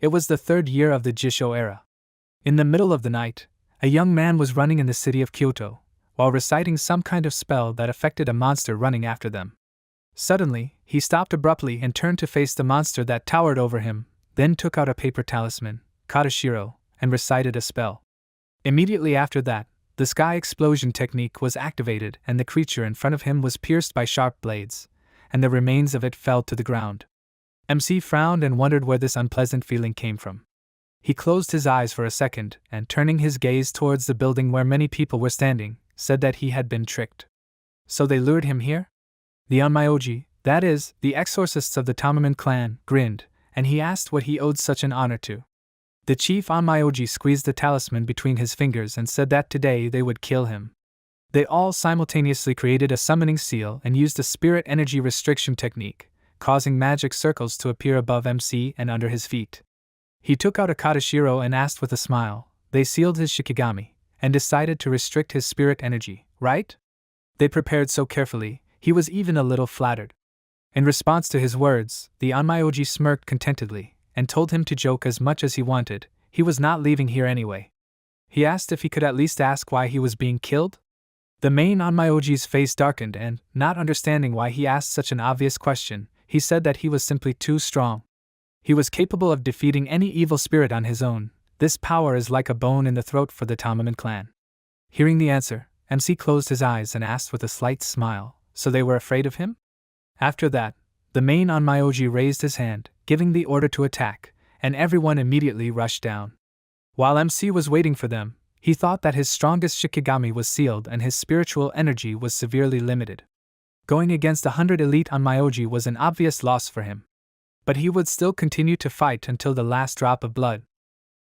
It was the 3rd year of the Jisho era. In the middle of the night, a young man was running in the city of Kyoto, while reciting some kind of spell that affected a monster running after them. Suddenly, he stopped abruptly and turned to face the monster that towered over him, then took out a paper talisman, Katashiro, and recited a spell. Immediately after that, the sky explosion technique was activated and the creature in front of him was pierced by sharp blades, and the remains of it fell to the ground. MC frowned and wondered where this unpleasant feeling came from. He closed his eyes for a second and, turning his gaze towards the building where many people were standing, said that he had been tricked. So they lured him here? The Onmyoji, that is, the exorcists of the Tamaman clan, grinned, and he asked what he owed such an honor to. The chief Onmyoji squeezed the talisman between his fingers and said that today they would kill him. They all simultaneously created a summoning seal and used a spirit energy restriction technique, causing magic circles to appear above MC and under his feet. He took out a Katashiro and asked with a smile. They sealed his Shikigami, and decided to restrict his spirit energy, right? They prepared so carefully, he was even a little flattered. In response to his words, the Onmyoji smirked contentedly, and told him to joke as much as he wanted. He was not leaving here anyway. He asked if he could at least ask why he was being killed. The main Onmyoji's face darkened and, not understanding why he asked such an obvious question, he said that he was simply too strong. He was capable of defeating any evil spirit on his own. This power is like a bone in the throat for the Tamaman clan. Hearing the answer, MC closed his eyes and asked with a slight smile, so they were afraid of him? After that, the main Onmyoji raised his hand, giving the order to attack, and everyone immediately rushed down. While MC was waiting for them, he thought that his strongest Shikigami was sealed and his spiritual energy was severely limited. Going against 100 elite Onmyoji was an obvious loss for him. But he would still continue to fight until the last drop of blood.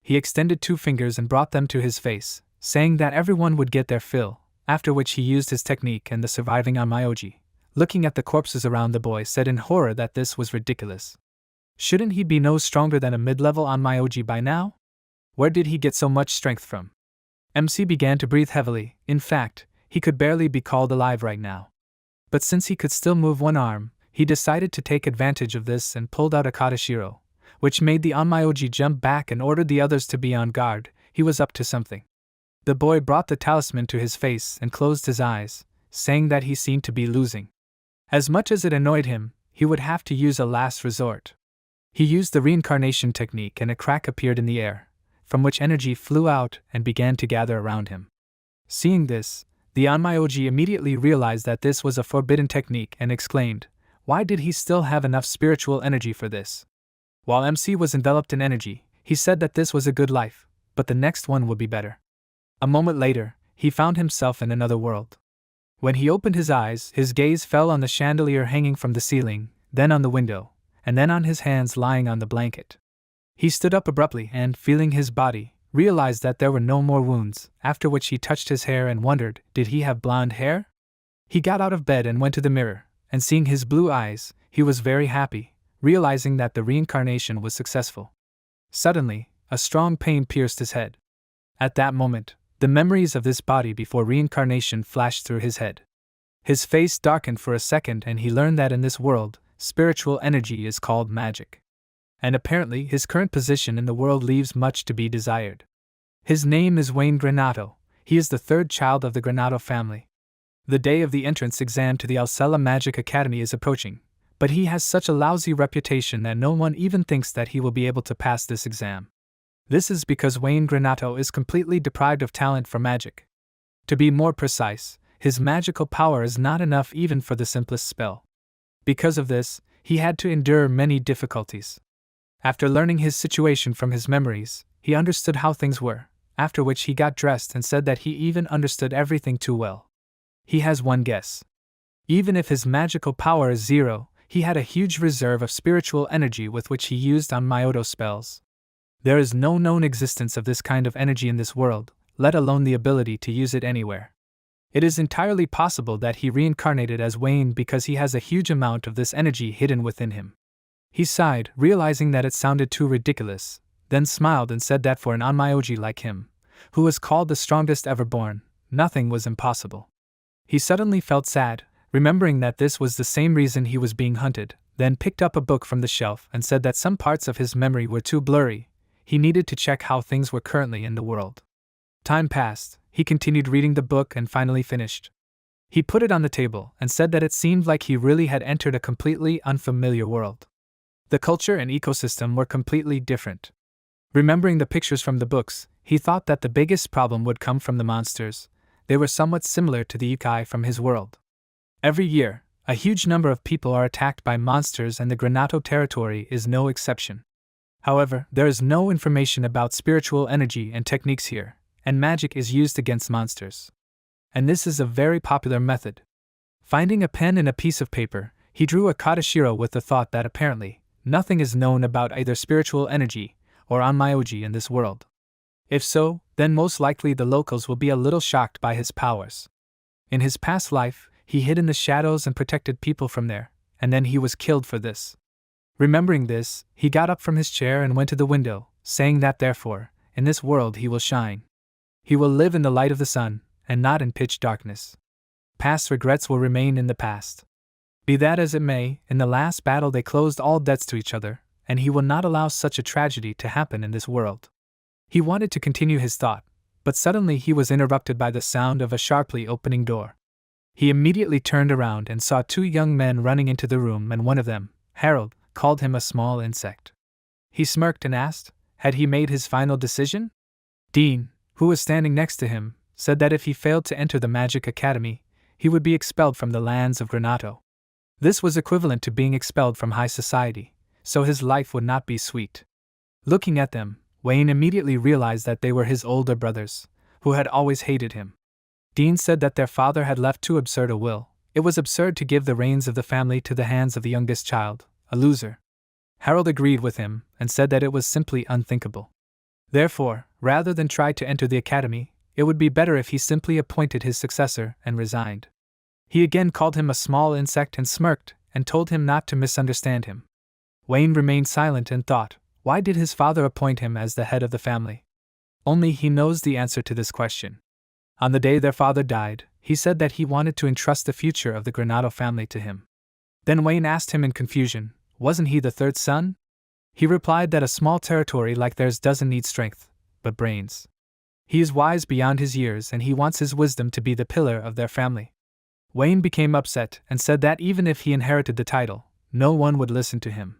He extended 2 fingers and brought them to his face, saying that everyone would get their fill, after which he used his technique and the surviving Onmyoji, looking at the corpses around the boy, said in horror that this was ridiculous. Shouldn't he be no stronger than a mid-level Onmyoji by now? Where did he get so much strength from? MC began to breathe heavily. In fact, he could barely be called alive right now. But since he could still move one arm, he decided to take advantage of this and pulled out a Katashiro, which made the Onmyoji jump back and ordered the others to be on guard. He was up to something. The boy brought the talisman to his face and closed his eyes, saying that he seemed to be losing. As much as it annoyed him, he would have to use a last resort. He used the reincarnation technique and a crack appeared in the air, from which energy flew out and began to gather around him. Seeing this, the Onmyoji immediately realized that this was a forbidden technique and exclaimed, "Why did he still have enough spiritual energy for this?" While MC was enveloped in energy, he said that this was a good life, but the next one would be better. A moment later, he found himself in another world. When he opened his eyes, his gaze fell on the chandelier hanging from the ceiling, then on the window, and then on his hands lying on the blanket. He stood up abruptly and, feeling his body, realized that there were no more wounds, after which he touched his hair and wondered, did he have blonde hair? He got out of bed and went to the mirror, and seeing his blue eyes, he was very happy, realizing that the reincarnation was successful. Suddenly, a strong pain pierced his head. At that moment, the memories of this body before reincarnation flashed through his head. His face darkened for a second and he learned that in this world, spiritual energy is called magic. And apparently his current position in the world leaves much to be desired. His name is Wayne Granato. He is the 3rd child of the Granato family. The day of the entrance exam to the Alcela Magic Academy is approaching, but he has such a lousy reputation that no one even thinks that he will be able to pass this exam. This is because Wayne Granato is completely deprived of talent for magic. To be more precise, his magical power is not enough even for the simplest spell. Because of this, he had to endure many difficulties. After learning his situation from his memories, he understood how things were, after which he got dressed and said that he even understood everything too well. He has one guess. Even if his magical power is 0, he had a huge reserve of spiritual energy with which he used on Myoto spells. There is no known existence of this kind of energy in this world, let alone the ability to use it anywhere. It is entirely possible that he reincarnated as Wayne because he has a huge amount of this energy hidden within him. He sighed, realizing that it sounded too ridiculous, then smiled and said that for an Onmyoji like him, who was called the strongest ever born, nothing was impossible. He suddenly felt sad, remembering that this was the same reason he was being hunted, then picked up a book from the shelf and said that some parts of his memory were too blurry, he needed to check how things were currently in the world. Time passed, he continued reading the book and finally finished. He put it on the table and said that it seemed like he really had entered a completely unfamiliar world. The culture and ecosystem were completely different. Remembering the pictures from the books, he thought that the biggest problem would come from the monsters. They were somewhat similar to the yokai from his world. Every year, a huge number of people are attacked by monsters, and the Granato territory is no exception. However, there is no information about spiritual energy and techniques here, and magic is used against monsters. And this is a very popular method. Finding a pen and a piece of paper, he drew a katashiro with the thought that apparently, nothing is known about either spiritual energy or onmyoji in this world. If so, then most likely the locals will be a little shocked by his powers. In his past life, he hid in the shadows and protected people from there, and then he was killed for this. Remembering this, he got up from his chair and went to the window, saying that therefore, in this world he will shine. He will live in the light of the sun, and not in pitch darkness. Past regrets will remain in the past. Be that as it may, in the last battle they closed all debts to each other, and he will not allow such a tragedy to happen in this world. He wanted to continue his thought, but suddenly he was interrupted by the sound of a sharply opening door. He immediately turned around and saw two young men running into the room, and one of them, Harold, called him a small insect. He smirked and asked, had he made his final decision? Dean, who was standing next to him, said that if he failed to enter the Magic Academy, he would be expelled from the lands of Granato. This was equivalent to being expelled from high society, so his life would not be sweet. Looking at them, Wayne immediately realized that they were his older brothers, who had always hated him. Dean said that their father had left too absurd a will. It was absurd to give the reins of the family to the hands of the youngest child, a loser. Harold agreed with him and said that it was simply unthinkable. Therefore, rather than try to enter the academy, it would be better if he simply appointed his successor and resigned. He again called him a small insect and smirked, and told him not to misunderstand him. Wayne remained silent and thought, why did his father appoint him as the head of the family? Only he knows the answer to this question. On the day their father died, he said that he wanted to entrust the future of the Granato family to him. Then Wayne asked him in confusion, wasn't he the third son? He replied that a small territory like theirs doesn't need strength, but brains. He is wise beyond his years, and he wants his wisdom to be the pillar of their family. Wayne became upset and said that even if he inherited the title, no one would listen to him.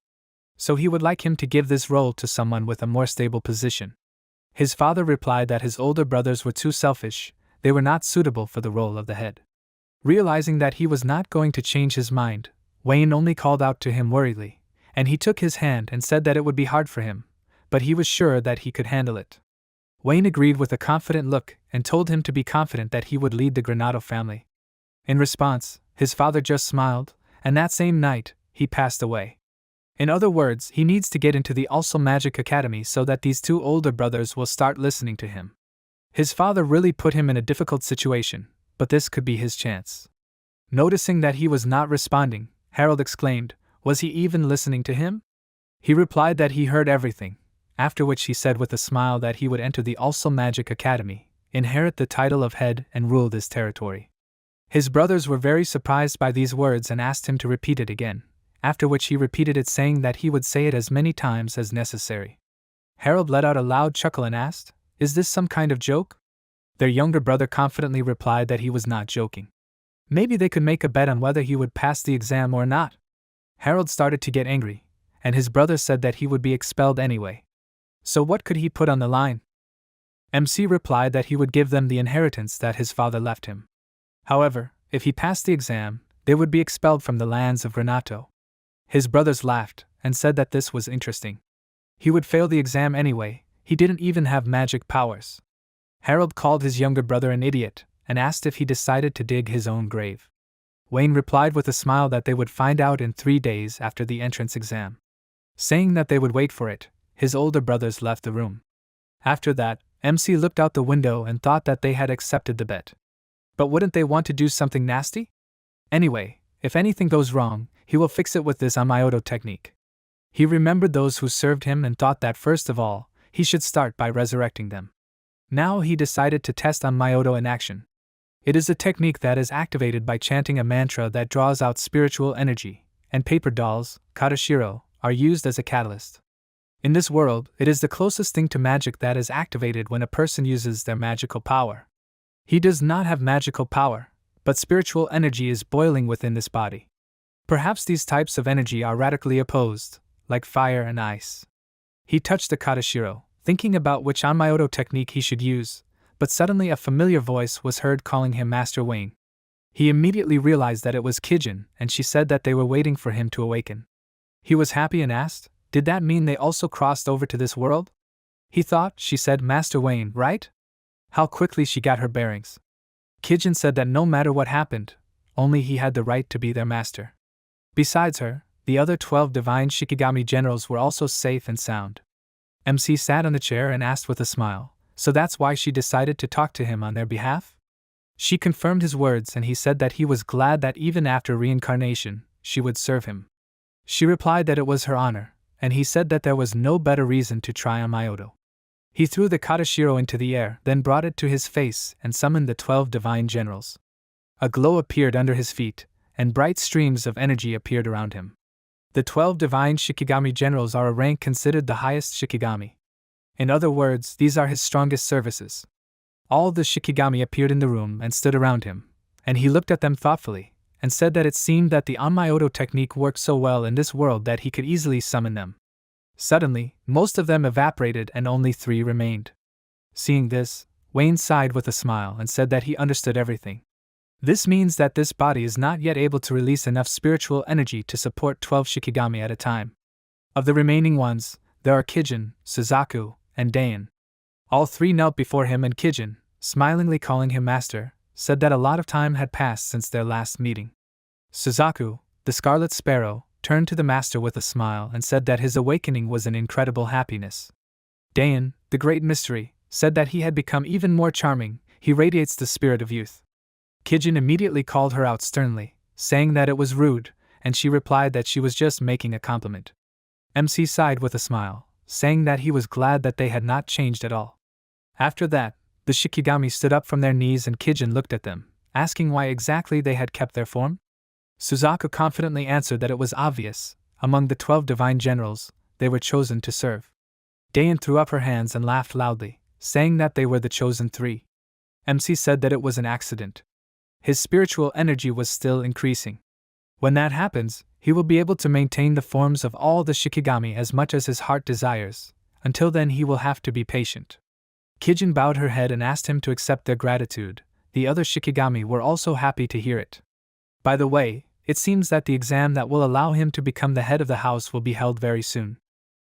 So he would like him to give this role to someone with a more stable position. His father replied that his older brothers were too selfish, they were not suitable for the role of the head. Realizing that he was not going to change his mind, Wayne only called out to him worriedly, and he took his hand and said that it would be hard for him, but he was sure that he could handle it. Wayne agreed with a confident look and told him to be confident that he would lead the Granato family. In response, his father just smiled, and that same night, he passed away. In other words, he needs to get into the Also Magic Academy so that these two older brothers will start listening to him. His father really put him in a difficult situation, but this could be his chance. Noticing that he was not responding, Harold exclaimed, was he even listening to him? He replied that he heard everything, after which he said with a smile that he would enter the Also Magic Academy, inherit the title of head, and rule this territory. His brothers were very surprised by these words and asked him to repeat it again, after which he repeated it, saying that he would say it as many times as necessary. Harold let out a loud chuckle and asked, is this some kind of joke? Their younger brother confidently replied that he was not joking. Maybe they could make a bet on whether he would pass the exam or not. Harold started to get angry, and his brother said that he would be expelled anyway. So what could he put on the line? MC replied that he would give them the inheritance that his father left him. However, if he passed the exam, they would be expelled from the lands of Granato. His brothers laughed and said that this was interesting. He would fail the exam anyway, he didn't even have magic powers. Harold called his younger brother an idiot and asked if he decided to dig his own grave. Wayne replied with a smile that they would find out in 3 days after the entrance exam. Saying that they would wait for it, his older brothers left the room. After that, MC looked out the window and thought that they had accepted the bet. But wouldn't they want to do something nasty? Anyway, if anything goes wrong, he will fix it with this Amyoto technique. He remembered those who served him and thought that first of all, he should start by resurrecting them. Now he decided to test Amyoto in action. It is a technique that is activated by chanting a mantra that draws out spiritual energy, and paper dolls, katashiro, are used as a catalyst. In this world, it is the closest thing to magic that is activated when a person uses their magical power. He does not have magical power, but spiritual energy is boiling within this body. Perhaps these types of energy are radically opposed, like fire and ice. He touched the Katashiro, thinking about which Anmyoto technique he should use, but suddenly a familiar voice was heard calling him Master Wayne. He immediately realized that it was Kijin, and she said that they were waiting for him to awaken. He was happy and asked, "Did that mean they also crossed over to this world?" He thought she said Master Wayne, right? How quickly she got her bearings. Kijin said that no matter what happened, only he had the right to be their master. Besides her, the other 12 divine Shikigami generals were also safe and sound. MC sat on the chair and asked with a smile, so that's why she decided to talk to him on their behalf? She confirmed his words and he said that he was glad that even after reincarnation, she would serve him. She replied that it was her honor, and he said that there was no better reason to try on Myoto. He threw the Katashiro into the air, then brought it to his face and summoned the 12 divine generals. A glow appeared under his feet, and bright streams of energy appeared around him. The 12 divine Shikigami generals are a rank considered the highest Shikigami. In other words, these are his strongest services. All the Shikigami appeared in the room and stood around him, and he looked at them thoughtfully, and said that it seemed that the Anmyoto technique worked so well in this world that he could easily summon them. Suddenly, most of them evaporated and only 3 remained. Seeing this, Wayne sighed with a smile and said that he understood everything. This means that this body is not yet able to release enough spiritual energy to support 12 Shikigami at a time. Of the remaining ones, there are Kijin, Suzaku, and Dain. All 3 knelt before him, and Kijin, smilingly calling him master, said that a lot of time had passed since their last meeting. Suzaku, the Scarlet Sparrow, turned to the master with a smile and said that his awakening was an incredible happiness. Dain, the Great Mystery, said that he had become even more charming, he radiates the spirit of youth. Kijin immediately called her out sternly, saying that it was rude, and she replied that she was just making a compliment. MC sighed with a smile, saying that he was glad that they had not changed at all. After that, the Shikigami stood up from their knees and Kijin looked at them, asking why exactly they had kept their form. Suzaku confidently answered that it was obvious, among the 12 divine generals, they were chosen to serve. Dain threw up her hands and laughed loudly, saying that they were the chosen 3. MC said that it was an accident. His spiritual energy was still increasing. When that happens, he will be able to maintain the forms of all the Shikigami as much as his heart desires. Until then he will have to be patient. Kijin bowed her head and asked him to accept their gratitude. The other Shikigami were also happy to hear it. By the way, it seems that the exam that will allow him to become the head of the house will be held very soon.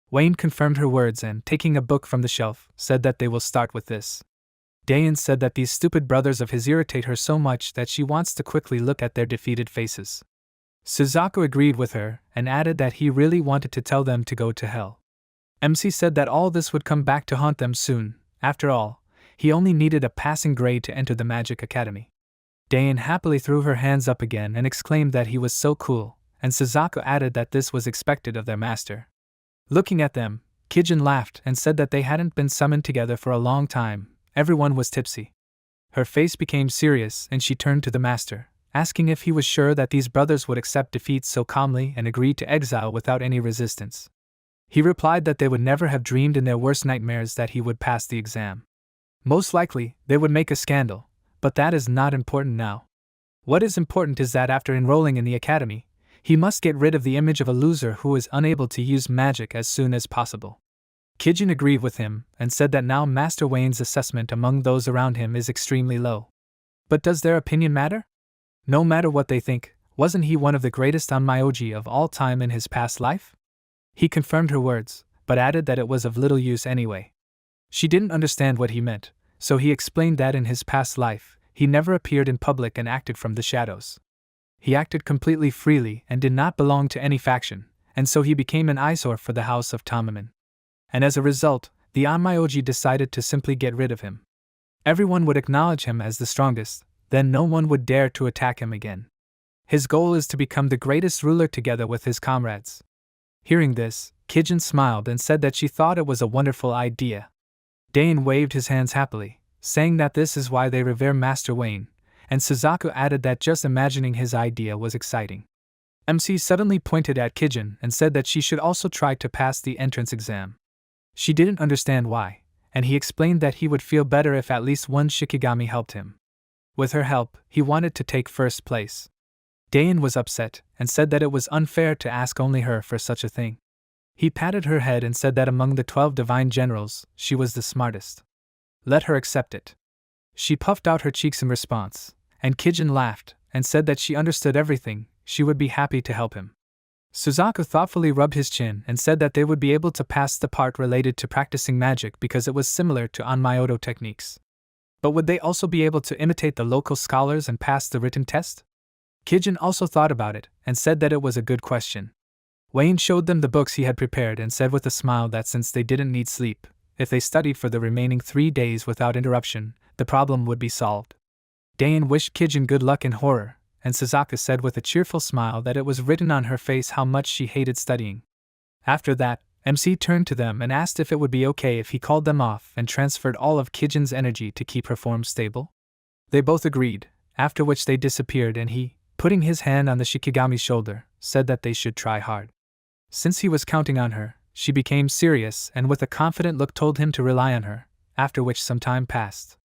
Wayne confirmed her words and, taking a book from the shelf, said that they will start with this. Dain said that these stupid brothers of his irritate her so much that she wants to quickly look at their defeated faces. Suzaku agreed with her and added that he really wanted to tell them to go to hell. MC said that all this would come back to haunt them soon. After all, he only needed a passing grade to enter the Magic Academy. Dain happily threw her hands up again and exclaimed that he was so cool, and Suzaku added that this was expected of their master. Looking at them, Kijin laughed and said that they hadn't been summoned together for a long time. Everyone was tipsy. Her face became serious and she turned to the master, asking if he was sure that these brothers would accept defeat so calmly and agree to exile without any resistance. He replied that they would never have dreamed in their worst nightmares that he would pass the exam. Most likely, they would make a scandal, but that is not important now. What is important is that after enrolling in the academy, he must get rid of the image of a loser who is unable to use magic as soon as possible. Kijin agreed with him and said that now Master Wayne's assessment among those around him is extremely low. But does their opinion matter? No matter what they think, wasn't he one of the greatest Anmyoji of all time in his past life? He confirmed her words, but added that it was of little use anyway. She didn't understand what he meant, so he explained that in his past life, he never appeared in public and acted from the shadows. He acted completely freely and did not belong to any faction, and so he became an eyesore for the house of Tamamin. And as a result, the Anmyoji decided to simply get rid of him. Everyone would acknowledge him as the strongest, then no one would dare to attack him again. His goal is to become the greatest ruler together with his comrades. Hearing this, Kijin smiled and said that she thought it was a wonderful idea. Dain waved his hands happily, saying that this is why they revere Master Wayne, and Suzaku added that just imagining his idea was exciting. MC suddenly pointed at Kijin and said that she should also try to pass the entrance exam. She didn't understand why, and he explained that he would feel better if at least one Shikigami helped him. With her help, he wanted to take first place. Dayan was upset and said that it was unfair to ask only her for such a thing. He patted her head and said that among the 12 divine generals, she was the smartest. Let her accept it. She puffed out her cheeks in response, and Kijin laughed and said that she understood everything, she would be happy to help him. Suzaku thoughtfully rubbed his chin and said that they would be able to pass the part related to practicing magic because it was similar to Onmyoto techniques. But would they also be able to imitate the local scholars and pass the written test? Kijin also thought about it and said that it was a good question. Wayne showed them the books he had prepared and said with a smile that since they didn't need sleep, if they studied for the remaining 3 days without interruption, the problem would be solved. Dayan wished Kijin good luck in horror, and Suzaku said with a cheerful smile that it was written on her face how much she hated studying. After that, MC turned to them and asked if it would be okay if he called them off and transferred all of Kijin's energy to keep her form stable. They both agreed, after which they disappeared and he, putting his hand on the Shikigami's shoulder, said that they should try hard. Since he was counting on her, she became serious and with a confident look told him to rely on her, after which some time passed.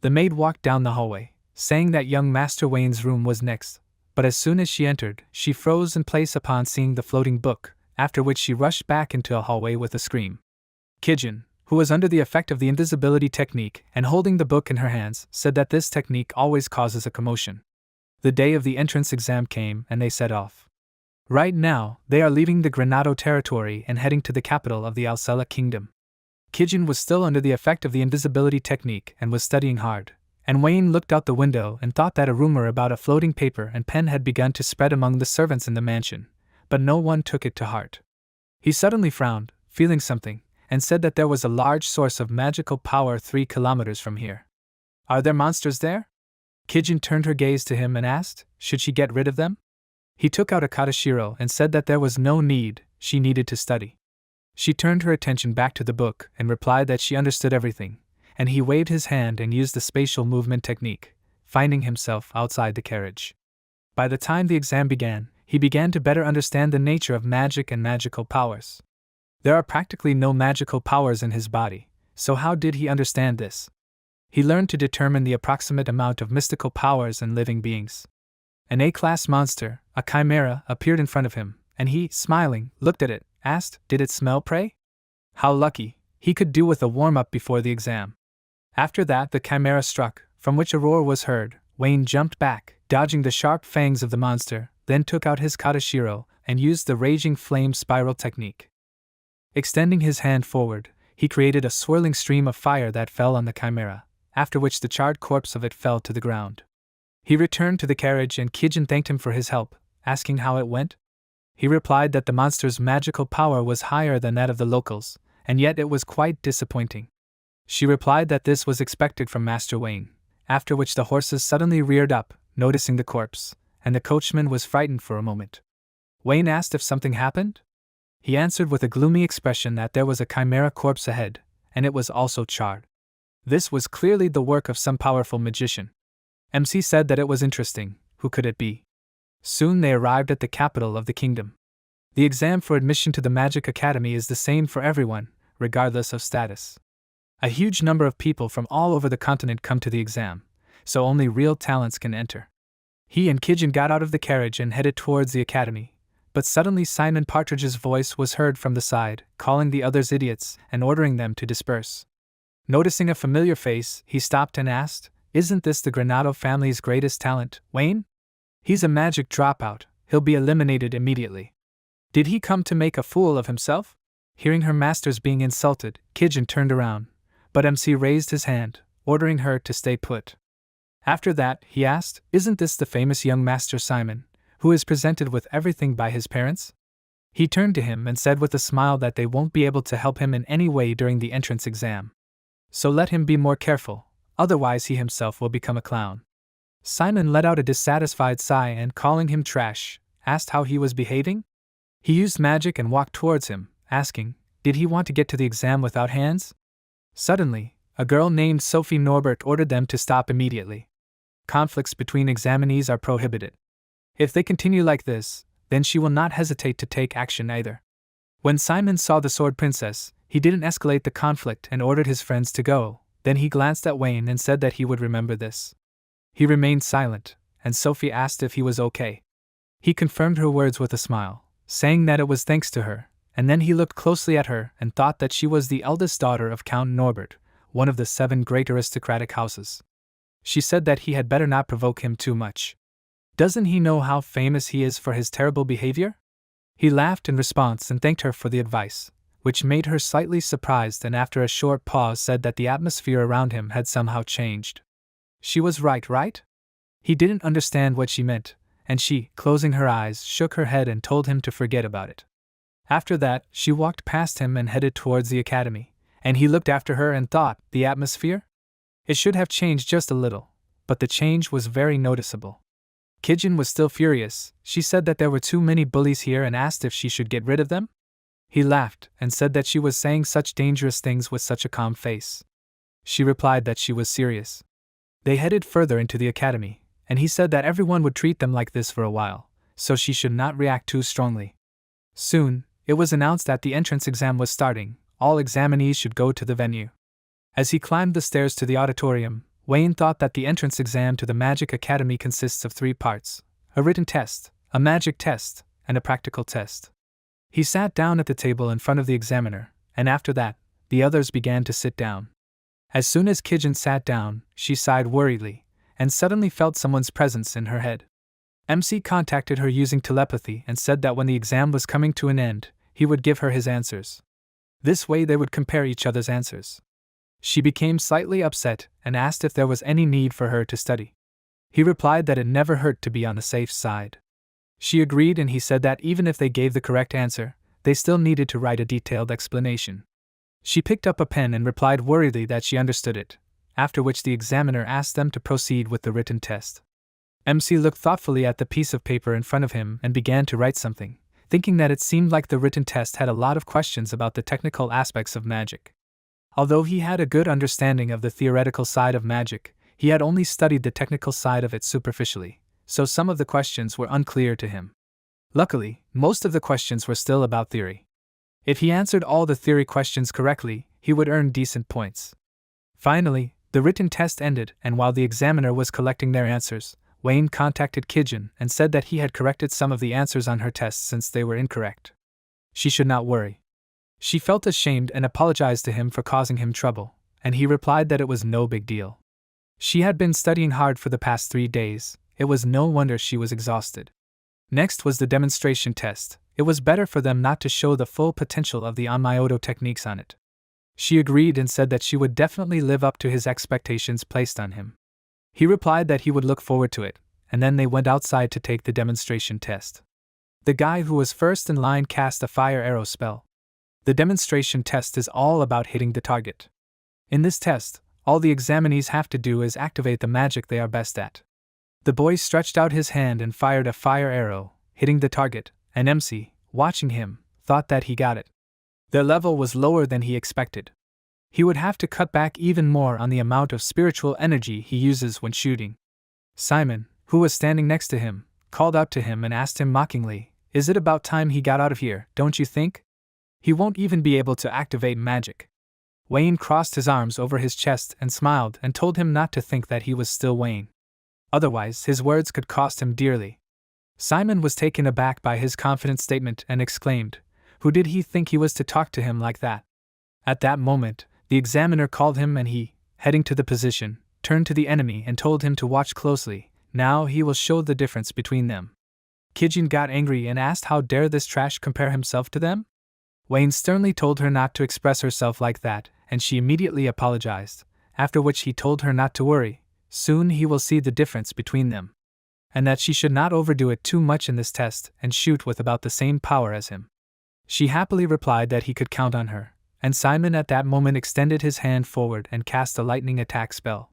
The maid walked down the hallway, saying that young Master Wayne's room was next, but as soon as she entered, she froze in place upon seeing the floating book, after which she rushed back into a hallway with a scream. Kijin, who was under the effect of the invisibility technique and holding the book in her hands, said that this technique always causes a commotion. The day of the entrance exam came and they set off. Right now, they are leaving the Granado territory and heading to the capital of the Alcela kingdom. Kijin was still under the effect of the invisibility technique and was studying hard, and Wayne looked out the window and thought that a rumor about a floating paper and pen had begun to spread among the servants in the mansion, but no one took it to heart. He suddenly frowned, feeling something, and said that there was a large source of magical power 3 kilometers from here. Are there monsters there? Kijin turned her gaze to him and asked, should she get rid of them? He took out a katashiro and said that there was no need, she needed to study. She turned her attention back to the book and replied that she understood everything, and he waved his hand and used the spatial movement technique, finding himself outside the carriage. By the time the exam began, he began to better understand the nature of magic and magical powers. There are practically no magical powers in his body, so how did he understand this? He learned to determine the approximate amount of mystical powers in living beings. An A-class monster, a chimera, appeared in front of him, and he, smiling, looked at it, asked, did it smell prey? How lucky, he could do with a warm-up before the exam. After that the chimera struck, from which a roar was heard. Wayne jumped back, dodging the sharp fangs of the monster, then took out his katashiro and used the raging flame spiral technique. Extending his hand forward, he created a swirling stream of fire that fell on the chimera, after which the charred corpse of it fell to the ground. He returned to the carriage and Kijin thanked him for his help, asking how it went. He replied that the monster's magical power was higher than that of the locals, and yet it was quite disappointing. She replied that this was expected from Master Wayne, after which the horses suddenly reared up, noticing the corpse, and the coachman was frightened for a moment. Wayne asked if something happened. He answered with a gloomy expression that there was a chimera corpse ahead, and it was also charred. This was clearly the work of some powerful magician. MC said that it was interesting, who could it be? Soon they arrived at the capital of the kingdom. The exam for admission to the Magic Academy is the same for everyone, regardless of status. A huge number of people from all over the continent come to the exam, so only real talents can enter. He and Kijin got out of the carriage and headed towards the academy, but suddenly Simon Partridge's voice was heard from the side, calling the others idiots and ordering them to disperse. Noticing a familiar face, he stopped and asked, isn't this the Granado family's greatest talent, Wayne? He's a magic dropout, he'll be eliminated immediately. Did he come to make a fool of himself? Hearing her masters being insulted, Kijin turned around, but MC raised his hand, ordering her to stay put. After that, he asked, isn't this the famous young Master Simon, who is presented with everything by his parents? He turned to him and said with a smile that they won't be able to help him in any way during the entrance exam. So let him be more careful, otherwise he himself will become a clown. Simon let out a dissatisfied sigh and, calling him trash, asked how he was behaving. He used magic and walked towards him, asking, did he want to get to the exam without hands? Suddenly, a girl named Sophie Norbert ordered them to stop immediately. Conflicts between examinees are prohibited. If they continue like this, then she will not hesitate to take action either. When Simon saw the sword princess, He didn't escalate the conflict and ordered his friends to go. Then he glanced at Wayne and said that he would remember this. He remained silent, and Sophie asked if he was okay. He confirmed her words with a smile, saying that it was thanks to her, and then he looked closely at her and thought that she was the eldest daughter of Count Norbert, one of the 7 great aristocratic houses. She said that he had better not provoke him too much. Doesn't he know how famous he is for his terrible behavior? He laughed in response and thanked her for the advice, which made her slightly surprised, and after a short pause said that the atmosphere around him had somehow changed. She was right? He didn't understand what she meant, and she, closing her eyes, shook her head and told him to forget about it. After that, she walked past him and headed towards the academy, and he looked after her and thought, the atmosphere? It should have changed just a little, but the change was very noticeable. Kijin was still furious. She said that there were too many bullies here and asked if she should get rid of them. He laughed and said that she was saying such dangerous things with such a calm face. She replied that she was serious. They headed further into the academy, and he said that everyone would treat them like this for a while, so she should not react too strongly. Soon, it was announced that the entrance exam was starting. All examinees should go to the venue. As he climbed the stairs to the auditorium, Wayne thought that the entrance exam to the Magic Academy consists of 3 parts: a written test, a magic test, and a practical test. He sat down at the table in front of the examiner, and after that, the others began to sit down. As soon as Kijin sat down, she sighed worriedly, and suddenly felt someone's presence in her head. MC contacted her using telepathy and said that when the exam was coming to an end, he would give her his answers. This way they would compare each other's answers. She became slightly upset and asked if there was any need for her to study. He replied that it never hurt to be on the safe side. She agreed, and he said that even if they gave the correct answer, they still needed to write a detailed explanation. She picked up a pen and replied worriedly that she understood it, after which the examiner asked them to proceed with the written test. MC looked thoughtfully at the piece of paper in front of him and began to write something, thinking that it seemed like the written test had a lot of questions about the technical aspects of magic. Although he had a good understanding of the theoretical side of magic, he had only studied the technical side of it superficially, so some of the questions were unclear to him. Luckily, most of the questions were still about theory. If he answered all the theory questions correctly, he would earn decent points. Finally, the written test ended, and while the examiner was collecting their answers, Wayne contacted Kijin and said that he had corrected some of the answers on her tests since they were incorrect. She should not worry. She felt ashamed and apologized to him for causing him trouble, and he replied that it was no big deal. She had been studying hard for the past 3 days. It was no wonder she was exhausted. Next was the demonstration test. It was better for them not to show the full potential of the Onmyoto techniques on it. She agreed and said that she would definitely live up to his expectations placed on him. He replied that he would look forward to it, and then they went outside to take the demonstration test. The guy who was first in line cast a fire arrow spell. The demonstration test is all about hitting the target. In this test, all the examinees have to do is activate the magic they are best at. The boy stretched out his hand and fired a fire arrow, hitting the target, and MC, watching him, thought that he got it. Their level was lower than he expected. He would have to cut back even more on the amount of spiritual energy he uses when shooting. Simon, who was standing next to him, called out to him and asked him mockingly, "Is it about time he got out of here, don't you think? He won't even be able to activate magic." Wayne crossed his arms over his chest and smiled and told him not to think that he was still Wayne. Otherwise, his words could cost him dearly. Simon was taken aback by his confident statement and exclaimed, "Who did he think he was to talk to him like that?" At that moment, the examiner called him and he, heading to the position, turned to the enemy and told him to watch closely. Now he will show the difference between them. Kijin got angry and asked how dare this trash compare himself to them? Wayne sternly told her not to express herself like that, and she immediately apologized, after which he told her not to worry, soon he will see the difference between them, and that she should not overdo it too much in this test and shoot with about the same power as him. She happily replied that he could count on her, and Simon at that moment extended his hand forward and cast a lightning attack spell.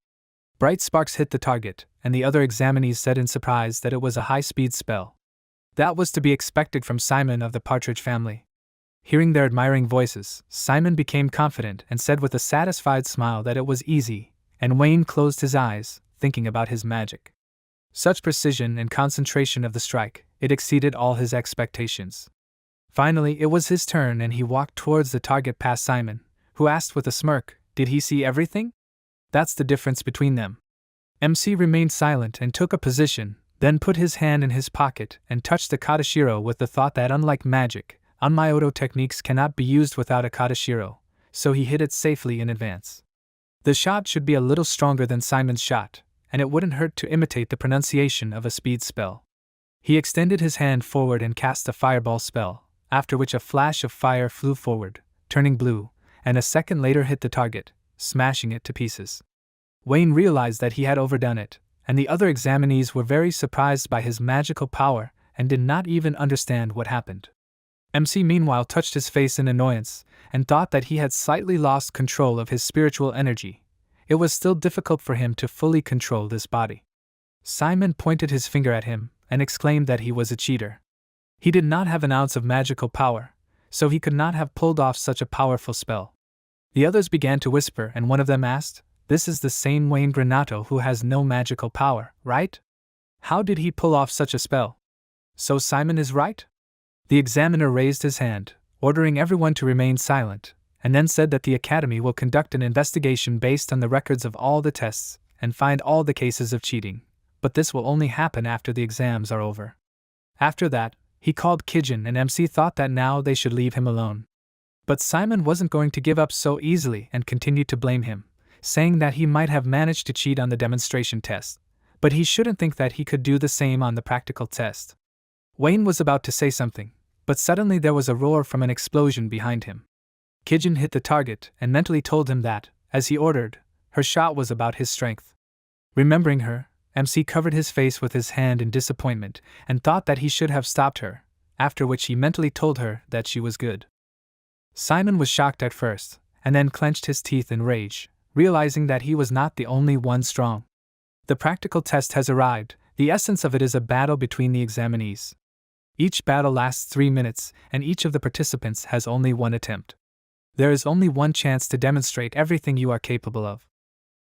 Bright sparks hit the target, and the other examinees said in surprise that it was a high-speed spell. That was to be expected from Simon of the Partridge family. Hearing their admiring voices, Simon became confident and said with a satisfied smile that it was easy, and Wayne closed his eyes, thinking about his magic. Such precision and concentration of the strike, it exceeded all his expectations. Finally, it was his turn and he walked towards the target past Simon, who asked with a smirk, "Did he see everything?" That's the difference between them. MC remained silent and took a position, then put his hand in his pocket and touched the Katashiro with the thought that unlike magic, Onmyoto techniques cannot be used without a Katashiro, so he hit it safely in advance. The shot should be a little stronger than Simon's shot, and it wouldn't hurt to imitate the pronunciation of a speed spell. He extended his hand forward and cast a fireball spell, after which a flash of fire flew forward, turning blue, and a second later hit the target, smashing it to pieces. Wayne realized that he had overdone it, and the other examinees were very surprised by his magical power and did not even understand what happened. MC meanwhile touched his face in annoyance and thought that he had slightly lost control of his spiritual energy. It was still difficult for him to fully control this body. Simon pointed his finger at him and exclaimed that he was a cheater. He did not have an ounce of magical power, so he could not have pulled off such a powerful spell. The others began to whisper and one of them asked, "This is the same Wayne Granato who has no magical power, right? How did he pull off such a spell? So Simon is right?" The examiner raised his hand, ordering everyone to remain silent, and then said that the Academy will conduct an investigation based on the records of all the tests and find all the cases of cheating, but this will only happen after the exams are over. After that, he called Kijin and MC thought that now they should leave him alone. But Simon wasn't going to give up so easily and continued to blame him, saying that he might have managed to cheat on the demonstration test, but he shouldn't think that he could do the same on the practical test. Wayne was about to say something, but suddenly there was a roar from an explosion behind him. Kijin hit the target and mentally told him that, as he ordered, her shot was about his strength. Remembering her, MC covered his face with his hand in disappointment and thought that he should have stopped her, after which he mentally told her that she was good. Simon was shocked at first, and then clenched his teeth in rage, realizing that he was not the only one strong. The practical test has arrived. The essence of it is a battle between the examinees. Each battle lasts 3 minutes, and each of the participants has only one attempt. There is only one chance to demonstrate everything you are capable of.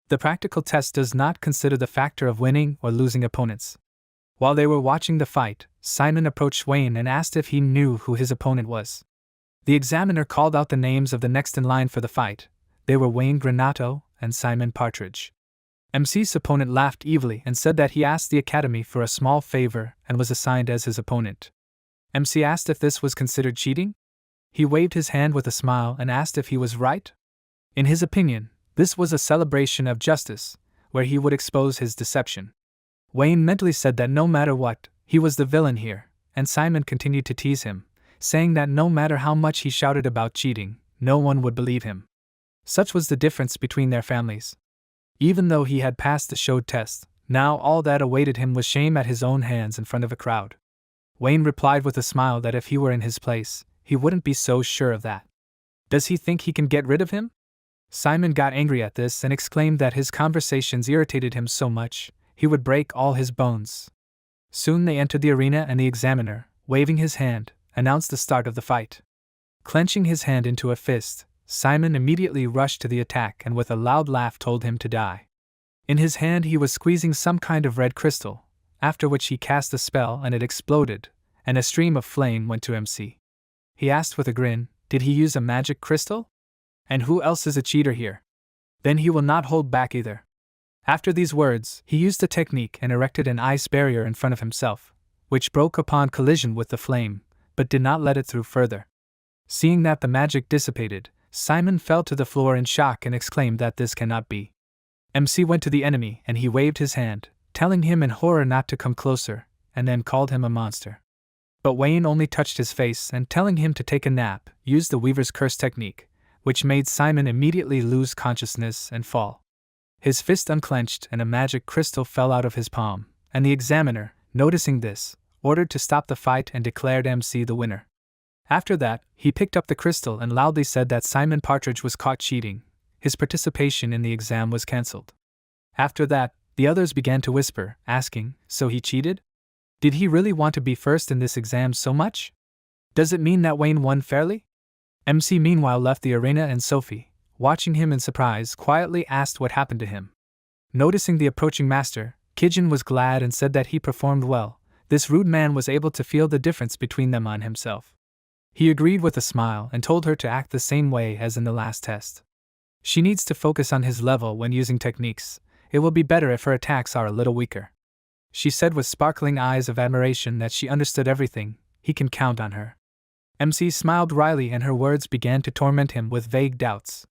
The practical test does not consider the factor of winning or losing opponents. While they were watching the fight, Simon approached Wayne and asked if he knew who his opponent was. The examiner called out the names of the next in line for the fight. They were Wayne Granato and Simon Partridge. MC's opponent laughed evilly and said that he asked the Academy for a small favor and was assigned as his opponent. MC asked if this was considered cheating. He waved his hand with a smile and asked if he was right. In his opinion, this was a celebration of justice, where he would expose his deception. Wayne mentally said that no matter what, he was the villain here, and Simon continued to tease him, saying that no matter how much he shouted about cheating, no one would believe him. Such was the difference between their families. Even though he had passed the showed test, now all that awaited him was shame at his own hands in front of a crowd. Wayne replied with a smile that if he were in his place, he wouldn't be so sure of that. Does he think he can get rid of him? Simon got angry at this and exclaimed that his conversations irritated him so much, he would break all his bones. Soon they entered the arena and the examiner, waving his hand, announced the start of the fight. Clenching his hand into a fist, Simon immediately rushed to the attack and with a loud laugh told him to die. In his hand he was squeezing some kind of red crystal, after which he cast a spell and it exploded, and a stream of flame went to MC. He asked with a grin, "Did he use a magic crystal? And who else is a cheater here? Then he will not hold back either." After these words, he used a technique and erected an ice barrier in front of himself, which broke upon collision with the flame, but did not let it through further. Seeing that the magic dissipated, Simon fell to the floor in shock and exclaimed that this cannot be. MC went to the enemy and he waved his hand, telling him in horror not to come closer, and then called him a monster. But Wayne only touched his face and telling him to take a nap, used the Weaver's Curse technique, which made Simon immediately lose consciousness and fall. His fist unclenched and a magic crystal fell out of his palm, and the examiner, noticing this, ordered to stop the fight and declared MC the winner. After that, he picked up the crystal and loudly said that Simon Partridge was caught cheating. His participation in the exam was cancelled. After that, the others began to whisper, asking, "So he cheated? Did he really want to be first in this exam so much? Does it mean that Wayne won fairly?" MC meanwhile left the arena and Sophie, watching him in surprise, quietly asked what happened to him. Noticing the approaching master, Kijin was glad and said that he performed well. This rude man was able to feel the difference between them on himself. He agreed with a smile and told her to act the same way as in the last test. She needs to focus on his level when using techniques. It will be better if her attacks are a little weaker. She said with sparkling eyes of admiration that she understood everything. He can count on her. MC smiled wryly and her words began to torment him with vague doubts.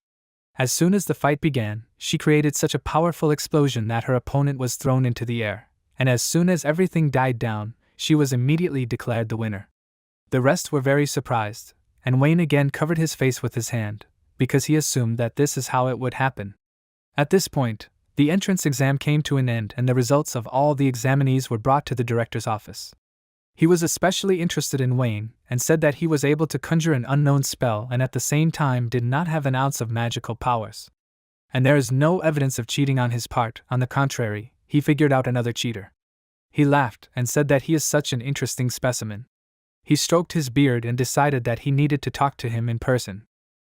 As soon as the fight began, she created such a powerful explosion that her opponent was thrown into the air, and as soon as everything died down, she was immediately declared the winner. The rest were very surprised, and Wayne again covered his face with his hand, because he assumed that this is how it would happen. At this point, the entrance exam came to an end and the results of all the examinees were brought to the director's office. He was especially interested in Wayne and said that he was able to conjure an unknown spell and at the same time did not have an ounce of magical powers. And there is no evidence of cheating on his part, on the contrary, he figured out another cheater. He laughed and said that he is such an interesting specimen. He stroked his beard and decided that he needed to talk to him in person.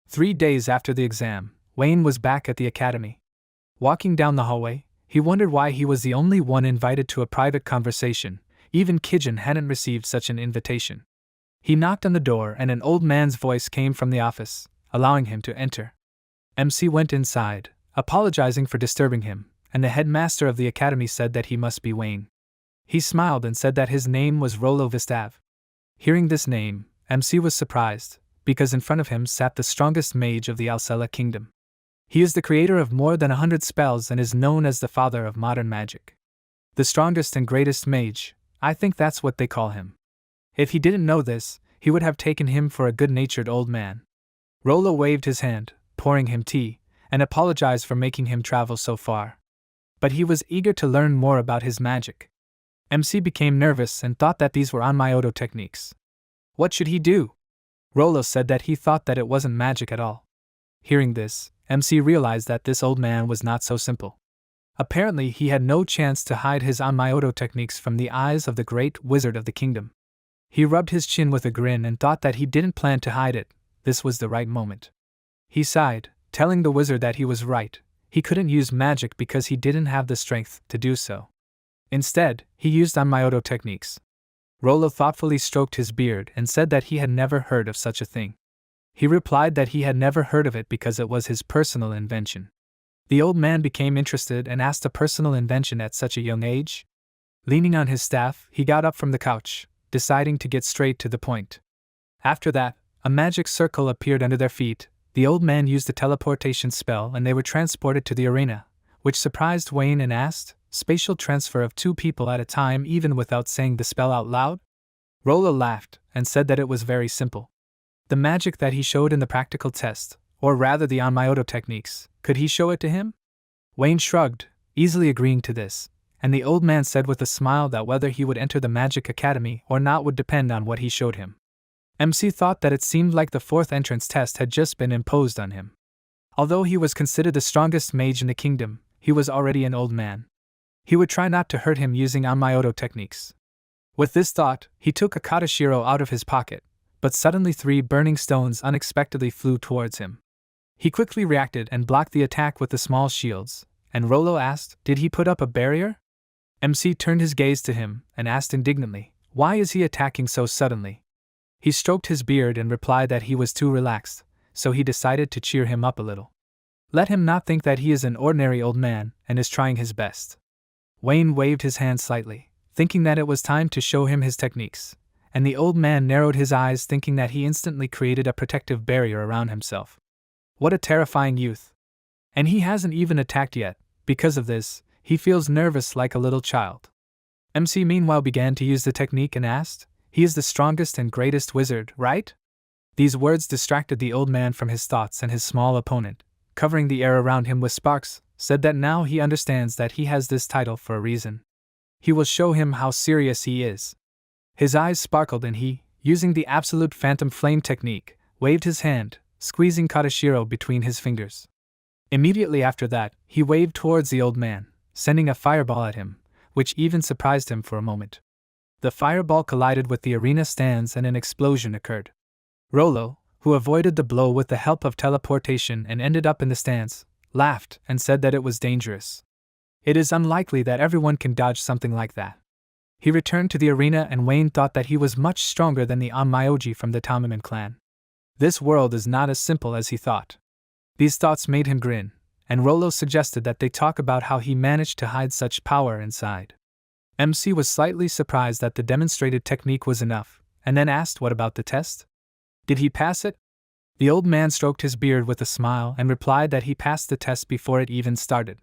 3 days after the exam, Wayne was back at the academy. Walking down the hallway, he wondered why he was the only one invited to a private conversation. Even Kijin hadn't received such an invitation. He knocked on the door and an old man's voice came from the office, allowing him to enter. MC went inside, apologizing for disturbing him, and the headmaster of the academy said that he must be Wayne. He smiled and said that his name was Rollo Vistav. Hearing this name, MC was surprised, because in front of him sat the strongest mage of the Alcela kingdom. He is the creator of more than 100 spells and is known as the father of modern magic. The strongest and greatest mage, I think that's what they call him. If he didn't know this, he would have taken him for a good-natured old man. Rollo waved his hand, pouring him tea, and apologized for making him travel so far. But he was eager to learn more about his magic. MC became nervous and thought that these were Onmyoto techniques. What should he do? Rollo said that he thought that it wasn't magic at all. Hearing this, MC realized that this old man was not so simple. Apparently he had no chance to hide his Onmyoto techniques from the eyes of the great wizard of the kingdom. He rubbed his chin with a grin and thought that he didn't plan to hide it. This was the right moment. He sighed, telling the wizard that he was right. He couldn't use magic because he didn't have the strength to do so. Instead, he used Onmyoto techniques. Rollo thoughtfully stroked his beard and said that he had never heard of such a thing. He replied that he had never heard of it because it was his personal invention. The old man became interested and asked a personal invention at such a young age. Leaning on his staff, he got up from the couch, deciding to get straight to the point. After that, a magic circle appeared under their feet. The old man used a teleportation spell and they were transported to the arena, which surprised Wayne and asked, "Spatial transfer of 2 people at a time even without saying the spell out loud?" Rollo laughed and said that it was very simple. The magic that he showed in the practical test, or rather the Onmyoto techniques, could he show it to him? Wayne shrugged, easily agreeing to this, and the old man said with a smile that whether he would enter the Magic Academy or not would depend on what he showed him. MC thought that it seemed like the 4th entrance test had just been imposed on him. Although he was considered the strongest mage in the kingdom, he was already an old man. He would try not to hurt him using Onmyoto techniques. With this thought, he took a Katashiro out of his pocket, but suddenly 3 burning stones unexpectedly flew towards him. He quickly reacted and blocked the attack with the small shields, and Rollo asked, "Did he put up a barrier?" MC turned his gaze to him and asked indignantly, "Why is he attacking so suddenly?" He stroked his beard and replied that he was too relaxed, so he decided to cheer him up a little. Let him not think that he is an ordinary old man and is trying his best. Wayne waved his hand slightly, thinking that it was time to show him his techniques, and the old man narrowed his eyes thinking that he instantly created a protective barrier around himself. What a terrifying youth. And he hasn't even attacked yet. Because of this, he feels nervous like a little child. MC meanwhile began to use the technique and asked, "He is the strongest and greatest wizard, right?" These words distracted the old man from his thoughts, and his small opponent, covering the air around him with sparks, said that now he understands that he has this title for a reason. He will show him how serious he is. His eyes sparkled and he, using the absolute phantom flame technique, waved his hand, squeezing Katashiro between his fingers. Immediately after that, he waved towards the old man, sending a fireball at him, which even surprised him for a moment. The fireball collided with the arena stands and an explosion occurred. Rollo, who avoided the blow with the help of teleportation and ended up in the stands, laughed and said that it was dangerous. It is unlikely that everyone can dodge something like that. He returned to the arena and Wayne thought that he was much stronger than the Onmyoji from the Tamaman clan. This world is not as simple as he thought. These thoughts made him grin, and Rollo suggested that they talk about how he managed to hide such power inside. MC was slightly surprised that the demonstrated technique was enough, and then asked what about the test? Did he pass it? The old man stroked his beard with a smile and replied that he passed the test before it even started.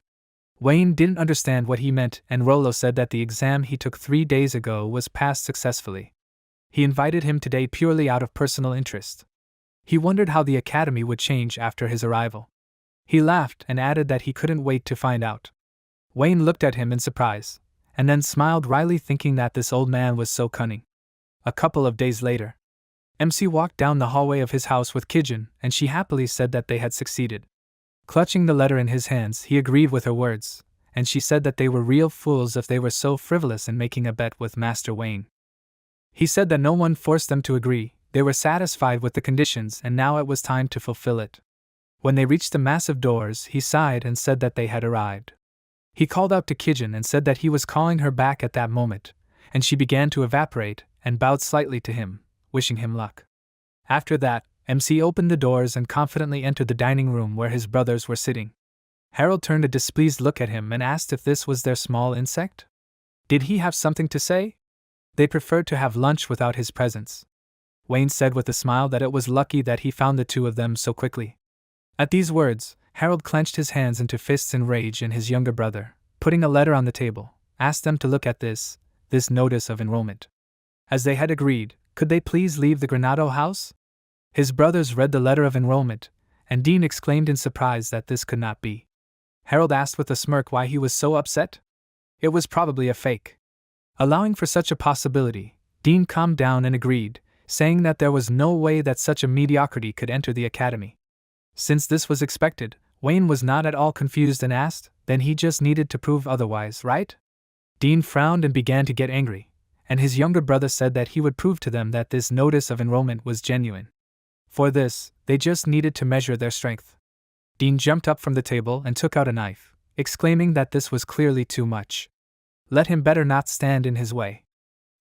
Wayne didn't understand what he meant, and Rollo said that the exam he took 3 days ago was passed successfully. He invited him today purely out of personal interest. He wondered how the academy would change after his arrival. He laughed and added that he couldn't wait to find out. Wayne looked at him in surprise, and then smiled wryly, thinking that this old man was so cunning. A couple of days later, MC walked down the hallway of his house with Kijin, and she happily said that they had succeeded. Clutching the letter in his hands, he agreed with her words, and she said that they were real fools if they were so frivolous in making a bet with Master Wayne. He said that no one forced them to agree, they were satisfied with the conditions and now it was time to fulfill it. When they reached the massive doors, he sighed and said that they had arrived. He called out to Kijin and said that he was calling her back at that moment, and she began to evaporate and bowed slightly to him, wishing him luck. After that, MC opened the doors and confidently entered the dining room where his brothers were sitting. Harold turned a displeased look at him and asked if this was their small insect. Did he have something to say? They preferred to have lunch without his presence. Wayne said with a smile that it was lucky that he found the two of them so quickly. At these words, Harold clenched his hands into fists in rage, and his younger brother, putting a letter on the table, asked them to look at this notice of enrollment. As they had agreed, could they please leave the Granado house? His brothers read the letter of enrollment, and Dean exclaimed in surprise that this could not be. Harold asked with a smirk why he was so upset. It was probably a fake. Allowing for such a possibility, Dean calmed down and agreed, saying that there was no way that such a mediocrity could enter the academy. Since this was expected, Wayne was not at all confused and asked, then he just needed to prove otherwise, right? Dean frowned and began to get angry, and his younger brother said that he would prove to them that this notice of enrollment was genuine. For this, they just needed to measure their strength. Dean jumped up from the table and took out a knife, exclaiming that this was clearly too much. Let him better not stand in his way.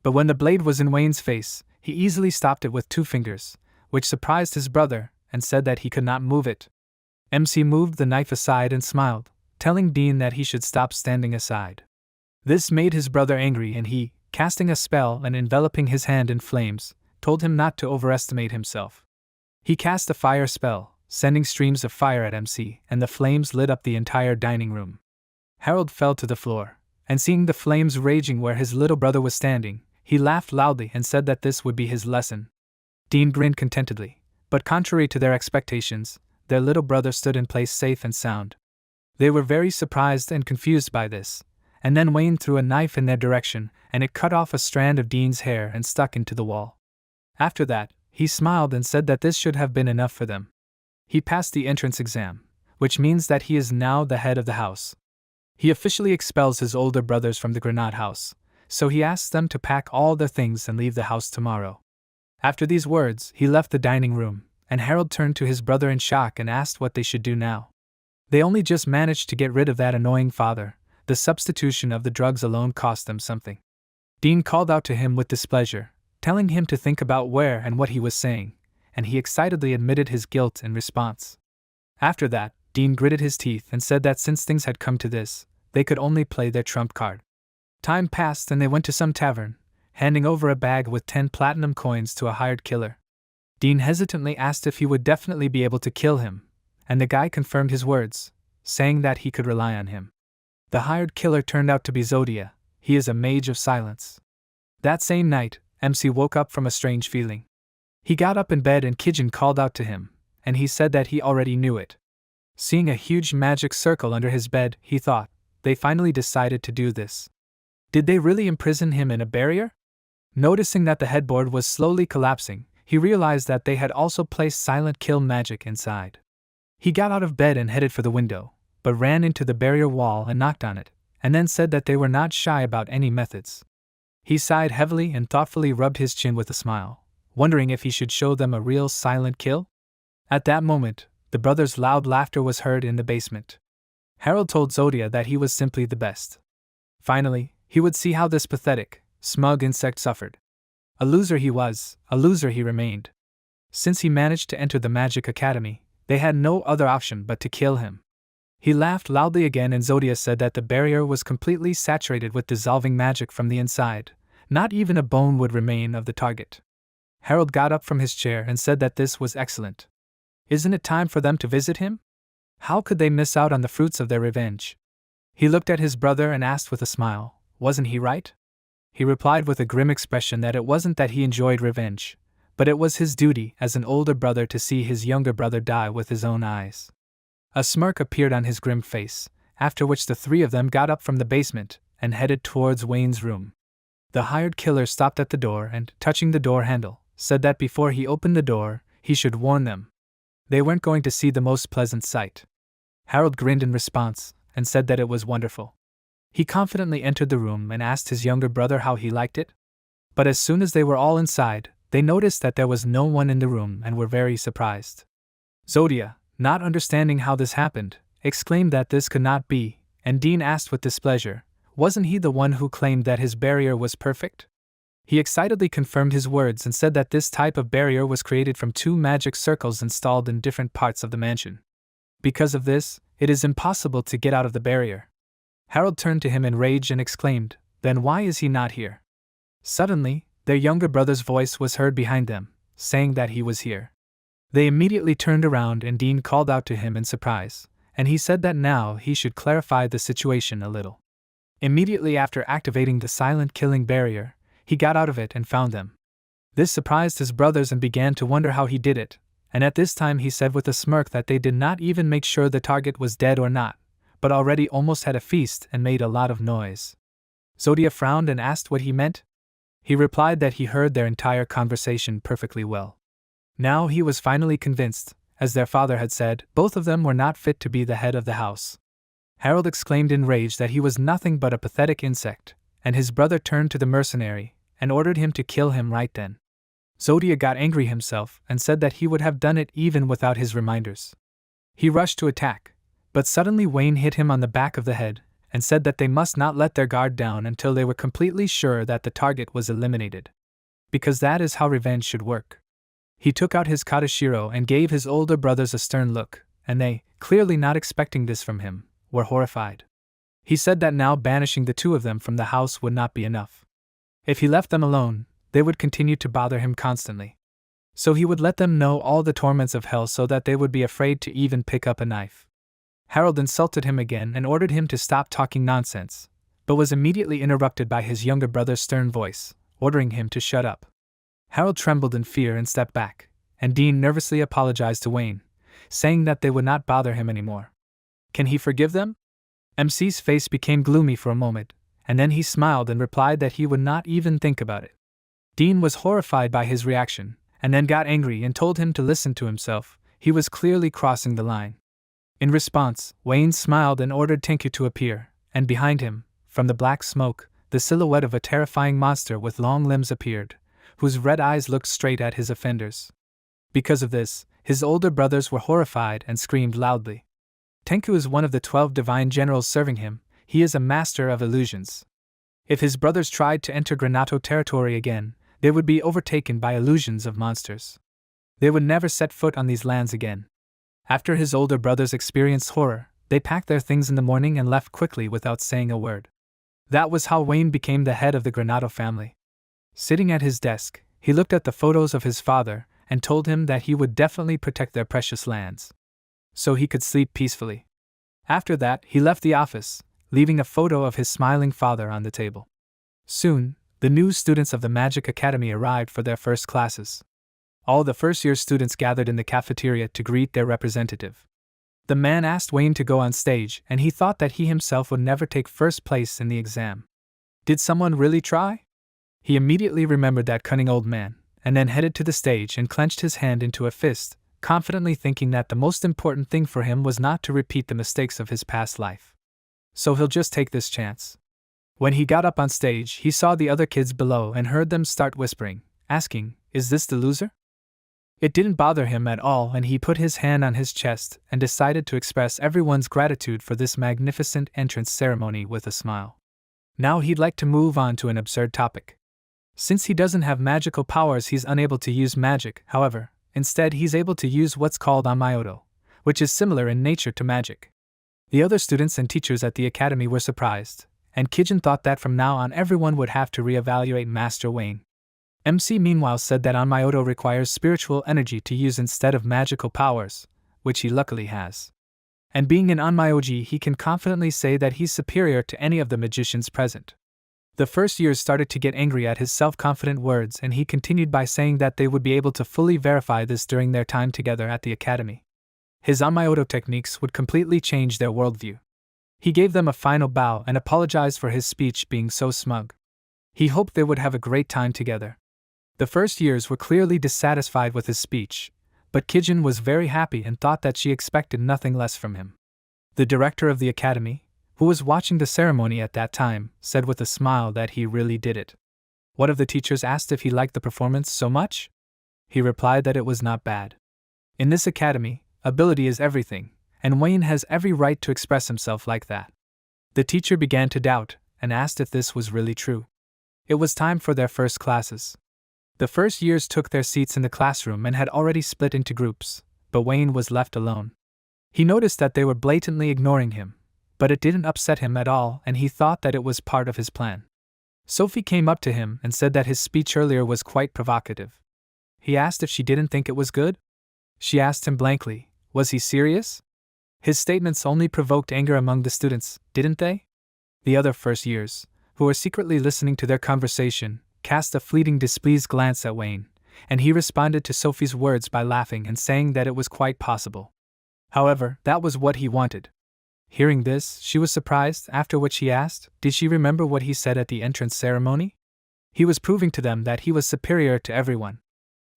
But when the blade was in Wayne's face, he easily stopped it with 2 fingers, which surprised his brother, and said that he could not move it. MC moved the knife aside and smiled, telling Dean that he should stop standing aside. This made his brother angry, and he, casting a spell and enveloping his hand in flames, told him not to overestimate himself. He cast a fire spell, sending streams of fire at MC, and the flames lit up the entire dining room. Harold fell to the floor, and seeing the flames raging where his little brother was standing, he laughed loudly and said that this would be his lesson. Dean grinned contentedly. But contrary to their expectations, their little brother stood in place safe and sound. They were very surprised and confused by this, and then Wayne threw a knife in their direction, and it cut off a strand of Dean's hair and stuck into the wall. After that, he smiled and said that this should have been enough for them. He passed the entrance exam, which means that he is now the head of the house. He officially expels his older brothers from the Granada house, so he asks them to pack all their things and leave the house tomorrow. After these words, he left the dining room, and Harold turned to his brother in shock and asked what they should do now. They only just managed to get rid of that annoying father. The substitution of the drugs alone cost them something. Dean called out to him with displeasure, telling him to think about where and what he was saying, and he excitedly admitted his guilt in response. After that, Dean gritted his teeth and said that since things had come to this, they could only play their trump card. Time passed and they went to some tavern, handing over a bag with 10 platinum coins to a hired killer. Dean hesitantly asked if he would definitely be able to kill him, and the guy confirmed his words, saying that he could rely on him. The hired killer turned out to be Zodia. He is a mage of silence. That same night, MC woke up from a strange feeling. He got up in bed and Kijin called out to him, and he said that he already knew it. Seeing a huge magic circle under his bed, he thought, they finally decided to do this. Did they really imprison him in a barrier? Noticing that the headboard was slowly collapsing, he realized that they had also placed silent kill magic inside. He got out of bed and headed for the window, but ran into the barrier wall and knocked on it, and then said that they were not shy about any methods. He sighed heavily and thoughtfully rubbed his chin with a smile, wondering if he should show them a real silent kill. At that moment, the brothers' loud laughter was heard in the basement. Harold told Zodia that he was simply the best. Finally, he would see how this pathetic, Smug insect suffered. A loser he was, a loser he remained. Since he managed to enter the Magic Academy, they had no other option but to kill him. He laughed loudly again, and Zodia said that the barrier was completely saturated with dissolving magic from the inside. Not even a bone would remain of the target. Harold got up from his chair and said that this was excellent. Isn't it time for them to visit him? How could they miss out on the fruits of their revenge? He looked at his brother and asked with a smile, wasn't he right? He replied with a grim expression that it wasn't that he enjoyed revenge, but it was his duty as an older brother to see his younger brother die with his own eyes. A smirk appeared on his grim face, after which the three of them got up from the basement and headed towards Wayne's room. The hired killer stopped at the door and, touching the door handle, said that before he opened the door, he should warn them. They weren't going to see the most pleasant sight. Harold grinned in response and said that it was wonderful. He confidently entered the room and asked his younger brother how he liked it. But as soon as they were all inside, they noticed that there was no one in the room and were very surprised. Zodia, not understanding how this happened, exclaimed that this could not be, and Dean asked with displeasure, wasn't he the one who claimed that his barrier was perfect? He excitedly confirmed his words and said that this type of barrier was created from 2 magic circles installed in different parts of the mansion. Because of this, it is impossible to get out of the barrier. Harold turned to him in rage and exclaimed, then why is he not here? Suddenly, their younger brother's voice was heard behind them, saying that he was here. They immediately turned around and Dean called out to him in surprise, and he said that now he should clarify the situation a little. Immediately after activating the silent killing barrier, he got out of it and found them. This surprised his brothers and began to wonder how he did it, and at this time he said with a smirk that they did not even make sure the target was dead or not, but already almost had a feast and made a lot of noise. Zodia frowned and asked what he meant. He replied that he heard their entire conversation perfectly well. Now he was finally convinced, as their father had said, both of them were not fit to be the head of the house. Harold exclaimed in rage that he was nothing but a pathetic insect, and his brother turned to the mercenary and ordered him to kill him right then. Zodia got angry himself and said that he would have done it even without his reminders. He rushed to attack, but suddenly Wayne hit him on the back of the head and said that they must not let their guard down until they were completely sure that the target was eliminated. Because that is how revenge should work. He took out his katashiro and gave his older brothers a stern look, and they, clearly not expecting this from him, were horrified. He said that now banishing the 2 of them from the house would not be enough. If he left them alone, they would continue to bother him constantly. So he would let them know all the torments of hell so that they would be afraid to even pick up a knife. Harold insulted him again and ordered him to stop talking nonsense, but was immediately interrupted by his younger brother's stern voice, ordering him to shut up. Harold trembled in fear and stepped back, and Dean nervously apologized to Wayne, saying that they would not bother him anymore. Can he forgive them? MC's face became gloomy for a moment, and then he smiled and replied that he would not even think about it. Dean was horrified by his reaction, and then got angry and told him to listen to himself. He was clearly crossing the line. In response, Wayne smiled and ordered Tenku to appear, and behind him, from the black smoke, the silhouette of a terrifying monster with long limbs appeared, whose red eyes looked straight at his offenders. Because of this, his older brothers were horrified and screamed loudly. Tenku is one of the 12 divine generals serving him. He is a master of illusions. If his brothers tried to enter Granato territory again, they would be overtaken by illusions of monsters. They would never set foot on these lands again. After his older brothers experienced horror, they packed their things in the morning and left quickly without saying a word. That was how Wayne became the head of the Granato family. Sitting at his desk, he looked at the photos of his father and told him that he would definitely protect their precious lands, so he could sleep peacefully. After that, he left the office, leaving a photo of his smiling father on the table. Soon, the new students of the Magic Academy arrived for their first classes. All the first-year students gathered in the cafeteria to greet their representative. The man asked Wayne to go on stage, and he thought that he himself would never take first place in the exam. Did someone really try? He immediately remembered that cunning old man, and then headed to the stage and clenched his hand into a fist, confidently thinking that the most important thing for him was not to repeat the mistakes of his past life. So he'll just take this chance. When he got up on stage, he saw the other kids below and heard them start whispering, asking, "Is this the loser?" It didn't bother him at all, and he put his hand on his chest and decided to express everyone's gratitude for this magnificent entrance ceremony with a smile. Now he'd like to move on to an absurd topic. Since he doesn't have magical powers, he's unable to use magic, however, instead he's able to use what's called Onmyoto, which is similar in nature to magic. The other students and teachers at the academy were surprised, and Kijin thought that from now on everyone would have to reevaluate Master Wayne. MC meanwhile said that Onmyoto requires spiritual energy to use instead of magical powers, which he luckily has. And being an Onmyoji, he can confidently say that he's superior to any of the magicians present. The first years started to get angry at his self-confident words, and he continued by saying that they would be able to fully verify this during their time together at the academy. His Onmyoto techniques would completely change their worldview. He gave them a final bow and apologized for his speech being so smug. He hoped they would have a great time together. The first years were clearly dissatisfied with his speech, but Kijin was very happy and thought that she expected nothing less from him. The director of the academy, who was watching the ceremony at that time, said with a smile that he really did it. One of the teachers asked if he liked the performance so much. He replied that it was not bad. In this academy, ability is everything, and Wayne has every right to express himself like that. The teacher began to doubt, and asked if this was really true. It was time for their first classes. The first years took their seats in the classroom and had already split into groups, but Wayne was left alone. He noticed that they were blatantly ignoring him, but it didn't upset him at all, and he thought that it was part of his plan. Sophie came up to him and said that his speech earlier was quite provocative. He asked if she didn't think it was good. She asked him blankly, was he serious? His statements only provoked anger among the students, didn't they? The other first years, who were secretly listening to their conversation, cast a fleeting displeased glance at Wayne, and he responded to Sophie's words by laughing and saying that it was quite possible. However, that was what he wanted. Hearing this, she was surprised, after which he asked, did she remember what he said at the entrance ceremony? He was proving to them that he was superior to everyone.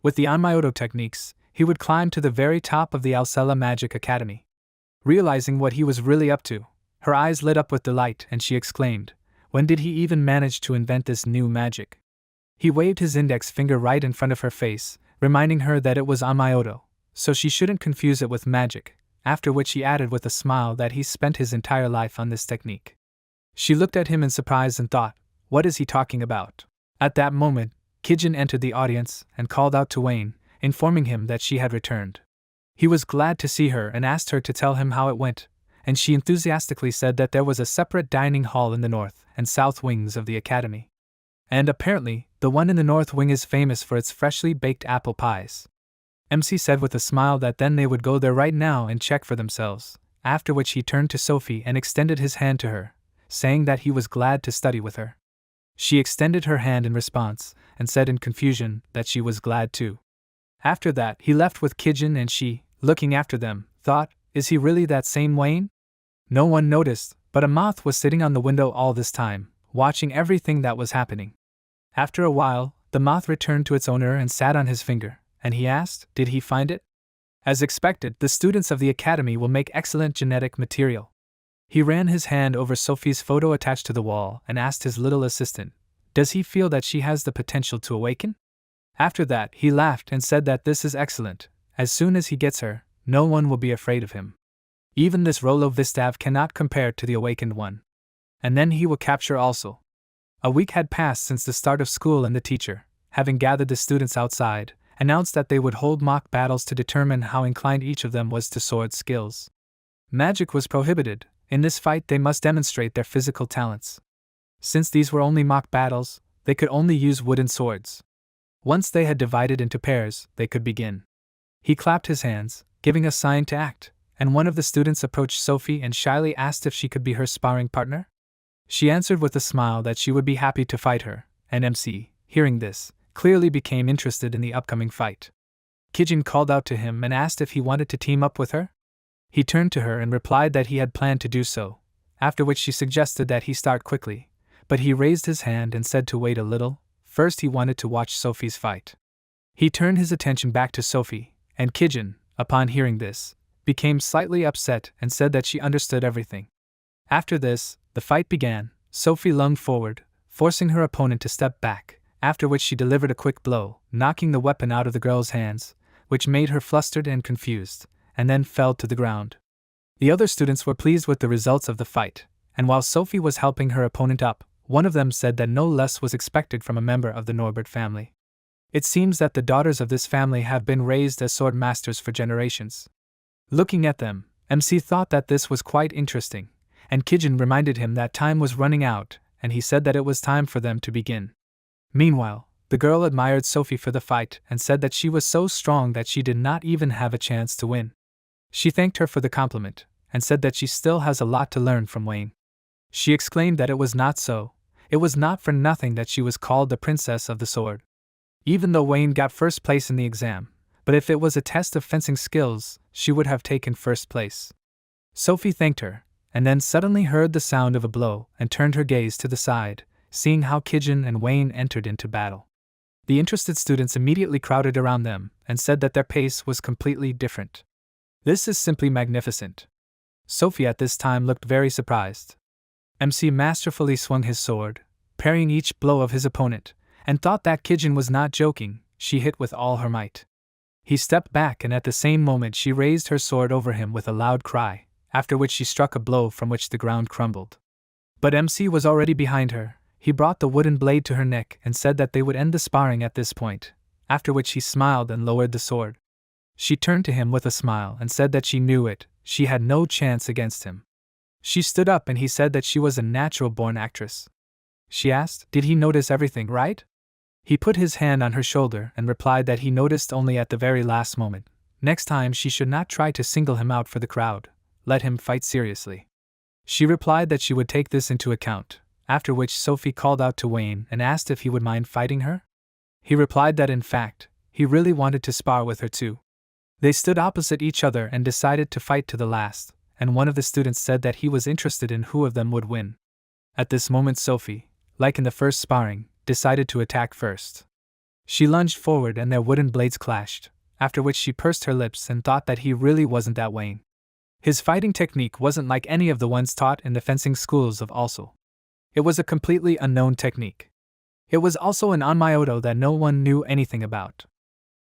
With the Onmyoto techniques, he would climb to the very top of the Alcela Magic Academy. Realizing what he was really up to, her eyes lit up with delight and she exclaimed, when did he even manage to invent this new magic? He waved his index finger right in front of her face, reminding her that it was Onmyoto, so she shouldn't confuse it with magic, after which he added with a smile that he spent his entire life on this technique. She looked at him in surprise and thought, what is he talking about? At that moment, Kijin entered the audience and called out to Wayne, informing him that she had returned. He was glad to see her and asked her to tell him how it went, and she enthusiastically said that there was a separate dining hall in the north and south wings of the academy. And apparently, the one in the north wing is famous for its freshly baked apple pies. MC said with a smile that then they would go there right now and check for themselves, after which he turned to Sophie and extended his hand to her, saying that he was glad to study with her. She extended her hand in response, and said in confusion that she was glad too. After that, he left with Kijin and she, looking after them, thought, is he really that same Wayne? No one noticed, but a moth was sitting on the window all this time, watching everything that was happening. After a while, the moth returned to its owner and sat on his finger, and he asked, did he find it? As expected, the students of the academy will make excellent genetic material. He ran his hand over Sophie's photo attached to the wall and asked his little assistant, does he feel that she has the potential to awaken? After that, he laughed and said that this is excellent. As soon as he gets her, no one will be afraid of him. Even this Rolo Vistav cannot compare to the awakened one. And then he will capture also. A week had passed since the start of school, and the teacher, having gathered the students outside, announced that they would hold mock battles to determine how inclined each of them was to sword skills. Magic was prohibited. In this fight they must demonstrate their physical talents. Since these were only mock battles, they could only use wooden swords. Once they had divided into pairs, they could begin. He clapped his hands, giving a sign to act, and one of the students approached Sophie and shyly asked if she could be her sparring partner. She answered with a smile that she would be happy to fight her, and MC, hearing this, clearly became interested in the upcoming fight. Kijin called out to him and asked if he wanted to team up with her. He turned to her and replied that he had planned to do so, after which she suggested that he start quickly, but he raised his hand and said to wait a little. First he wanted to watch Sophie's fight. He turned his attention back to Sophie, and Kijin, upon hearing this, became slightly upset and said that she understood everything. After this, the fight began. Sophie lunged forward, forcing her opponent to step back, after which she delivered a quick blow, knocking the weapon out of the girl's hands, which made her flustered and confused, and then fell to the ground. The other students were pleased with the results of the fight, and while Sophie was helping her opponent up, one of them said that no less was expected from a member of the Norbert family. It seems that the daughters of this family have been raised as sword masters for generations. Looking at them, MC thought that this was quite interesting, and Kijin reminded him that time was running out, and he said that it was time for them to begin. Meanwhile, the girl admired Sophie for the fight and said that she was so strong that she did not even have a chance to win. She thanked her for the compliment, and said that she still has a lot to learn from Wayne. She exclaimed that it was not so. It was not for nothing that she was called the Princess of the Sword. Even though Wayne got first place in the exam, but if it was a test of fencing skills, she would have taken first place. Sophie thanked her, and then suddenly heard the sound of a blow and turned her gaze to the side, seeing how Kijin and Wayne entered into battle. The interested students immediately crowded around them and said that their pace was completely different. This is simply magnificent. Sophie at this time looked very surprised. MC masterfully swung his sword, parrying each blow of his opponent, and thought that Kijin was not joking. She hit with all her might. He stepped back, and at the same moment she raised her sword over him with a loud cry, after which she struck a blow from which the ground crumbled. But MC was already behind her. He brought the wooden blade to her neck and said that they would end the sparring at this point, after which he smiled and lowered the sword. She turned to him with a smile and said that she knew it, she had no chance against him. She stood up and he said that she was a natural-born actress. She asked, did he notice everything, right? He put his hand on her shoulder and replied that he noticed only at the very last moment. Next time she should not try to single him out for the crowd, let him fight seriously. She replied that she would take this into account, after which Sophie called out to Wayne and asked if he would mind fighting her. He replied that in fact, he really wanted to spar with her too. They stood opposite each other and decided to fight to the last, and one of the students said that he was interested in who of them would win. At this moment Sophie, like in the first sparring, decided to attack first. She lunged forward and their wooden blades clashed, after which she pursed her lips and thought that he really wasn't that Wayne. His fighting technique wasn't like any of the ones taught in the fencing schools of also. It was a completely unknown technique. It was also an onmyoto that no one knew anything about.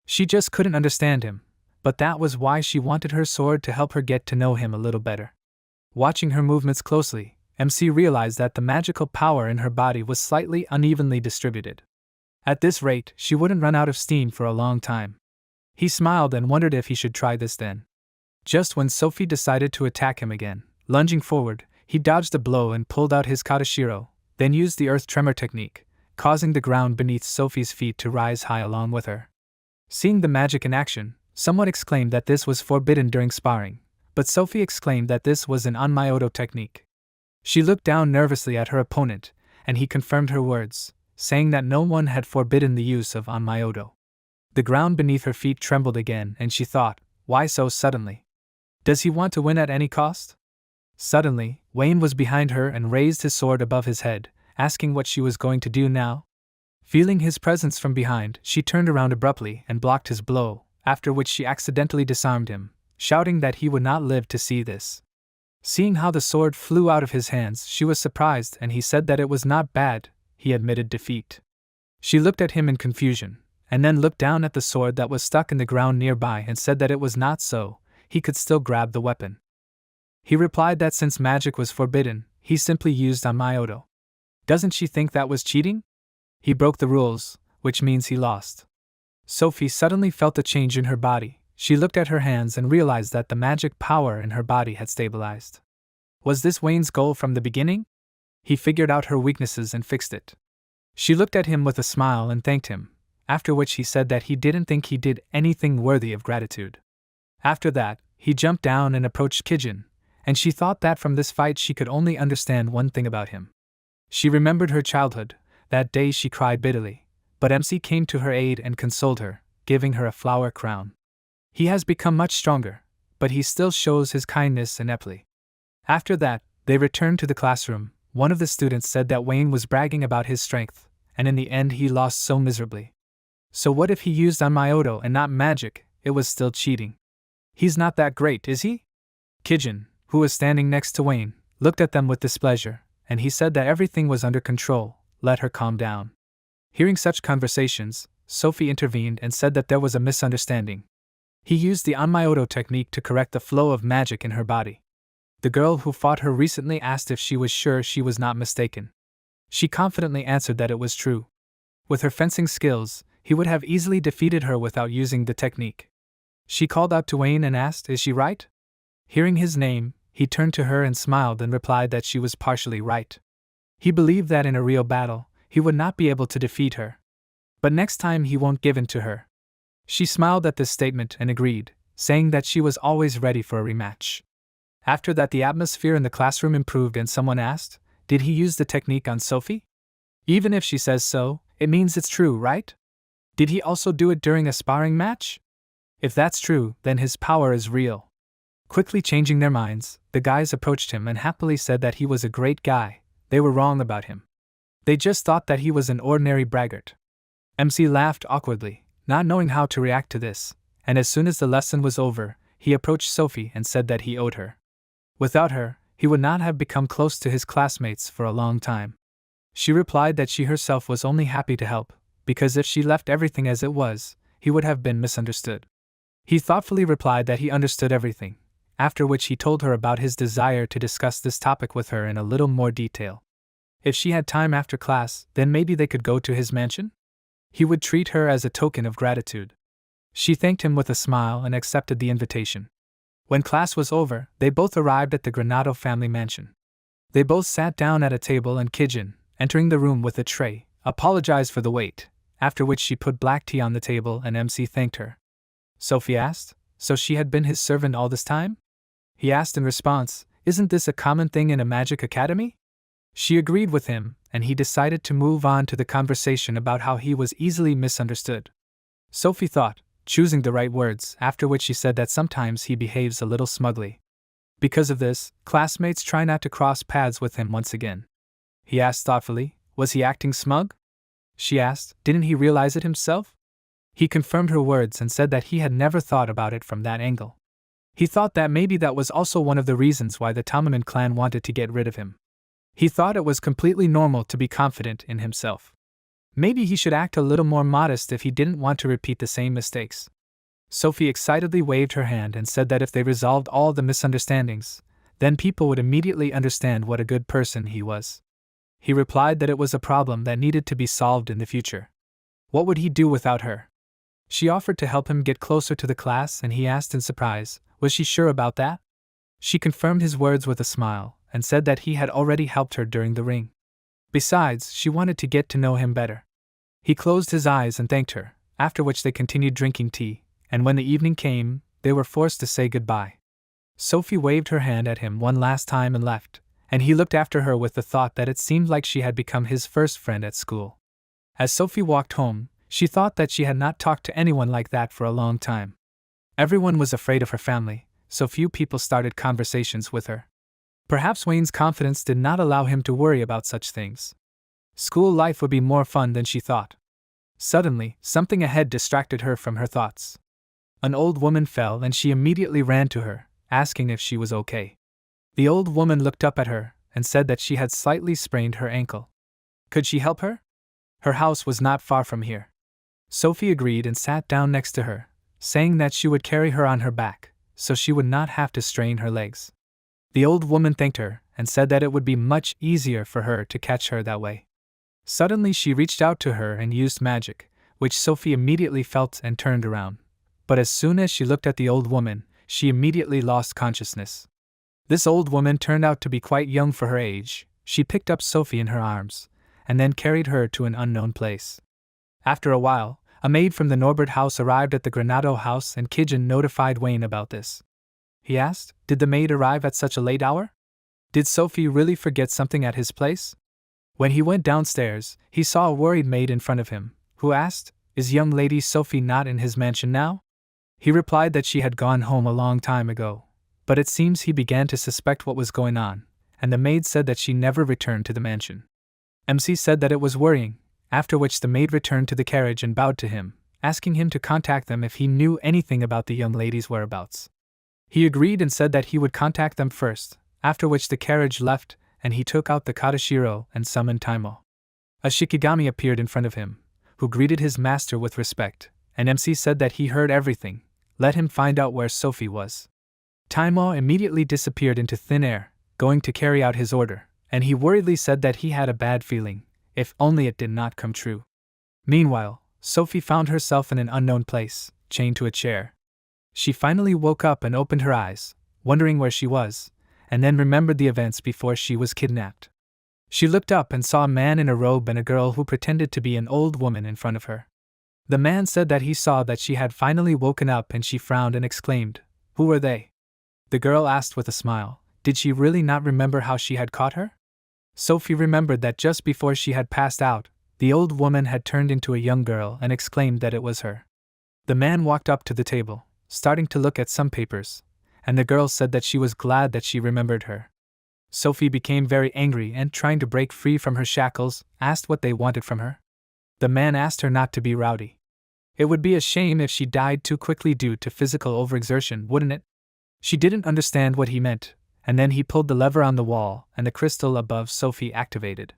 She just couldn't understand him, but that was why she wanted her sword to help her get to know him a little better. Watching her movements closely, MC realized that the magical power in her body was slightly unevenly distributed. At this rate, she wouldn't run out of steam for a long time. He smiled and wondered if he should try this then. Just when Sophie decided to attack him again, lunging forward, he dodged a blow and pulled out his katashiro, then used the earth tremor technique, causing the ground beneath Sophie's feet to rise high along with her. Seeing the magic in action, someone exclaimed that this was forbidden during sparring, but Sophie exclaimed that this was an onmyoto technique. She looked down nervously at her opponent, and he confirmed her words, saying that no one had forbidden the use of onmyoto. The ground beneath her feet trembled again, and she thought, why so suddenly? Does he want to win at any cost? Suddenly, Wayne was behind her and raised his sword above his head, asking what she was going to do now. Feeling his presence from behind, she turned around abruptly and blocked his blow, after which she accidentally disarmed him, shouting that he would not live to see this. Seeing how the sword flew out of his hands, she was surprised and he said that it was not bad. He admitted defeat. She looked at him in confusion, and then looked down at the sword that was stuck in the ground nearby and said that it was not so, he could still grab the weapon. He replied that since magic was forbidden, he simply used onmyoto. Doesn't she think that was cheating? He broke the rules, which means he lost. Sophie suddenly felt a change in her body. She looked at her hands and realized that the magic power in her body had stabilized. Was this Wayne's goal from the beginning? He figured out her weaknesses and fixed it. She looked at him with a smile and thanked him, after which he said that he didn't think he did anything worthy of gratitude. After that, he jumped down and approached Kijin, and she thought that from this fight she could only understand one thing about him. She remembered her childhood. That day she cried bitterly, but MC came to her aid and consoled her, giving her a flower crown. He has become much stronger, but he still shows his kindness ineptly. After that, they returned to the classroom. One of the students said that Wayne was bragging about his strength, and in the end he lost so miserably. So what if he used onmyoto and not magic? It was still cheating. He's not that great, is he? Kijin, who was standing next to Wayne, looked at them with displeasure, and he said that everything was under control. Let her calm down. Hearing such conversations, Sophie intervened and said that there was a misunderstanding. He used the onmyoto technique to correct the flow of magic in her body. The girl who fought her recently asked if she was sure she was not mistaken. She confidently answered that it was true. With her fencing skills, he would have easily defeated her without using the technique. She called out to Wayne and asked, "Is she right?" Hearing his name, he turned to her and smiled and replied that she was partially right. He believed that in a real battle, he would not be able to defeat her. But next time he won't give in to her. She smiled at this statement and agreed, saying that she was always ready for a rematch. After that, the atmosphere in the classroom improved and someone asked, "Did he use the technique on Sophie?" Even if she says so, it means it's true, right? Did he also do it during a sparring match? If that's true, then his power is real. Quickly changing their minds, the guys approached him and happily said that he was a great guy. They were wrong about him. They just thought that he was an ordinary braggart. MC laughed awkwardly, not knowing how to react to this, and as soon as the lesson was over, he approached Sophie and said that he owed her. Without her, he would not have become close to his classmates for a long time. She replied that she herself was only happy to help, because if she left everything as it was, he would have been misunderstood. He thoughtfully replied that he understood everything, after which he told her about his desire to discuss this topic with her in a little more detail. If she had time after class, then maybe they could go to his mansion? He would treat her as a token of gratitude. She thanked him with a smile and accepted the invitation. When class was over, they both arrived at the Granado family mansion. They both sat down at a table and Kijin, entering the room with a tray, apologized for the wait, after which she put black tea on the table and MC thanked her. Sophie asked, "So she had been his servant all this time?" He asked in response, "Isn't this a common thing in a magic academy?" She agreed with him, and he decided to move on to the conversation about how he was easily misunderstood. Sophie thought, choosing the right words, after which she said that sometimes he behaves a little smugly. Because of this, classmates try not to cross paths with him once again. He asked thoughtfully, "Was he acting smug?" She asked, "Didn't he realize it himself?" He confirmed her words and said that he had never thought about it from that angle. He thought that maybe that was also one of the reasons why the Tamaman clan wanted to get rid of him. He thought it was completely normal to be confident in himself. Maybe he should act a little more modest if he didn't want to repeat the same mistakes. Sophie excitedly waved her hand and said that if they resolved all the misunderstandings, then people would immediately understand what a good person he was. He replied that it was a problem that needed to be solved in the future. What would he do without her? She offered to help him get closer to the class, and he asked in surprise, was she sure about that? She confirmed his words with a smile, and said that he had already helped her during the ring. Besides, she wanted to get to know him better. He closed his eyes and thanked her, after which they continued drinking tea, and when the evening came, they were forced to say goodbye. Sophie waved her hand at him one last time and left, and he looked after her with the thought that it seemed like she had become his first friend at school. As Sophie walked home, she thought that she had not talked to anyone like that for a long time. Everyone was afraid of her family, so few people started conversations with her. Perhaps Wayne's confidence did not allow him to worry about such things. School life would be more fun than she thought. Suddenly, something ahead distracted her from her thoughts. An old woman fell and she immediately ran to her, asking if she was okay. The old woman looked up at her and said that she had slightly sprained her ankle. Could she help her? Her house was not far from here. Sophie agreed and sat down next to her, saying that she would carry her on her back, so she would not have to strain her legs. The old woman thanked her and said that it would be much easier for her to catch her that way. Suddenly she reached out to her and used magic, which Sophie immediately felt and turned around. But as soon as she looked at the old woman, she immediately lost consciousness. This old woman turned out to be quite young for her age. She picked up Sophie in her arms, and then carried her to an unknown place. After a while, a maid from the Norbert house arrived at the Granado house and Kijin notified Wayne about this. He asked, did the maid arrive at such a late hour? Did Sophie really forget something at his place? When he went downstairs, he saw a worried maid in front of him, who asked, is young lady Sophie not in his mansion now? He replied that she had gone home a long time ago, but it seems he began to suspect what was going on, and the maid said that she never returned to the mansion. MC said that it was worrying, after which the maid returned to the carriage and bowed to him, asking him to contact them if he knew anything about the young lady's whereabouts. He agreed and said that he would contact them first, after which the carriage left, and he took out the Katashiro and summoned Taimo. A Shikigami appeared in front of him, who greeted his master with respect, and MC said that he heard everything, let him find out where Sophie was. Taimo immediately disappeared into thin air, going to carry out his order, and he worriedly said that he had a bad feeling, if only it did not come true. Meanwhile, Sophie found herself in an unknown place, chained to a chair. She finally woke up and opened her eyes, wondering where she was, and then remembered the events before she was kidnapped. She looked up and saw a man in a robe and a girl who pretended to be an old woman in front of her. The man said that he saw that she had finally woken up, and she frowned and exclaimed, "Who were they?" The girl asked with a smile, did she really not remember how she had caught her? Sophie remembered that just before she had passed out, the old woman had turned into a young girl and exclaimed that it was her. The man walked up to the table, starting to look at some papers, and the girl said that she was glad that she remembered her. Sophie became very angry and, trying to break free from her shackles, asked what they wanted from her. The man asked her not to be rowdy. It would be a shame if she died too quickly due to physical overexertion, wouldn't it? She didn't understand what he meant, and then he pulled the lever on the wall, and the crystal above Sophie activated.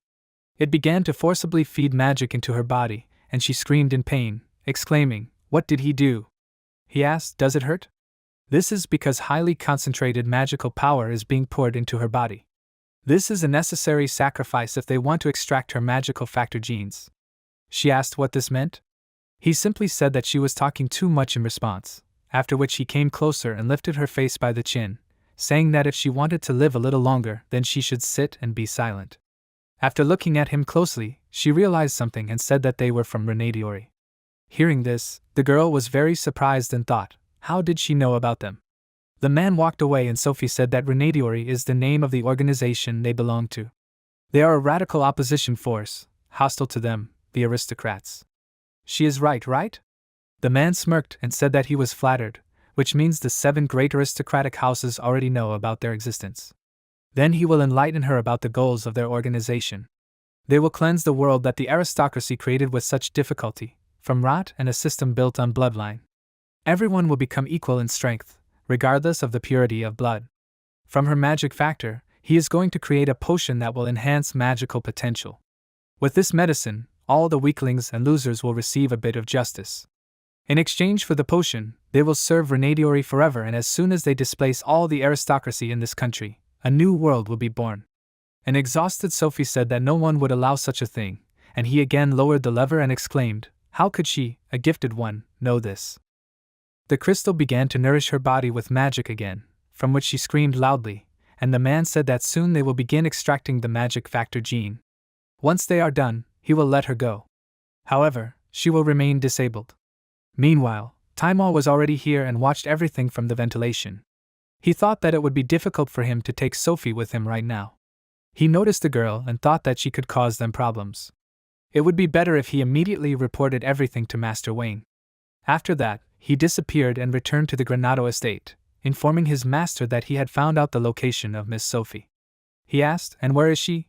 It began to forcibly feed magic into her body, and she screamed in pain, exclaiming, "What did he do?" He asked, "Does it hurt?" This is because highly concentrated magical power is being poured into her body. This is a necessary sacrifice if they want to extract her magical factor genes. She asked what this meant. He simply said that she was talking too much in response, after which he came closer and lifted her face by the chin, saying that if she wanted to live a little longer, then she should sit and be silent. After looking at him closely, she realized something and said that they were from Renadiori. Hearing this, the girl was very surprised and thought, how did she know about them? The man walked away, and Sophie said that Renadiori is the name of the organization they belong to. They are a radical opposition force, hostile to them, the aristocrats. She is right? The man smirked and said that he was flattered, which means the 7 great aristocratic houses already know about their existence. Then he will enlighten her about the goals of their organization. They will cleanse the world that the aristocracy created with such difficulty, from rot and a system built on bloodline. Everyone will become equal in strength, regardless of the purity of blood. From her magic factor, he is going to create a potion that will enhance magical potential. With this medicine, all the weaklings and losers will receive a bit of justice. In exchange for the potion, they will serve Renadiori forever, and as soon as they displace all the aristocracy in this country, a new world will be born. An exhausted Sophie said that no one would allow such a thing, and he again lowered the lever and exclaimed, how could she, a gifted one, know this? The crystal began to nourish her body with magic again, from which she screamed loudly, and the man said that soon they will begin extracting the magic factor gene. Once they are done, he will let her go. However, she will remain disabled. Meanwhile, Taimol was already here and watched everything from the ventilation. He thought that it would be difficult for him to take Sophie with him right now. He noticed the girl and thought that she could cause them problems. It would be better if he immediately reported everything to Master Wayne. After that, he disappeared and returned to the Granado estate, informing his master that he had found out the location of Miss Sophie. He asked, and where is she?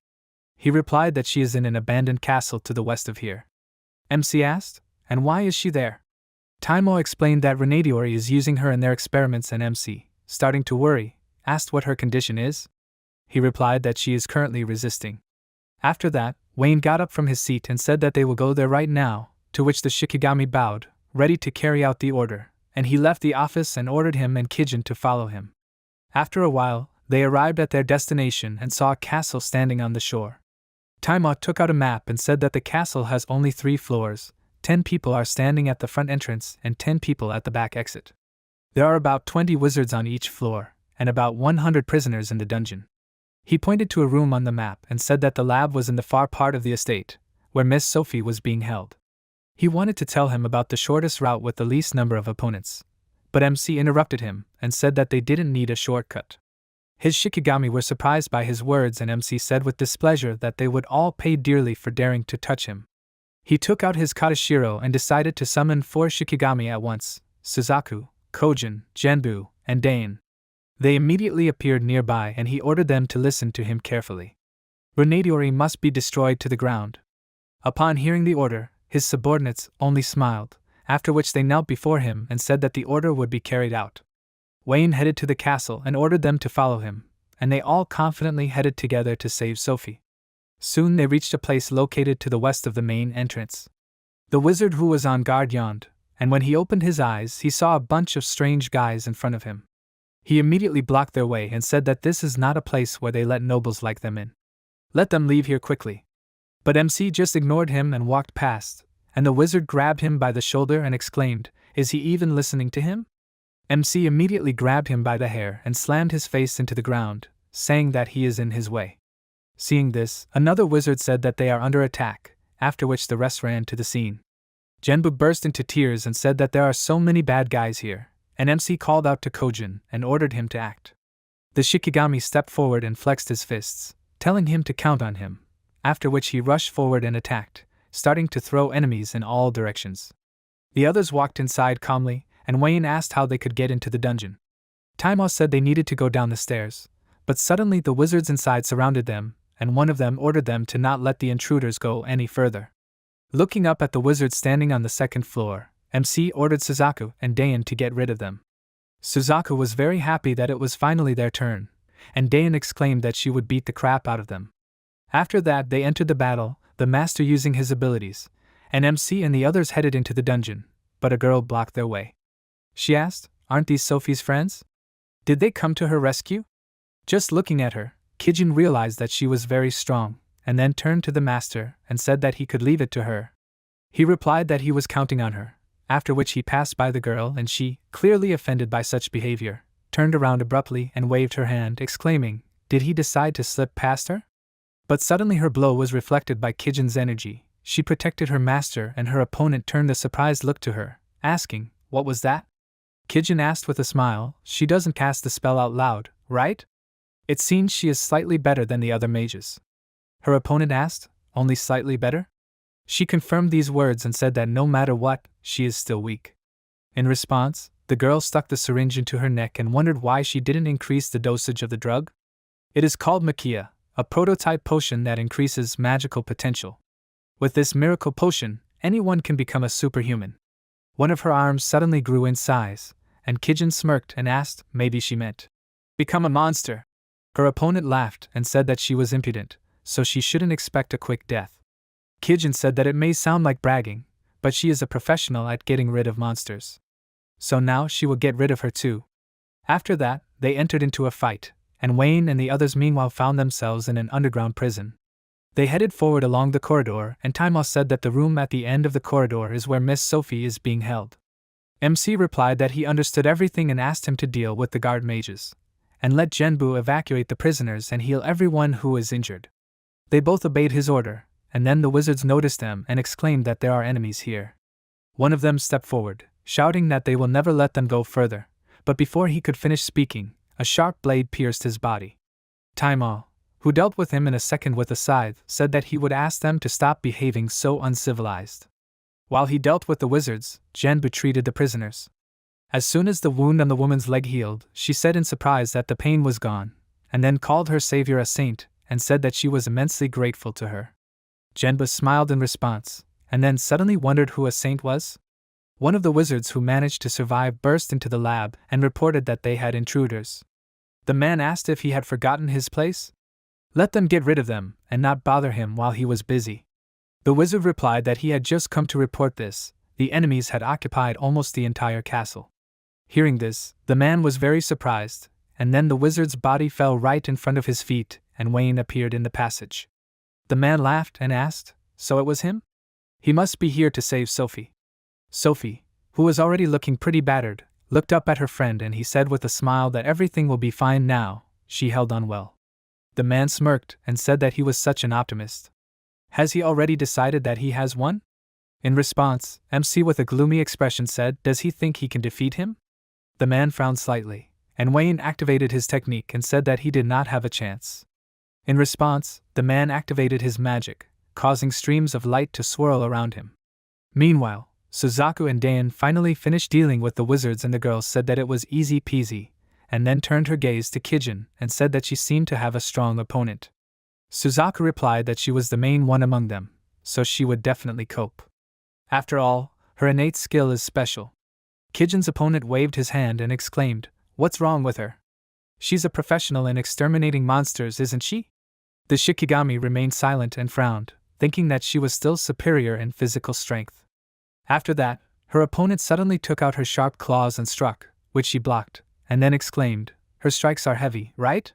He replied that she is in an abandoned castle to the west of here. MC asked, and why is she there? Taimo explained that Renadiori is using her in their experiments, and MC, starting to worry, asked what her condition is. He replied that she is currently resisting. After that, Wayne got up from his seat and said that they will go there right now, to which the Shikigami bowed, ready to carry out the order, and he left the office and ordered him and Kijin to follow him. After a while, they arrived at their destination and saw a castle standing on the shore. Taima took out a map and said that the castle has only 3 floors, 10 people are standing at the front entrance and 10 people at the back exit. There are about 20 wizards on each floor, and about 100 prisoners in the dungeon. He pointed to a room on the map and said that the lab was in the far part of the estate, where Miss Sophie was being held. He wanted to tell him about the shortest route with the least number of opponents, but MC interrupted him and said that they didn't need a shortcut. His Shikigami were surprised by his words, and MC said with displeasure that they would all pay dearly for daring to touch him. He took out his Katashiro and decided to summon 4 Shikigami at once, Suzaku, Kojin, Genbu, and Dane. They immediately appeared nearby and he ordered them to listen to him carefully. Renadiori must be destroyed to the ground. Upon hearing the order, his subordinates only smiled, after which they knelt before him and said that the order would be carried out. Wayne headed to the castle and ordered them to follow him, and they all confidently headed together to save Sophie. Soon they reached a place located to the west of the main entrance. The wizard who was on guard yawned, and when he opened his eyes he saw a bunch of strange guys in front of him. He immediately blocked their way and said that this is not a place where they let nobles like them in. Let them leave here quickly. But MC just ignored him and walked past, and the wizard grabbed him by the shoulder and exclaimed, "Is he even listening to him?" MC immediately grabbed him by the hair and slammed his face into the ground, saying that he is in his way. Seeing this, another wizard said that they are under attack, after which the rest ran to the scene. Genbu burst into tears and said that there are so many bad guys here, and MC called out to Kojin and ordered him to act. The Shikigami stepped forward and flexed his fists, telling him to count on him, after which he rushed forward and attacked, starting to throw enemies in all directions. The others walked inside calmly, and Wayne asked how they could get into the dungeon. Taima said they needed to go down the stairs, but suddenly the wizards inside surrounded them, and one of them ordered them to not let the intruders go any further. Looking up at the wizards standing on the second floor, MC ordered Suzaku and Dayan to get rid of them. Suzaku was very happy that it was finally their turn, and Dayan exclaimed that she would beat the crap out of them. After that they entered the battle, the master using his abilities, and MC and the others headed into the dungeon, but a girl blocked their way. She asked, "Aren't these Sophie's friends? Did they come to her rescue?" Just looking at her, Kijin realized that she was very strong, and then turned to the master and said that he could leave it to her. He replied that he was counting on her, after which he passed by the girl and she, clearly offended by such behavior, turned around abruptly and waved her hand, exclaiming, "Did he decide to slip past her?" But suddenly her blow was reflected by Kijin's energy. She protected her master and her opponent turned a surprised look to her, asking, "What was that?" Kijin asked with a smile, "She doesn't cast the spell out loud, right? It seems she is slightly better than the other mages." Her opponent asked, "Only slightly better?" She confirmed these words and said that no matter what, she is still weak. In response, the girl stuck the syringe into her neck and wondered why she didn't increase the dosage of the drug. It is called Makia, a prototype potion that increases magical potential. With this miracle potion, anyone can become a superhuman. One of her arms suddenly grew in size, and Kijin smirked and asked, maybe she meant, "Become a monster." Her opponent laughed and said that she was impudent, so she shouldn't expect a quick death. Kijin said that it may sound like bragging, but she is a professional at getting rid of monsters. So now she will get rid of her too. After that, they entered into a fight, and Wayne and the others meanwhile found themselves in an underground prison. They headed forward along the corridor, and Taima said that the room at the end of the corridor is where Miss Sophie is being held. MC replied that he understood everything and asked him to deal with the guard mages, and let Genbu evacuate the prisoners and heal everyone who is injured. They both obeyed his order, and then the wizards noticed them and exclaimed that there are enemies here. One of them stepped forward, shouting that they will never let them go further, but before he could finish speaking, a sharp blade pierced his body. Taima, who dealt with him in a second with a scythe, said that he would ask them to stop behaving so uncivilized. While he dealt with the wizards, Genbu treated the prisoners. As soon as the wound on the woman's leg healed, she said in surprise that the pain was gone, and then called her savior a saint, and said that she was immensely grateful to her. Genbu smiled in response, and then suddenly wondered who a saint was. One of the wizards who managed to survive burst into the lab and reported that they had intruders. The man asked if he had forgotten his place. Let them get rid of them, and not bother him while he was busy. The wizard replied that he had just come to report this. The enemies had occupied almost the entire castle. Hearing this, the man was very surprised, and then the wizard's body fell right in front of his feet, and Wayne appeared in the passage. The man laughed and asked, "So it was him? He must be here to save Sophie." Sophie, who was already looking pretty battered, looked up at her friend and he said with a smile that everything will be fine now. She held on well. The man smirked and said that he was such an optimist. Has he already decided that he has won? In response, MC with a gloomy expression said, "Does he think he can defeat him?" The man frowned slightly, and Wayne activated his technique and said that he did not have a chance. In response, the man activated his magic, causing streams of light to swirl around him. Meanwhile, Suzaku and Dayan finally finished dealing with the wizards and the girl said that it was easy peasy, and then turned her gaze to Kijin and said that she seemed to have a strong opponent. Suzaku replied that she was the main one among them, so she would definitely cope. After all, her innate skill is special. Kijin's opponent waved his hand and exclaimed, "What's wrong with her? She's a professional in exterminating monsters, isn't she?" The Shikigami remained silent and frowned, thinking that she was still superior in physical strength. After that, her opponent suddenly took out her sharp claws and struck, which she blocked, and then exclaimed, "Her strikes are heavy, right?"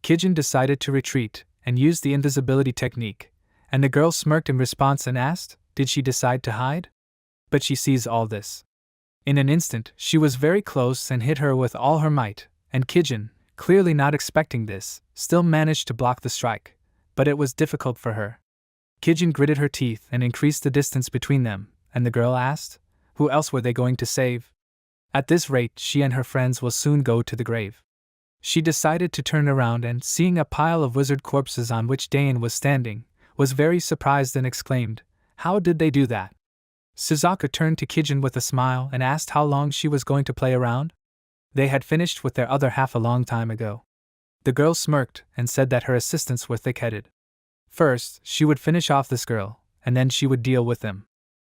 Kijin decided to retreat, and used the invisibility technique, and the girl smirked in response and asked, did she decide to hide? But she sees all this. In an instant, she was very close and hit her with all her might, and Kijin, clearly not expecting this, still managed to block the strike, but it was difficult for her. Kijin gritted her teeth and increased the distance between them, and the girl asked, who else were they going to save? At this rate, she and her friends will soon go to the grave. She decided to turn around and, seeing a pile of wizard corpses on which Dain was standing, was very surprised and exclaimed, how did they do that? Suzaku turned to Kijin with a smile and asked how long she was going to play around. They had finished with their other half a long time ago. The girl smirked and said that her assistants were thick-headed. First, she would finish off this girl, and then she would deal with them.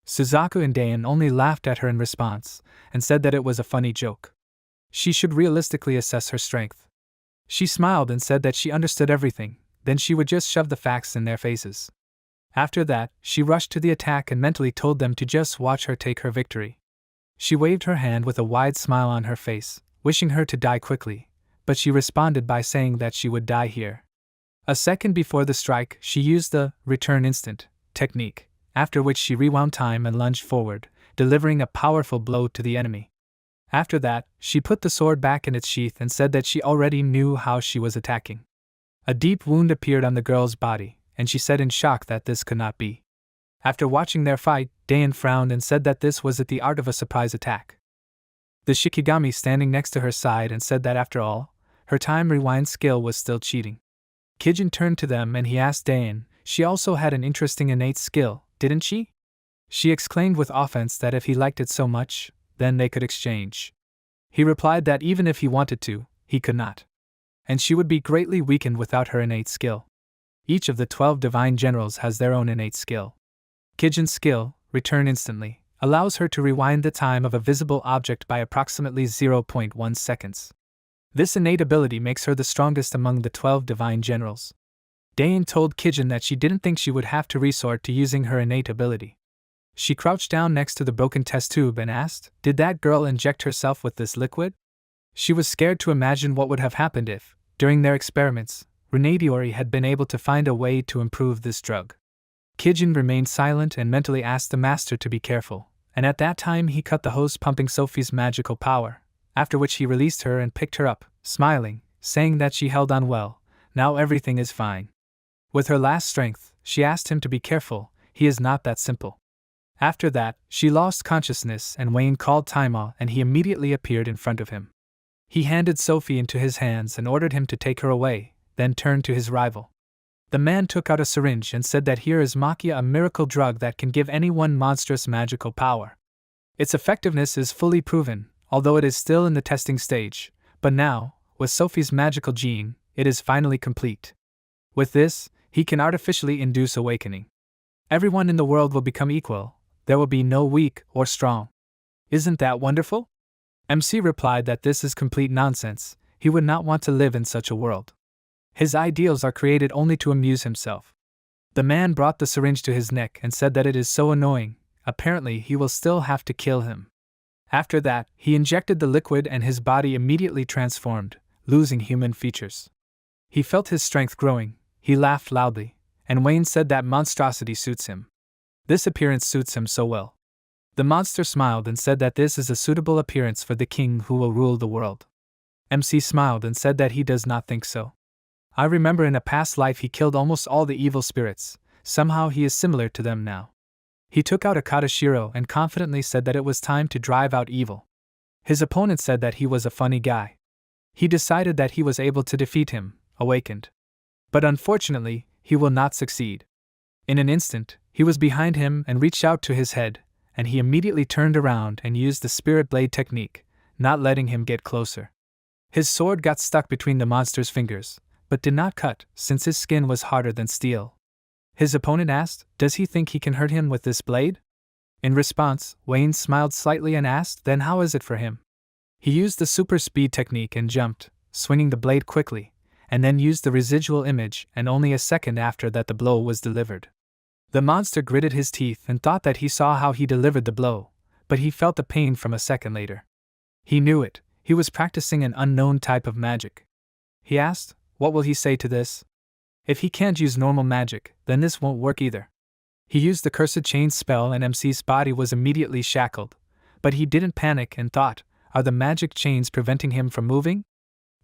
Suzaku and Dain only laughed at her in response, and said that it was a funny joke. She should realistically assess her strength. She smiled and said that she understood everything, then she would just shove the facts in their faces. After that, she rushed to the attack and mentally told them to just watch her take her victory. She waved her hand with a wide smile on her face, wishing her to die quickly, but she responded by saying that she would die here. A second before the strike, she used the return instant technique, after which she rewound time and lunged forward, delivering a powerful blow to the enemy. After that, she put the sword back in its sheath and said that she already knew how she was attacking. A deep wound appeared on the girl's body, and she said in shock that this could not be. After watching their fight, Dain frowned and said that this was the art of a surprise attack. The Shikigami standing next to her sighed and said that after all, her time rewind skill was still cheating. Kijin turned to them and he asked Dain, she also had an interesting innate skill, didn't she? She exclaimed with offense that if he liked it so much, then they could exchange. He replied that even if he wanted to, he could not. And she would be greatly weakened without her innate skill. Each of the 12 divine generals has their own innate skill. Kijin's skill, return instantly, allows her to rewind the time of a visible object by approximately 0.1 seconds. This innate ability makes her the strongest among the 12 divine generals. Dain told Kijin that she didn't think she would have to resort to using her innate ability. She crouched down next to the broken test tube and asked, did that girl inject herself with this liquid? She was scared to imagine what would have happened if, during their experiments, Runadiori had been able to find a way to improve this drug. Kijin remained silent and mentally asked the master to be careful, and at that time he cut the hose pumping Sophie's magical power, after which he released her and picked her up, smiling, saying that she held on well, now everything is fine. With her last strength, she asked him to be careful, he is not that simple. After that, she lost consciousness and Wayne called Taima and he immediately appeared in front of him. He handed Sophie into his hands and ordered him to take her away, then turned to his rival. The man took out a syringe and said that here is Makia, a miracle drug that can give anyone monstrous magical power. Its effectiveness is fully proven, although it is still in the testing stage, but now, with Sophie's magical gene, it is finally complete. With this, he can artificially induce awakening. Everyone in the world will become equal, there will be no weak or strong. Isn't that wonderful? MC replied that this is complete nonsense, he would not want to live in such a world. His ideals are created only to amuse himself. The man brought the syringe to his neck and said that it is so annoying, apparently he will still have to kill him. After that, he injected the liquid and his body immediately transformed, losing human features. He felt his strength growing, he laughed loudly, and Wayne said that monstrosity suits him. This appearance suits him so well. The monster smiled and said that this is a suitable appearance for the king who will rule the world. MC smiled and said that he does not think so. I remember in a past life he killed almost all the evil spirits, somehow he is similar to them now. He took out a Katashiro and confidently said that it was time to drive out evil. His opponent said that he was a funny guy. He decided that he was able to defeat him, awakened. But unfortunately, he will not succeed. In an instant, he was behind him and reached out to his head, and he immediately turned around and used the spirit blade technique, not letting him get closer. His sword got stuck between the monster's fingers, but did not cut, since his skin was harder than steel. His opponent asked, does he think he can hurt him with this blade? In response, Wayne smiled slightly and asked, then how is it for him? He used the super speed technique and jumped, swinging the blade quickly, and then used the residual image, and only a second after that the blow was delivered. The monster gritted his teeth and thought that he saw how he delivered the blow, but he felt the pain from a second later. He knew it, he was practicing an unknown type of magic. He asked, what will he say to this? If he can't use normal magic, then this won't work either. He used the cursed chain spell and MC's body was immediately shackled, but he didn't panic and thought, are the magic chains preventing him from moving?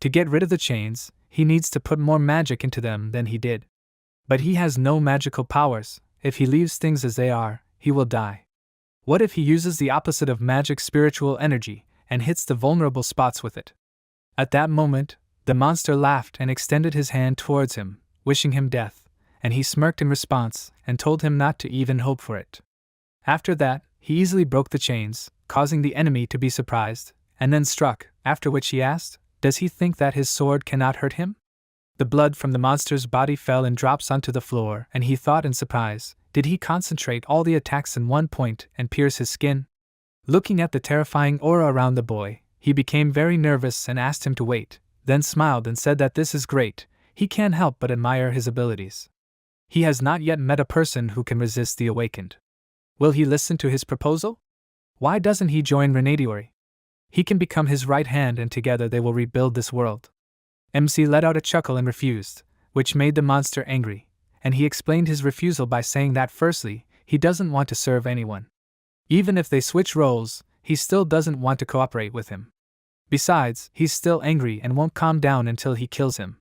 To get rid of the chains, he needs to put more magic into them than he did. But he has no magical powers. If he leaves things as they are, he will die. What if he uses the opposite of magic, spiritual energy, and hits the vulnerable spots with it? At that moment, the monster laughed and extended his hand towards him, wishing him death, and he smirked in response and told him not to even hope for it. After that, he easily broke the chains, causing the enemy to be surprised, and then struck, after which he asked, does he think that his sword cannot hurt him? The blood from the monster's body fell in drops onto the floor, and he thought in surprise, did he concentrate all the attacks in one point and pierce his skin? Looking at the terrifying aura around the boy, he became very nervous and asked him to wait, then smiled and said that this is great, he can't help but admire his abilities. He has not yet met a person who can resist the awakened. Will he listen to his proposal? Why doesn't he join Renadiori? He can become his right hand and together they will rebuild this world. MC let out a chuckle and refused, which made the monster angry, and he explained his refusal by saying that firstly, he doesn't want to serve anyone. Even if they switch roles, he still doesn't want to cooperate with him. Besides, he's still angry and won't calm down until he kills him.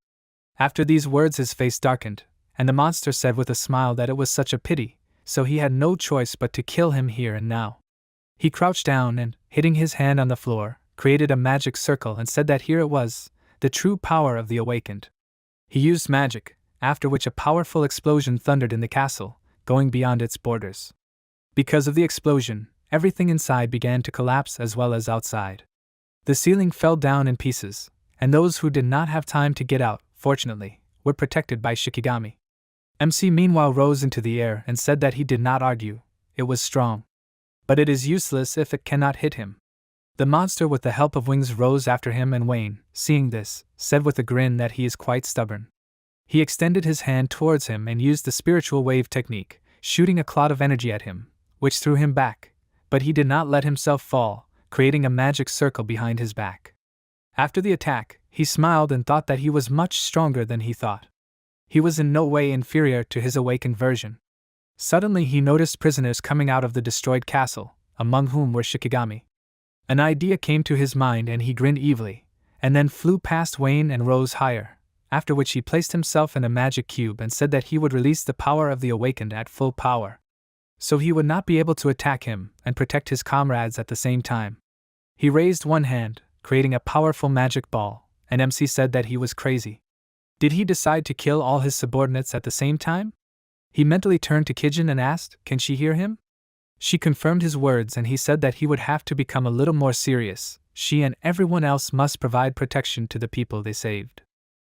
After these words his face darkened, and the monster said with a smile that it was such a pity, so he had no choice but to kill him here and now. He crouched down and, hitting his hand on the floor, created a magic circle and said that here it was, the true power of the awakened. He used magic, after which a powerful explosion thundered in the castle, going beyond its borders. Because of the explosion, everything inside began to collapse as well as outside. The ceiling fell down in pieces, and those who did not have time to get out, fortunately, were protected by Shikigami. MC meanwhile rose into the air and said that he did not argue, it was strong. But it is useless if it cannot hit him. The monster with the help of wings rose after him and Wayne, seeing this, said with a grin that he is quite stubborn. He extended his hand towards him and used the spiritual wave technique, shooting a cloud of energy at him, which threw him back, but he did not let himself fall, creating a magic circle behind his back. After the attack, he smiled and thought that he was much stronger than he thought. He was in no way inferior to his awakened version. Suddenly he noticed prisoners coming out of the destroyed castle, among whom were Shikigami. An idea came to his mind and he grinned evilly, and then flew past Wayne and rose higher, after which he placed himself in a magic cube and said that he would release the power of the awakened at full power. So he would not be able to attack him and protect his comrades at the same time. He raised one hand, creating a powerful magic ball, and MC said that he was crazy. Did he decide to kill all his subordinates at the same time? He mentally turned to Kijin and asked, can she hear him? She confirmed his words and he said that he would have to become a little more serious. She and everyone else must provide protection to the people they saved.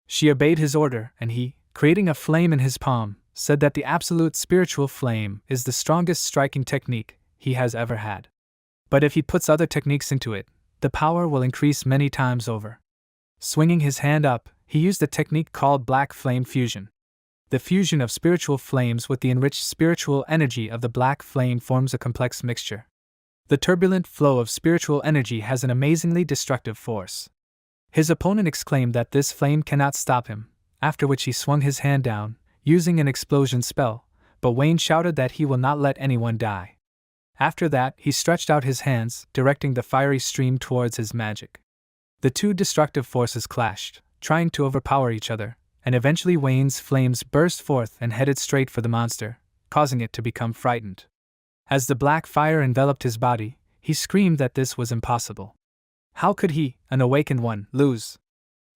She obeyed his order and he, creating a flame in his palm, said that the absolute spiritual flame is the strongest striking technique he has ever had. But if he puts other techniques into it, the power will increase many times over. Swinging his hand up, he used a technique called Black Flame Fusion. The fusion of spiritual flames with the enriched spiritual energy of the black flame forms a complex mixture. The turbulent flow of spiritual energy has an amazingly destructive force. His opponent exclaimed that this flame cannot stop him, after which he swung his hand down, using an explosion spell, but Wayne shouted that he will not let anyone die. After that, he stretched out his hands, directing the fiery stream towards his magic. The two destructive forces clashed, trying to overpower each other, and eventually Wayne's flames burst forth and headed straight for the monster, causing it to become frightened. As the black fire enveloped his body, he screamed that this was impossible. How could he, an awakened one, lose?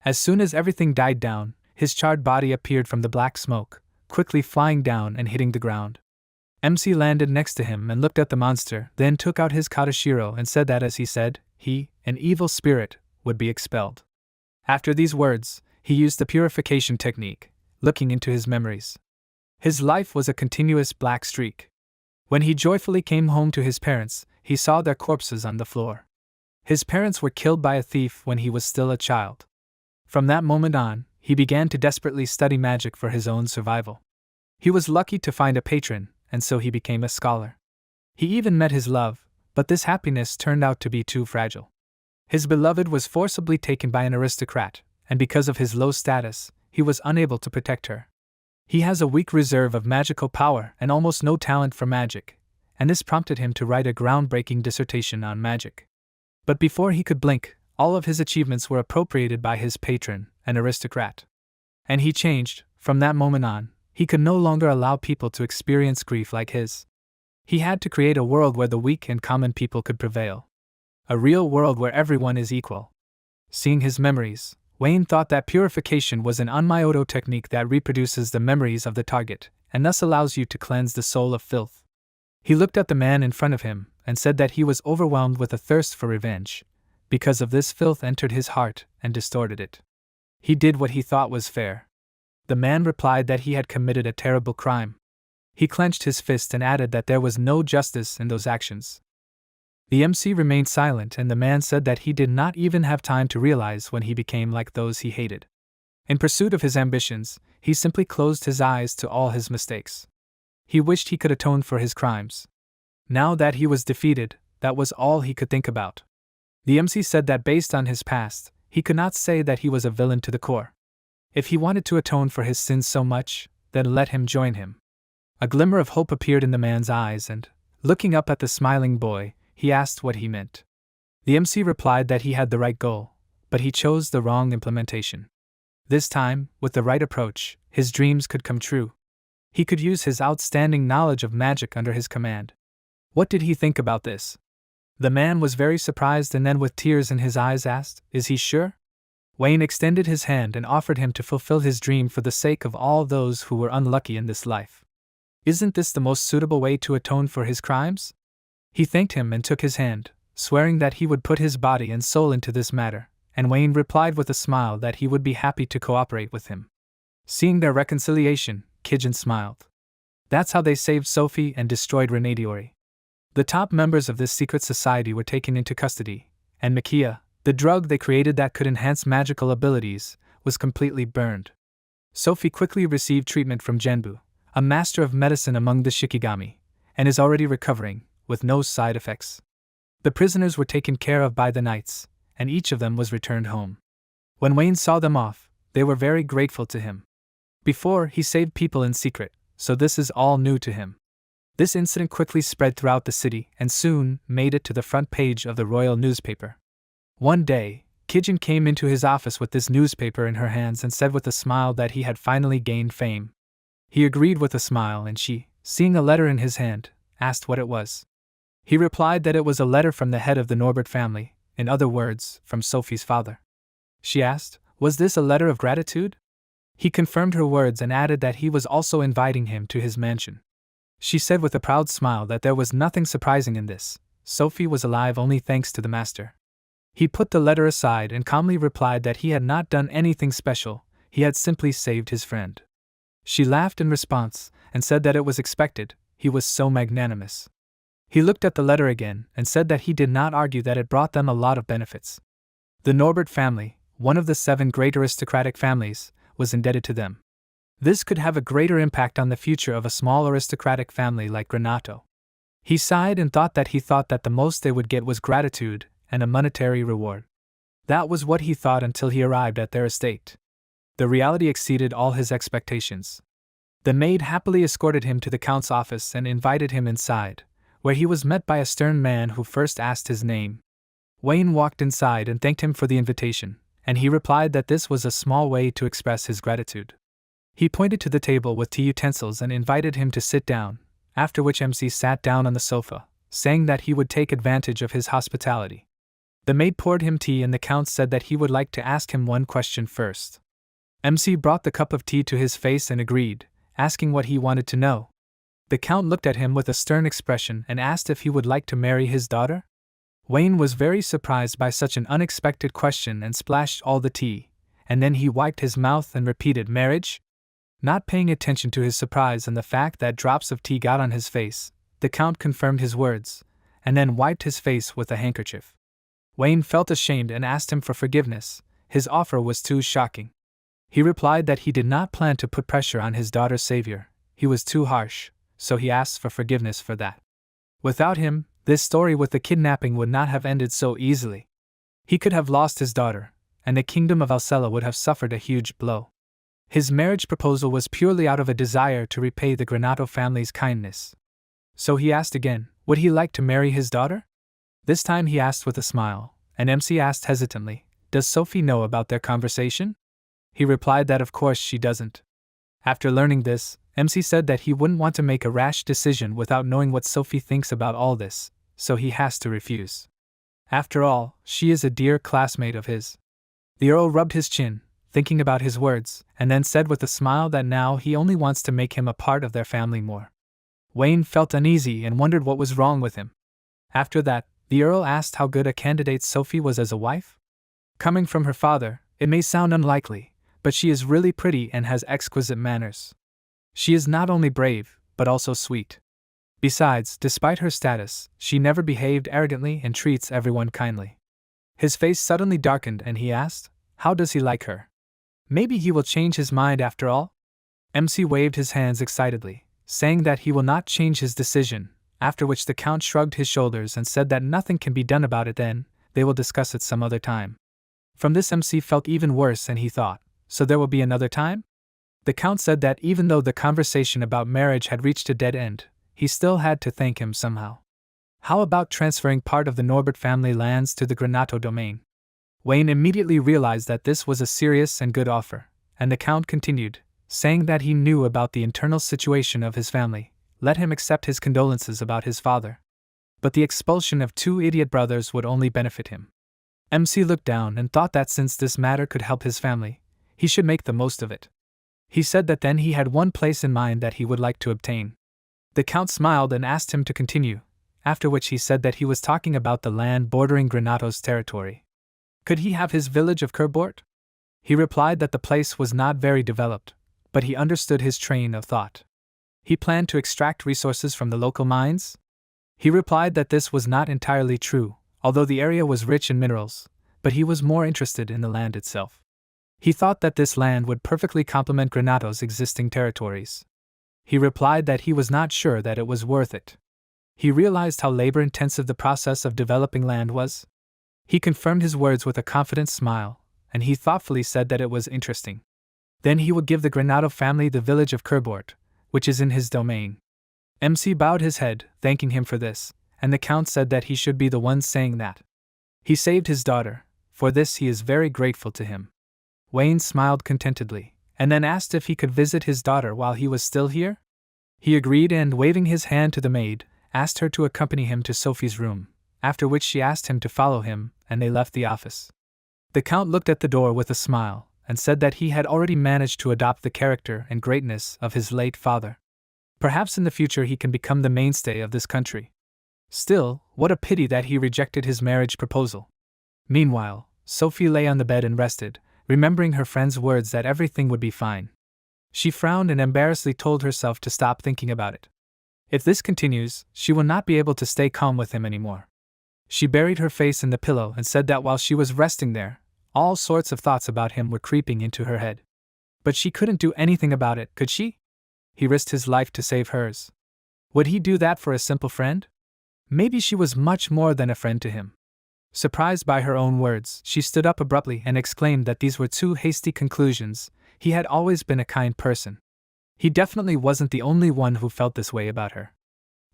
As soon as everything died down, his charred body appeared from the black smoke, quickly flying down and hitting the ground. MC landed next to him and looked at the monster, then took out his katashiro and said that as he said, he, an evil spirit, would be expelled. After these words, he used the purification technique, looking into his memories. His life was a continuous black streak. When he joyfully came home to his parents, he saw their corpses on the floor. His parents were killed by a thief when he was still a child. From that moment on, he began to desperately study magic for his own survival. He was lucky to find a patron, and so he became a scholar. He even met his love, but this happiness turned out to be too fragile. His beloved was forcibly taken by an aristocrat, and because of his low status, he was unable to protect her. He has a weak reserve of magical power and almost no talent for magic, and this prompted him to write a groundbreaking dissertation on magic. But before he could blink, all of his achievements were appropriated by his patron, an aristocrat. And he changed. From that moment on, he could no longer allow people to experience grief like his. He had to create a world where the weak and common people could prevail. A real world where everyone is equal. Seeing his memories, Wayne thought that purification was an Onmyoto technique that reproduces the memories of the target, and thus allows you to cleanse the soul of filth. He looked at the man in front of him, and said that he was overwhelmed with a thirst for revenge. Because of this, filth entered his heart, and distorted it. He did what he thought was fair. The man replied that he had committed a terrible crime. He clenched his fist and added that there was no justice in those actions. The MC remained silent, and the man said that he did not even have time to realize when he became like those he hated. In pursuit of his ambitions, he simply closed his eyes to all his mistakes. He wished he could atone for his crimes. Now that he was defeated, that was all he could think about. The MC said that based on his past, he could not say that he was a villain to the core. If he wanted to atone for his sins so much, then let him join him. A glimmer of hope appeared in the man's eyes and, looking up at the smiling boy, he asked what he meant. The MC replied that he had the right goal, but he chose the wrong implementation. This time, with the right approach, his dreams could come true. He could use his outstanding knowledge of magic under his command. What did he think about this? The man was very surprised and then with tears in his eyes asked, "Is he sure?" Wayne extended his hand and offered him to fulfill his dream for the sake of all those who were unlucky in this life. Isn't this the most suitable way to atone for his crimes? He thanked him and took his hand, swearing that he would put his body and soul into this matter, and Wayne replied with a smile that he would be happy to cooperate with him. Seeing their reconciliation, Kijin smiled. That's how they saved Sophie and destroyed Renadiori. The top members of this secret society were taken into custody, and Makia, the drug they created that could enhance magical abilities, was completely burned. Sophie quickly received treatment from Genbu, a master of medicine among the Shikigami, and is already recovering, with no side effects. The prisoners were taken care of by the knights, and each of them was returned home. When Wayne saw them off, they were very grateful to him. Before, he saved people in secret, so this is all new to him. This incident quickly spread throughout the city and soon made it to the front page of the royal newspaper. One day, Kijin came into his office with this newspaper in her hands and said with a smile that he had finally gained fame. He agreed with a smile, and she, seeing a letter in his hand, asked what it was. He replied that it was a letter from the head of the Norbert family, in other words, from Sophie's father. She asked, was this a letter of gratitude? He confirmed her words and added that he was also inviting him to his mansion. She said with a proud smile that there was nothing surprising in this. Sophie was alive only thanks to the master. He put the letter aside and calmly replied that he had not done anything special, he had simply saved his friend. She laughed in response and said that it was expected, he was so magnanimous. He looked at the letter again and said that he did not argue that it brought them a lot of benefits. The Norbert family, one of the 7 great aristocratic families, was indebted to them. This could have a greater impact on the future of a small aristocratic family like Renato. He sighed and thought that the most they would get was gratitude and a monetary reward. That was what he thought until he arrived at their estate. The reality exceeded all his expectations. The maid happily escorted him to the count's office and invited him inside, where he was met by a stern man who first asked his name. Wayne walked inside and thanked him for the invitation, and he replied that this was a small way to express his gratitude. He pointed to the table with tea utensils and invited him to sit down, after which MC sat down on the sofa, saying that he would take advantage of his hospitality. The maid poured him tea and the count said that he would like to ask him one question first. MC brought the cup of tea to his face and agreed, asking what he wanted to know. The count looked at him with a stern expression and asked if he would like to marry his daughter. Wayne was very surprised by such an unexpected question and splashed all the tea, and then he wiped his mouth and repeated, "Marriage?" Not paying attention to his surprise and the fact that drops of tea got on his face, the count confirmed his words, and then wiped his face with a handkerchief. Wayne felt ashamed and asked him for forgiveness. His offer was too shocking. He replied that he did not plan to put pressure on his daughter's savior, he was too harsh, so he asked for forgiveness for that. Without him, this story with the kidnapping would not have ended so easily. He could have lost his daughter, and the kingdom of Alcela would have suffered a huge blow. His marriage proposal was purely out of a desire to repay the Granato family's kindness. So he asked again, would he like to marry his daughter? This time he asked with a smile, and MC asked hesitantly, does Sophie know about their conversation? He replied that of course she doesn't. After learning this, MC said that he wouldn't want to make a rash decision without knowing what Sophie thinks about all this, so he has to refuse. After all, she is a dear classmate of his. The Earl rubbed his chin, thinking about his words, and then said with a smile that now he only wants to make him a part of their family more. Wayne felt uneasy and wondered what was wrong with him. After that, the Earl asked how good a candidate Sophie was as a wife. Coming from her father, it may sound unlikely, but she is really pretty and has exquisite manners. She is not only brave, but also sweet. Besides, despite her status, she never behaved arrogantly and treats everyone kindly. His face suddenly darkened and he asked, how does he like her? Maybe he will change his mind after all? MC waved his hands excitedly, saying that he will not change his decision, after which the Count shrugged his shoulders and said that nothing can be done about it then, they will discuss it some other time. From this MC felt even worse and he thought, so there will be another time? The Count said that even though the conversation about marriage had reached a dead end, he still had to thank him somehow. How about transferring part of the Norbert family lands to the Granato domain? Wayne immediately realized that this was a serious and good offer, and the Count continued, saying that he knew about the internal situation of his family, let him accept his condolences about his father. But the expulsion of 2 idiot brothers would only benefit him. MC looked down and thought that since this matter could help his family, he should make the most of it. He said that then he had one place in mind that he would like to obtain. The Count smiled and asked him to continue, after which he said that he was talking about the land bordering Granato's territory. Could he have his village of Kerbort? He replied that the place was not very developed, but he understood his train of thought. He planned to extract resources from the local mines? He replied that this was not entirely true, although the area was rich in minerals, but he was more interested in the land itself. He thought that this land would perfectly complement Granato's existing territories. He replied that he was not sure that it was worth it. He realized how labor-intensive the process of developing land was. He confirmed his words with a confident smile, and he thoughtfully said that it was interesting. Then he would give the Granato family the village of Kerbort, which is in his domain. MC bowed his head, thanking him for this, and the Count said that he should be the one saying that. He saved his daughter, for this he is very grateful to him. Wayne smiled contentedly, and then asked if he could visit his daughter while he was still here. He agreed and, waving his hand to the maid, asked her to accompany him to Sophie's room, after which she asked him to follow him, and they left the office. The Count looked at the door with a smile, and said that he had already managed to adopt the character and greatness of his late father. Perhaps in the future he can become the mainstay of this country. Still, what a pity that he rejected his marriage proposal. Meanwhile, Sophie lay on the bed and rested, remembering her friend's words that everything would be fine. She frowned and embarrassedly told herself to stop thinking about it. If this continues, she will not be able to stay calm with him anymore. She buried her face in the pillow and said that while she was resting there, all sorts of thoughts about him were creeping into her head. But she couldn't do anything about it, could she? He risked his life to save hers. Would he do that for a simple friend? Maybe she was much more than a friend to him. Surprised by her own words, she stood up abruptly and exclaimed that these were 2 hasty conclusions. He had always been a kind person. He definitely wasn't the only one who felt this way about her.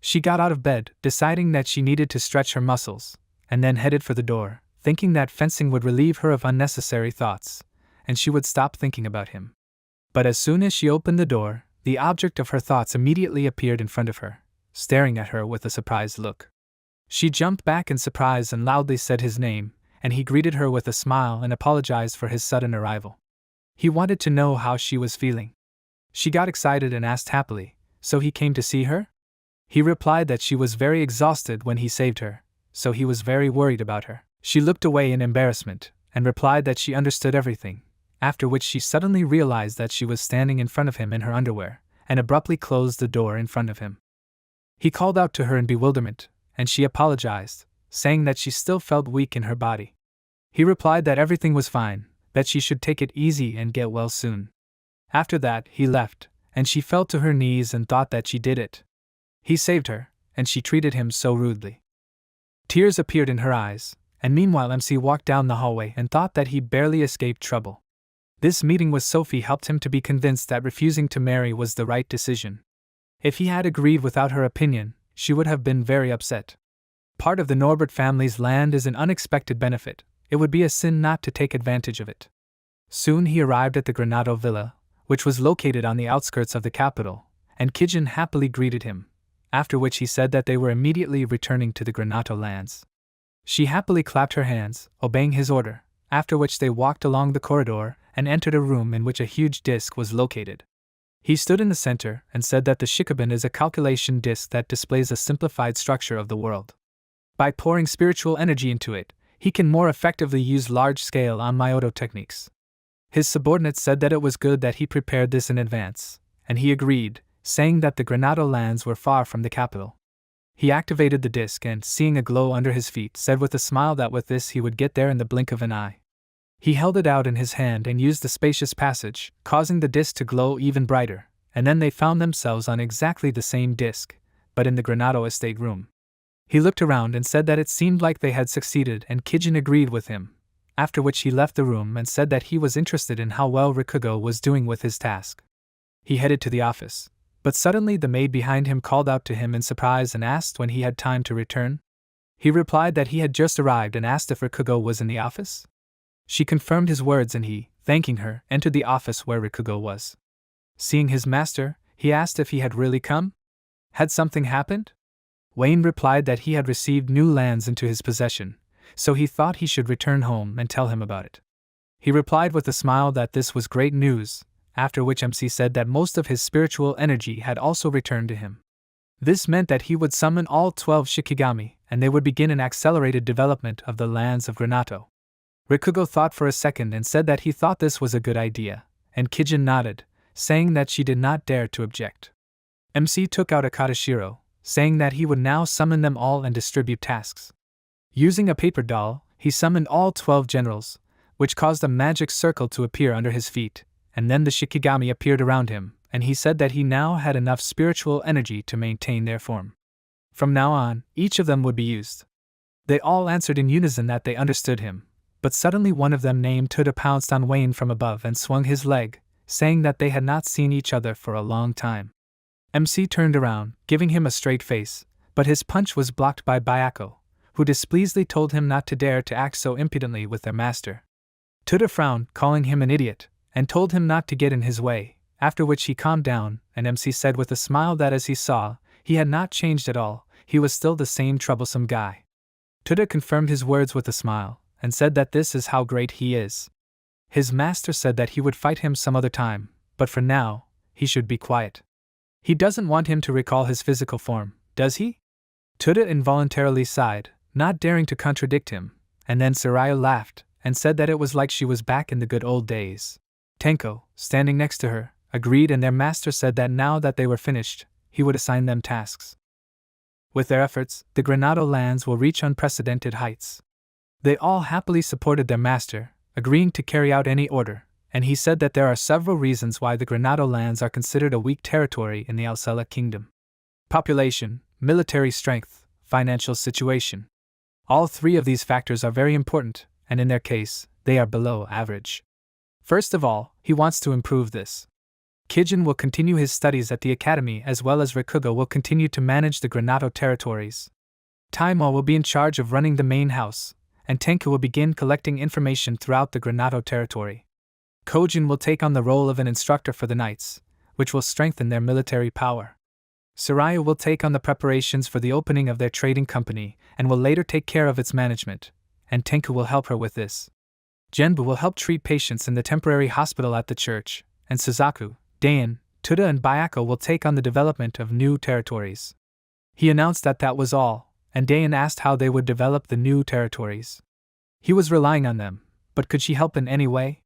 She got out of bed, deciding that she needed to stretch her muscles, and then headed for the door, thinking that fencing would relieve her of unnecessary thoughts, and she would stop thinking about him. But as soon as she opened the door, the object of her thoughts immediately appeared in front of her, staring at her with a surprised look. She jumped back in surprise and loudly said his name, and he greeted her with a smile and apologized for his sudden arrival. He wanted to know how she was feeling. She got excited and asked happily, so he came to see her? He replied that she was very exhausted when he saved her, so he was very worried about her. She looked away in embarrassment, and replied that she understood everything, after which she suddenly realized that she was standing in front of him in her underwear, and abruptly closed the door in front of him. He called out to her in bewilderment, and she apologized, saying that she still felt weak in her body. He replied that everything was fine, that she should take it easy and get well soon. After that, he left, and she fell to her knees and thought that she did it. He saved her, and she treated him so rudely. Tears appeared in her eyes, and meanwhile MC walked down the hallway and thought that he barely escaped trouble. This meeting with Sophie helped him to be convinced that refusing to marry was the right decision. If he had agreed without her opinion, she would have been very upset. Part of the Norbert family's land is an unexpected benefit. It would be a sin not to take advantage of it. Soon he arrived at the Granado villa, which was located on the outskirts of the capital, and Kijin happily greeted him, after which he said that they were immediately returning to the Granado lands. She happily clapped her hands, obeying his order, after which they walked along the corridor and entered a room in which a huge disc was located. He stood in the center and said that the Shikigami is a calculation disc that displays a simplified structure of the world. By pouring spiritual energy into it, he can more effectively use large-scale Onmyoto techniques. His subordinate said that it was good that he prepared this in advance, and he agreed, saying that the Granado lands were far from the capital. He activated the disc and, seeing a glow under his feet, said with a smile that with this he would get there in the blink of an eye. He held it out in his hand and used the spacious passage, causing the disc to glow even brighter, and then they found themselves on exactly the same disc, but in the Granado estate room. He looked around and said that it seemed like they had succeeded, and Kijin agreed with him, after which he left the room and said that he was interested in how well Rikugo was doing with his task. He headed to the office, but suddenly the maid behind him called out to him in surprise and asked when he had time to return. He replied that he had just arrived and asked if Rikugo was in the office. She confirmed his words and he, thanking her, entered the office where Rikugo was. Seeing his master, he asked if he had really come. Had something happened? Wayne replied that he had received new lands into his possession, so he thought he should return home and tell him about it. He replied with a smile that this was great news, after which MC said that most of his spiritual energy had also returned to him. This meant that he would summon all 12 Shikigami, and they would begin an accelerated development of the lands of Granado. Rikugo thought for a second and said that he thought this was a good idea, and Kijin nodded, saying that she did not dare to object. MC took out a Katashiro, saying that he would now summon them all and distribute tasks. Using a paper doll, he summoned all 12 generals, which caused a magic circle to appear under his feet, and then the Shikigami appeared around him, and he said that he now had enough spiritual energy to maintain their form. From now on, each of them would be used. They all answered in unison that they understood him, but suddenly one of them named Tuda pounced on Wayne from above and swung his leg, saying that they had not seen each other for a long time. MC turned around, giving him a straight face, but his punch was blocked by Bayako, who displeasedly told him not to dare to act so impudently with their master. Tuda frowned, calling him an idiot, and told him not to get in his way, after which he calmed down, and MC said with a smile that as he saw, he had not changed at all, he was still the same troublesome guy. Tuda confirmed his words with a smile, and said that this is how great he is. His master said that he would fight him some other time, but for now, he should be quiet. He doesn't want him to recall his physical form, does he? Tuda involuntarily sighed, not daring to contradict him, and then Soraya laughed, and said that it was like she was back in the good old days. Tenko, standing next to her, agreed, and their master said that now that they were finished, he would assign them tasks. With their efforts, the Granado lands will reach unprecedented heights. They all happily supported their master, agreeing to carry out any order, and he said that there are several reasons why the Granado lands are considered a weak territory in the Alcela kingdom. Population, military strength, financial situation. All three of these factors are very important, and in their case, they are below average. First of all, he wants to improve this. Kijin will continue his studies at the academy as well as Rikugo will continue to manage the Granado territories. Taimo will be in charge of running the main house, and Tenku will begin collecting information throughout the Granado territory. Kojin will take on the role of an instructor for the knights, which will strengthen their military power. Soraya will take on the preparations for the opening of their trading company and will later take care of its management, and Tenku will help her with this. Genbu will help treat patients in the temporary hospital at the church, and Suzaku, Dain, Tuda and Bayako will take on the development of new territories. He announced that that was all, and Dain asked how they would develop the new territories. He was relying on them, but could she help in any way?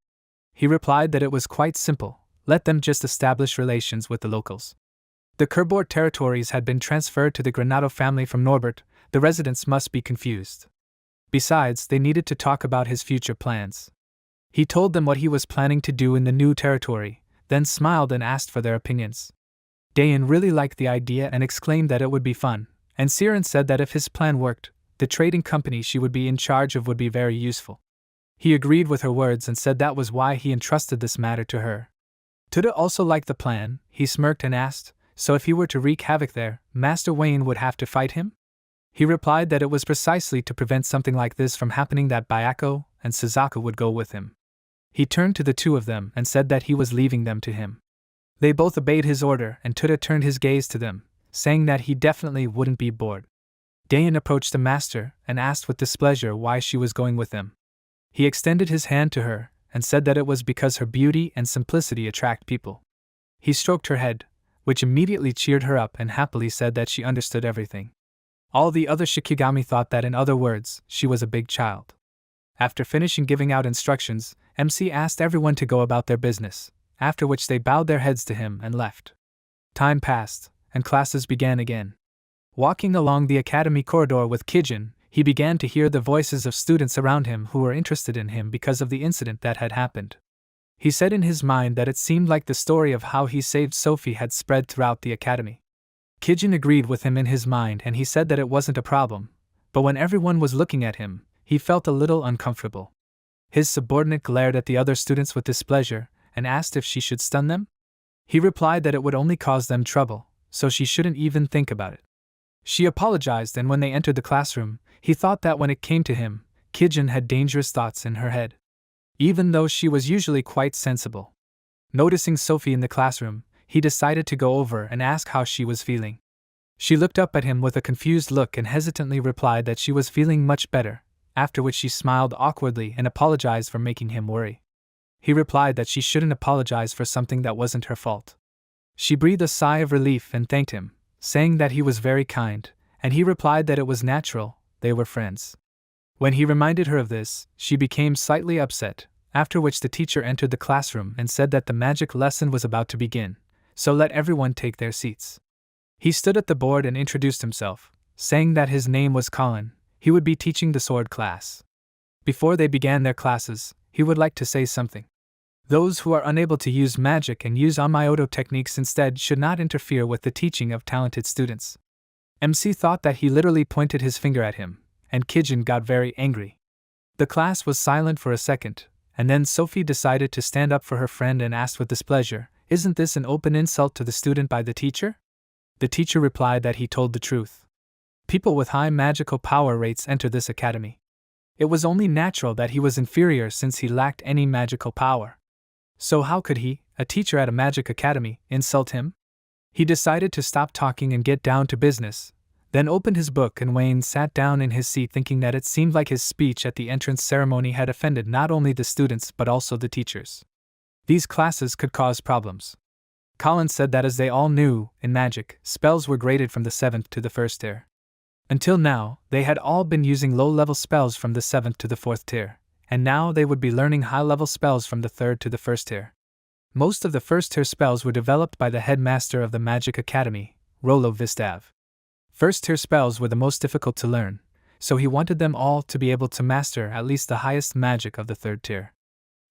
He replied that it was quite simple, let them just establish relations with the locals. The Kerbort territories had been transferred to the Granado family from Norbert, the residents must be confused. Besides, they needed to talk about his future plans. He told them what he was planning to do in the new territory, then smiled and asked for their opinions. Dayan really liked the idea and exclaimed that it would be fun, and Siren said that if his plan worked, the trading company she would be in charge of would be very useful. He agreed with her words and said that was why he entrusted this matter to her. Tuda also liked the plan. He smirked and asked, so if he were to wreak havoc there, Master Wayne would have to fight him? He replied that it was precisely to prevent something like this from happening that Bayako and Suzaku would go with him. He turned to the two of them and said that he was leaving them to him. They both obeyed his order, and Tuda turned his gaze to them, saying that he definitely wouldn't be bored. Dayan approached the master and asked with displeasure why she was going with them. He extended his hand to her and said that it was because her beauty and simplicity attract people. He stroked her head, which immediately cheered her up and happily said that she understood everything. All the other Shikigami thought that, in other words, she was a big child. After finishing giving out instructions, MC asked everyone to go about their business, after which they bowed their heads to him and left. Time passed, and classes began again. Walking along the academy corridor with Kijin, he began to hear the voices of students around him who were interested in him because of the incident that had happened. He said in his mind that it seemed like the story of how he saved Sophie had spread throughout the academy. Kijin agreed with him in his mind, and he said that it wasn't a problem, but when everyone was looking at him, he felt a little uncomfortable. His subordinate glared at the other students with displeasure and asked if she should stun them. He replied that it would only cause them trouble, so she shouldn't even think about it. She apologized, and when they entered the classroom, he thought that when it came to him, Kijin had dangerous thoughts in her head, even though she was usually quite sensible. Noticing Sophie in the classroom, he decided to go over and ask how she was feeling. She looked up at him with a confused look and hesitantly replied that she was feeling much better, after which she smiled awkwardly and apologized for making him worry. He replied that she shouldn't apologize for something that wasn't her fault. She breathed a sigh of relief and thanked him, saying that he was very kind, and he replied that it was natural, they were friends. When he reminded her of this, she became slightly upset, after which the teacher entered the classroom and said that the magic lesson was about to begin, so let everyone take their seats. He stood at the board and introduced himself, saying that his name was Colin. He would be teaching the sword class. Before they began their classes, he would like to say something. Those who are unable to use magic and use Amyoto techniques instead should not interfere with the teaching of talented students. MC thought that he literally pointed his finger at him, and Kijin got very angry. The class was silent for a second, and then Sophie decided to stand up for her friend and asked with displeasure, "Isn't this an open insult to the student by the teacher?" The teacher replied that he told the truth. People with high magical power rates enter this academy. It was only natural that he was inferior since he lacked any magical power. So how could he, a teacher at a magic academy, insult him? He decided to stop talking and get down to business, then opened his book, and Wayne sat down in his seat thinking that it seemed like his speech at the entrance ceremony had offended not only the students but also the teachers. These classes could cause problems. Colin said that as they all knew, in magic, spells were graded from the 7th to the 1st tier. Until now, they had all been using low-level spells from the 7th to the 4th tier, and now they would be learning high-level spells from the 3rd to the 1st tier. Most of the 1st tier spells were developed by the headmaster of the Magic Academy, Rolo Vistav. 1st tier spells were the most difficult to learn, so he wanted them all to be able to master at least the highest magic of the 3rd tier.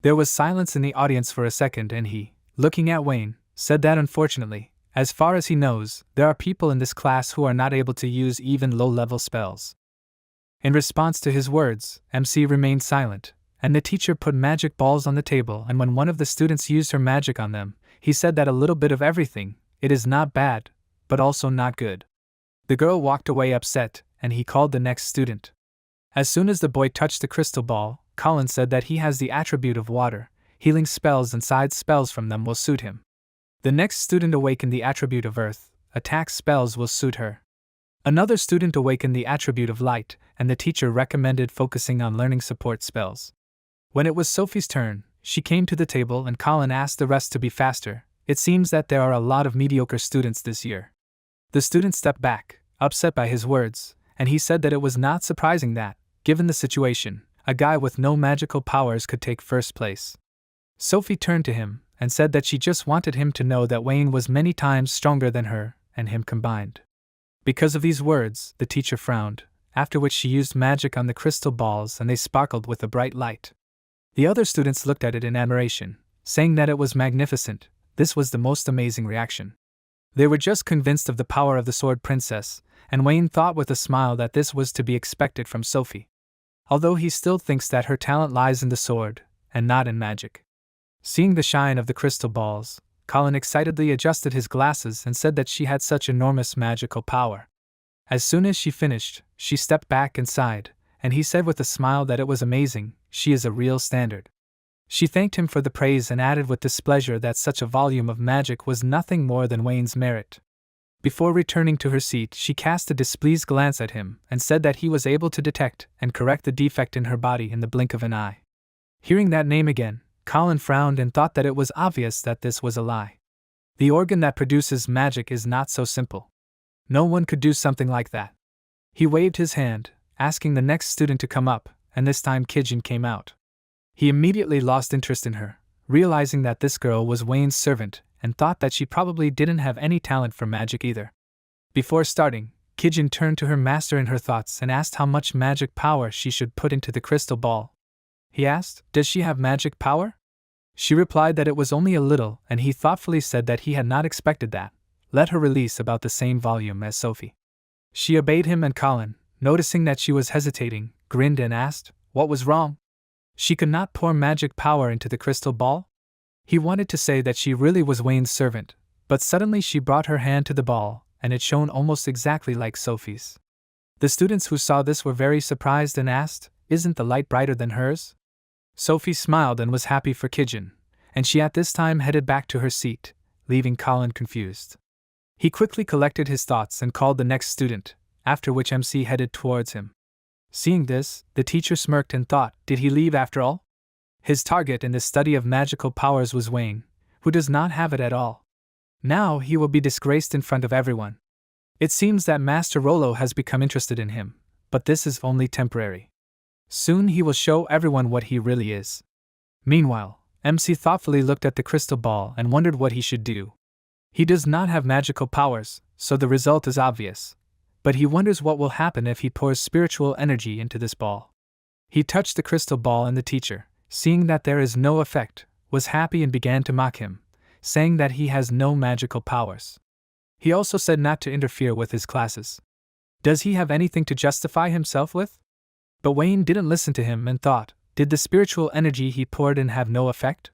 There was silence in the audience for a second, and he, looking at Wayne, said that unfortunately, as far as he knows, there are people in this class who are not able to use even low-level spells. In response to his words, MC remained silent, and the teacher put magic balls on the table, and when one of the students used her magic on them, he said that a little bit of everything, it is not bad, but also not good. The girl walked away upset, and he called the next student. As soon as the boy touched the crystal ball, Colin said that he has the attribute of water, healing spells and side spells from them will suit him. The next student awakened the attribute of earth, attack spells will suit her. Another student awakened the attribute of light, and the teacher recommended focusing on learning support spells. When it was Sophie's turn, she came to the table and Colin asked the rest to be faster. It seems that there are a lot of mediocre students this year. The student stepped back, upset by his words, and he said that it was not surprising that, given the situation, a guy with no magical powers could take first place. Sophie turned to him and said that she just wanted him to know that Wayne was many times stronger than her and him combined. Because of these words, the teacher frowned, after which she used magic on the crystal balls and they sparkled with a bright light. The other students looked at it in admiration, saying that it was magnificent. This was the most amazing reaction. They were just convinced of the power of the Sword Princess, and Wayne thought with a smile that this was to be expected from Sophie. although he still thinks that her talent lies in the sword, and not in magic. Seeing the shine of the crystal balls, Colin excitedly adjusted his glasses and said that she had such enormous magical power. As soon as she finished, she stepped back and sighed, and he said with a smile that it was amazing, she is a real standard. She thanked him for the praise and added with displeasure that such a volume of magic was nothing more than Wayne's merit. Before returning to her seat, she cast a displeased glance at him and said that he was able to detect and correct the defect in her body in the blink of an eye. Hearing that name again, Colin frowned and thought that it was obvious that this was a lie. The organ that produces magic is not so simple. No one could do something like that. He waved his hand, asking the next student to come up, and this time Kijin came out. He immediately lost interest in her, realizing that this girl was Wayne's servant, and thought that she probably didn't have any talent for magic either. Before starting, Kijin turned to her master in her thoughts and asked how much magic power she should put into the crystal ball. He asked, "Does she have magic power?" She replied that it was only a little, and he thoughtfully said that he had not expected that. Let her release about the same volume as Sophie. She obeyed him, and Colin, noticing that she was hesitating, grinned and asked, what was wrong? She could not pour magic power into the crystal ball? He wanted to say that she really was Wayne's servant, but suddenly she brought her hand to the ball, and it shone almost exactly like Sophie's. The students who saw this were very surprised and asked, "Isn't the light brighter than hers?" Sophie smiled and was happy for Kijin, and she at this time headed back to her seat, leaving Colin confused. He quickly collected his thoughts and called the next student, after which MC headed towards him. Seeing this, the teacher smirked and thought, did he leave after all? His target in the study of magical powers was Wayne, who does not have it at all. Now he will be disgraced in front of everyone. It seems that Master Rollo has become interested in him, but this is only temporary. Soon he will show everyone what he really is. Meanwhile, MC thoughtfully looked at the crystal ball and wondered what he should do. He does not have magical powers, so the result is obvious. But he wonders what will happen if he pours spiritual energy into this ball. He touched the crystal ball, and the teacher, seeing that there is no effect, was happy and began to mock him, saying that he has no magical powers. He also said not to interfere with his classes. Does he have anything to justify himself with? But Wayne didn't listen to him and thought, did the spiritual energy he poured in have no effect?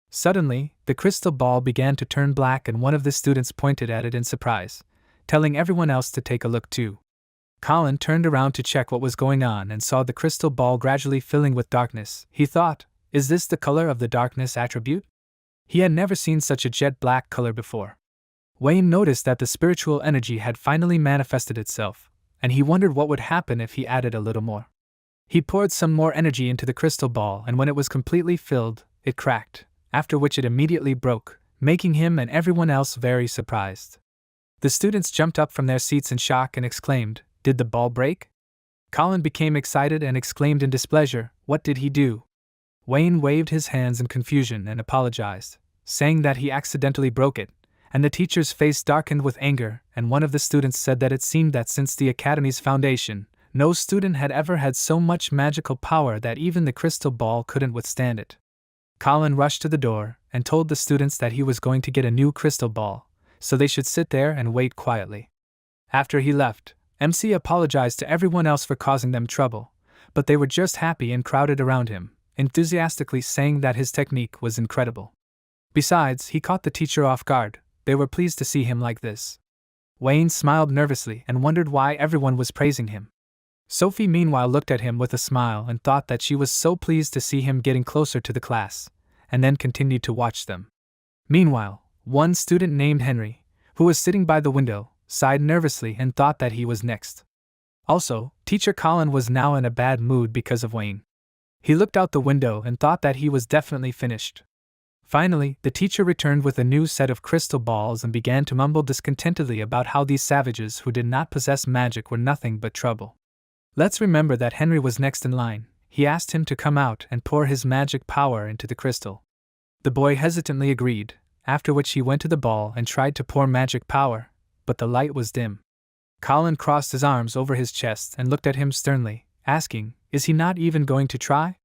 Suddenly, the crystal ball began to turn black, and one of the students pointed at it in surprise, telling everyone else to take a look too. Colin turned around to check what was going on and saw the crystal ball gradually filling with darkness. He thought, is this the color of the darkness attribute? He had never seen such a jet black color before. Wayne noticed that the spiritual energy had finally manifested itself, and he wondered what would happen if he added a little more. He poured some more energy into the crystal ball, and when it was completely filled, it cracked, after which it immediately broke, making him and everyone else very surprised. The students jumped up from their seats in shock and exclaimed, did the ball break? Colin became excited and exclaimed in displeasure, what did he do? Wayne waved his hands in confusion and apologized, saying that he accidentally broke it, and the teacher's face darkened with anger, and one of the students said that it seemed that since the Academy's foundation, no student had ever had so much magical power that even the crystal ball couldn't withstand it. Colin rushed to the door and told the students that he was going to get a new crystal ball, so they should sit there and wait quietly. After he left, MC apologized to everyone else for causing them trouble, but they were just happy and crowded around him, enthusiastically saying that his technique was incredible. Besides, he caught the teacher off guard. They were pleased to see him like this. Wayne smiled nervously and wondered why everyone was praising him. Sophie meanwhile looked at him with a smile and thought that she was so pleased to see him getting closer to the class, and then continued to watch them. Meanwhile, one student named Henry, who was sitting by the window, sighed nervously and thought that he was next. Also, Teacher Colin was now in a bad mood because of Wayne. He looked out the window and thought that he was definitely finished. Finally, the teacher returned with a new set of crystal balls and began to mumble discontentedly about how these savages who did not possess magic were nothing but trouble. Let's remember that Henry was next in line. He asked him to come out and pour his magic power into the crystal. The boy hesitantly agreed, after which he went to the ball and tried to pour magic power, but the light was dim. Colin crossed his arms over his chest and looked at him sternly, asking, is he not even going to try?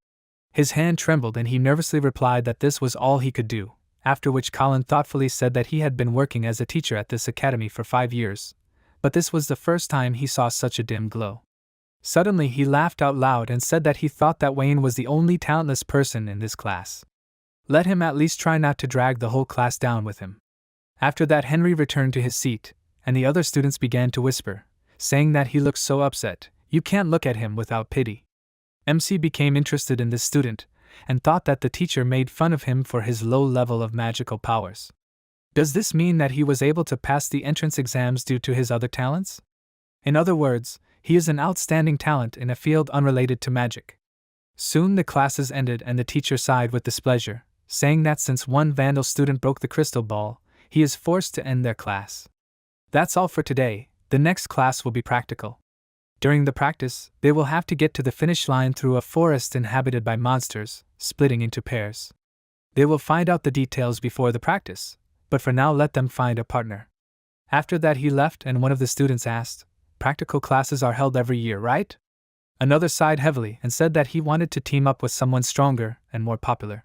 His hand trembled and he nervously replied that this was all he could do, after which Colin thoughtfully said that he had been working as a teacher at this academy for 5 years, but this was the first time he saw such a dim glow. Suddenly he laughed out loud and said that he thought that Wayne was the only talentless person in this class. Let him at least try not to drag the whole class down with him. After that, Henry returned to his seat, and the other students began to whisper, saying that he looked so upset, you can't look at him without pity. MC became interested in this student, and thought that the teacher made fun of him for his low level of magical powers. Does this mean that he was able to pass the entrance exams due to his other talents? In other words, he is an outstanding talent in a field unrelated to magic. Soon the classes ended and the teacher sighed with displeasure, saying that since one vandal student broke the crystal ball, he is forced to end their class. That's all for today. The next class will be practical. During the practice, they will have to get to the finish line through a forest inhabited by monsters, splitting into pairs. They will find out the details before the practice, but for now let them find a partner. After that he left and one of the students asked, practical classes are held every year, right? Another sighed heavily and said that he wanted to team up with someone stronger and more popular.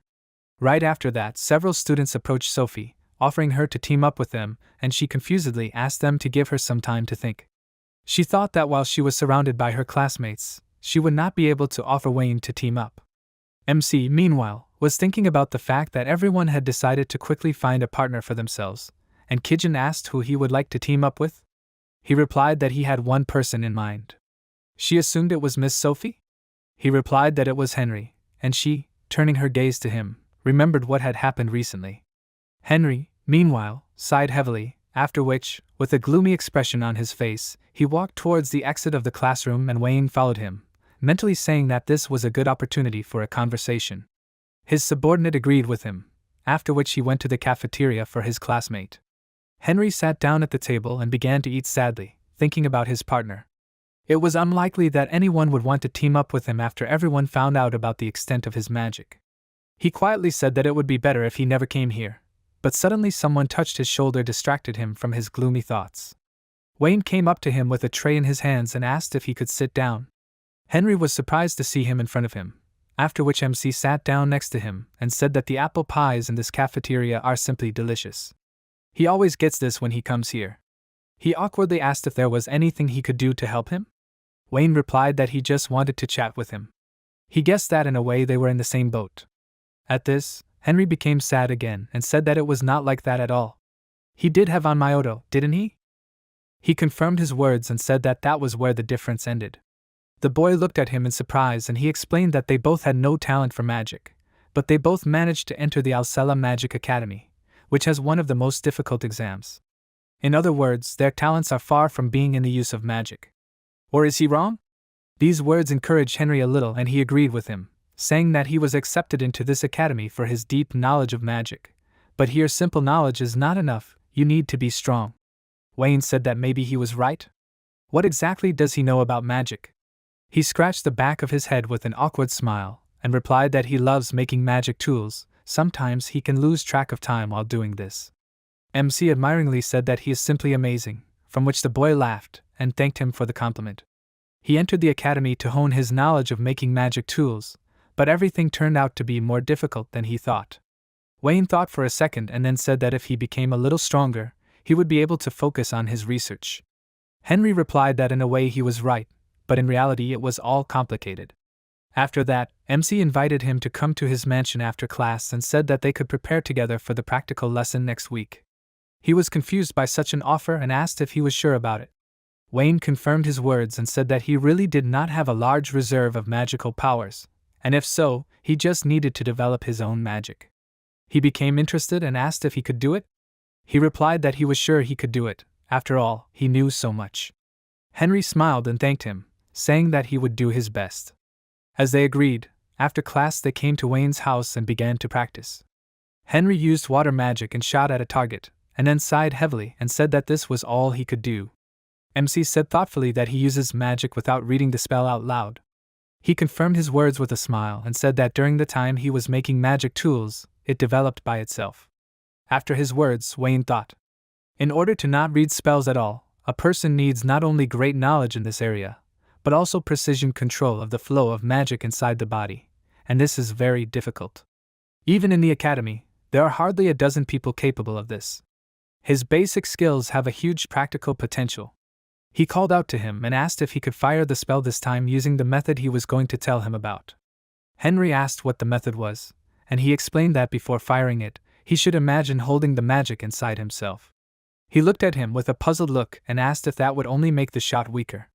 Right after that, several students approached Sophie, offering her to team up with them, and she confusedly asked them to give her some time to think. She thought that while she was surrounded by her classmates, she would not be able to offer Wayne to team up. MC, meanwhile, was thinking about the fact that everyone had decided to quickly find a partner for themselves, and Kijin asked who he would like to team up with. He replied that he had one person in mind. She assumed it was Miss Sophie? He replied that it was Henry, and she, turning her gaze to him, remembered what had happened recently. Henry, meanwhile, sighed heavily, after which, with a gloomy expression on his face, he walked towards the exit of the classroom and Wayne followed him, mentally saying that this was a good opportunity for a conversation. His subordinate agreed with him, after which he went to the cafeteria for his classmate. Henry sat down at the table and began to eat sadly, thinking about his partner. It was unlikely that anyone would want to team up with him after everyone found out about the extent of his magic. He quietly said that it would be better if he never came here, but suddenly someone touched his shoulder, distracted him from his gloomy thoughts. Wayne came up to him with a tray in his hands and asked if he could sit down. Henry was surprised to see him in front of him, after which MC sat down next to him and said that the apple pies in this cafeteria are simply delicious. He always gets this when he comes here. He awkwardly asked if there was anything he could do to help him. Wayne replied that he just wanted to chat with him. He guessed that in a way they were in the same boat. At this, Henry became sad again and said that it was not like that at all. He did have on Myoto, didn't he? He confirmed his words and said that that was where the difference ended. The boy looked at him in surprise and he explained that they both had no talent for magic, but they both managed to enter the Alcela Magic Academy, which has one of the most difficult exams. In other words, their talents are far from being in the use of magic. Or is he wrong? These words encouraged Henry a little and he agreed with him, saying that he was accepted into this academy for his deep knowledge of magic. But here simple knowledge is not enough, you need to be strong. Wayne said that maybe he was right. What exactly does he know about magic? He scratched the back of his head with an awkward smile, and replied that he loves making magic tools. Sometimes he can lose track of time while doing this. MC admiringly said that he is simply amazing, from which the boy laughed and thanked him for the compliment. He entered the academy to hone his knowledge of making magic tools, but everything turned out to be more difficult than he thought. Wayne thought for a second and then said that if he became a little stronger, he would be able to focus on his research. Henry replied that in a way he was right, but in reality it was all complicated. After that, MC invited him to come to his mansion after class and said that they could prepare together for the practical lesson next week. He was confused by such an offer and asked if he was sure about it. Wayne confirmed his words and said that he really did not have a large reserve of magical powers, and if so, he just needed to develop his own magic. He became interested and asked if he could do it. He replied that he was sure he could do it, after all, he knew so much. Henry smiled and thanked him, saying that he would do his best. As they agreed, after class they came to Wayne's house and began to practice. Henry used water magic and shot at a target, and then sighed heavily and said that this was all he could do. MC said thoughtfully that he uses magic without reading the spell out loud. He confirmed his words with a smile and said that during the time he was making magic tools, it developed by itself. After his words, Wayne thought, in order to not read spells at all, a person needs not only great knowledge in this area, but also precision control of the flow of magic inside the body, and this is very difficult. Even in the academy, there are hardly a dozen people capable of this. His basic skills have a huge practical potential. He called out to him and asked if he could fire the spell this time using the method he was going to tell him about. Henry asked what the method was, and he explained that before firing it, he should imagine holding the magic inside himself. He looked at him with a puzzled look and asked if that would only make the shot weaker.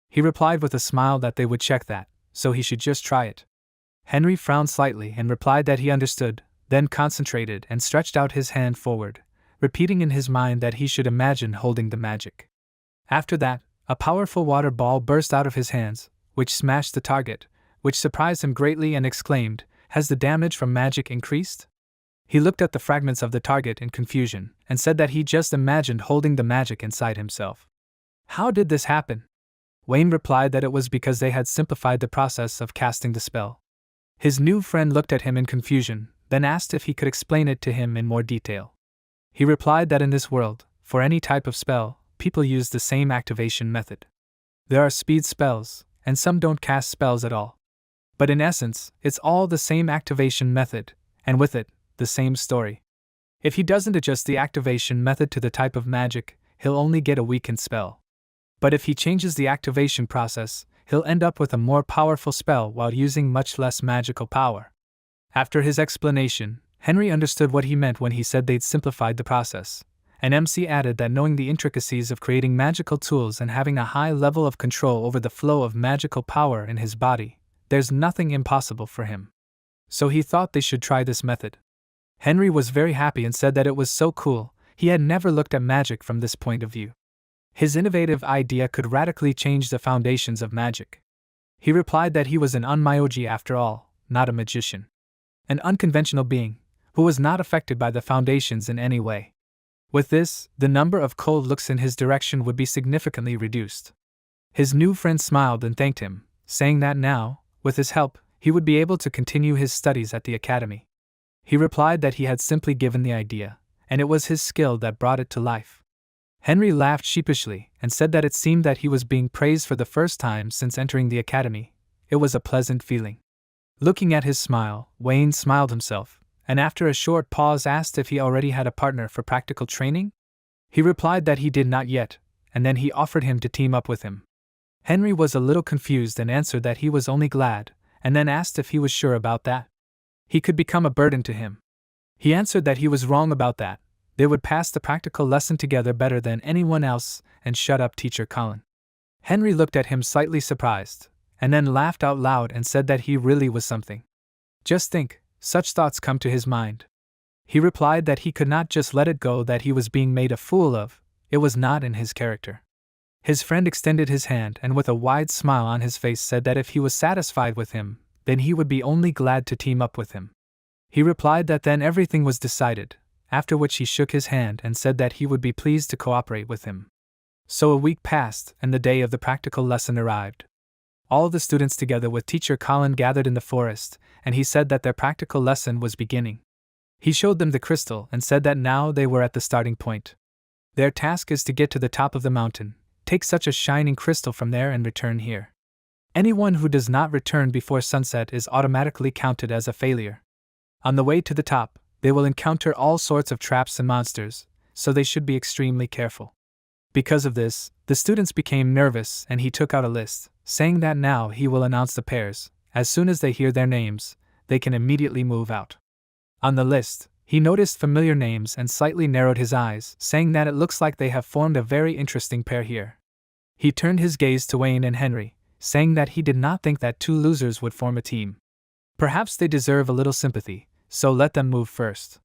He replied with a smile that they would check that, so he should just try it. Henry frowned slightly and replied that he understood, then concentrated and stretched out his hand forward, repeating in his mind that he should imagine holding the magic. After that, a powerful water ball burst out of his hands, which smashed the target, which surprised him greatly and exclaimed, "Has the damage from magic increased?" He looked at the fragments of the target in confusion and said that he just imagined holding the magic inside himself. How did this happen? Wayne replied that it was because they had simplified the process of casting the spell. His new friend looked at him in confusion, then asked if he could explain it to him in more detail. He replied that in this world, for any type of spell, people use the same activation method. There are speed spells, and some don't cast spells at all. But in essence, it's all the same activation method, and with it, the same story. If he doesn't adjust the activation method to the type of magic, he'll only get a weakened spell. But if he changes the activation process, he'll end up with a more powerful spell while using much less magical power. After his explanation, Henry understood what he meant when he said they'd simplified the process, and MC added that knowing the intricacies of creating magical tools and having a high level of control over the flow of magical power in his body, there's nothing impossible for him. So he thought they should try this method. Henry was very happy and said that it was so cool, he had never looked at magic from this point of view. His innovative idea could radically change the foundations of magic. He replied that he was an unmyoji after all, not a magician. An unconventional being, who was not affected by the foundations in any way. With this, the number of cold looks in his direction would be significantly reduced. His new friend smiled and thanked him, saying that now, with his help, he would be able to continue his studies at the academy. He replied that he had simply given the idea, and it was his skill that brought it to life. Henry laughed sheepishly and said that it seemed that he was being praised for the first time since entering the academy. It was a pleasant feeling. Looking at his smile, Wayne smiled himself, and after a short pause asked if he already had a partner for practical training. He replied that he did not yet, and then he offered him to team up with him. Henry was a little confused and answered that he was only glad, and then asked if he was sure about that. He could become a burden to him. He answered that he was wrong about that. They would pass the practical lesson together better than anyone else, and shut up Teacher Colin. Henry looked at him slightly surprised, and then laughed out loud and said that he really was something. Just think, such thoughts come to his mind. He replied that he could not just let it go that he was being made a fool of, it was not in his character. His friend extended his hand and with a wide smile on his face said that if he was satisfied with him, then he would be only glad to team up with him. He replied that then everything was decided, after which he shook his hand and said that he would be pleased to cooperate with him. So a week passed and the day of the practical lesson arrived. All the students together with Teacher Colin gathered in the forest, and he said that their practical lesson was beginning. He showed them the crystal and said that now they were at the starting point. Their task is to get to the top of the mountain, take such a shining crystal from there and return here. Anyone who does not return before sunset is automatically counted as a failure. On the way to the top, they will encounter all sorts of traps and monsters, so they should be extremely careful. Because of this, the students became nervous and he took out a list, saying that now he will announce the pairs. As soon as they hear their names, they can immediately move out. On the list, he noticed familiar names and slightly narrowed his eyes, saying that it looks like they have formed a very interesting pair here. He turned his gaze to Wayne and Henry, saying that he did not think that two losers would form a team. Perhaps they deserve a little sympathy, so let them move first.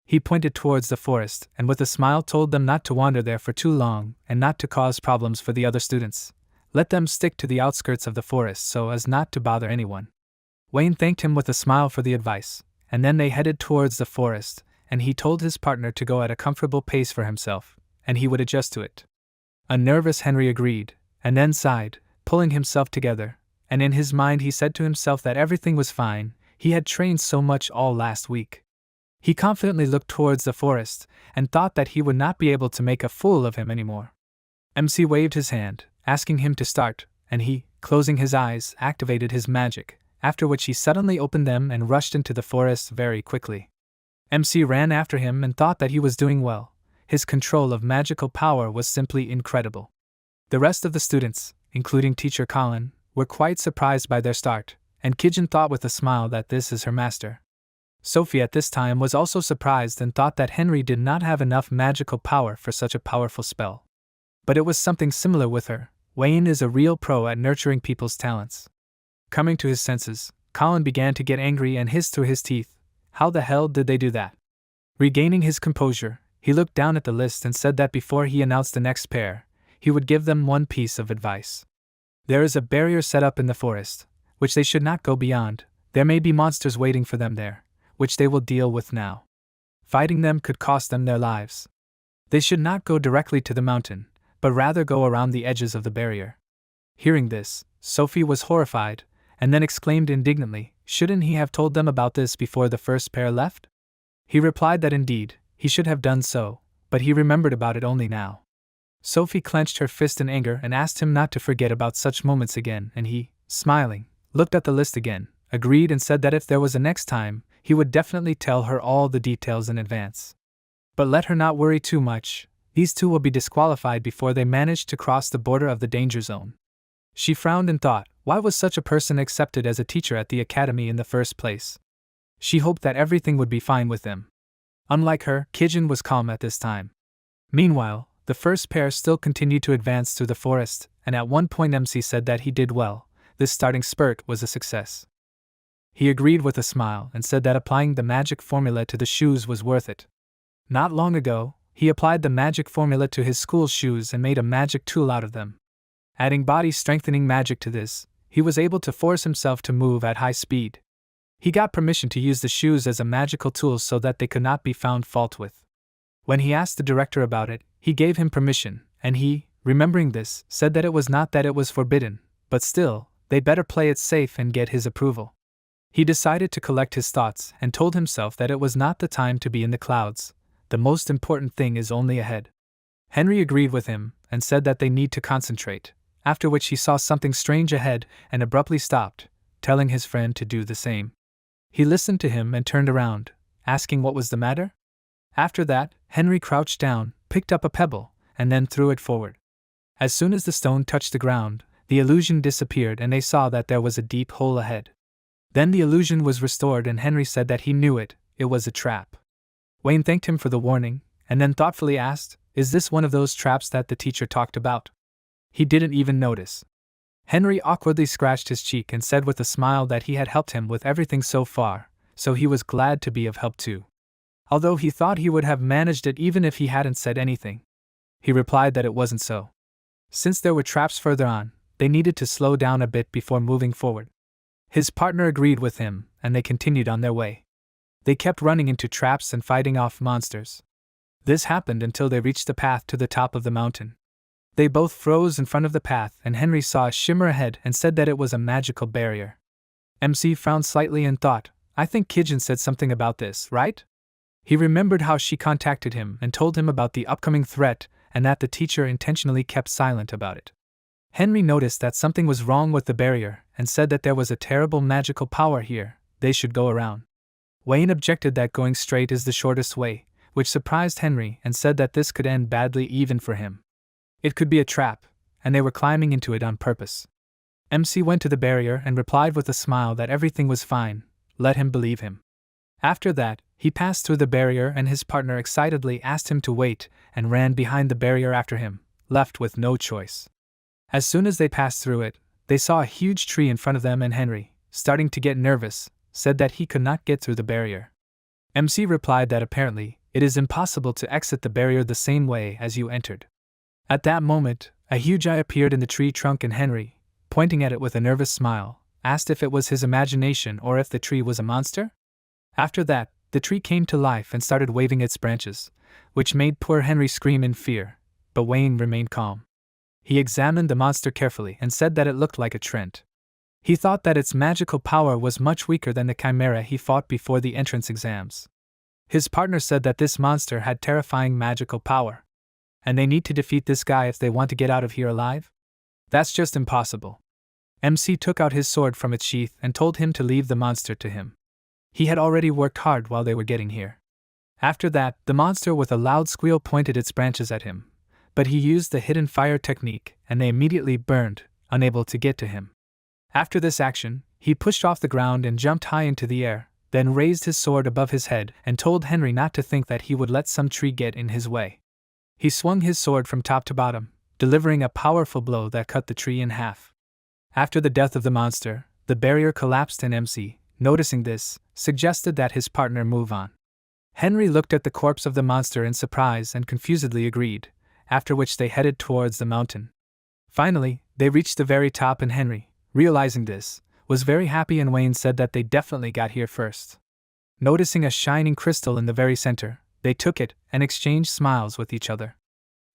He pointed towards the forest and with a smile told them not to wander there for too long and not to cause problems for the other students. Let them stick to the outskirts of the forest so as not to bother anyone. Wayne thanked him with a smile for the advice, and then they headed towards the forest, and he told his partner to go at a comfortable pace for himself, and he would adjust to it. A nervous Henry agreed, and then sighed, pulling himself together, and in his mind he said to himself that everything was fine, he had trained so much all last week. He confidently looked towards the forest, and thought that he would not be able to make a fool of him anymore. MC waved his hand, asking him to start, and he, closing his eyes, activated his magic, after which he suddenly opened them and rushed into the forest very quickly. MC ran after him and thought that he was doing well. His control of magical power was simply incredible. The rest of the students, including teacher Colin, were quite surprised by their start, and Kijin thought with a smile that this is her master. Sophie at this time was also surprised and thought that Henry did not have enough magical power for such a powerful spell. But it was something similar with her. Wayne is a real pro at nurturing people's talents. Coming to his senses, Colin began to get angry and hissed through his teeth, "How the hell did they do that?" Regaining his composure, he looked down at the list and said that before he announced the next pair, he would give them one piece of advice. There is a barrier set up in the forest, which they should not go beyond. There may be monsters waiting for them there, which they will deal with now. Fighting them could cost them their lives. They should not go directly to the mountain, but rather go around the edges of the barrier. Hearing this, Sophie was horrified, and then exclaimed indignantly, "Shouldn't he have told them about this before the first pair left?" He replied that indeed, he should have done so, but he remembered about it only now. Sophie clenched her fist in anger and asked him not to forget about such moments again, and he, smiling, looked at the list again, agreed and said that if there was a next time, he would definitely tell her all the details in advance. But let her not worry too much, these two will be disqualified before they manage to cross the border of the danger zone. She frowned and thought, why was such a person accepted as a teacher at the academy in the first place? She hoped that everything would be fine with them. Unlike her, Kijin was calm at this time. Meanwhile, the first pair still continued to advance through the forest, and at one point MC said that he did well. This starting spurt was a success. He agreed with a smile and said that applying the magic formula to the shoes was worth it. Not long ago, he applied the magic formula to his school shoes and made a magic tool out of them. Adding body-strengthening magic to this, he was able to force himself to move at high speed. He got permission to use the shoes as a magical tool so that they could not be found fault with. When he asked the director about it, he gave him permission, and he, remembering this, said that it was not that it was forbidden, but still, they'd better play it safe and get his approval. He decided to collect his thoughts and told himself that it was not the time to be in the clouds. The most important thing is only ahead. Henry agreed with him and said that they need to concentrate, after which he saw something strange ahead and abruptly stopped, telling his friend to do the same. He listened to him and turned around, asking what was the matter. After that, Henry crouched down, picked up a pebble, and then threw it forward. As soon as the stone touched the ground, the illusion disappeared and they saw that there was a deep hole ahead. Then the illusion was restored and Henry said that he knew it was a trap. Wayne thanked him for the warning, and then thoughtfully asked, "Is this one of those traps that the teacher talked about?" He didn't even notice. Henry awkwardly scratched his cheek and said with a smile that he had helped him with everything so far, so he was glad to be of help too. Although he thought he would have managed it even if he hadn't said anything. He replied that it wasn't so. Since there were traps further on, they needed to slow down a bit before moving forward. His partner agreed with him, and they continued on their way. They kept running into traps and fighting off monsters. This happened until they reached the path to the top of the mountain. They both froze in front of the path and Henry saw a shimmer ahead and said that it was a magical barrier. MC frowned slightly and thought, I think Kijin said something about this, right? He remembered how she contacted him and told him about the upcoming threat and that the teacher intentionally kept silent about it. Henry noticed that something was wrong with the barrier and said that there was a terrible magical power here, they should go around. Wayne objected that going straight is the shortest way, which surprised Henry and said that this could end badly even for him. It could be a trap, and they were climbing into it on purpose. MC went to the barrier and replied with a smile that everything was fine, let him believe him. After that, he passed through the barrier and his partner excitedly asked him to wait and ran behind the barrier after him, left with no choice. As soon as they passed through it, they saw a huge tree in front of them and Henry, starting to get nervous, said that he could not get through the barrier. MC replied that apparently, it is impossible to exit the barrier the same way as you entered. At that moment, a huge eye appeared in the tree trunk and Henry, pointing at it with a nervous smile, asked if it was his imagination or if the tree was a monster. After that, the tree came to life and started waving its branches, which made poor Henry scream in fear, but Wayne remained calm. He examined the monster carefully and said that it looked like a Trent. He thought that its magical power was much weaker than the chimera he fought before the entrance exams. His partner said that this monster had terrifying magical power. And they need to defeat this guy if they want to get out of here alive? That's just impossible. MC took out his sword from its sheath and told him to leave the monster to him. He had already worked hard while they were getting here. After that, the monster with a loud squeal pointed its branches at him, but he used the hidden fire technique and they immediately burned, unable to get to him. After this action, he pushed off the ground and jumped high into the air, then raised his sword above his head and told Henry not to think that he would let some tree get in his way. He swung his sword from top to bottom, delivering a powerful blow that cut the tree in half. After the death of the monster, the barrier collapsed and MC, noticing this, suggested that his partner move on. Henry looked at the corpse of the monster in surprise and confusedly agreed, after which they headed towards the mountain. Finally, they reached the very top and Henry, realizing this, was very happy and Wayne said that they definitely got here first. Noticing a shining crystal in the very center, they took it and exchanged smiles with each other.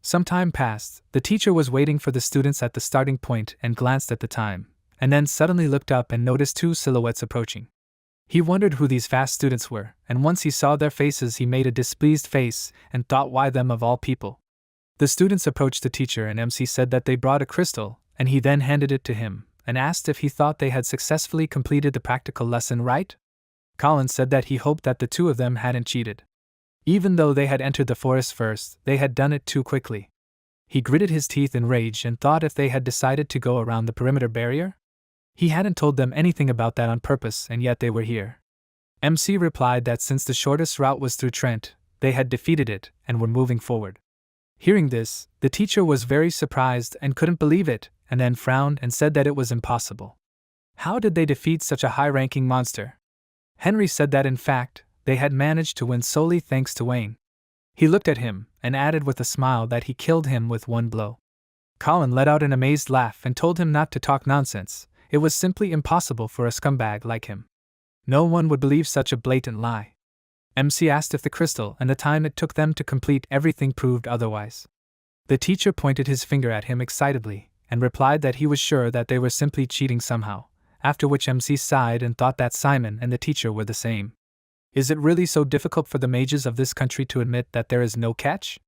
Some time passed, the teacher was waiting for the students at the starting point and glanced at the time, and then suddenly looked up and noticed two silhouettes approaching. He wondered who these fast students were, and once he saw their faces he made a displeased face and thought, why them of all people? The students approached the teacher and MC said that they brought a crystal, and he then handed it to him, and asked if he thought they had successfully completed the practical lesson right? Colin said that he hoped that the two of them hadn't cheated. Even though they had entered the forest first, they had done it too quickly. He gritted his teeth in rage and thought if they had decided to go around the perimeter barrier? He hadn't told them anything about that on purpose and yet they were here. MC replied that since the shortest route was through Trent, they had defeated it and were moving forward. Hearing this, the teacher was very surprised and couldn't believe it, and then frowned and said that it was impossible. How did they defeat such a high-ranking monster? Henry said that in fact, they had managed to win solely thanks to Wayne. He looked at him and added with a smile that he killed him with one blow. Colin let out an amazed laugh and told him not to talk nonsense. It was simply impossible for a scumbag like him. No one would believe such a blatant lie. MC asked if the crystal and the time it took them to complete everything proved otherwise. The teacher pointed his finger at him excitedly and replied that he was sure that they were simply cheating somehow, after which MC sighed and thought that Simon and the teacher were the same. Is it really so difficult for the mages of this country to admit that there is no catch?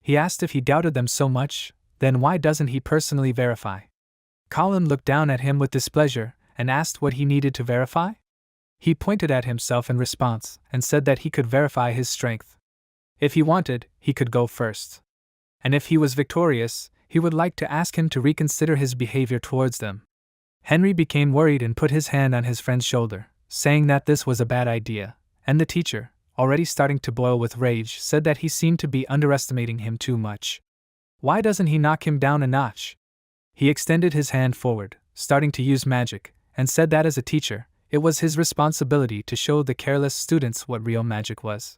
He asked if he doubted them so much, then why doesn't he personally verify? Colin looked down at him with displeasure and asked what he needed to verify. He pointed at himself in response and said that he could verify his strength. If he wanted, he could go first. And if he was victorious, he would like to ask him to reconsider his behavior towards them. Henry became worried and put his hand on his friend's shoulder, saying that this was a bad idea, and the teacher, already starting to boil with rage, said that he seemed to be underestimating him too much. Why doesn't he knock him down a notch? He extended his hand forward, starting to use magic, and said that as a teacher, it was his responsibility to show the careless students what real magic was.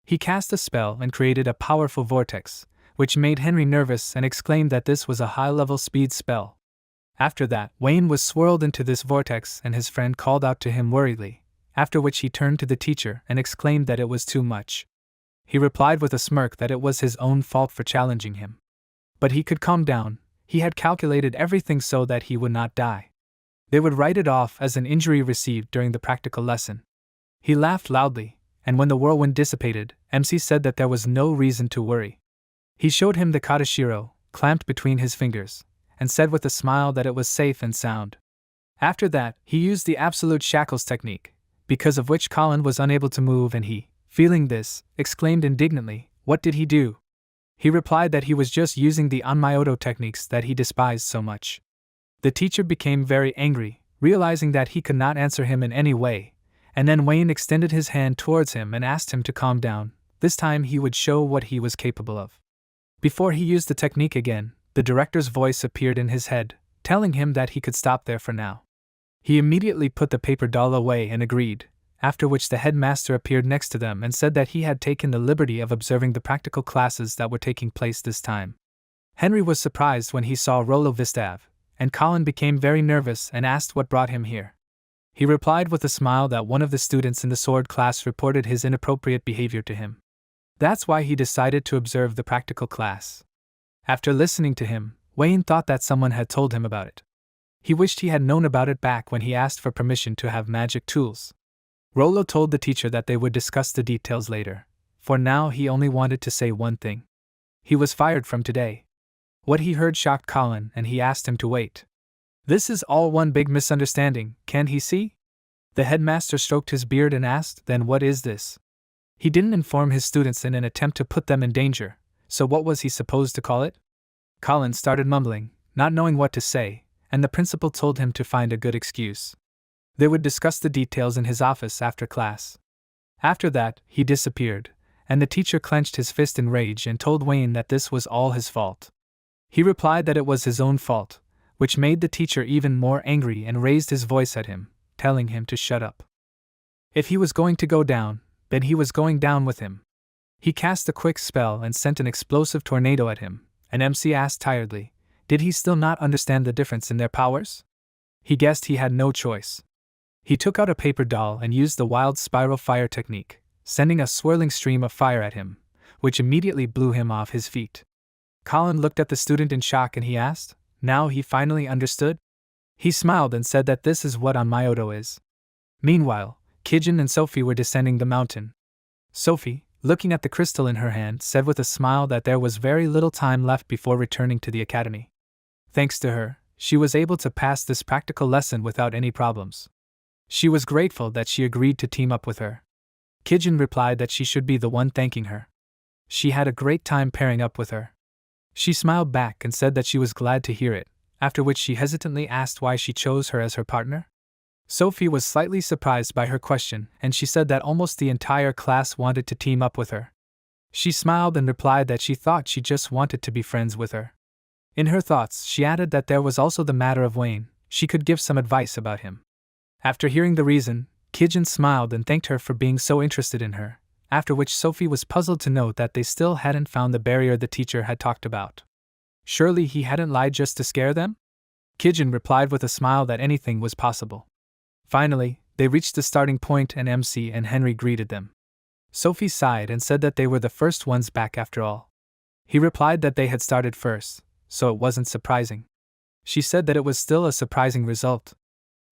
He cast a spell and created a powerful vortex, which made Henry nervous and exclaimed that this was a high-level speed spell. After that, Wayne was swirled into this vortex and his friend called out to him worriedly, after which he turned to the teacher and exclaimed that it was too much. He replied with a smirk that it was his own fault for challenging him. But he could calm down, he had calculated everything so that he would not die. They would write it off as an injury received during the practical lesson. He laughed loudly, and when the whirlwind dissipated, MC said that there was no reason to worry. He showed him the katashiro, clamped between his fingers, and said with a smile that it was safe and sound. After that, he used the absolute shackles technique, because of which Colin was unable to move and he, feeling this, exclaimed indignantly, "What did he do?" He replied that he was just using the Onmyoto techniques that he despised so much. The teacher became very angry, realizing that he could not answer him in any way, and then Wayne extended his hand towards him and asked him to calm down. This time he would show what he was capable of. Before he used the technique again, the director's voice appeared in his head, telling him that he could stop there for now. He immediately put the paper doll away and agreed, after which the headmaster appeared next to them and said that he had taken the liberty of observing the practical classes that were taking place this time. Henry was surprised when he saw Rollo Vistav, and Colin became very nervous and asked what brought him here. He replied with a smile that one of the students in the sword class reported his inappropriate behavior to him. That's why he decided to observe the practical class. After listening to him, Wayne thought that someone had told him about it. He wished he had known about it back when he asked for permission to have magic tools. Rollo told the teacher that they would discuss the details later. For now he only wanted to say one thing. He was fired from today. What he heard shocked Colin and he asked him to wait. This is all one big misunderstanding, can't he see? The headmaster stroked his beard and asked, then what is this? He didn't inform his students in an attempt to put them in danger, So what was he supposed to call it? Colin started mumbling, not knowing what to say, and the principal told him to find a good excuse. They would discuss the details in his office after class. After that, he disappeared, and the teacher clenched his fist in rage and told Wayne that this was all his fault. He replied that it was his own fault, which made the teacher even more angry and raised his voice at him, telling him to shut up. If he was going to go down, then he was going down with him. He cast a quick spell and sent an explosive tornado at him, and MC asked tiredly, did he still not understand the difference in their powers? He guessed he had no choice. He took out a paper doll and used the wild spiral fire technique, sending a swirling stream of fire at him, which immediately blew him off his feet. Colin looked at the student in shock and he asked, now he finally understood? He smiled and said that this is what Onmyoto is. Meanwhile, Kijin and Sophie were descending the mountain. Sophie, looking at the crystal in her hand, said with a smile that there was very little time left before returning to the academy. Thanks to her, she was able to pass this practical lesson without any problems. She was grateful that she agreed to team up with her. Kijin replied that she should be the one thanking her. She had a great time pairing up with her. She smiled back and said that she was glad to hear it, after which she hesitantly asked why she chose her as her partner. Sophie was slightly surprised by her question, and she said that almost the entire class wanted to team up with her. She smiled and replied that she thought she just wanted to be friends with her. In her thoughts, she added that there was also the matter of Wayne, she could give some advice about him. After hearing the reason, Kijin smiled and thanked her for being so interested in her, after which Sophie was puzzled to note that they still hadn't found the barrier the teacher had talked about. Surely he hadn't lied just to scare them? Kijin replied with a smile that anything was possible. Finally, they reached the starting point and MC and Henry greeted them. Sophie sighed and said that they were the first ones back after all. He replied that they had started first, so it wasn't surprising. She said that it was still a surprising result.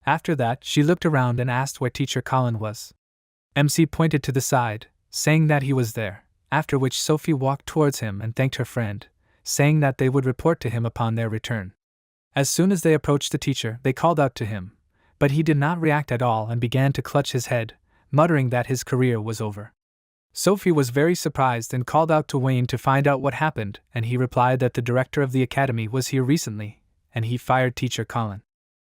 After that, she looked around and asked where Teacher Colin was. MC pointed to the side, saying that he was there, after which Sophie walked towards him and thanked her friend, saying that they would report to him upon their return. As soon as they approached the teacher, they called out to him, but he did not react at all and began to clutch his head, muttering that his career was over. Sophie was very surprised and called out to Wayne to find out what happened, and he replied that the director of the academy was here recently, and he fired Teacher Colin.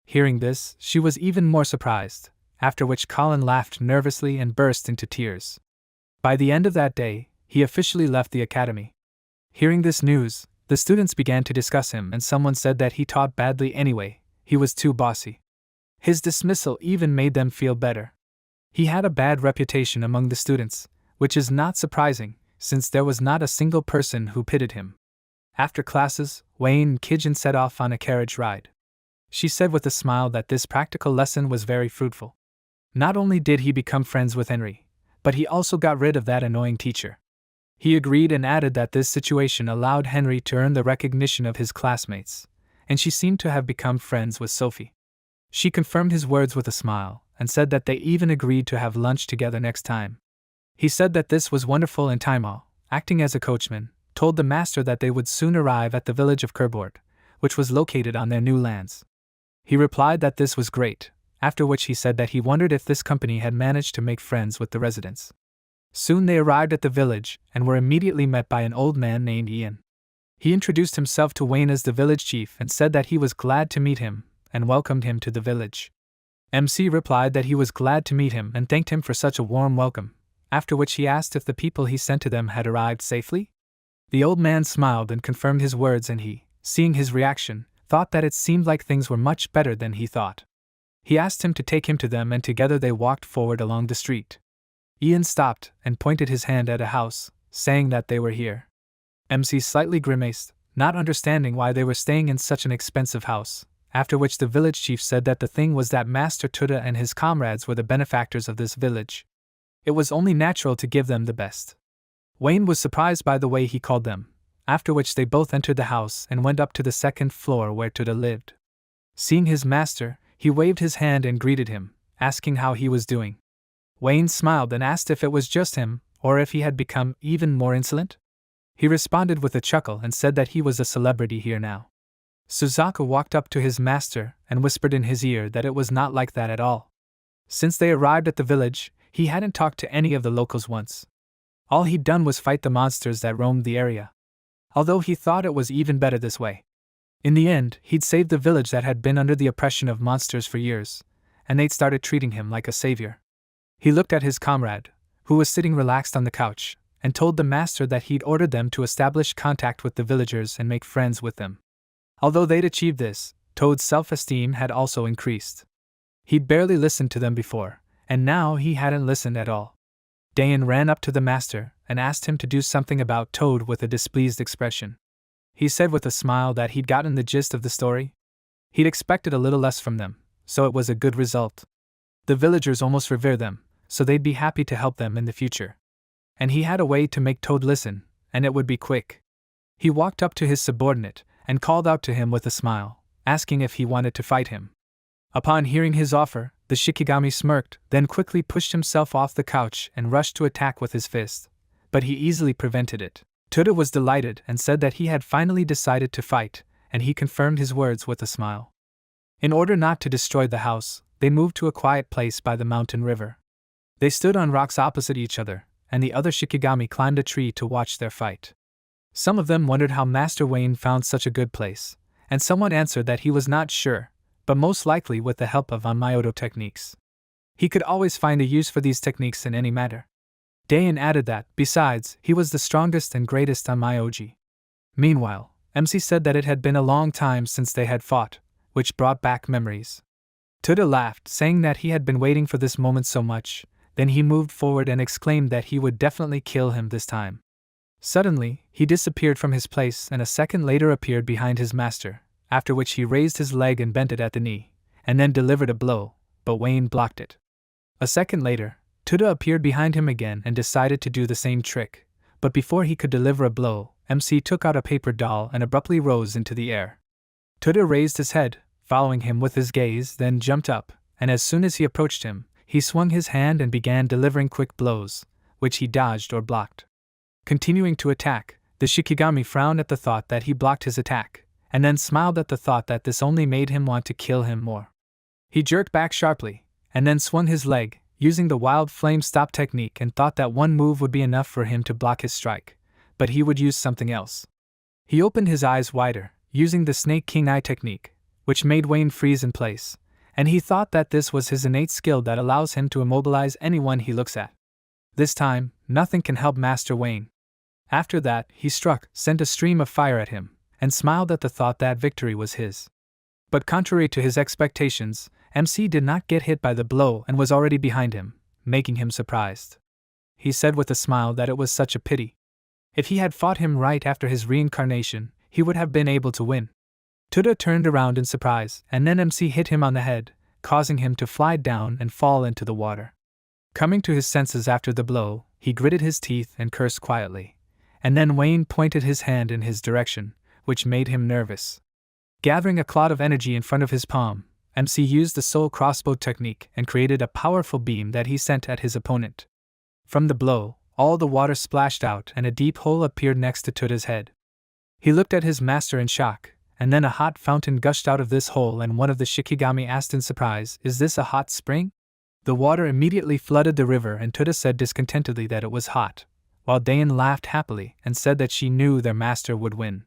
Hearing this, she was even more surprised, after which Colin laughed nervously and burst into tears. By the end of that day, he officially left the academy. Hearing this news, the students began to discuss him and someone said that he taught badly anyway, he was too bossy. His dismissal even made them feel better. He had a bad reputation among the students, which is not surprising, since there was not a single person who pitied him. After classes, Wayne and Kijin set off on a carriage ride. She said with a smile that this practical lesson was very fruitful. Not only did he become friends with Henry, but he also got rid of that annoying teacher. He agreed and added that this situation allowed Henry to earn the recognition of his classmates, and she seemed to have become friends with Sophie. She confirmed his words with a smile, and said that they even agreed to have lunch together next time. He said that this was wonderful and Taimao, acting as a coachman, told the master that they would soon arrive at the village of Kerboard, which was located on their new lands. He replied that this was great, after which he said that he wondered if this company had managed to make friends with the residents. Soon they arrived at the village and were immediately met by an old man named Ian. He introduced himself to Wayne as the village chief and said that he was glad to meet him and welcomed him to the village. MC replied that he was glad to meet him and thanked him for such a warm welcome, after which he asked if the people he sent to them had arrived safely. The old man smiled and confirmed his words, and he, seeing his reaction, thought that it seemed like things were much better than he thought. He asked him to take him to them and together they walked forward along the street. Ian stopped and pointed his hand at a house, saying that they were here. MC slightly grimaced, not understanding why they were staying in such an expensive house, after which the village chief said that the thing was that Master Tuda and his comrades were the benefactors of this village. It was only natural to give them the best. Wayne was surprised by the way he called them, after which they both entered the house and went up to the second floor where Tuda lived. Seeing his master, he waved his hand and greeted him, asking how he was doing. Wayne smiled and asked if it was just him, or if he had become even more insolent. He responded with a chuckle and said that he was a celebrity here now. Suzaku walked up to his master and whispered in his ear that it was not like that at all. Since they arrived at the village, he hadn't talked to any of the locals once. All he'd done was fight the monsters that roamed the area. although he thought it was even better this way. In the end, he'd saved the village that had been under the oppression of monsters for years, and they'd started treating him like a savior. He looked at his comrade, who was sitting relaxed on the couch, and told the master that he'd ordered them to establish contact with the villagers and make friends with them. Although they'd achieved this, Toad's self-esteem had also increased. He'd barely listened to them before, and now he hadn't listened at all. Dayan ran up to the master and asked him to do something about Toad with a displeased expression. He said with a smile that he'd gotten the gist of the story. He'd expected a little less from them, so it was a good result. The villagers almost revere them, so they'd be happy to help them in the future. And he had a way to make Toad listen, and it would be quick. He walked up to his subordinate and called out to him with a smile, asking if he wanted to fight him. Upon hearing his offer, the Shikigami smirked, then quickly pushed himself off the couch and rushed to attack with his fist, but he easily prevented it. Toda was delighted and said that he had finally decided to fight, and he confirmed his words with a smile. In order not to destroy the house, they moved to a quiet place by the mountain river. They stood on rocks opposite each other, and the other Shikigami climbed a tree to watch their fight. Some of them wondered how Master Wayne found such a good place, and someone answered that he was not sure, but most likely with the help of Onmyoto techniques. He could always find a use for these techniques in any matter. Dayan added that, besides, he was the strongest and greatest Onmyoji. Meanwhile, MC said that it had been a long time since they had fought, which brought back memories. Toda laughed, saying that he had been waiting for this moment so much. Then he moved forward and exclaimed that he would definitely kill him this time. Suddenly, he disappeared from his place and a second later appeared behind his master, after which he raised his leg and bent it at the knee, and then delivered a blow, but Wayne blocked it. A second later, Toda appeared behind him again and decided to do the same trick, but before he could deliver a blow, MC took out a paper doll and abruptly rose into the air. Toda raised his head, following him with his gaze, then jumped up, and as soon as he approached him, he swung his hand and began delivering quick blows, which he dodged or blocked. Continuing to attack, the Shikigami frowned at the thought that he blocked his attack, and then smiled at the thought that this only made him want to kill him more. He jerked back sharply, and then swung his leg, using the wild flame stop technique, and thought that one move would be enough for him to block his strike, but he would use something else. He opened his eyes wider, using the Snake King Eye technique, which made Wayne freeze in place, and he thought that this was his innate skill that allows him to immobilize anyone he looks at. This time, nothing can help Master Wayne. After that, he struck, sent a stream of fire at him, and smiled at the thought that victory was his. But contrary to his expectations, MC did not get hit by the blow and was already behind him, making him surprised. He said with a smile that it was such a pity. If he had fought him right after his reincarnation, he would have been able to win. Toda turned around in surprise, and then MC hit him on the head, causing him to fly down and fall into the water. Coming to his senses after the blow, he gritted his teeth and cursed quietly, and then Wayne pointed his hand in his direction, which made him nervous. Gathering a cloud of energy in front of his palm, MC used the soul crossbow technique and created a powerful beam that he sent at his opponent. From the blow, all the water splashed out and a deep hole appeared next to Toda's head. He looked at his master in shock, and then a hot fountain gushed out of this hole, and one of the Shikigami asked in surprise, "Is this a hot spring?" The water immediately flooded the river, and Toda said discontentedly that it was hot, while Dayan laughed happily and said that she knew their master would win.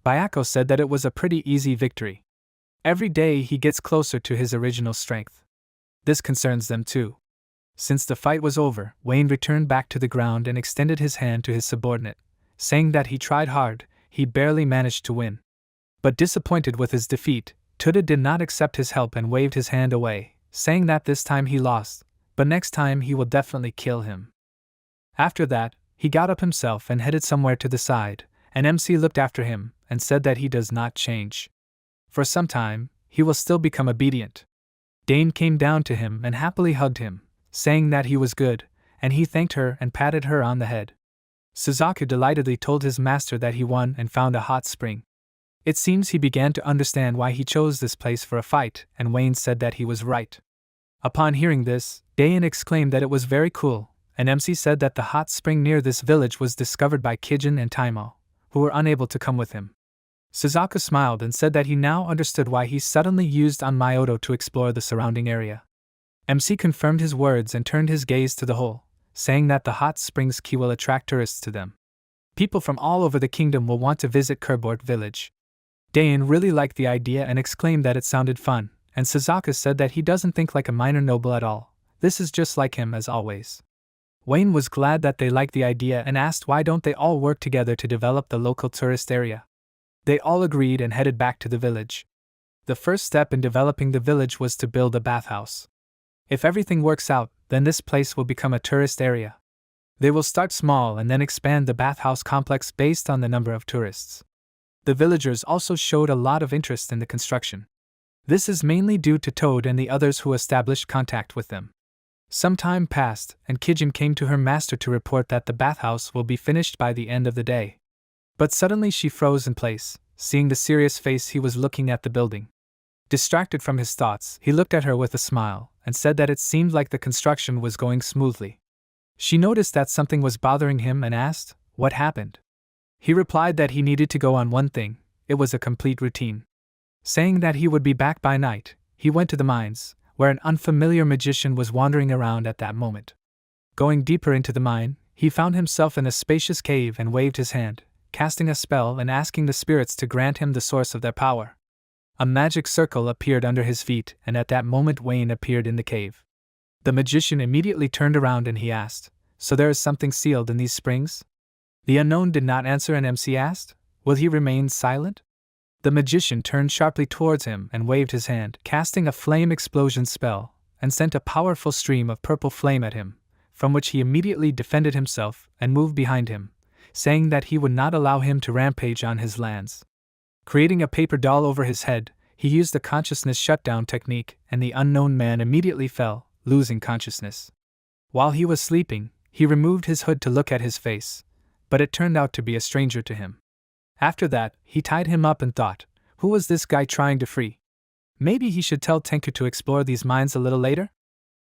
Bayako said that it was a pretty easy victory. Every day he gets closer to his original strength. This concerns them too. Since the fight was over, Wayne returned back to the ground and extended his hand to his subordinate, saying that he tried hard, he barely managed to win. But disappointed with his defeat, Toda did not accept his help and waved his hand away, saying that this time he lost, but next time he will definitely kill him. After that, he got up himself and headed somewhere to the side, and MC looked after him and said that he does not change. For some time, he will still become obedient. Dane came down to him and happily hugged him, saying that he was good, and he thanked her and patted her on the head. Suzaku delightedly told his master that he won and found a hot spring. It seems he began to understand why he chose this place for a fight, and Wayne said that he was right. Upon hearing this, Dayan exclaimed that it was very cool, and MC said that the hot spring near this village was discovered by Kijin and Taimo, who were unable to come with him. Suzaku smiled and said that he now understood why he suddenly used Onmyoto to explore the surrounding area. MC confirmed his words and turned his gaze to the hole, saying that the hot spring's key will attract tourists to them. People from all over the kingdom will want to visit Kerbort village. Dayan really liked the idea and exclaimed that it sounded fun, and Suzaka said that he doesn't think like a minor noble at all. This is just like him as always. Wayne was glad that they liked the idea and asked why don't they all work together to develop the local tourist area. They all agreed and headed back to the village. The first step in developing the village was to build a bathhouse. If everything works out, then this place will become a tourist area. They will start small and then expand the bathhouse complex based on the number of tourists. The villagers also showed a lot of interest in the construction. This is mainly due to Toad and the others who established contact with them. Some time passed, and Kijin came to her master to report that the bathhouse will be finished by the end of the day. But suddenly she froze in place, seeing the serious face he was looking at the building. Distracted from his thoughts, he looked at her with a smile, and said that it seemed like the construction was going smoothly. She noticed that something was bothering him and asked, what happened? He replied that he needed to go on one thing, it was a complete routine. Saying that he would be back by night, he went to the mines, where an unfamiliar magician was wandering around at that moment. Going deeper into the mine, he found himself in a spacious cave and waved his hand, casting a spell and asking the spirits to grant him the source of their power. A magic circle appeared under his feet, and at that moment Wayne appeared in the cave. The magician immediately turned around and he asked, "So there is something sealed in these springs?" The unknown did not answer and MC asked, "Will he remain silent?" The magician turned sharply towards him and waved his hand, casting a flame explosion spell, and sent a powerful stream of purple flame at him, from which he immediately defended himself and moved behind him, saying that he would not allow him to rampage on his lands. Creating a paper doll over his head, he used the consciousness shutdown technique, and the unknown man immediately fell, losing consciousness. While he was sleeping, he removed his hood to look at his face, but it turned out to be a stranger to him. After that, he tied him up and thought, who was this guy trying to free? Maybe he should tell Tenku to explore these mines a little later?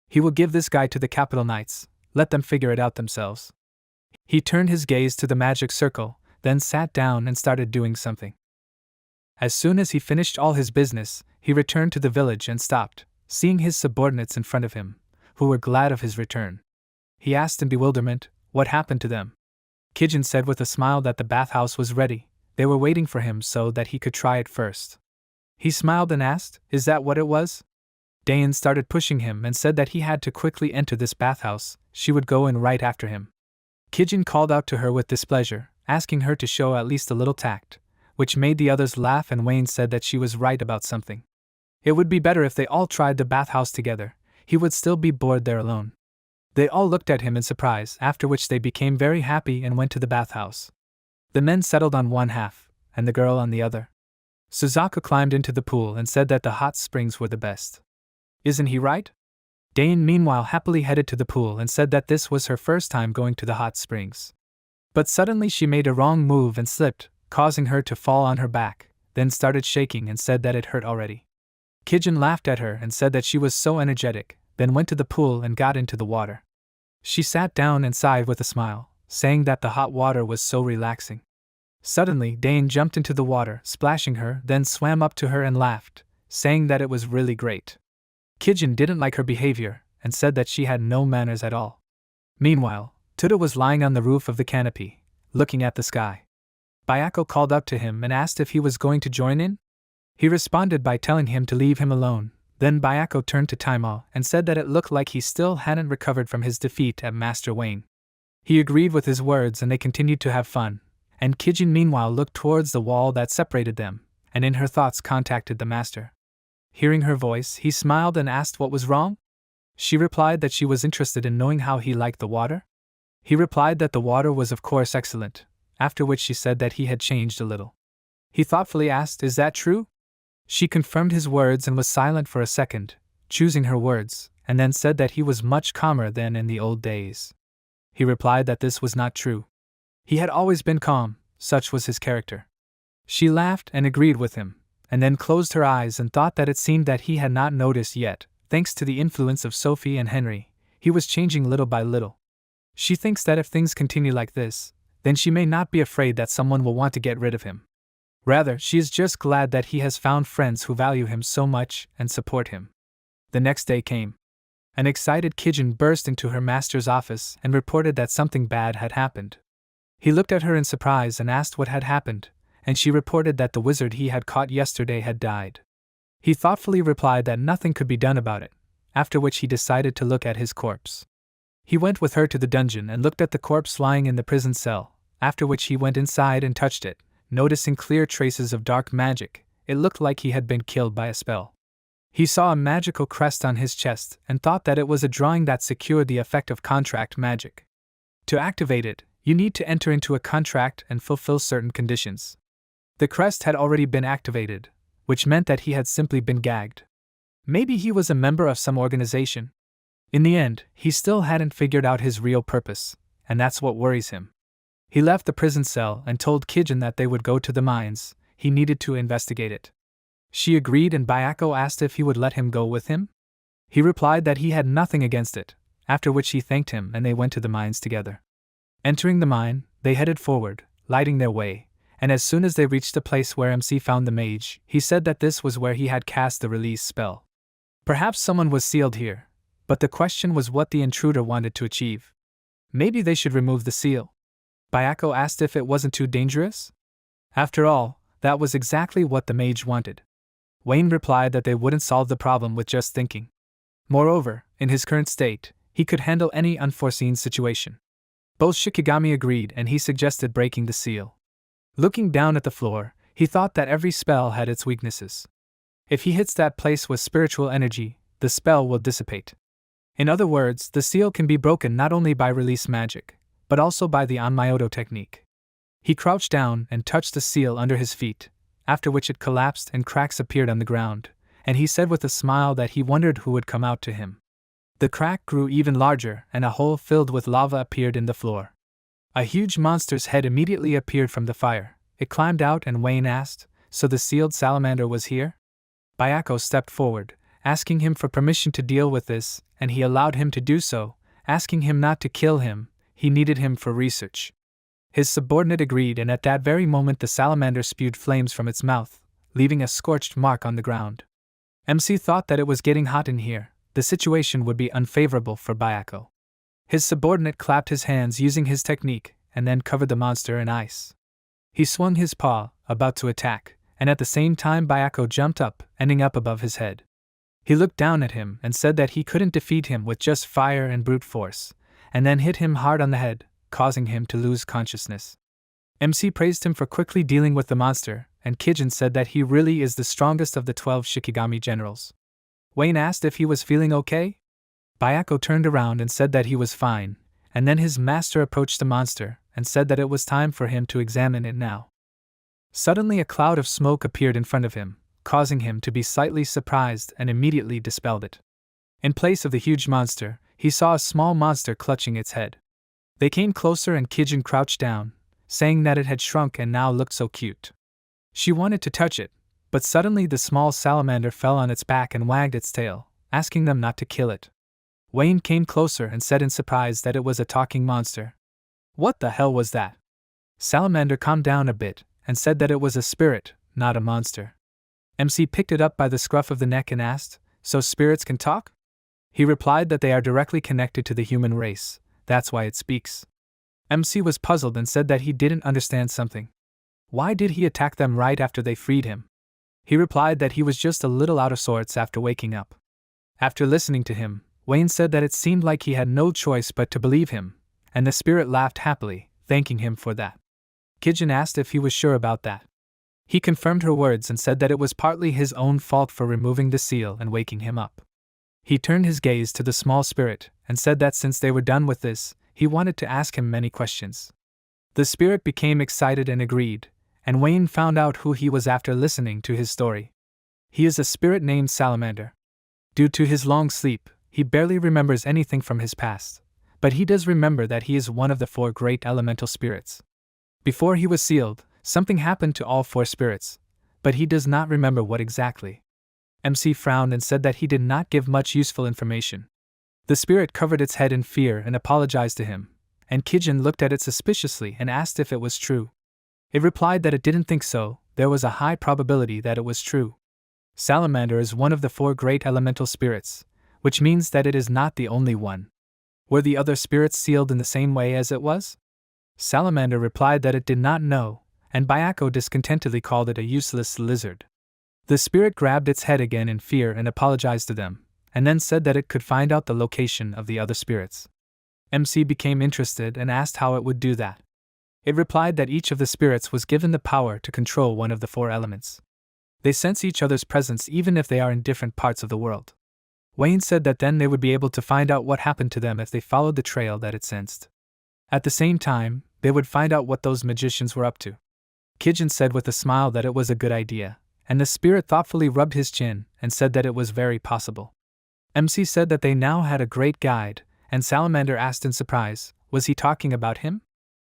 He will give this guy to the capital knights, let them figure it out themselves. He turned his gaze to the magic circle, then sat down and started doing something. As soon as he finished all his business, he returned to the village and stopped, seeing his subordinates in front of him, who were glad of his return. He asked in bewilderment, what happened to them? Kijin said with a smile that the bathhouse was ready. They were waiting for him so that he could try it first. He smiled and asked, is that what it was? Dayan started pushing him and said that he had to quickly enter this bathhouse, she would go in right after him. Kijin called out to her with displeasure, asking her to show at least a little tact, which made the others laugh, and Wayne said that she was right about something. It would be better if they all tried the bathhouse together, he would still be bored there alone. They all looked at him in surprise, after which they became very happy and went to the bathhouse. The men settled on one half, and the girl on the other. Suzaka climbed into the pool and said that the hot springs were the best. Isn't he right? Dayan meanwhile happily headed to the pool and said that this was her first time going to the hot springs. But suddenly she made a wrong move and slipped, causing her to fall on her back, then started shaking and said that it hurt already. Kijin laughed at her and said that she was so energetic, then went to the pool and got into the water. She sat down and sighed with a smile, saying that the hot water was so relaxing. Suddenly, Dayan jumped into the water, splashing her, then swam up to her and laughed, saying that it was really great. Kijin didn't like her behavior, and said that she had no manners at all. Meanwhile, Tuda was lying on the roof of the canopy, looking at the sky. Bayako called up to him and asked if he was going to join in. He responded by telling him to leave him alone. Then Bayako turned to Taima and said that it looked like he still hadn't recovered from his defeat at Master Wayne. He agreed with his words and they continued to have fun, and Kijin meanwhile looked towards the wall that separated them, and in her thoughts contacted the master. Hearing her voice, he smiled and asked what was wrong. She replied that she was interested in knowing how he liked the water. He replied that the water was of course excellent, after which she said that he had changed a little. He thoughtfully asked, is that true? She confirmed his words and was silent for a second, choosing her words, and then said that he was much calmer than in the old days. He replied that this was not true. He had always been calm, such was his character. She laughed and agreed with him, and then closed her eyes and thought that it seemed that he had not noticed yet, thanks to the influence of Sophie and Henry, he was changing little by little. She thinks that if things continue like this, then she may not be afraid that someone will want to get rid of him. Rather, she is just glad that he has found friends who value him so much and support him. The next day came. An excited Kijin burst into her master's office and reported that something bad had happened. He looked at her in surprise and asked what had happened, and she reported that the wizard he had caught yesterday had died. He thoughtfully replied that nothing could be done about it, after which he decided to look at his corpse. He went with her to the dungeon and looked at the corpse lying in the prison cell, after which he went inside and touched it, noticing clear traces of dark magic. It looked like he had been killed by a spell. He saw a magical crest on his chest and thought that it was a drawing that secured the effect of contract magic. To activate it, you need to enter into a contract and fulfill certain conditions. The crest had already been activated, which meant that he had simply been gagged. Maybe he was a member of some organization. In the end, he still hadn't figured out his real purpose, and that's what worries him. He left the prison cell and told Kijin that they would go to the mines. He needed to investigate it. She agreed, and Bayako asked if he would let him go with him. He replied that he had nothing against it, after which he thanked him and they went to the mines together. Entering the mine, they headed forward, lighting their way, and as soon as they reached the place where MC found the mage, he said that this was where he had cast the release spell. Perhaps someone was sealed here, but the question was what the intruder wanted to achieve. Maybe they should remove the seal. Bayako asked if it wasn't too dangerous. After all, that was exactly what the mage wanted. Wayne replied that they wouldn't solve the problem with just thinking. Moreover, in his current state, he could handle any unforeseen situation. Both Shikigami agreed, and he suggested breaking the seal. Looking down at the floor, he thought that every spell had its weaknesses. If he hits that place with spiritual energy, the spell will dissipate. In other words, the seal can be broken not only by release magic, but also by the Onmyoto technique. He crouched down and touched the seal under his feet, after which it collapsed and cracks appeared on the ground, and he said with a smile that he wondered who would come out to him. The crack grew even larger, and a hole filled with lava appeared in the floor. A huge monster's head immediately appeared from the fire. It climbed out, and Wayne asked, "So the sealed salamander was here?" Bayako stepped forward, asking him for permission to deal with this, and he allowed him to do so, asking him not to kill him. He needed him for research. His subordinate agreed, and at that very moment the salamander spewed flames from its mouth, leaving a scorched mark on the ground. MC thought that it was getting hot in here. The situation would be unfavorable for Bayako. His subordinate clapped his hands using his technique, and then covered the monster in ice. He swung his paw, about to attack, and at the same time Bayako jumped up, ending up above his head. He looked down at him and said that he couldn't defeat him with just fire and brute force, and then hit him hard on the head, causing him to lose consciousness. MC praised him for quickly dealing with the monster, and Kijin said that he really is the strongest of the 12 Shikigami generals. Wayne asked if he was feeling okay. Bayako turned around and said that he was fine, and then his master approached the monster and said that it was time for him to examine it now. Suddenly a cloud of smoke appeared in front of him, causing him to be slightly surprised, and immediately dispelled it. In place of the huge monster, he saw a small monster clutching its head. They came closer and Kijin crouched down, saying that it had shrunk and now looked so cute. She wanted to touch it, but suddenly the small salamander fell on its back and wagged its tail, asking them not to kill it. Wayne came closer and said in surprise that it was a talking monster. What the hell was that? Salamander calmed down a bit and said that it was a spirit, not a monster. MC picked it up by the scruff of the neck and asked, "So spirits can talk?" He replied that they are directly connected to the human race, that's why it speaks. MC was puzzled and said that he didn't understand something. Why did he attack them right after they freed him? He replied that he was just a little out of sorts after waking up. After listening to him, Wayne said that it seemed like he had no choice but to believe him, and the spirit laughed happily, thanking him for that. Kijin asked if he was sure about that. He confirmed her words and said that it was partly his own fault for removing the seal and waking him up. He turned his gaze to the small spirit and said that since they were done with this, he wanted to ask him many questions. The spirit became excited and agreed, and Wayne found out who he was after listening to his story. He is a spirit named Salamander. Due to his long sleep, he barely remembers anything from his past, but he does remember that he is one of the 4 great elemental spirits. Before he was sealed, something happened to all 4 spirits, but he does not remember what exactly. MC frowned and said that he did not give much useful information. The spirit covered its head in fear and apologized to him, and Kijin looked at it suspiciously and asked if it was true. It replied that it didn't think so. There was a high probability that it was true. Salamander is one of the 4 great elemental spirits, which means that it is not the only one. Were the other spirits sealed in the same way as it was? Salamander replied that it did not know, and Byako discontentedly called it a useless lizard. The spirit grabbed its head again in fear and apologized to them, and then said that it could find out the location of the other spirits. MC became interested and asked how it would do that. It replied that each of the spirits was given the power to control one of the 4 elements. They sense each other's presence even if they are in different parts of the world. Wayne said that then they would be able to find out what happened to them if they followed the trail that it sensed. At the same time, they would find out what those magicians were up to. Kijin said with a smile that it was a good idea, and the spirit thoughtfully rubbed his chin and said that it was very possible. MC said that they now had a great guide, and Salamander asked in surprise, was he talking about him?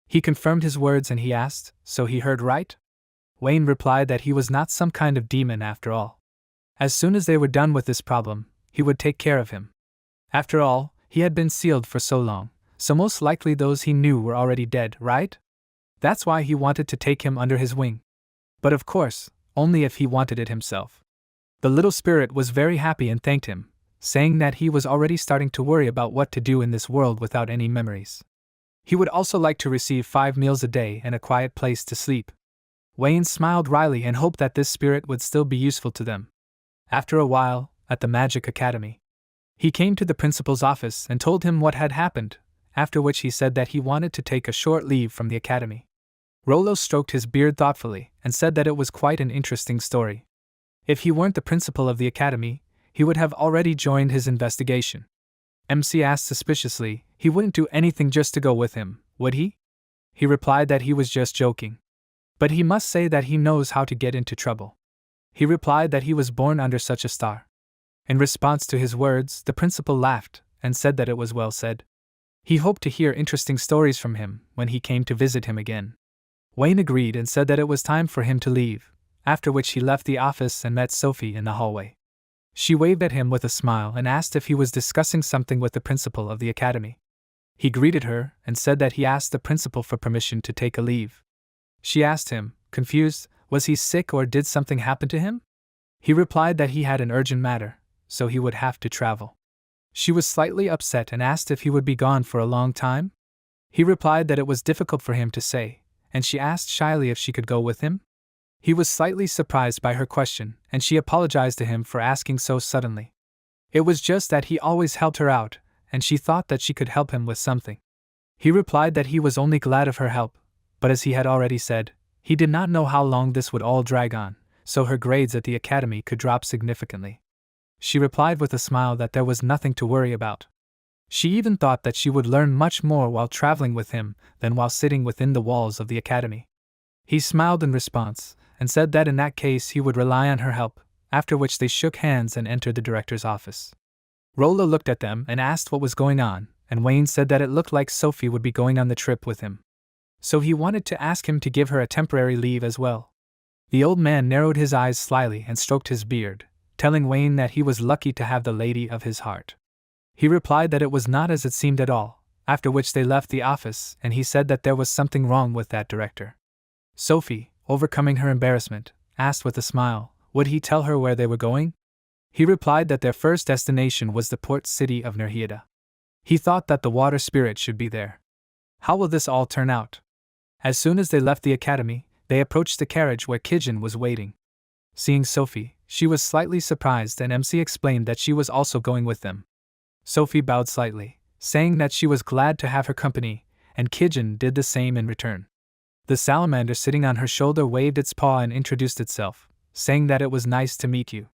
He confirmed his words and he asked, so he heard right? Wayne replied that he was not some kind of demon after all. As soon as they were done with this problem, he would take care of him. After all, he had been sealed for so long, so most likely those he knew were already dead, right? That's why he wanted to take him under his wing. But of course, only if he wanted it himself. The little spirit was very happy and thanked him, saying that he was already starting to worry about what to do in this world without any memories. He would also like to receive 5 meals a day and a quiet place to sleep. Wayne smiled wryly and hoped that this spirit would still be useful to them. After a while, at the Magic Academy, he came to the principal's office and told him what had happened, after which he said that he wanted to take a short leave from the academy. Rolo stroked his beard thoughtfully and said that it was quite an interesting story. If he weren't the principal of the academy, he would have already joined his investigation. MC asked suspiciously, he wouldn't do anything just to go with him, would he? He replied that he was just joking. But he must say that he knows how to get into trouble. He replied that he was born under such a star. In response to his words, the principal laughed and said that it was well said. He hoped to hear interesting stories from him when he came to visit him again. Wayne agreed and said that it was time for him to leave, after which he left the office and met Sophie in the hallway. She waved at him with a smile and asked if he was discussing something with the principal of the academy. He greeted her and said that he asked the principal for permission to take a leave. She asked him, confused, was he sick or did something happen to him? He replied that he had an urgent matter, so he would have to travel. She was slightly upset and asked if he would be gone for a long time. He replied that it was difficult for him to say, and she asked shyly if she could go with him. He was slightly surprised by her question, and she apologized to him for asking so suddenly. It was just that he always helped her out, and she thought that she could help him with something. He replied that he was only glad of her help, but as he had already said, he did not know how long this would all drag on, so her grades at the academy could drop significantly. She replied with a smile that there was nothing to worry about. She even thought that she would learn much more while traveling with him than while sitting within the walls of the academy. He smiled in response, and said that in that case he would rely on her help, after which they shook hands and entered the director's office. Rolo looked at them and asked what was going on, and Wayne said that it looked like Sophie would be going on the trip with him. So he wanted to ask him to give her a temporary leave as well. The old man narrowed his eyes slyly and stroked his beard, telling Wayne that he was lucky to have the lady of his heart. He replied that it was not as it seemed at all, after which they left the office and he said that there was something wrong with that director. Sophie, overcoming her embarrassment, asked with a smile, would he tell her where they were going? He replied that their first destination was the port city of Nerhieda. He thought that the water spirit should be there. How will this all turn out? As soon as they left the academy, they approached the carriage where Kijin was waiting. Seeing Sophie, she was slightly surprised and MC explained that she was also going with them. Sophie bowed slightly, saying that she was glad to have her company, and Kijin did the same in return. The salamander sitting on her shoulder waved its paw and introduced itself, saying that it was nice to meet you.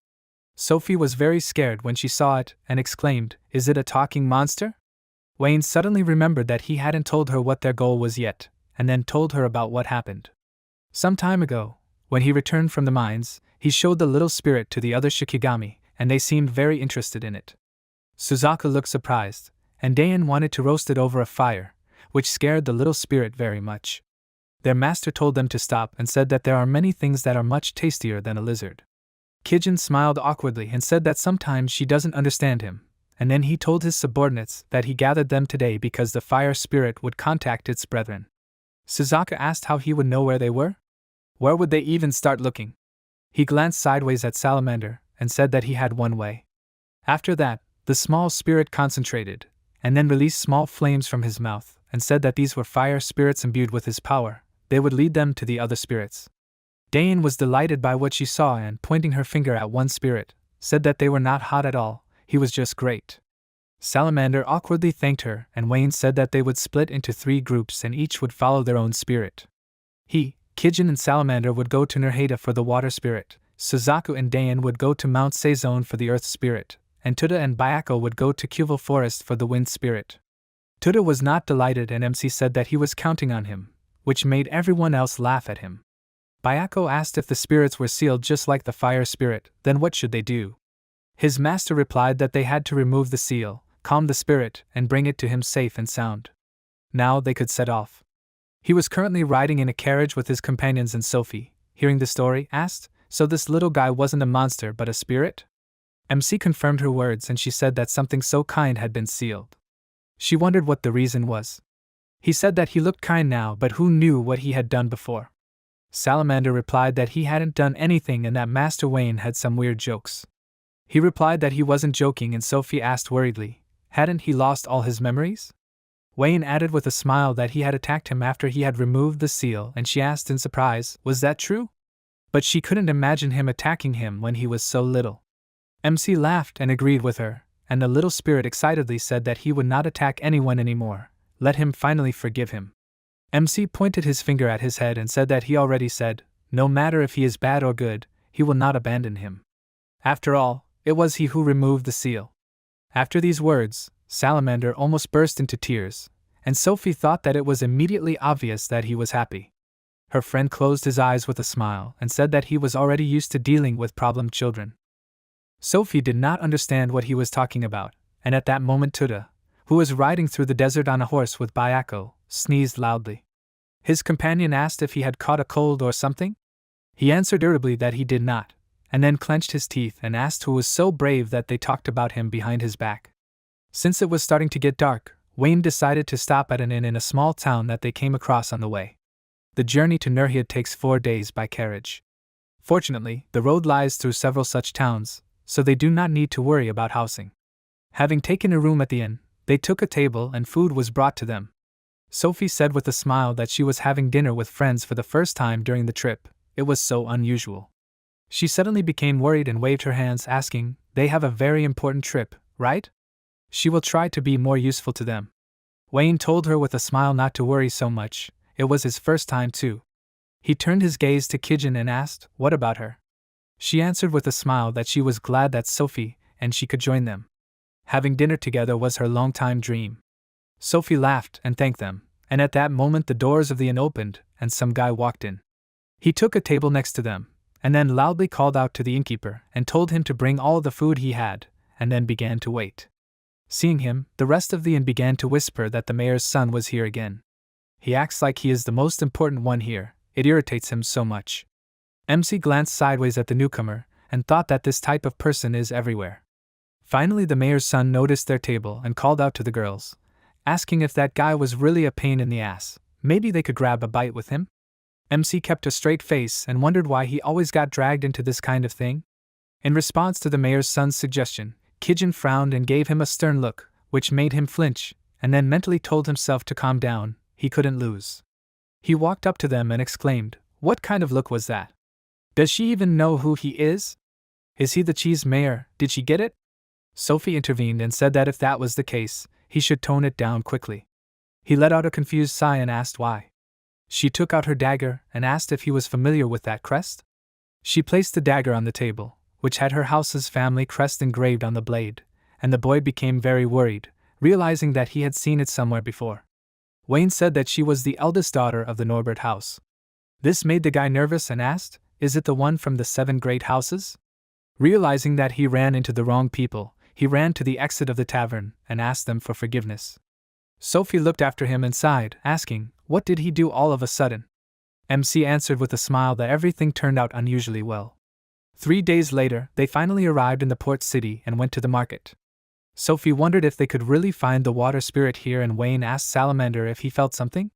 Sophie was very scared when she saw it and exclaimed, "Is it a talking monster?" Wayne suddenly remembered that he hadn't told her what their goal was yet, and then told her about what happened. Some time ago, when he returned from the mines, he showed the little spirit to the other Shikigami, and they seemed very interested in it. Suzaka looked surprised, and Dayan wanted to roast it over a fire, which scared the little spirit very much. Their master told them to stop and said that there are many things that are much tastier than a lizard. Kijin smiled awkwardly and said that sometimes she doesn't understand him, and then he told his subordinates that he gathered them today because the fire spirit would contact its brethren. Suzaka asked how he would know where they were. Where would they even start looking? He glanced sideways at Salamander and said that he had one way. After that, the small spirit concentrated, and then released small flames from his mouth, and said that these were fire spirits imbued with his power. They would lead them to the other spirits. Dayan was delighted by what she saw and, pointing her finger at one spirit, said that they were not hot at all, he was just great. Salamander awkwardly thanked her, and Wayne said that they would split into 3 groups and each would follow their own spirit. He, Kijin and Salamander would go to Nerheda for the water spirit, Suzaku and Dayan would go to Mount Seizone for the earth spirit, and Tuda and Bayako would go to Kyuval Forest for the wind spirit. Tuda was not delighted and MC said that he was counting on him, which made everyone else laugh at him. Bayako asked if the spirits were sealed just like the fire spirit, then what should they do? His master replied that they had to remove the seal, calm the spirit, and bring it to him safe and sound. Now they could set off. He was currently riding in a carriage with his companions, and Sophie, hearing the story, asked, "So this little guy wasn't a monster but a spirit?" MC confirmed her words and she said that something so kind had been sealed. She wondered what the reason was. He said that he looked kind now, but who knew what he had done before? Salamander replied that he hadn't done anything and that Master Wayne had some weird jokes. He replied that he wasn't joking, and Sophie asked worriedly, hadn't he lost all his memories? Wayne added with a smile that he had attacked him after he had removed the seal, and she asked in surprise, was that true? But she couldn't imagine him attacking him when he was so little. MC laughed and agreed with her, and the little spirit excitedly said that he would not attack anyone anymore, let him finally forgive him. MC pointed his finger at his head and said that he already said, no matter if he is bad or good, he will not abandon him. After all, it was he who removed the seal. After these words, Salamander almost burst into tears, and Sophie thought that it was immediately obvious that he was happy. Her friend closed his eyes with a smile and said that he was already used to dealing with problem children. Sophie did not understand what he was talking about, and at that moment Tuda, who was riding through the desert on a horse with Bayako, sneezed loudly. His companion asked if he had caught a cold or something. He answered irritably that he did not, and then clenched his teeth and asked who was so brave that they talked about him behind his back. Since it was starting to get dark, Wayne decided to stop at an inn in a small town that they came across on the way. The journey to Nerheda takes 4 days by carriage. Fortunately, the road lies through several such towns, so they do not need to worry about housing. Having taken a room at the inn, they took a table and food was brought to them. Sophie said with a smile that she was having dinner with friends for the first time during the trip. It was so unusual. She suddenly became worried and waved her hands, asking, "They have a very important trip, right? She will try to be more useful to them." Wayne told her with a smile not to worry so much, it was his first time too. He turned his gaze to Kijin and asked, what about her? She answered with a smile that she was glad that Sophie and she could join them. Having dinner together was her long-time dream. Sophie laughed and thanked them, and at that moment the doors of the inn opened and some guy walked in. He took a table next to them, and then loudly called out to the innkeeper and told him to bring all the food he had, and then began to wait. Seeing him, the rest of the inn began to whisper that the mayor's son was here again. He acts like he is the most important one here, it irritates him so much. MC glanced sideways at the newcomer, and thought that this type of person is everywhere. Finally the mayor's son noticed their table and called out to the girls, asking if that guy was really a pain in the ass, maybe they could grab a bite with him? MC kept a straight face and wondered why he always got dragged into this kind of thing. In response to the mayor's son's suggestion, Kijin frowned and gave him a stern look, which made him flinch, and then mentally told himself to calm down, he couldn't lose. He walked up to them and exclaimed, "What kind of look was that? Does she even know who he is? Is he the cheese mayor, did she get it?" Sophie intervened and said that if that was the case, he should tone it down quickly. He let out a confused sigh and asked why. She took out her dagger and asked if he was familiar with that crest. She placed the dagger on the table, which had her house's family crest engraved on the blade, and the boy became very worried, realizing that he had seen it somewhere before. Wayne said that she was the eldest daughter of the Norbert house. This made the guy nervous and asked, "Is it the one from the 7 great houses?" Realizing that he ran into the wrong people, he ran to the exit of the tavern and asked them for forgiveness. Sophie looked after him and sighed, asking, what did he do all of a sudden? MC answered with a smile that everything turned out unusually well. 3 days later, they finally arrived in the port city and went to the market. Sophie wondered if they could really find the water spirit here, and Wayne asked Salamander if he felt something.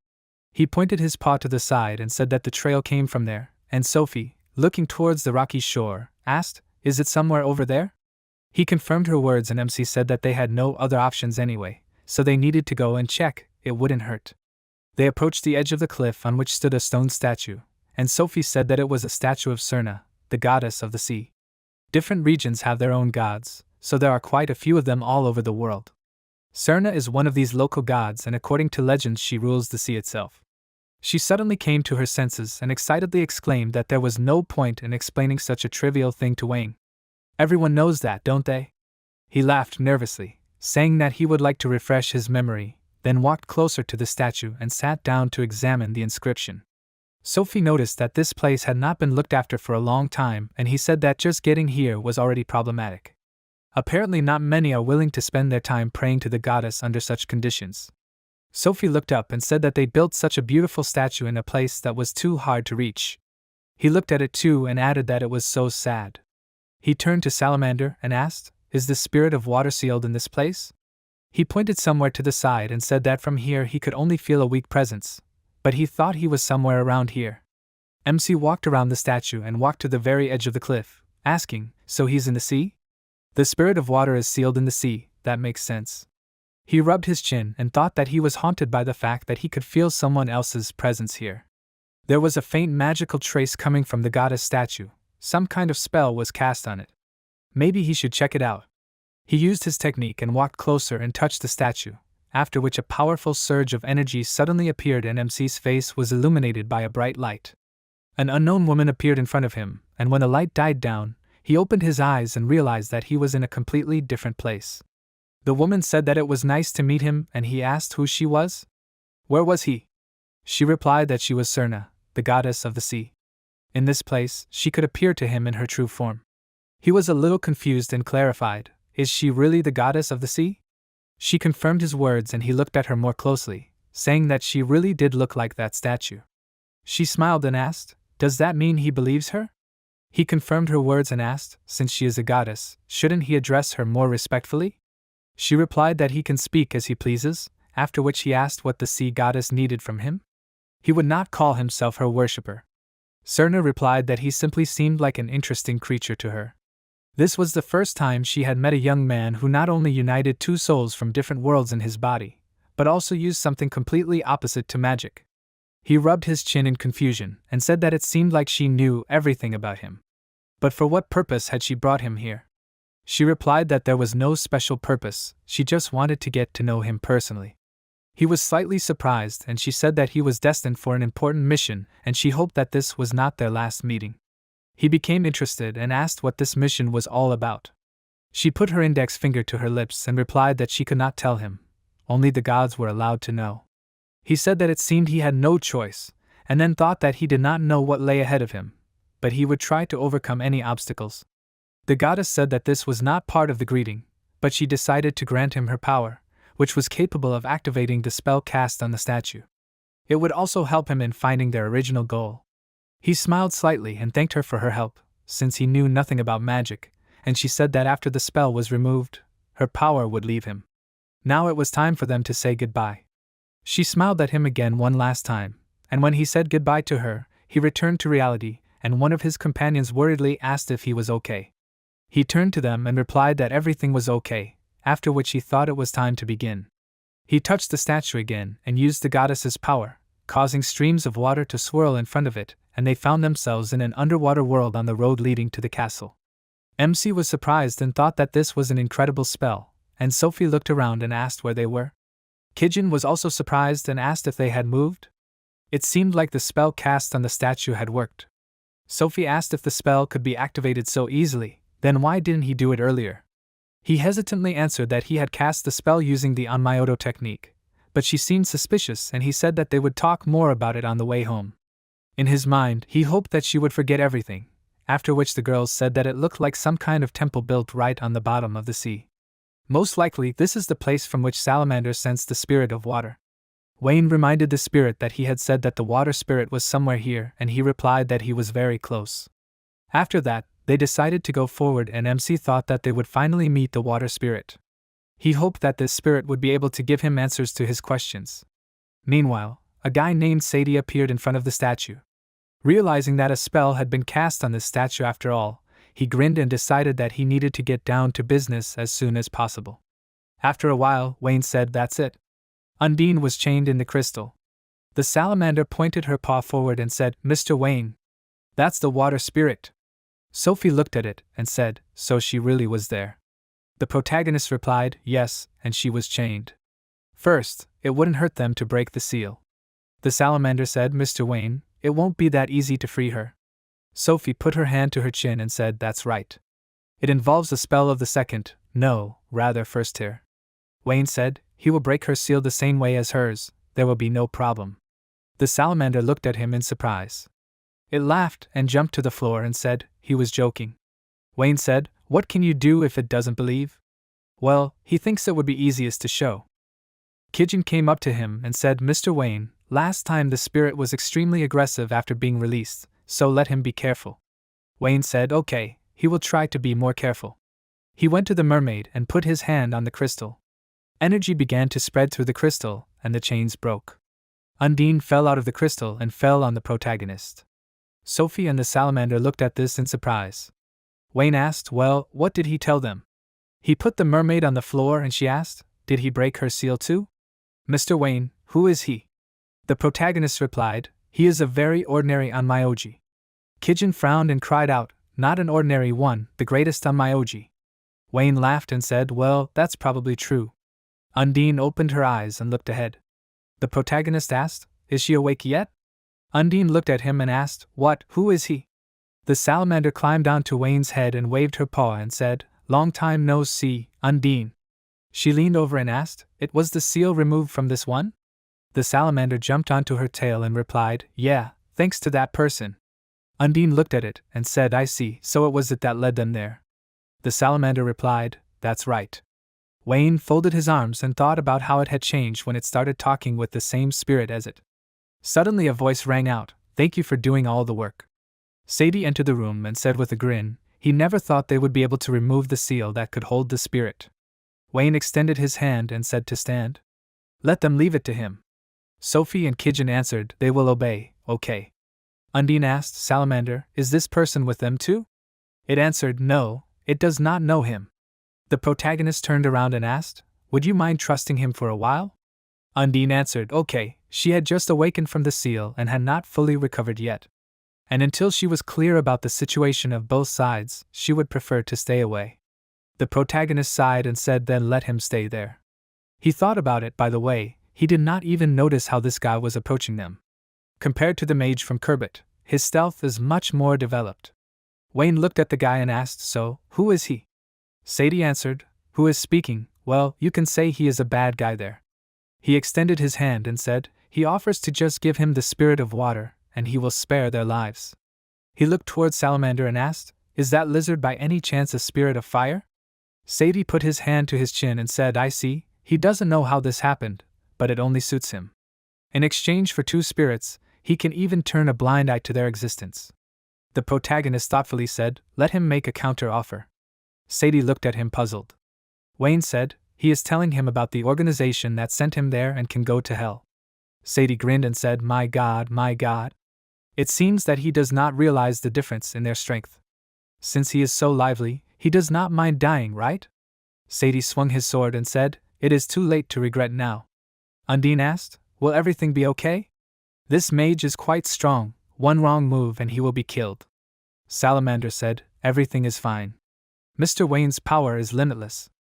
He pointed his paw to the side and said that the trail came from there, and Sophie, looking towards the rocky shore, asked, "Is it somewhere over there?" He confirmed her words and MC said that they had no other options anyway, so they needed to go and check it wouldn't hurt. They approached the edge of the cliff on which stood a stone statue, and Sophie said that it was a statue of Serna, the goddess of the sea. Different regions have their own gods, so there are quite a few of them all over the world. Serna is one of these local gods, and according to legends she rules the sea itself. She suddenly came to her senses and excitedly exclaimed that there was no point in explaining such a trivial thing to Wayne. Everyone knows that, don't they? He laughed nervously, saying that he would like to refresh his memory, then walked closer to the statue and sat down to examine the inscription. Sophie noticed that this place had not been looked after for a long time, and he said that just getting here was already problematic. Apparently not many are willing to spend their time praying to the goddess under such conditions. Sophie looked up and said that they'd built such a beautiful statue in a place that was too hard to reach. He looked at it too and added that it was so sad. He turned to Salamander and asked, "Is the spirit of water sealed in this place?" He pointed somewhere to the side and said that from here he could only feel a weak presence, but he thought he was somewhere around here. MC walked around the statue and walked to the very edge of the cliff, asking, "So he's in the sea?" "The spirit of water is sealed in the sea, that makes sense." He rubbed his chin and thought that he was haunted by the fact that he could feel someone else's presence here. There was a faint magical trace coming from the goddess statue. Some kind of spell was cast on it. Maybe he should check it out. He used his technique and walked closer and touched the statue, after which a powerful surge of energy suddenly appeared and MC's face was illuminated by a bright light. An unknown woman appeared in front of him, and when the light died down, he opened his eyes and realized that he was in a completely different place. The woman said that it was nice to meet him, and he asked who she was. Where was he? She replied that she was Serna, the goddess of the sea. In this place, she could appear to him in her true form. He was a little confused and clarified, "Is she really the goddess of the sea?" She confirmed his words and he looked at her more closely, saying that she really did look like that statue. She smiled and asked, "Does that mean he believes her?" He confirmed her words and asked, "Since she is a goddess, shouldn't he address her more respectfully?" She replied that he can speak as he pleases, after which he asked what the sea goddess needed from him. He would not call himself her worshipper. Serna replied that he simply seemed like an interesting creature to her. This was the first time she had met a young man who not only united two souls from different worlds in his body, but also used something completely opposite to magic. He rubbed his chin in confusion and said that it seemed like she knew everything about him. But for what purpose had she brought him here? She replied that there was no special purpose, she just wanted to get to know him personally. He was slightly surprised and she said that he was destined for an important mission and she hoped that this was not their last meeting. He became interested and asked what this mission was all about. She put her index finger to her lips and replied that she could not tell him, only the gods were allowed to know. He said that it seemed he had no choice, and then thought that he did not know what lay ahead of him, but he would try to overcome any obstacles. The goddess said that this was not part of the greeting, but she decided to grant him her power, which was capable of activating the spell cast on the statue. It would also help him in finding their original goal. He smiled slightly and thanked her for her help, since he knew nothing about magic, and she said that after the spell was removed, her power would leave him. Now it was time for them to say goodbye. She smiled at him again one last time, and when he said goodbye to her, he returned to reality, and one of his companions worriedly asked if he was okay. He turned to them and replied that everything was okay, after which he thought it was time to begin. He touched the statue again and used the goddess's power, causing streams of water to swirl in front of it, and they found themselves in an underwater world on the road leading to the castle. MC was surprised and thought that this was an incredible spell, and Sophie looked around and asked where they were. Kijin was also surprised and asked if they had moved. It seemed like the spell cast on the statue had worked. Sophie asked if the spell could be activated so easily, then why didn't he do it earlier? He hesitantly answered that he had cast the spell using the Onmyoto technique, but she seemed suspicious and he said that they would talk more about it on the way home. In his mind, he hoped that she would forget everything, after which the girls said that it looked like some kind of temple built right on the bottom of the sea. Most likely, this is the place from which Salamander sensed the spirit of water. Wayne reminded the spirit that he had said that the water spirit was somewhere here, and he replied that he was very close. After that, they decided to go forward and MC thought that they would finally meet the water spirit. He hoped that this spirit would be able to give him answers to his questions. Meanwhile, a guy named Sadie appeared in front of the statue. Realizing that a spell had been cast on this statue after all, he grinned and decided that he needed to get down to business as soon as possible. After a while, Wayne said, "That's it. Undine was chained in the crystal. The salamander pointed her paw forward and said, "Mr. Wayne. That's the water spirit." Sophie looked at it and said, "So she really was there?" The protagonist replied, "Yes, and she was chained. First, it wouldn't hurt them to break the seal." The salamander said, "Mr. Wayne, it won't be that easy to free her." Sophie put her hand to her chin and said, "That's right. It involves a spell of the second, no, rather first tier." Wayne said, "He will break her seal the same way as hers, there will be no problem." The salamander looked at him in surprise. It laughed and jumped to the floor and said he was joking. Wayne said, "What can you do if it doesn't believe?" "Well, he thinks it would be easiest to show." Kijin came up to him and said, "Mr. Wayne, last time the spirit was extremely aggressive after being released, so let him be careful." Wayne said, "Okay, he will try to be more careful." He went to the mermaid and put his hand on the crystal. Energy began to spread through the crystal, and the chains broke. Undine fell out of the crystal and fell on the protagonist. Sophie and the salamander looked at this in surprise. Wayne asked, "Well, what did he tell them?" "He put the mermaid on the floor and she asked, 'Did he break her seal too?'" "Mr. Wayne, who is he?" The protagonist replied, "He is a very ordinary onmyoji." Kijin frowned and cried out, "Not an ordinary one, the greatest onmyoji." Wayne laughed and said, "Well, that's probably true." Undine opened her eyes and looked ahead. The protagonist asked, "Is she awake yet?" Undine looked at him and asked, "Who is he?" The salamander climbed onto Wayne's head and waved her paw and said, "Long time no see, Undine." She leaned over and asked, "Was the seal removed from this one?" The salamander jumped onto her tail and replied, "Yeah, thanks to that person." Undine looked at it and said, "I see, so it was it that led them there." The salamander replied, "That's right." Wayne folded his arms and thought about how it had changed when it started talking with the same spirit as it. Suddenly a voice rang out, "Thank you for doing all the work." Sadie entered the room and said with a grin, "He never thought they would be able to remove the seal that could hold the spirit." Wayne extended his hand and said to stand. "Let them leave it to him." Sophie and Kijin answered, "They will obey, okay." Undine asked, "Salamander, is this person with them too?" It answered, "No, it does not know him." The protagonist turned around and asked, "Would you mind trusting him for a while?" Undine answered, "Okay." She had just awakened from the seal and had not fully recovered yet. And until she was clear about the situation of both sides, she would prefer to stay away. The protagonist sighed and said, "Then let him stay there." He thought about it, by the way, he did not even notice how this guy was approaching them. Compared to the mage from Kerbit, his stealth is much more developed. Wayne looked at the guy and asked, "So, who is he?" Sadie answered, "Who is speaking? Well, you can say he is a bad guy there." He extended his hand and said, "He offers to just give him the spirit of water, and he will spare their lives." He looked towards Salamander and asked, "Is that lizard by any chance a spirit of fire?" Sadie put his hand to his chin and said, "I see, he doesn't know how this happened, but it only suits him. In exchange for 2 spirits, he can even turn a blind eye to their existence." The protagonist thoughtfully said, "Let him make a counter offer." Sadie looked at him puzzled. Wayne said, "He is telling him about the organization that sent him there and can go to hell." Sadie grinned and said, my God. It seems that he does not realize the difference in their strength. Since he is so lively, he does not mind dying, right?" Sadie swung his sword and said, "It is too late to regret now." Undine asked, "Will everything be okay?" "This mage is quite strong, one wrong move and he will be killed." Salamander said, "Everything is fine. Mr. Wayne's power is limitless."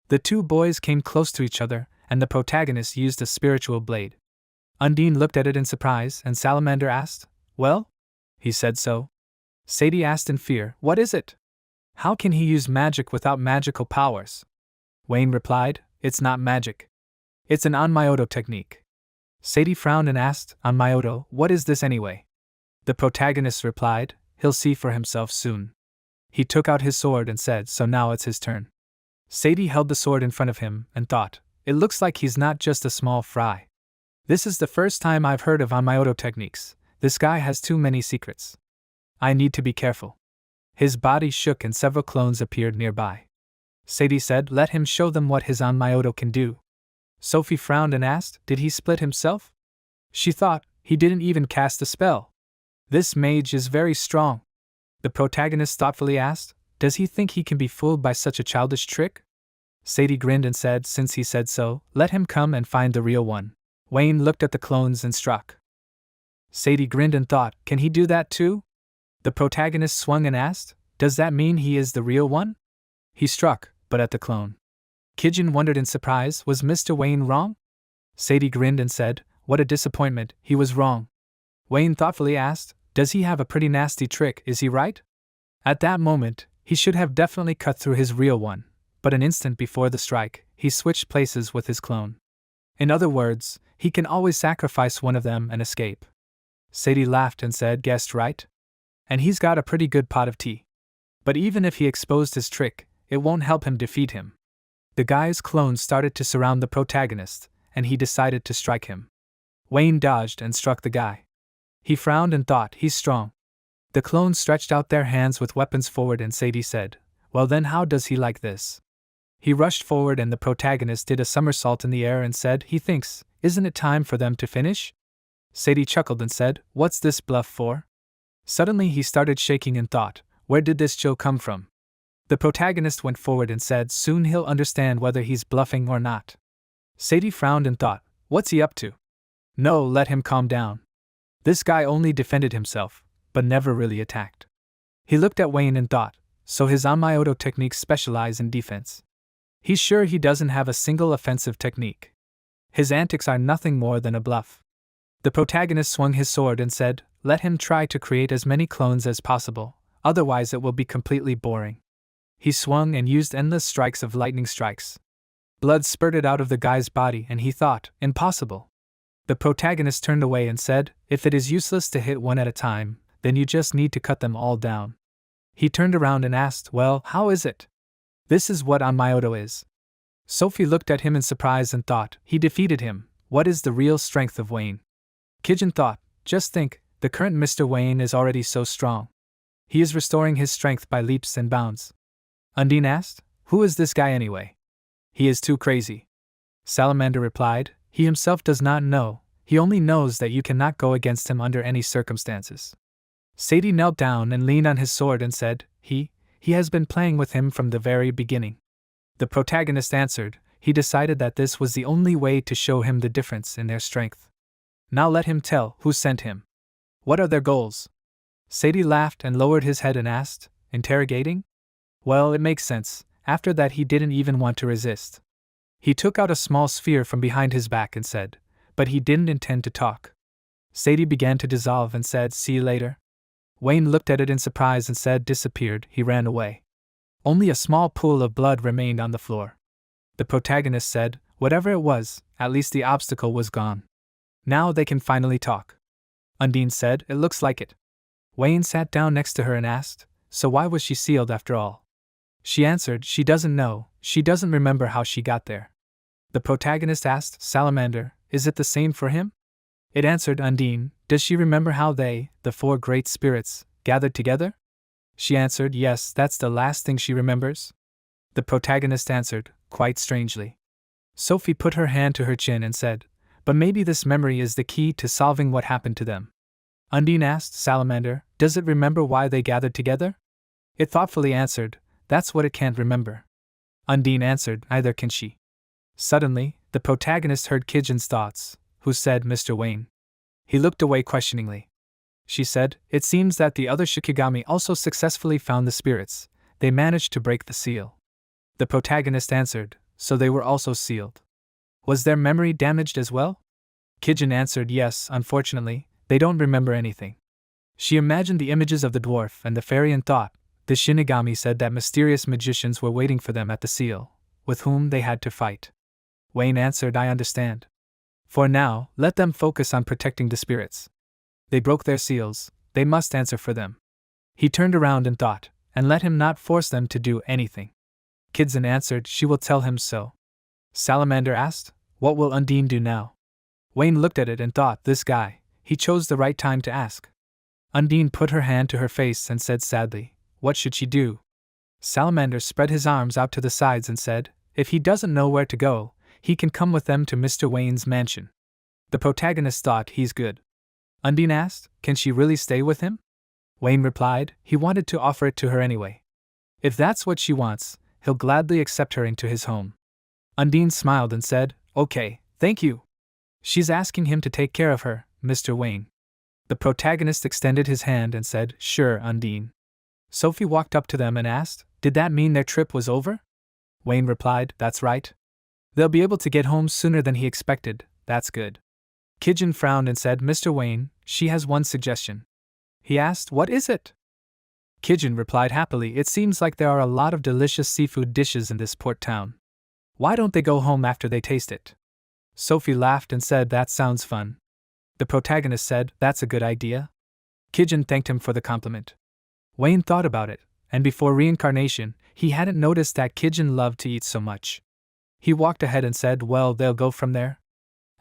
The 2 boys came close to each other, and the protagonist used a spiritual blade. Undine looked at it in surprise, and Salamander asked, "Well?" "He said so." Sadie asked in fear, "What is it? How can he use magic without magical powers?" Wayne replied, "It's not magic. It's an onmyoto technique." Sadie frowned and asked, "Onmyoto, what is this anyway?" The protagonist replied, "He'll see for himself soon." He took out his sword and said, "So now it's his turn." Sadie held the sword in front of him and thought, "It looks like he's not just a small fry. This is the first time I've heard of onmyoto techniques. This guy has too many secrets. I need to be careful." His body shook and several clones appeared nearby. Sadie said, "Let him show them what his onmyoto can do." Sophie frowned and asked, "Did he split himself?" She thought, "He didn't even cast a spell. This mage is very strong." The protagonist thoughtfully asked, "Does he think he can be fooled by such a childish trick?" Sadie grinned and said, since he said so, let him come and find the real one. Wayne looked at the clones and struck. Sadie grinned and thought, can he do that too? The protagonist swung and asked, does that mean he is the real one? He struck, but at the clone. Kijin wondered in surprise, was Mr. Wayne wrong? Sadie grinned and said, what a disappointment, he was wrong. Wayne thoughtfully asked, does he have a pretty nasty trick, is he right? At that moment, he should have definitely cut through his real one, but an instant before the strike, he switched places with his clone. In other words, he can always sacrifice one of them and escape. Sadie laughed and said, guessed right? And he's got a pretty good pot of tea. But even if he exposed his trick, it won't help him defeat him. The guy's clones started to surround the protagonist, and he decided to strike him. Wayne dodged and struck the guy. He frowned and thought, he's strong. The clones stretched out their hands with weapons forward and Sadie said, well then how does he like this? He rushed forward and the protagonist did a somersault in the air and said, he thinks, isn't it time for them to finish? Sadie chuckled and said, what's this bluff for? Suddenly he started shaking and thought, where did this chill come from? The protagonist went forward and said, soon he'll understand whether he's bluffing or not. Sadie frowned and thought, what's he up to? No, let him calm down. This guy only defended himself, but never really attacked. He looked at Wayne and thought, so his Anmyoto techniques specialize in defense. He's sure he doesn't have a single offensive technique. His antics are nothing more than a bluff. The protagonist swung his sword and said, let him try to create as many clones as possible, otherwise it will be completely boring. He swung and used endless strikes of lightning strikes. Blood spurted out of the guy's body and he thought, impossible. The protagonist turned away and said, if it is useless to hit one at a time, then you just need to cut them all down. He turned around and asked, well, how is it? This is what Anmyoto is. Sophie looked at him in surprise and thought, he defeated him, what is the real strength of Wayne? Kijin thought, just think, the current Mr. Wayne is already so strong. He is restoring his strength by leaps and bounds. Undine asked, who is this guy anyway? He is too crazy. Salamander replied, he himself does not know, he only knows that you cannot go against him under any circumstances. Sadie knelt down and leaned on his sword and said, he has been playing with him from the very beginning. The protagonist answered, he decided that this was the only way to show him the difference in their strength. Now let him tell who sent him. What are their goals? Sadie laughed and lowered his head and asked, interrogating? Well, it makes sense, after that he didn't even want to resist. He took out a small sphere from behind his back and said, but he didn't intend to talk. Sadie began to dissolve and said, see you later. Wayne looked at it in surprise and said, disappeared, he ran away. Only a small pool of blood remained on the floor. The protagonist said, whatever it was, at least the obstacle was gone. Now they can finally talk. Undine said, it looks like it. Wayne sat down next to her and asked, so why was she sealed after all? She answered, she doesn't know, she doesn't remember how she got there. The protagonist asked, Salamander, is it the same for him? It answered, Undine, does she remember how they, the four great spirits, gathered together? She answered, yes, that's the last thing she remembers. The protagonist answered, quite strangely. Sophie put her hand to her chin and said, but maybe this memory is the key to solving what happened to them. Undine asked, Salamander, does it remember why they gathered together? It thoughtfully answered, that's what it can't remember. Undine answered, neither can she. Suddenly, the protagonist heard Kijin's thoughts, who said, Mr. Wayne. He looked away questioningly. She said, it seems that the other Shikigami also successfully found the spirits, they managed to break the seal. The protagonist answered, so they were also sealed. Was their memory damaged as well? Kijin answered, yes, unfortunately, they don't remember anything. She imagined the images of the dwarf and the fairy and thought, the Shinigami said that mysterious magicians were waiting for them at the seal, with whom they had to fight. Wayne answered, I understand. For now, let them focus on protecting the spirits. They broke their seals, they must answer for them. He turned around and thought, and let him not force them to do anything. Kijin answered, she will tell him so. Salamander asked, what will Undine do now? Wayne looked at it and thought, this guy, he chose the right time to ask. Undine put her hand to her face and said sadly, what should she do? Salamander spread his arms out to the sides and said, if he doesn't know where to go, he can come with them to Mr. Wayne's mansion. The protagonist thought, he's good. Undine asked, can she really stay with him? Wayne replied, he wanted to offer it to her anyway. If that's what she wants, he'll gladly accept her into his home. Undine smiled and said, "Okay, thank you. She's asking him to take care of her, Mr. Wayne." The protagonist extended his hand and said, "Sure, Undine." Sophie walked up to them and asked, "Did that mean their trip was over?" Wayne replied, "That's right. They'll be able to get home sooner than he expected, that's good." Kijin frowned and said, "Mr. Wayne, she has one suggestion." He asked, "What is it?" Kijin replied happily, "It seems like there are a lot of delicious seafood dishes in this port town. Why don't they go home after they taste it?" Sophie laughed and said, "That sounds fun." The protagonist said, "That's a good idea." Kijin thanked him for the compliment. Wayne thought about it, and before reincarnation, he hadn't noticed that Kijin loved to eat so much. He walked ahead and said, "Well, they'll go from there."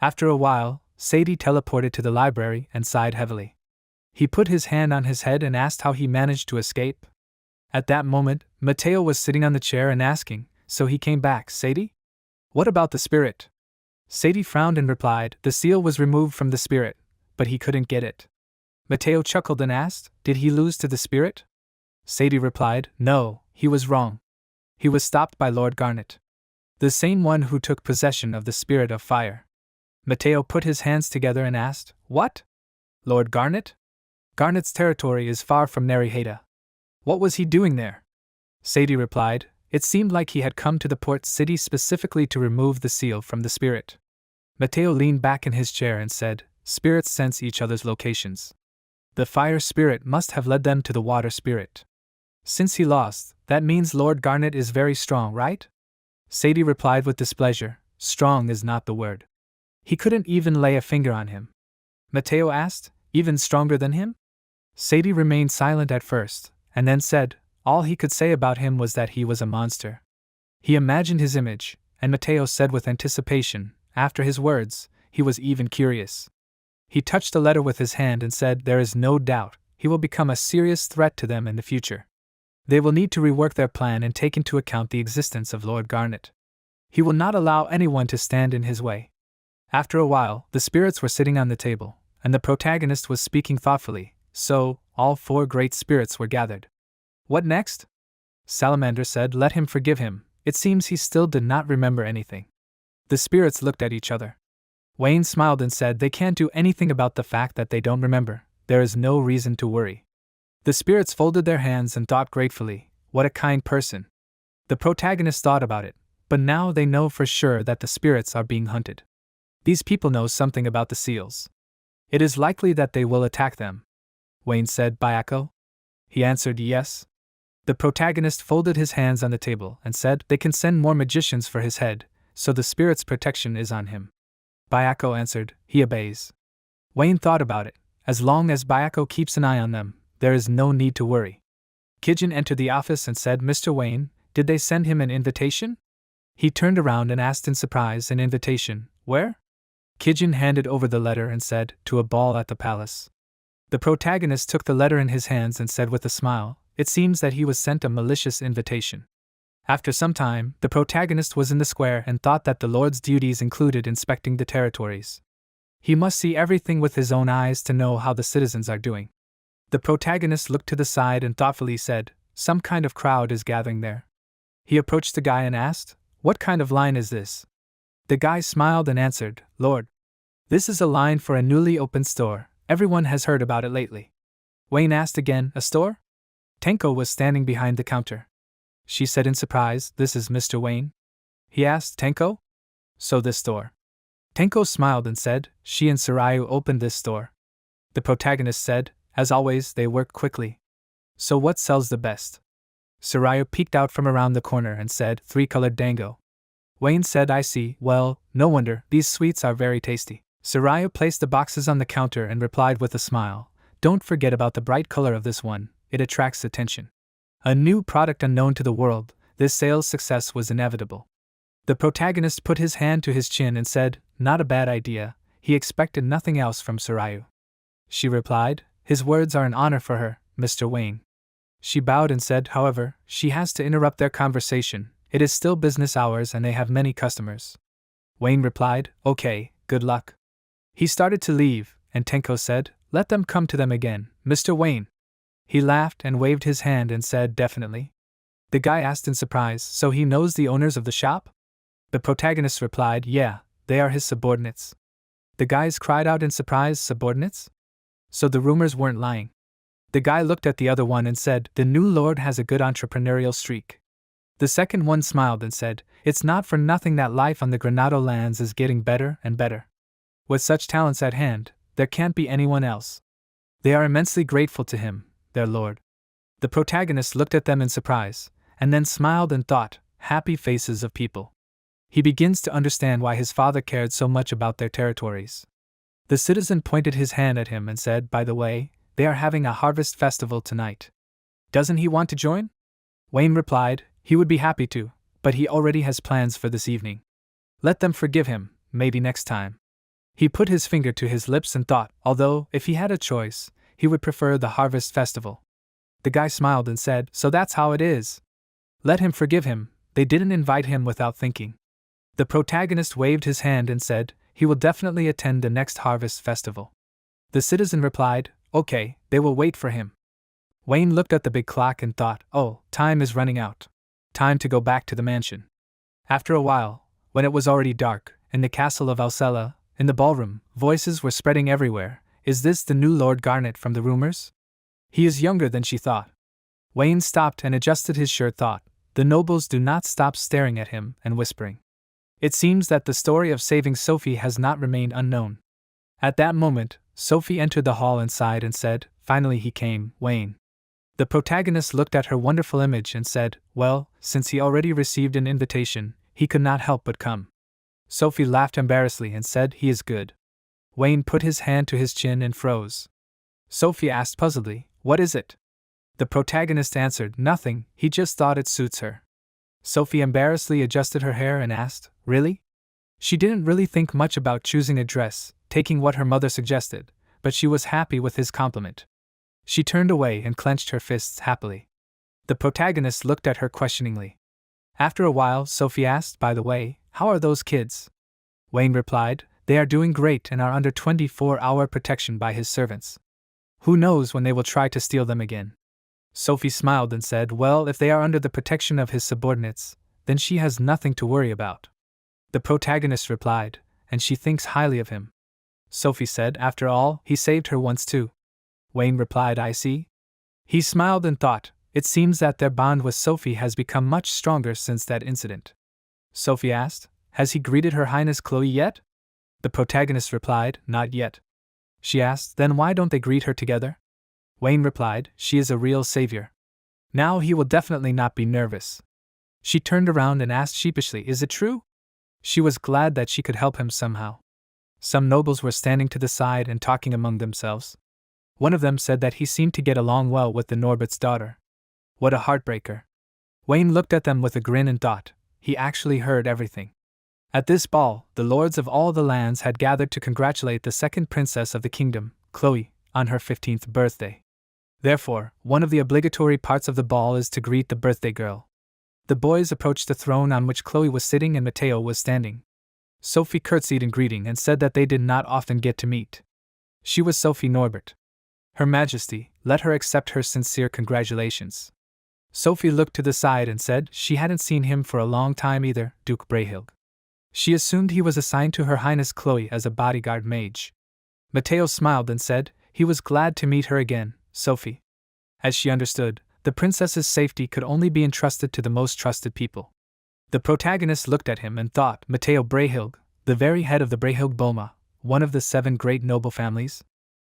After a while, Sadie teleported to the library and sighed heavily. He put his hand on his head and asked how he managed to escape. At that moment, Mateo was sitting on the chair and asking, so he came back, "Sadie? What about the spirit?" Sadie frowned and replied, "The seal was removed from the spirit, but he couldn't get it." Mateo chuckled and asked, "Did he lose to the spirit?" Sadie replied, "No, he was wrong. He was stopped by Lord Garnet, the same one who took possession of the spirit of fire." Mateo put his hands together and asked, "What? Lord Garnet? Garnet's territory is far from Nariheta. What was he doing there?" Sadie replied, "It seemed like he had come to the port city specifically to remove the seal from the spirit." Mateo leaned back in his chair and said, "Spirits sense each other's locations. The fire spirit must have led them to the water spirit. Since he lost, that means Lord Garnet is very strong, right?" Sadie replied with displeasure, "Strong is not the word. He couldn't even lay a finger on him." Mateo asked, "Even stronger than him?" Sadie remained silent at first, and then said, all he could say about him was that he was a monster. He imagined his image, and Mateo said with anticipation, after his words, he was even curious. He touched the letter with his hand and said, "There is no doubt he will become a serious threat to them in the future. They will need to rework their plan and take into account the existence of Lord Garnet. He will not allow anyone to stand in his way." After a while, the spirits were sitting on the table, and the protagonist was speaking thoughtfully, so all 4 great spirits were gathered. "What next?" Salamander said, "Let him forgive him. It seems he still did not remember anything." The spirits looked at each other. Wayne smiled and said, "They can't do anything about the fact that they don't remember. There is no reason to worry." The spirits folded their hands and thought gratefully, "What a kind person." The protagonist thought about it, but now they know for sure that the spirits are being hunted. These people know something about the seals. It is likely that they will attack them. Wayne said, "Bayako?" He answered, "Yes." The protagonist folded his hands on the table and said, "They can send more magicians for his head, so the spirit's protection is on him." Bayako answered, "He obeys." Wayne thought about it. As long as Bayako keeps an eye on them, there is no need to worry. Kijin entered the office and said, "Mr. Wayne, did they send him an invitation?" He turned around and asked in surprise, "An invitation? Where?" Kijin handed over the letter and said, "To a ball at the palace." The protagonist took the letter in his hands and said with a smile, "It seems that he was sent a malicious invitation." After some time, the protagonist was in the square and thought that the Lord's duties included inspecting the territories. He must see everything with his own eyes to know how the citizens are doing. The protagonist looked to the side and thoughtfully said, "Some kind of crowd is gathering there." He approached the guy and asked, "What kind of line is this?" The guy smiled and answered, "Lord, this is a line for a newly opened store. Everyone has heard about it lately." Wayne asked again, "A store?" Tenko was standing behind the counter. She said in surprise, "This is Mr. Wayne?" He asked, "Tenko? So this store?" Tenko smiled and said, "She and Surayu opened this store." The protagonist said, "As always, they work quickly. So what sells the best?" Surayu peeked out from around the corner and said, "Three-colored dango." Wayne said, "I see, well, no wonder, these sweets are very tasty." Surayu placed the boxes on the counter and replied with a smile, "Don't forget about the bright color of this one, it attracts attention. A new product unknown to the world, this sales success was inevitable." The protagonist put his hand to his chin and said, "Not a bad idea." He expected nothing else from Surayu. She replied, "His words are an honor for her, Mr. Wayne." She bowed and said, however, she has to interrupt their conversation. It is still business hours and they have many customers. Wayne replied, "Okay, good luck." He started to leave, and Tenko said, "Let them come to them again, Mr. Wayne." He laughed and waved his hand and said, "Definitely." The guy asked in surprise, so he knows the owners of the shop? The protagonist replied, yeah, they are his subordinates. The guys cried out in surprise, subordinates? So the rumors weren't lying. The guy looked at the other one and said, the new lord has a good entrepreneurial streak. The second one smiled and said, it's not for nothing that life on the Granado lands is getting better and better. With such talents at hand, there can't be anyone else. They are immensely grateful to him, their lord. The protagonist looked at them in surprise, and then smiled and thought, happy faces of people. He begins to understand why his father cared so much about their territories. The citizen pointed his hand at him and said, by the way, they are having a harvest festival tonight. Doesn't he want to join? Wayne replied, he would be happy to, but he already has plans for this evening. Let them forgive him, maybe next time. He put his finger to his lips and thought, although, if he had a choice, he would prefer the harvest festival. The guy smiled and said, so that's how it is. Let him forgive him, they didn't invite him without thinking. The protagonist waved his hand and said, he will definitely attend the next harvest festival. The citizen replied, okay, they will wait for him. Wayne looked at the big clock and thought, oh, time is running out. Time to go back to the mansion. After a while, when it was already dark, in the castle of Alcella, in the ballroom, voices were spreading everywhere. Is this the new Lord Garnet from the rumors? He is younger than she thought. Wayne stopped and adjusted his shirt thought. The nobles do not stop staring at him and whispering. It seems that the story of saving Sophie has not remained unknown. At that moment, Sophie entered the hall and sighed and said, finally he came, Wayne. The protagonist looked at her wonderful image and said, well, since he already received an invitation, he could not help but come. Sophie laughed embarrassedly and said, he is good. Wayne put his hand to his chin and froze. Sophie asked puzzledly, what is it? The protagonist answered, nothing, he just thought it suits her. Sophie embarrassedly adjusted her hair and asked, really? She didn't really think much about choosing a dress, taking what her mother suggested, but she was happy with his compliment. She turned away and clenched her fists happily. The protagonist looked at her questioningly. After a while, Sophie asked, by the way, how are those kids? Wayne replied, they are doing great and are under 24-hour protection by his servants. Who knows when they will try to steal them again? Sophie smiled and said, well, if they are under the protection of his subordinates, then she has nothing to worry about. The protagonist replied, and she thinks highly of him. Sophie said, after all, he saved her once too. Wayne replied, I see. He smiled and thought, it seems that their bond with Sophie has become much stronger since that incident. Sophie asked, has he greeted Her Highness Chloe yet? The protagonist replied, not yet. She asked, then why don't they greet her together? Wayne replied, she is a real savior. Now he will definitely not be nervous. She turned around and asked sheepishly, is it true? She was glad that she could help him somehow. Some nobles were standing to the side and talking among themselves. One of them said that he seemed to get along well with the Norbert's daughter. What a heartbreaker. Wayne looked at them with a grin and thought, he actually heard everything. At this ball, the lords of all the lands had gathered to congratulate the second princess of the kingdom, Chloe, on her 15th birthday. Therefore, one of the obligatory parts of the ball is to greet the birthday girl. The boys approached the throne on which Chloe was sitting and Matteo was standing. Sophie curtsied in greeting and said that they did not often get to meet. She was Sophie Norbert. Her Majesty, let her accept her sincere congratulations. Sophie looked to the side and said she hadn't seen him for a long time either, Duke Brehilg. She assumed he was assigned to Her Highness Chloe as a bodyguard mage. Matteo smiled and said he was glad to meet her again, Sophie. As she understood, the princess's safety could only be entrusted to the most trusted people. The protagonist looked at him and thought, Matteo Brehilg, the very head of the Brehilg Boma, one of the 7 great noble families?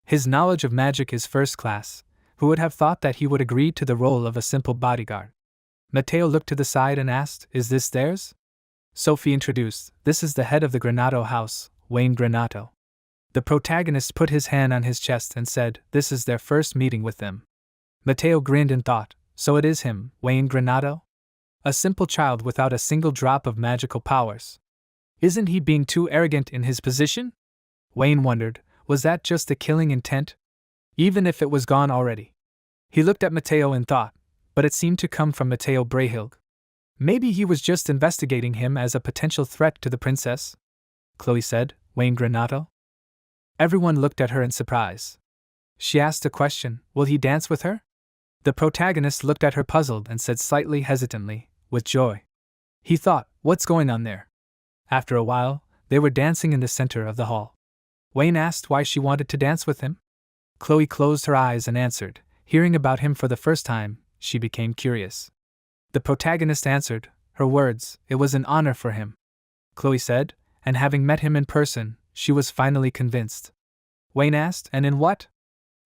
His knowledge of magic is first class. Who would have thought that he would agree to the role of a simple bodyguard? Matteo looked to the side and asked, is this theirs? Sophie introduced, this is the head of the Granato house, Wayne Granato. The protagonist put his hand on his chest and said, this is their first meeting with them. Matteo grinned and thought, so it is him, Wayne Granato? A simple child without a single drop of magical powers. Isn't he being too arrogant in his position? Wayne wondered, was that just a killing intent? Even if it was gone already. He looked at Matteo and thought, but it seemed to come from Matteo Brehilg. Maybe he was just investigating him as a potential threat to the princess? Chloe said, Wayne Granato? Everyone looked at her in surprise. She asked a question, will he dance with her? The protagonist looked at her puzzled and said slightly hesitantly, with joy. He thought, what's going on there? After a while, they were dancing in the center of the hall. Wayne asked why she wanted to dance with him. Chloe closed her eyes and answered. Hearing about him for the first time, she became curious. The protagonist answered, her words, it was an honor for him. Chloe said, and having met him in person, she was finally convinced. Wayne asked, and in what?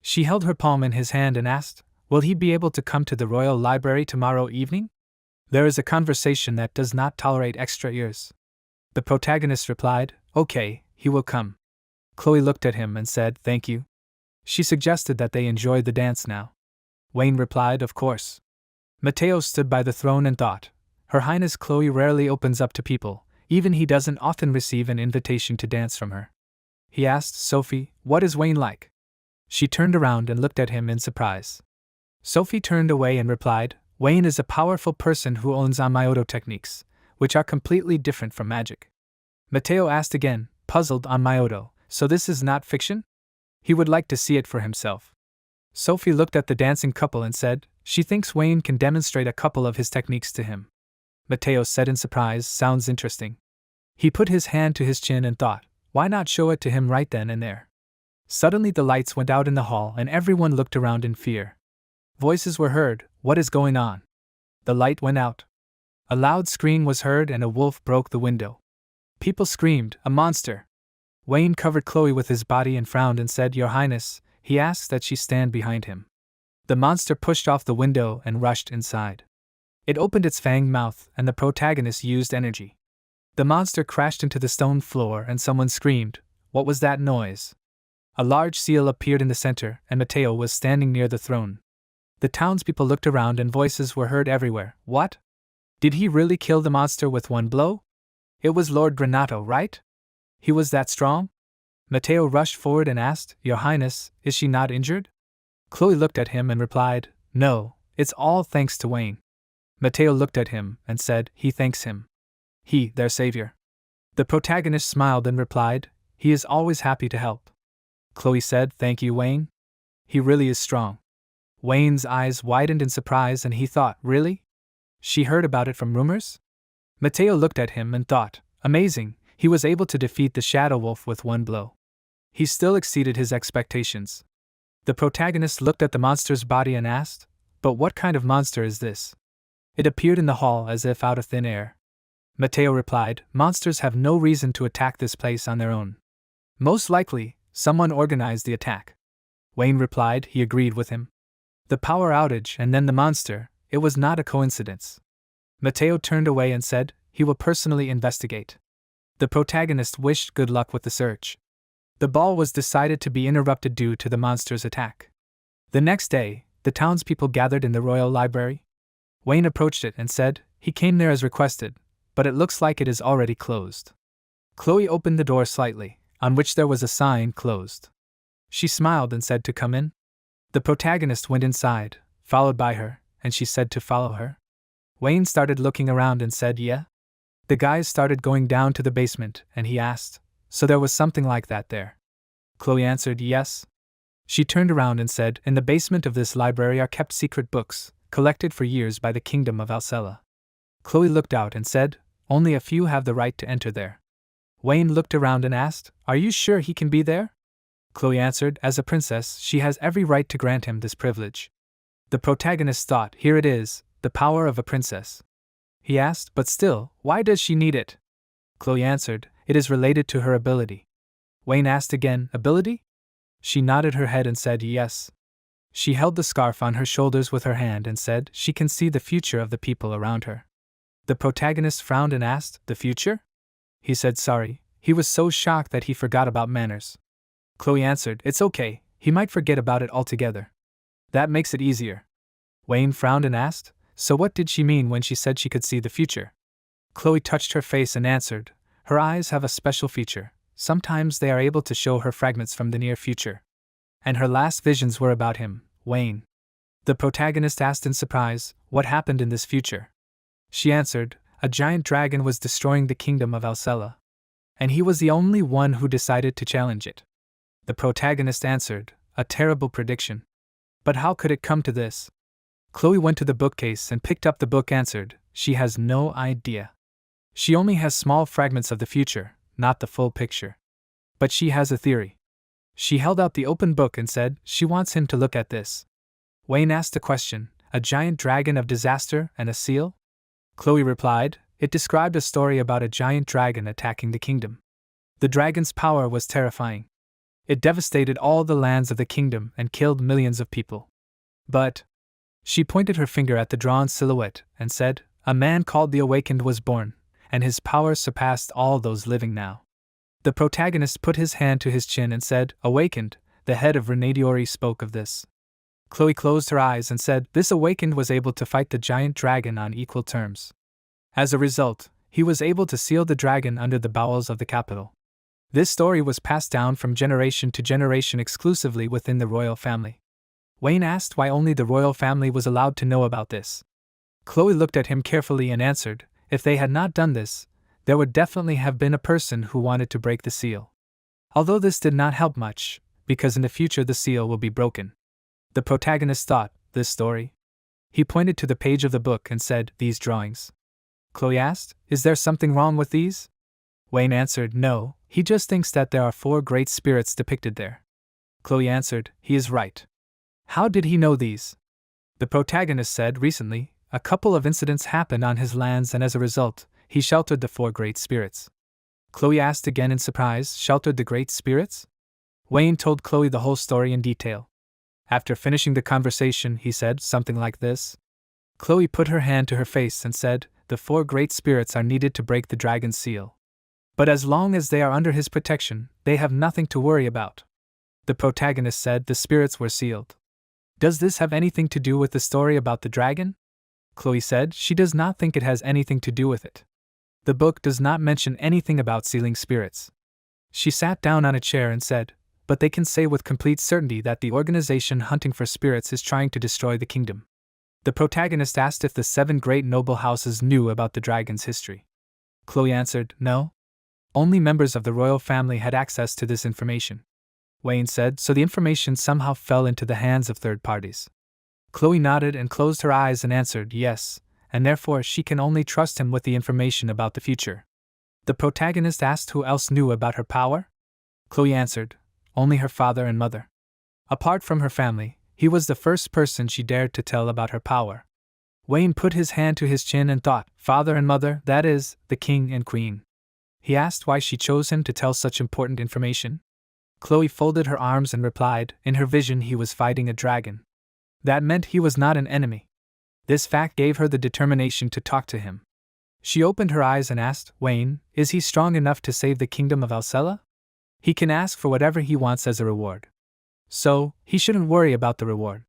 She held her palm in his hand and asked, will he be able to come to the Royal Library tomorrow evening? There is a conversation that does not tolerate extra ears. The protagonist replied, okay, he will come. Chloe looked at him and said, thank you. She suggested that they enjoy the dance now. Wayne replied, of course. Mateo stood by the throne and thought, Her Highness Chloe rarely opens up to people, even he doesn't often receive an invitation to dance from her. He asked Sophie, what is Wayne like? She turned around and looked at him in surprise. Sophie turned away and replied, Wayne is a powerful person who owns Amayoto techniques, which are completely different from magic. Mateo asked again, puzzled on Mayoto, so this is not fiction? He would like to see it for himself. Sophie looked at the dancing couple and said, she thinks Wayne can demonstrate a couple of his techniques to him. Mateo said in surprise, sounds interesting. He put his hand to his chin and thought, why not show it to him right then and there? Suddenly the lights went out in the hall and everyone looked around in fear. Voices were heard, what is going on? The light went out. A loud scream was heard and a wolf broke the window. People screamed, a monster. Wayne covered Chloe with his body and frowned and said, Your Highness, he asks that she stand behind him. The monster pushed off the window and rushed inside. It opened its fanged mouth and the protagonist used energy. The monster crashed into the stone floor and someone screamed, what was that noise? A large seal appeared in the center and Mateo was standing near the throne. The townspeople looked around and voices were heard everywhere, what? Did he really kill the monster with one blow? It was Lord Granato, right? He was that strong? Mateo rushed forward and asked, Your Highness, is she not injured? Chloe looked at him and replied, No, it's all thanks to Wayne. Mateo looked at him and said, He thanks him. He, their savior. The protagonist smiled and replied, He is always happy to help. Chloe said, Thank you, Wayne. He really is strong. Wayne's eyes widened in surprise and he thought, Really? She heard about it from rumors? Mateo looked at him and thought, Amazing, he was able to defeat the Shadow Wolf with one blow. He still exceeded his expectations. The protagonist looked at the monster's body and asked, But what kind of monster is this? It appeared in the hall as if out of thin air. Mateo replied, Monsters have no reason to attack this place on their own. Most likely, someone organized the attack. Wayne replied he agreed with him. The power outage and then the monster, it was not a coincidence. Mateo turned away and said, he will personally investigate. The protagonist wished good luck with the search. The ball was decided to be interrupted due to the monster's attack. The next day, the townspeople gathered in the Royal Library. Wayne approached it and said, he came there as requested, but it looks like it is already closed. Chloe opened the door slightly, on which there was a sign, closed. She smiled and said to come in. The protagonist went inside, followed by her, and she said to follow her. Wayne started looking around and said, yeah. The guys started going down to the basement, and he asked, so there was something like that there? Chloe answered, yes. She turned around and said, in the basement of this library are kept secret books, collected for years by the kingdom of Alcela. Chloe looked out and said, only a few have the right to enter there. Wayne looked around and asked, are you sure he can be there? Chloe answered, as a princess, she has every right to grant him this privilege. The protagonist thought, here it is, the power of a princess. He asked, but still, why does she need it? Chloe answered, it is related to her ability. Wayne asked again, ability? She nodded her head and said yes. She held the scarf on her shoulders with her hand and said, she can see the future of the people around her. The protagonist frowned and asked, the future? He said sorry, he was so shocked that he forgot about manners. Chloe answered, it's okay, he might forget about it altogether. That makes it easier. Wayne frowned and asked, so what did she mean when she said she could see the future? Chloe touched her face and answered, her eyes have a special feature, sometimes they are able to show her fragments from the near future. And her last visions were about him, Wayne. The protagonist asked in surprise, what happened in this future? She answered, a giant dragon was destroying the kingdom of Alcela. And he was the only one who decided to challenge it. The protagonist answered, a terrible prediction. But how could it come to this? Chloe went to the bookcase and picked up the book. Answered, she has no idea. She only has small fragments of the future, not the full picture. But she has a theory. She held out the open book and said she wants him to look at this. Wayne asked a question, a giant dragon of disaster and a seal? Chloe replied, it described a story about a giant dragon attacking the kingdom. The dragon's power was terrifying. It devastated all the lands of the kingdom and killed millions of people. But she pointed her finger at the drawn silhouette and said, a man called the Awakened was born, and his power surpassed all those living now. The protagonist put his hand to his chin and said, Awakened, the head of Renadiori spoke of this. Chloe closed her eyes and said, this Awakened was able to fight the giant dragon on equal terms. As a result, he was able to seal the dragon under the bowels of the capital. This story was passed down from generation to generation exclusively within the royal family. Wayne asked why only the royal family was allowed to know about this. Chloe looked at him carefully and answered, if they had not done this, there would definitely have been a person who wanted to break the seal. Although this did not help much, because in the future the seal will be broken. The protagonist thought, this story? He pointed to the page of the book and said, these drawings. Chloe asked, is there something wrong with these? Wayne answered, no, he just thinks that there are 4 great spirits depicted there. Chloe answered, he is right. How did he know these? The protagonist said, recently, a couple of incidents happened on his lands and as a result, he sheltered the 4 great spirits. Chloe asked again in surprise, sheltered the great spirits? Wayne told Chloe the whole story in detail. After finishing the conversation, he said something like this. Chloe put her hand to her face and said, the 4 great spirits are needed to break the dragon's seal. But as long as they are under his protection, they have nothing to worry about. The protagonist said the spirits were sealed. Does this have anything to do with the story about the dragon? Chloe said she does not think it has anything to do with it. The book does not mention anything about sealing spirits. She sat down on a chair and said, but they can say with complete certainty that the organization hunting for spirits is trying to destroy the kingdom. The protagonist asked if the 7 great noble houses knew about the dragon's history. Chloe answered, no. Only members of the royal family had access to this information. Wayne said, so the information somehow fell into the hands of third parties. Chloe nodded and closed her eyes and answered, yes, and therefore she can only trust him with the information about the future. The protagonist asked who else knew about her power? Chloe answered, only her father and mother. Apart from her family, he was the first person she dared to tell about her power. Wayne put his hand to his chin and thought, father and mother, that is, the king and queen. He asked why she chose him to tell such important information. Chloe folded her arms and replied, in her vision he was fighting a dragon. That meant he was not an enemy. This fact gave her the determination to talk to him. She opened her eyes and asked, Wayne, is he strong enough to save the kingdom of Alcella? He can ask for whatever he wants as a reward. So, he shouldn't worry about the reward.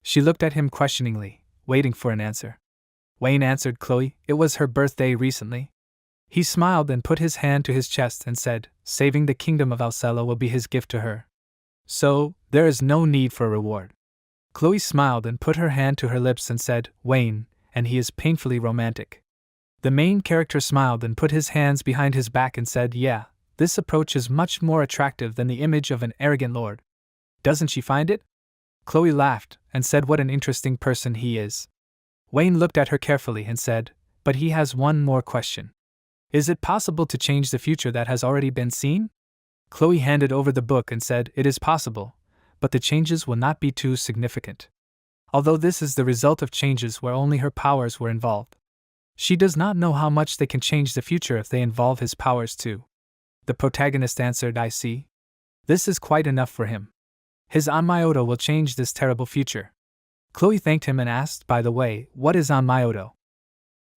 She looked at him questioningly, waiting for an answer. Wayne answered Chloe, it was her birthday recently. He smiled and put his hand to his chest and said, saving the kingdom of Alcella will be his gift to her. So, there is no need for a reward. Chloe smiled and put her hand to her lips and said, Wayne, and he is painfully romantic. The main character smiled and put his hands behind his back and said, yeah, this approach is much more attractive than the image of an arrogant lord. Doesn't she find it? Chloe laughed and said what an interesting person he is. Wayne looked at her carefully and said, but he has one more question. Is it possible to change the future that has already been seen? Chloe handed over the book and said, it is possible, but the changes will not be too significant. Although this is the result of changes where only her powers were involved. She does not know how much they can change the future if they involve his powers too. The protagonist answered, I see. This is quite enough for him. His Anmyoto will change this terrible future. Chloe thanked him and asked, by the way, what is Anmyoto?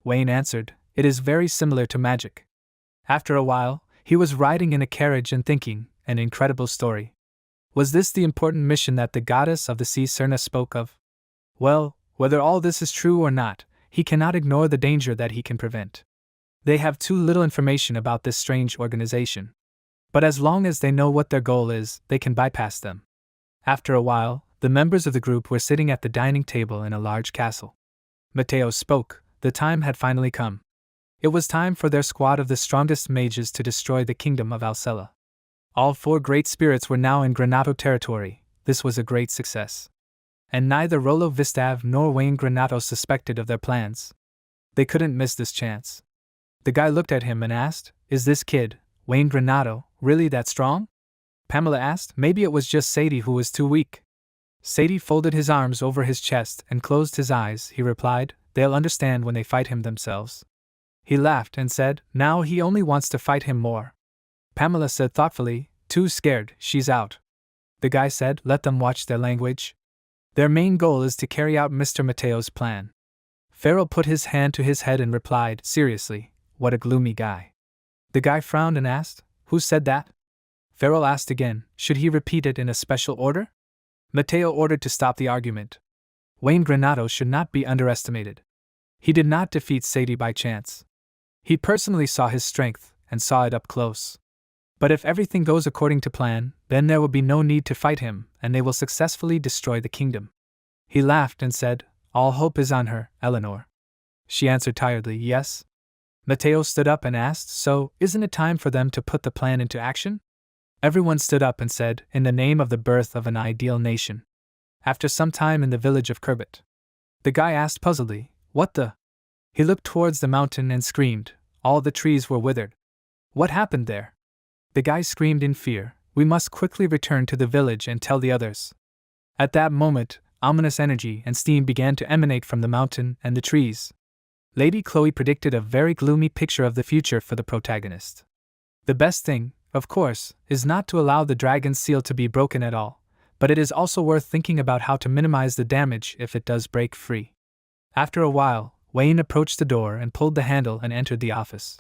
Wayne answered, it is very similar to magic. After a while, he was riding in a carriage and thinking, an incredible story. Was this the important mission that the goddess of the sea Serna spoke of? Well, whether all this is true or not, he cannot ignore the danger that he can prevent. They have too little information about this strange organization. But as long as they know what their goal is, they can bypass them. After a while, the members of the group were sitting at the dining table in a large castle. Mateo spoke, the time had finally come. It was time for their squad of the strongest mages to destroy the kingdom of Alcella. All 4 great spirits were now in Granato territory. This was a great success. and neither Rollo Vistav nor Wayne Granato suspected of their plans. They couldn't miss this chance. The guy looked at him and asked, "Is this kid, Wayne Granato, really that strong?" Pamela asked. Maybe it was just Sadie who was too weak. Sadie folded his arms over his chest and closed his eyes. He replied, "They'll understand when they fight him themselves." He laughed and said, "Now he only wants to fight him more." Pamela said thoughtfully, "Too scared, she's out." The guy said, "Let them watch their language. Their main goal is to carry out Mr. Mateo's plan." Farrell put his hand to his head and replied, "Seriously, what a gloomy guy." The guy frowned and asked, "Who said that?" Farrell asked again, "Should he repeat it in a special order?" Mateo ordered to stop the argument. Wayne Granato should not be underestimated. He did not defeat Sadie by chance. He personally saw his strength, and saw it up close. But if everything goes according to plan, then there will be no need to fight him, and they will successfully destroy the kingdom. He laughed and said, "All hope is on her, Eleanor." She answered tiredly, "Yes." Mateo stood up and asked, "So, isn't it time for them to put the plan into action?" Everyone stood up and said, "In the name of the birth of an ideal nation." After some time in the village of Kerbet, the guy asked puzzledly, "What the?" He looked towards the mountain and screamed. All the trees were withered. "What happened there?" The guy screamed in fear, "We must quickly return to the village and tell the others." At that moment, ominous energy and steam began to emanate from the mountain and the trees. Lady Chloe predicted a very gloomy picture of the future for the protagonist. The best thing, of course, is not to allow the dragon's seal to be broken at all, but it is also worth thinking about how to minimize the damage if it does break free. After a while, Wayne approached the door and pulled the handle and entered the office.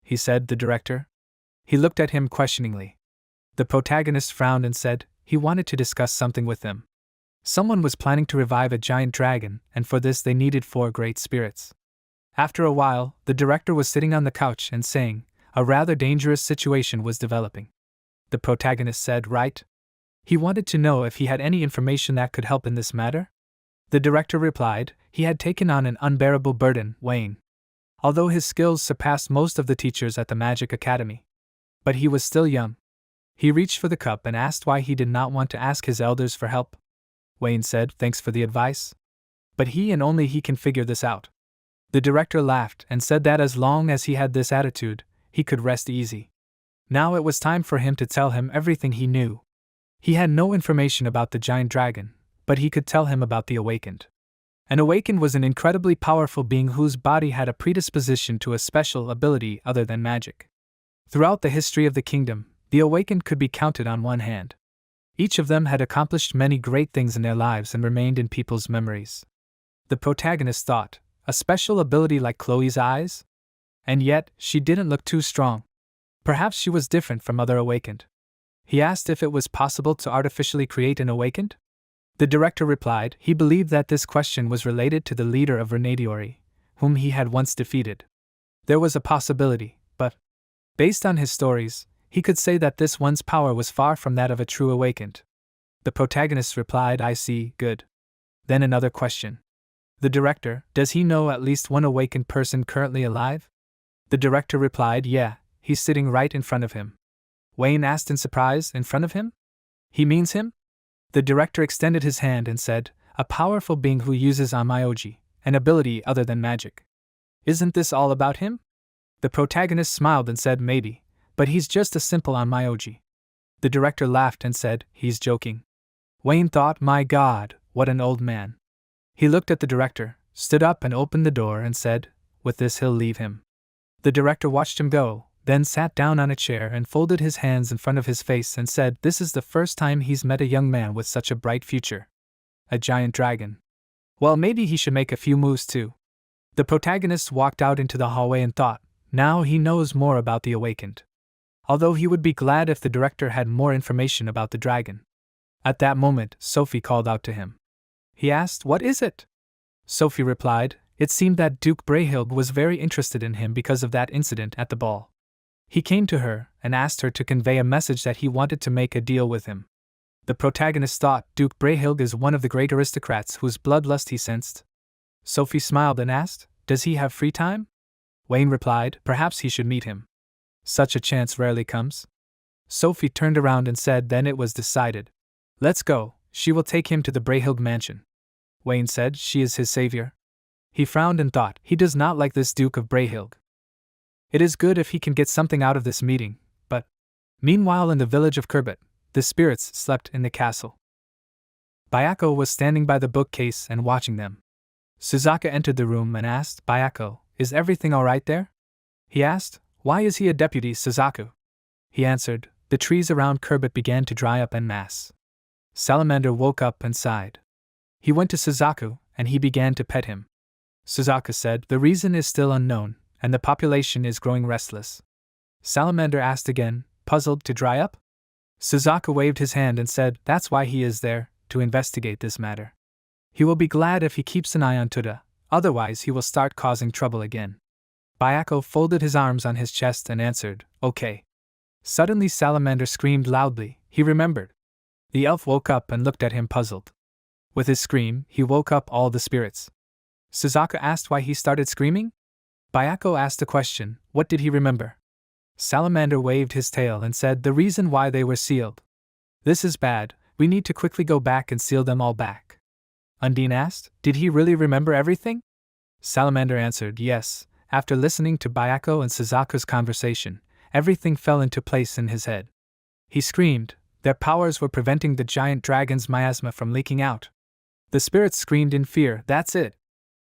He said, "The director?" He looked at him questioningly. The protagonist frowned and said, he wanted to discuss something with them. Someone was planning to revive a giant dragon, and for this they needed 4 great spirits. After a while, the director was sitting on the couch and saying, a rather dangerous situation was developing. The protagonist said, "Right?" He wanted to know if he had any information that could help in this matter. The director replied, he had taken on an unbearable burden, Wayne. Although his skills surpassed most of the teachers at the Magic Academy. But he was still young. He reached for the cup and asked why he did not want to ask his elders for help. Wayne said, "Thanks for the advice. But he and only he can figure this out." The director laughed and said that as long as he had this attitude, he could rest easy. Now it was time for him to tell him everything he knew. He had no information about the giant dragon, but he could tell him about the Awakened. An Awakened was an incredibly powerful being whose body had a predisposition to a special ability other than magic. Throughout the history of the kingdom, the Awakened could be counted on one hand. Each of them had accomplished many great things in their lives and remained in people's memories. The protagonist thought, a special ability like Chloe's eyes? And yet, she didn't look too strong. Perhaps she was different from other Awakened. He asked if it was possible to artificially create an Awakened? The director replied he believed that this question was related to the leader of Renadiori, whom he had once defeated. There was a possibility, but based on his stories, he could say that this one's power was far from that of a true Awakened. The protagonist replied, "I see, good." Then another question. The director, "Does he know at least one Awakened person currently alive?" The director replied, "Yeah, he's sitting right in front of him." Wayne asked in surprise, "In front of him? He means him?" The director extended his hand and said, "A powerful being who uses Amayoji, an ability other than magic. Isn't this all about him?" The protagonist smiled and said, "Maybe, but he's just a simple Amayoji." The director laughed and said, "He's joking." Wayne thought, "My God, what an old man." He looked at the director, stood up and opened the door and said, "With this he'll leave him." The director watched him go, then sat down on a chair and folded his hands in front of his face and said, "This is the first time he's met a young man with such a bright future. A giant dragon. Well, maybe he should make a few moves too." The protagonist walked out into the hallway and thought, now he knows more about the Awakened. Although he would be glad if the director had more information about the dragon. At that moment, Sophie called out to him. He asked, "What is it?" Sophie replied, "It seemed that Duke Brayhild was very interested in him because of that incident at the ball. He came to her and asked her to convey a message that he wanted to make a deal with him." The protagonist thought, Duke Brayhild is one of the great aristocrats whose bloodlust he sensed. Sophie smiled and asked, "Does he have free time?" Wayne replied, "Perhaps he should meet him. Such a chance rarely comes." Sophie turned around and said, "Then it was decided. Let's go, she will take him to the Brayhill mansion. Wayne said she is his savior. He frowned and thought, he does not like this Duke of Brayhill. It is good if he can get something out of this meeting, but… Meanwhile in the village of Kerbet, the spirits slept in the castle. Bayako was standing by the bookcase and watching them. Suzuka entered the room and asked, Bayako, is everything alright there? He asked, why is he a deputy, Suzaku? He answered, the trees around Kerbet began to dry up en masse. Salamander woke up and sighed. He went to Suzaku, and he began to pet him. Suzuka said, the reason is still unknown, and the population is growing restless. Salamander asked again, puzzled, to dry up? Suzuka waved his hand and said, that's why he is there, to investigate this matter. He will be glad if he keeps an eye on Tuda, otherwise he will start causing trouble again. Bayako folded his arms on his chest and answered, okay. Suddenly Salamander screamed loudly, he remembered. The elf woke up and looked at him puzzled. With his scream, he woke up all the spirits. Suzuka asked why he started screaming? Bayako asked a question, what did he remember? Salamander waved his tail and said the reason why they were sealed. This is bad, we need to quickly go back and seal them all back. Undine asked, did he really remember everything? Salamander answered, yes. After listening to Bayako and Suzuka's conversation, everything fell into place in his head. He screamed, their powers were preventing the giant dragon's miasma from leaking out. The spirits screamed in fear, that's it.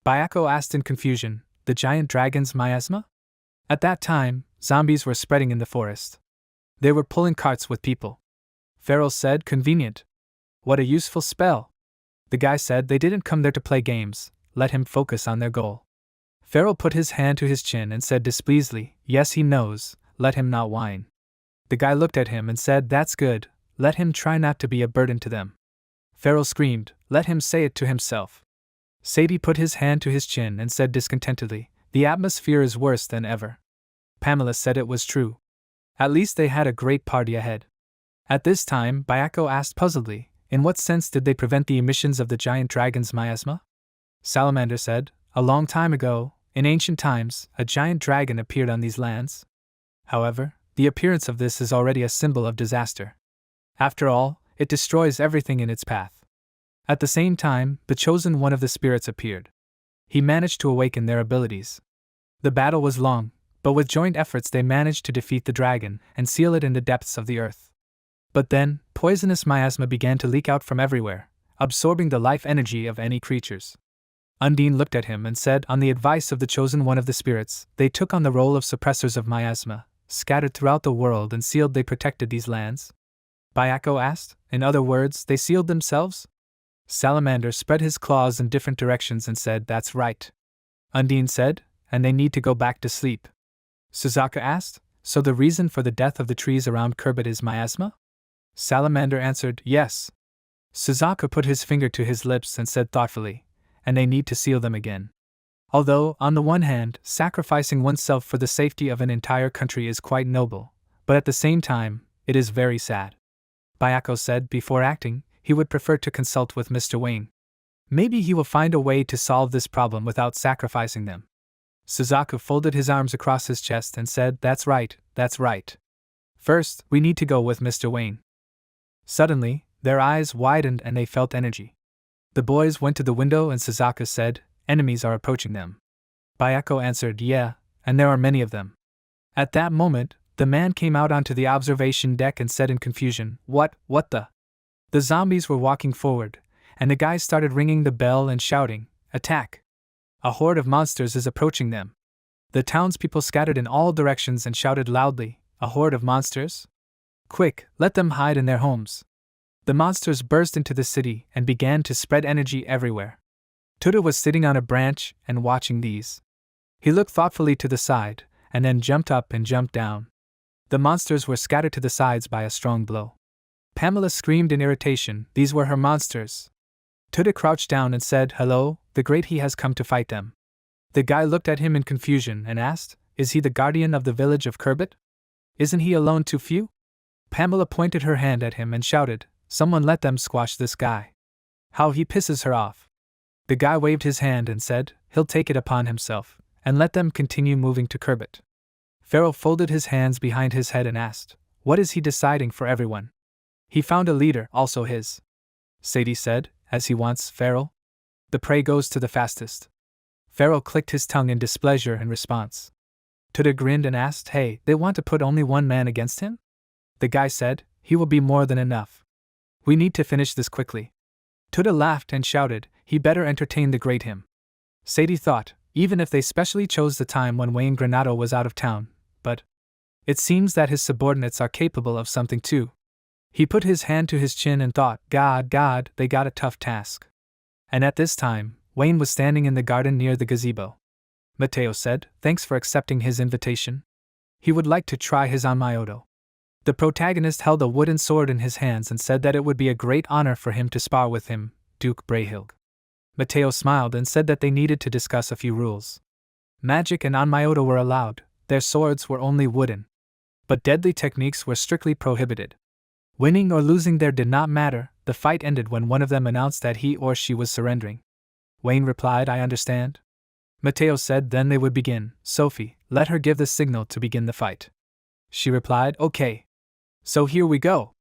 Bayako asked in confusion, the giant dragon's miasma? At that time, zombies were spreading in the forest. They were pulling carts with people. Farrell said, convenient. What a useful spell. The guy said they didn't come there to play games, let him focus on their goal. Farrell put his hand to his chin and said displeasedly, yes he knows, let him not whine. The guy looked at him and said that's good, let him try not to be a burden to them. Farrell screamed, let him say it to himself. Sadie put his hand to his chin and said discontentedly, the atmosphere is worse than ever. Pamela said it was true. At least they had a great party ahead. At this time, Bayako asked puzzledly, in what sense did they prevent the emissions of the giant dragon's miasma? Salamander said, a long time ago, in ancient times, a giant dragon appeared on these lands. However, the appearance of this is already a symbol of disaster. After all, it destroys everything in its path. At the same time, the chosen one of the spirits appeared. He managed to awaken their abilities. The battle was long, but with joint efforts they managed to defeat the dragon and seal it in the depths of the earth. But then, poisonous miasma began to leak out from everywhere, absorbing the life energy of any creatures. Undine looked at him and said, on the advice of the chosen one of the spirits, they took on the role of suppressors of miasma, scattered throughout the world and sealed they protected these lands? Bayako asked, in other words, they sealed themselves? Salamander spread his claws in different directions and said, that's right. Undine said, and they need to go back to sleep. Suzuka asked, so the reason for the death of the trees around Kerbet is miasma? Salamander answered, yes. Suzuka put his finger to his lips and said thoughtfully, and they need to seal them again. Although, on the one hand, sacrificing oneself for the safety of an entire country is quite noble, but at the same time, it is very sad. Bayako said before acting, he would prefer to consult with Mr. Wayne. Maybe he will find a way to solve this problem without sacrificing them. Suzuka folded his arms across his chest and said, that's right, that's right. First, we need to go with Mr. Wayne. Suddenly, their eyes widened and they felt energy. The boys went to the window and Suzuka said, enemies are approaching them. Bayako answered, yeah, and there are many of them. At that moment, the man came out onto the observation deck and said in confusion, what the? The zombies were walking forward, and the guys started ringing the bell and shouting, attack! A horde of monsters is approaching them. The townspeople scattered in all directions and shouted loudly, a horde of monsters? Quick, let them hide in their homes. The monsters burst into the city and began to spread energy everywhere. Tuda was sitting on a branch and watching these. He looked thoughtfully to the side, and then jumped up and jumped down. The monsters were scattered to the sides by a strong blow. Pamela screamed in irritation, these were her monsters. Tuda crouched down and said, hello, the great he has come to fight them. The guy looked at him in confusion and asked, is he the guardian of the village of Kerbet? Isn't he alone too few? Pamela pointed her hand at him and shouted, someone let them squash this guy. How he pisses her off. The guy waved his hand and said, he'll take it upon himself, and let them continue moving to Kerbet. Farrell folded his hands behind his head and asked, what is he deciding for everyone? He found a leader, also his. Sadie said, as he wants feral. The prey goes to the fastest. Feral clicked his tongue in displeasure in response. Tuda grinned and asked, hey, they want to put only one man against him? The guy said, he will be more than enough. We need to finish this quickly. Tuda laughed and shouted, he better entertain the great him. Sadie thought, even if they specially chose the time when Wayne Granado was out of town, but it seems that his subordinates are capable of something too. He put his hand to his chin and thought, God, they got a tough task. And at this time, Wayne was standing in the garden near the gazebo. Mateo said, thanks for accepting his invitation. He would like to try his on Myoto. The protagonist held a wooden sword in his hands and said that it would be a great honor for him to spar with him, Duke Brahilg. Mateo smiled and said that they needed to discuss a few rules. Magic and on Myoto were allowed, their swords were only wooden. But deadly techniques were strictly prohibited. Winning or losing there did not matter, the fight ended when one of them announced that he or she was surrendering. Wayne replied, I understand. Mateo said then they would begin. Sophie, let her give the signal to begin the fight. She replied, okay. So here we go.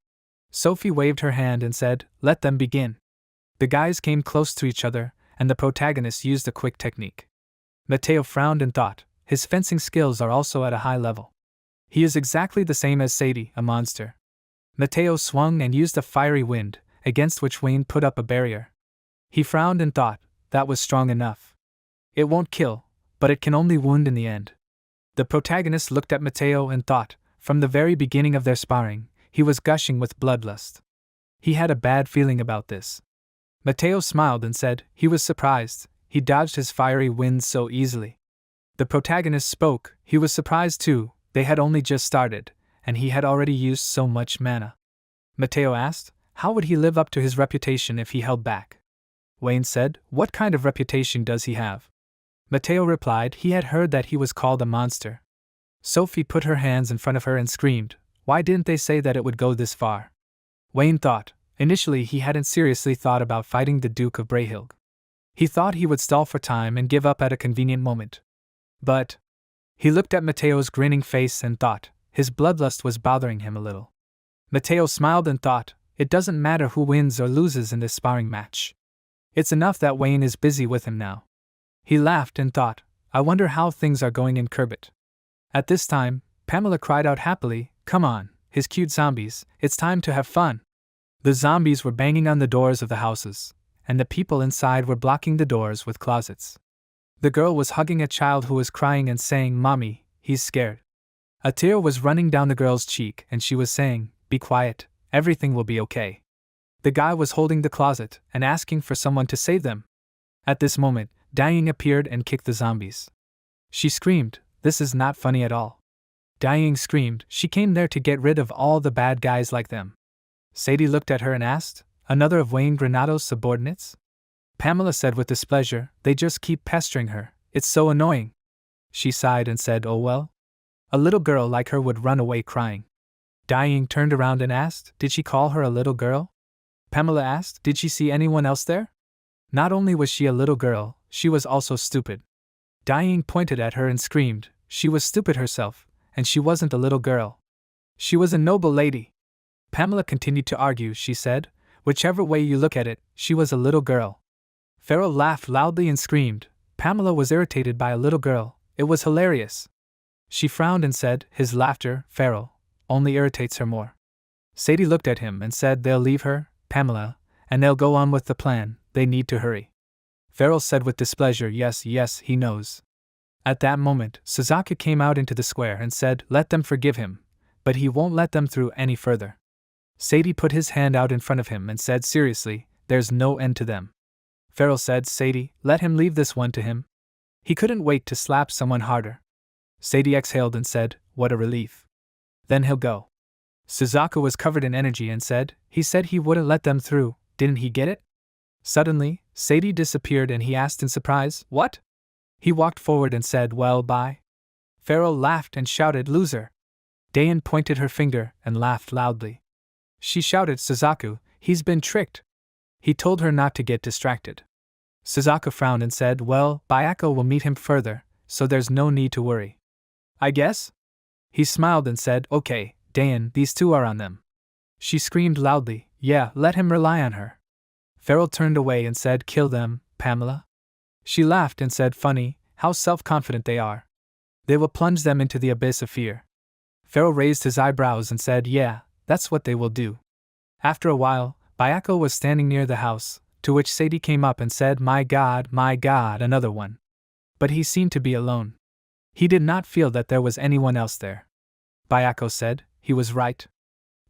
Sophie waved her hand and said, let them begin. The guys came close to each other, and the protagonist used a quick technique. Mateo frowned and thought, his fencing skills are also at a high level. He is exactly the same as Sadie, a monster. Mateo swung and used a fiery wind, against which Wayne put up a barrier. He frowned and thought, that was strong enough. It won't kill, but it can only wound in the end. The protagonist looked at Mateo and thought, from the very beginning of their sparring, he was gushing with bloodlust. He had a bad feeling about this. Mateo smiled and said, he was surprised, he dodged his fiery winds so easily. The protagonist spoke, he was surprised too, they had only just started, and he had already used so much mana. Mateo asked, how would he live up to his reputation if he held back? Wayne said, what kind of reputation does he have? Mateo replied, he had heard that he was called a monster. Sophie put her hands in front of her and screamed, why didn't they say that it would go this far? Wayne thought, initially he hadn't seriously thought about fighting the Duke of Brahilg. He thought he would stall for time and give up at a convenient moment. But he looked at Mateo's grinning face and thought, his bloodlust was bothering him a little. Mateo smiled and thought, it doesn't matter who wins or loses in this sparring match. It's enough that Wayne is busy with him now. He laughed and thought, I wonder how things are going in Kerbit. At this time, Pamela cried out happily, come on, his cute zombies, it's time to have fun. The zombies were banging on the doors of the houses, and the people inside were blocking the doors with closets. The girl was hugging a child who was crying and saying, Mommy, he's scared. A tear was running down the girl's cheek and she was saying, be quiet, everything will be okay. The guy was holding the closet and asking for someone to save them. At this moment, Dying appeared and kicked the zombies. She screamed, this is not funny at all. Dying screamed, she came there to get rid of all the bad guys like them. Sadie looked at her and asked, another of Wayne Granado's subordinates? Pamela said with displeasure, they just keep pestering her, it's so annoying. She sighed and said, oh well. A little girl like her would run away crying. Dying turned around and asked, did she call her a little girl? Pamela asked, did she see anyone else there? Not only was she a little girl, she was also stupid. Dying pointed at her and screamed, she was stupid herself, and she wasn't a little girl. She was a noble lady. Pamela continued to argue, she said, whichever way you look at it, she was a little girl. Farrell laughed loudly and screamed, Pamela was irritated by a little girl, it was hilarious. She frowned and said, his laughter, Farrell, only irritates her more. Sadie looked at him and said, they'll leave her, Pamela, and they'll go on with the plan, they need to hurry. Farrell said with displeasure, yes, he knows. At that moment, Suzuka came out into the square and said, let them forgive him, but he won't let them through any further. Sadie put his hand out in front of him and said seriously, there's no end to them. Farrell said, Sadie, let him leave this one to him. He couldn't wait to slap someone harder. Sadie exhaled and said, what a relief. Then he'll go. Suzuka was covered in energy and said, he said he wouldn't let them through, didn't he get it? Suddenly, Sadie disappeared and he asked in surprise, what? He walked forward and said, well, bye. Farrell laughed and shouted, loser. Dayan pointed her finger and laughed loudly. She shouted, Suzaku, he's been tricked. He told her not to get distracted. Suzuka frowned and said, well, Bayako will meet him further, so there's no need to worry. I guess? He smiled and said, okay, Dayan, these two are on them. She screamed loudly, yeah, let him rely on her. Farrell turned away and said, "Kill them, Pamela?" She laughed and said, "Funny, how self-confident they are. They will plunge them into the abyss of fear." Farrell raised his eyebrows and said, "Yeah, that's what they will do." After a while, Bayako was standing near the house, to which Sadie came up and said, my God, another one." But he seemed to be alone. He did not feel that there was anyone else there. Bayako said, he was right.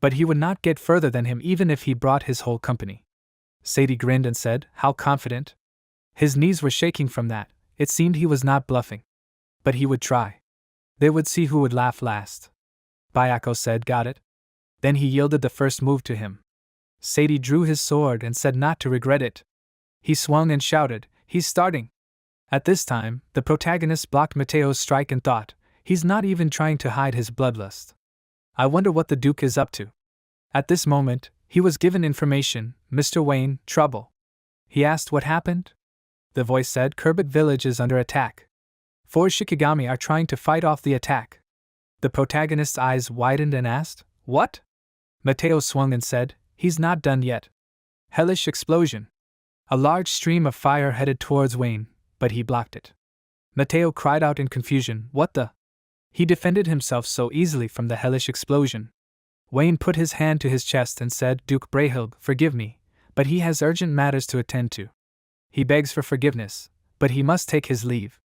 But he would not get further than him even if he brought his whole company. Sadie grinned and said, "How confident?" His knees were shaking from that. It seemed he was not bluffing. But he would try. They would see who would laugh last. Bayako said, "Got it." Then he yielded the first move to him. Sadie drew his sword and said not to regret it. He swung and shouted, "He's starting." At this time, the protagonist blocked Mateo's strike and thought, he's not even trying to hide his bloodlust. I wonder what the Duke is up to. At this moment, he was given information, "Mr. Wayne, trouble." He asked what happened. The voice said, "Kerbit Village is under attack. 4 Shikigami are trying to fight off the attack." The protagonist's eyes widened and asked, "What?" Mateo swung and said, "He's not done yet." Hellish explosion. A large stream of fire headed towards Wayne, but he blocked it. Mateo cried out in confusion, "What the?" He defended himself so easily from the hellish explosion. Wayne put his hand to his chest and said, "Duke Brahilg, forgive me, but he has urgent matters to attend to. He begs for forgiveness, but he must take his leave."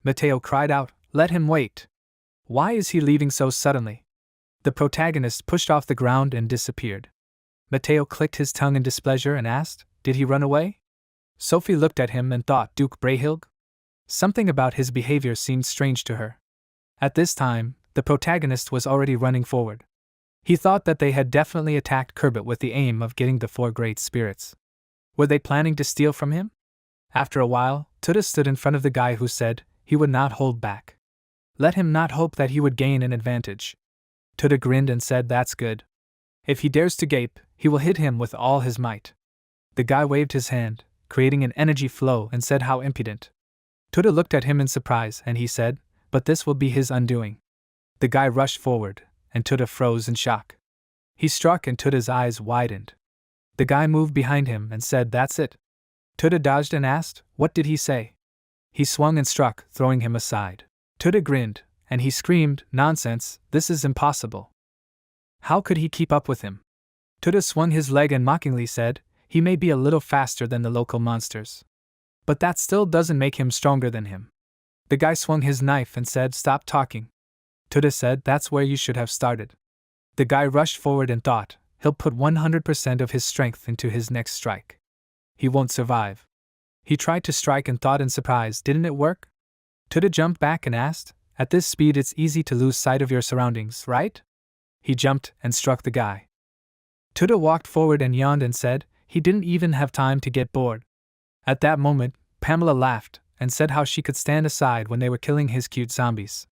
Mateo cried out, "Let him wait. Why is he leaving so suddenly?" The protagonist pushed off the ground and disappeared. Mateo clicked his tongue in displeasure and asked, "Did he run away?" Sophie looked at him and thought, Duke Brahilg? Something about his behavior seemed strange to her. At this time, the protagonist was already running forward. He thought that they had definitely attacked Kerbit with the aim of getting the 4 great spirits. Were they planning to steal from him? After a while, Tuda stood in front of the guy who said he would not hold back. Let him not hope that he would gain an advantage. Tuda grinned and said, "That's good. If he dares to gape, he will hit him with all his might." The guy waved his hand, creating an energy flow, and said, "How impudent." Tuda looked at him in surprise and he said, "But this will be his undoing." The guy rushed forward, and Tuda froze in shock. He struck and Tuda's eyes widened. The guy moved behind him and said, "That's it." Tuda dodged and asked, "What did he say?" He swung and struck, throwing him aside. Tuda grinned, and he screamed, "Nonsense, this is impossible. How could he keep up with him?" Tuda swung his leg and mockingly said, "He may be a little faster than the local monsters. But that still doesn't make him stronger than him." The guy swung his knife and said, "Stop talking." Tuda said, "That's where you should have started." The guy rushed forward and thought, he'll put 100% of his strength into his next strike. He won't survive. He tried to strike and thought in surprise, didn't it work? Tuda jumped back and asked, "At this speed it's easy to lose sight of your surroundings, right?" He jumped and struck the guy. Tuda walked forward and yawned and said, he didn't even have time to get bored. At that moment, Pamela laughed and said how she could stand aside when they were killing his cute zombies.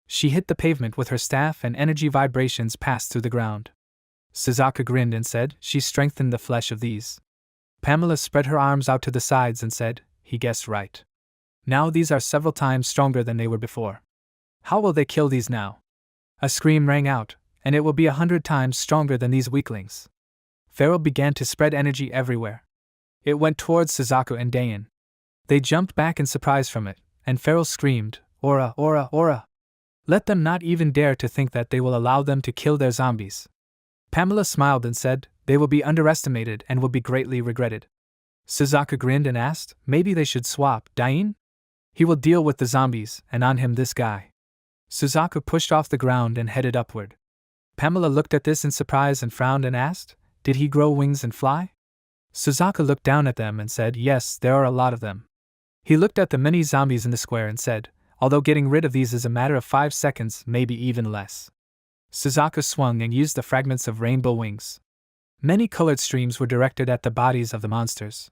She hit the pavement with her staff and energy vibrations passed through the ground. Suzuka grinned and said, "She strengthened the flesh of these." Pamela spread her arms out to the sides and said, "He guessed right. Now these are several times stronger than they were before. How will they kill these now?" A scream rang out, "And it will be 100 times stronger than these weaklings." Farrell began to spread energy everywhere. It went towards Suzaku and Dayan. They jumped back in surprise from it, and Farrell screamed, "Aura, aura, aura! Let them not even dare to think that they will allow them to kill their zombies." Pamela smiled and said, "They will be underestimated and will be greatly regretted." Suzaku grinned and asked, "Maybe they should swap, Dayan? He will deal with the zombies, and on him this guy." Suzaku pushed off the ground and headed upward. Pamela looked at this in surprise and frowned and asked, "Did he grow wings and fly?" Suzaku looked down at them and said, "Yes, there are a lot of them." He looked at the many zombies in the square and said, "Although getting rid of these is a matter of 5 seconds, maybe even less." Suzaku swung and used the fragments of rainbow wings. Many colored streams were directed at the bodies of the monsters.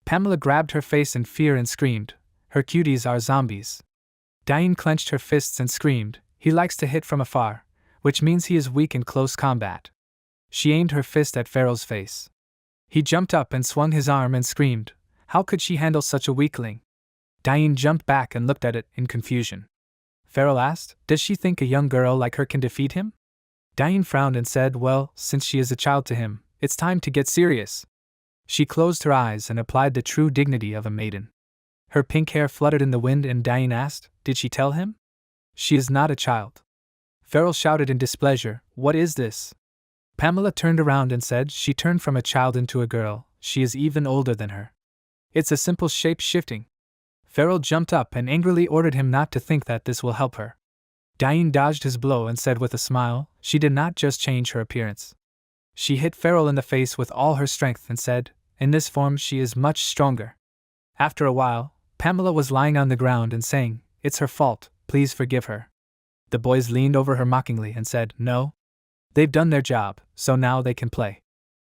Pamela grabbed her face in fear and screamed, "Her cuties are zombies." Dayan clenched her fists and screamed, "He likes to hit from afar, which means he is weak in close combat." She aimed her fist at Pharaoh's face. He jumped up and swung his arm and screamed, "How could she handle such a weakling?" Dayan jumped back and looked at it in confusion. Pharaoh asked, "Does she think a young girl like her can defeat him?" Dayan frowned and said, "Well, since she is a child to him, it's time to get serious." She closed her eyes and applied the true dignity of a maiden. Her pink hair fluttered in the wind and Diane asked, "Did she tell him?" "She is not a child." Farrell shouted in displeasure, "What is this?" Pamela turned around and said, "She turned from a child into a girl, she is even older than her. It's a simple shape-shifting." Farrell jumped up and angrily ordered him not to think that this will help her. Diane dodged his blow and said with a smile, "She did not just change her appearance. She hit Farrell in the face with all her strength and said, 'In this form she is much stronger.'" After a while, Pamela was lying on the ground and saying, "It's her fault, please forgive her." The boys leaned over her mockingly and said, "No. They've done their job, so now they can play."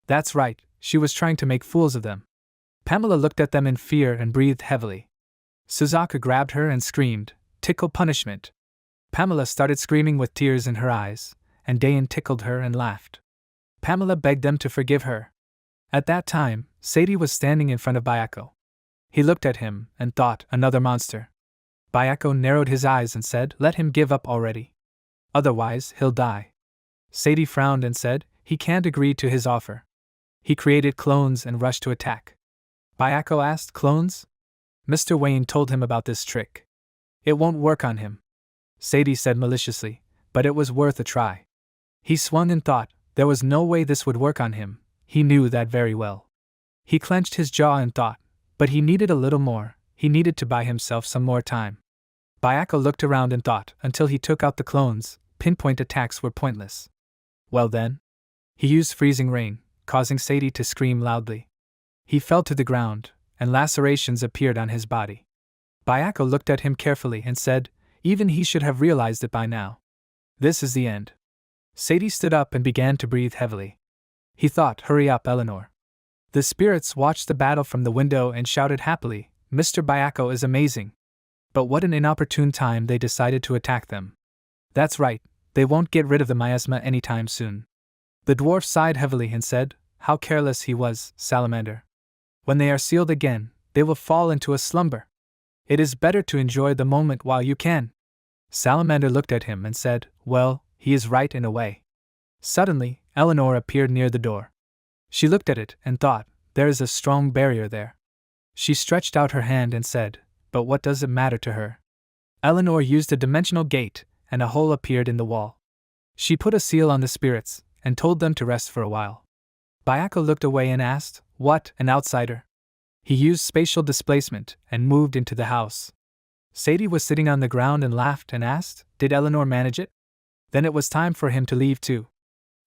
"That's right, she was trying to make fools of them." Pamela looked at them in fear and breathed heavily. Suzuka grabbed her and screamed, "Tickle punishment." Pamela started screaming with tears in her eyes, and Dayan tickled her and laughed. Pamela begged them to forgive her. At that time, Sadie was standing in front of Bayako. He looked at him and thought, "Another monster." Bayako narrowed his eyes and said, "Let him give up already. Otherwise, he'll die." Sadie frowned and said, "He can't agree to his offer." He created clones and rushed to attack. Bayako asked, "Clones?" Mr. Wayne told him about this trick. "It won't work on him," Sadie said maliciously, but it was worth a try. He swung and thought, there was no way this would work on him, he knew that very well. He clenched his jaw and thought, but he needed a little more, he needed to buy himself some more time. Bayako looked around and thought, until he took out the clones, pinpoint attacks were pointless. Well then. He used freezing rain, causing Sadie to scream loudly. He fell to the ground, and lacerations appeared on his body. Bayako looked at him carefully and said, "Even he should have realized it by now. This is the end." Sadie stood up and began to breathe heavily. He thought, "Hurry up, Eleanor." The spirits watched the battle from the window and shouted happily, "Mr. Bayako is amazing." But what an inopportune time they decided to attack them. That's right, they won't get rid of the miasma anytime soon. The dwarf sighed heavily and said, "How careless he was, Salamander. When they are sealed again, they will fall into a slumber. It is better to enjoy the moment while you can." Salamander looked at him and said, "Well, he is right in a way." Suddenly, Eleanor appeared near the door. She looked at it and thought, there is a strong barrier there. She stretched out her hand and said, "But what does it matter to her?" Eleanor used a dimensional gate, and a hole appeared in the wall. She put a seal on the spirits, and told them to rest for a while. Bayako looked away and asked, "What, an outsider?" He used spatial displacement, and moved into the house. Sadie was sitting on the ground and laughed and asked, "Did Eleanor manage it?" Then it was time for him to leave too.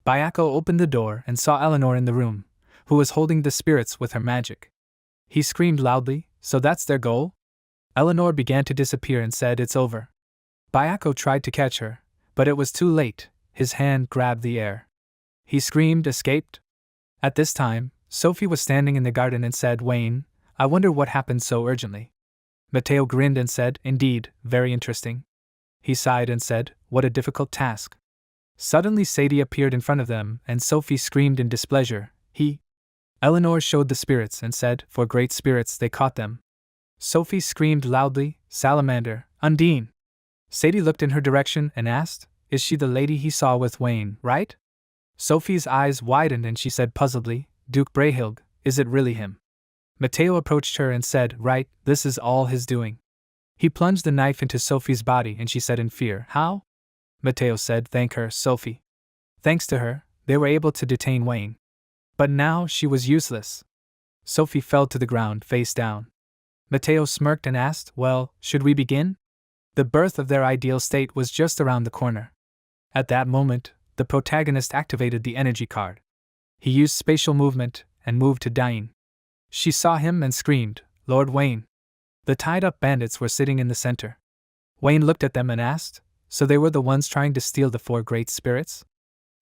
Bayako opened the door and saw Eleanor in the room, who was holding the spirits with her magic. He screamed loudly, "So that's their goal?" Eleanor began to disappear and said, "It's over." Bayako tried to catch her, but it was too late, his hand grabbed the air. He screamed, "Escaped?" At this time, Sophie was standing in the garden and said, "Wayne, I wonder what happened so urgently." Mateo grinned and said, "Indeed, very interesting." He sighed and said, "What a difficult task." Suddenly Sadie appeared in front of them, and Sophie screamed in displeasure, "He!" Eleanor showed the spirits and said, "For great spirits they caught them." Sophie screamed loudly, "Salamander, Undine!" Sadie looked in her direction and asked, "Is she the lady he saw with Wayne, right?" Sophie's eyes widened and she said puzzledly, "Duke Brahilg, is it really him?" Mateo approached her and said, "Right, this is all his doing." He plunged the knife into Sophie's body and she said in fear, "How?" Mateo said, "Thank her, Sophie. Thanks to her, they were able to detain Wayne. But now she was useless." Sophie fell to the ground face down. Mateo smirked and asked, "Well, should we begin?" The birth of their ideal state was just around the corner. At that moment, the protagonist activated the energy card. He used spatial movement and moved to Diane. She saw him and screamed, "Lord Wayne!" The tied-up bandits were sitting in the center. Wayne looked at them and asked, "So they were the ones trying to steal the 4 great spirits?"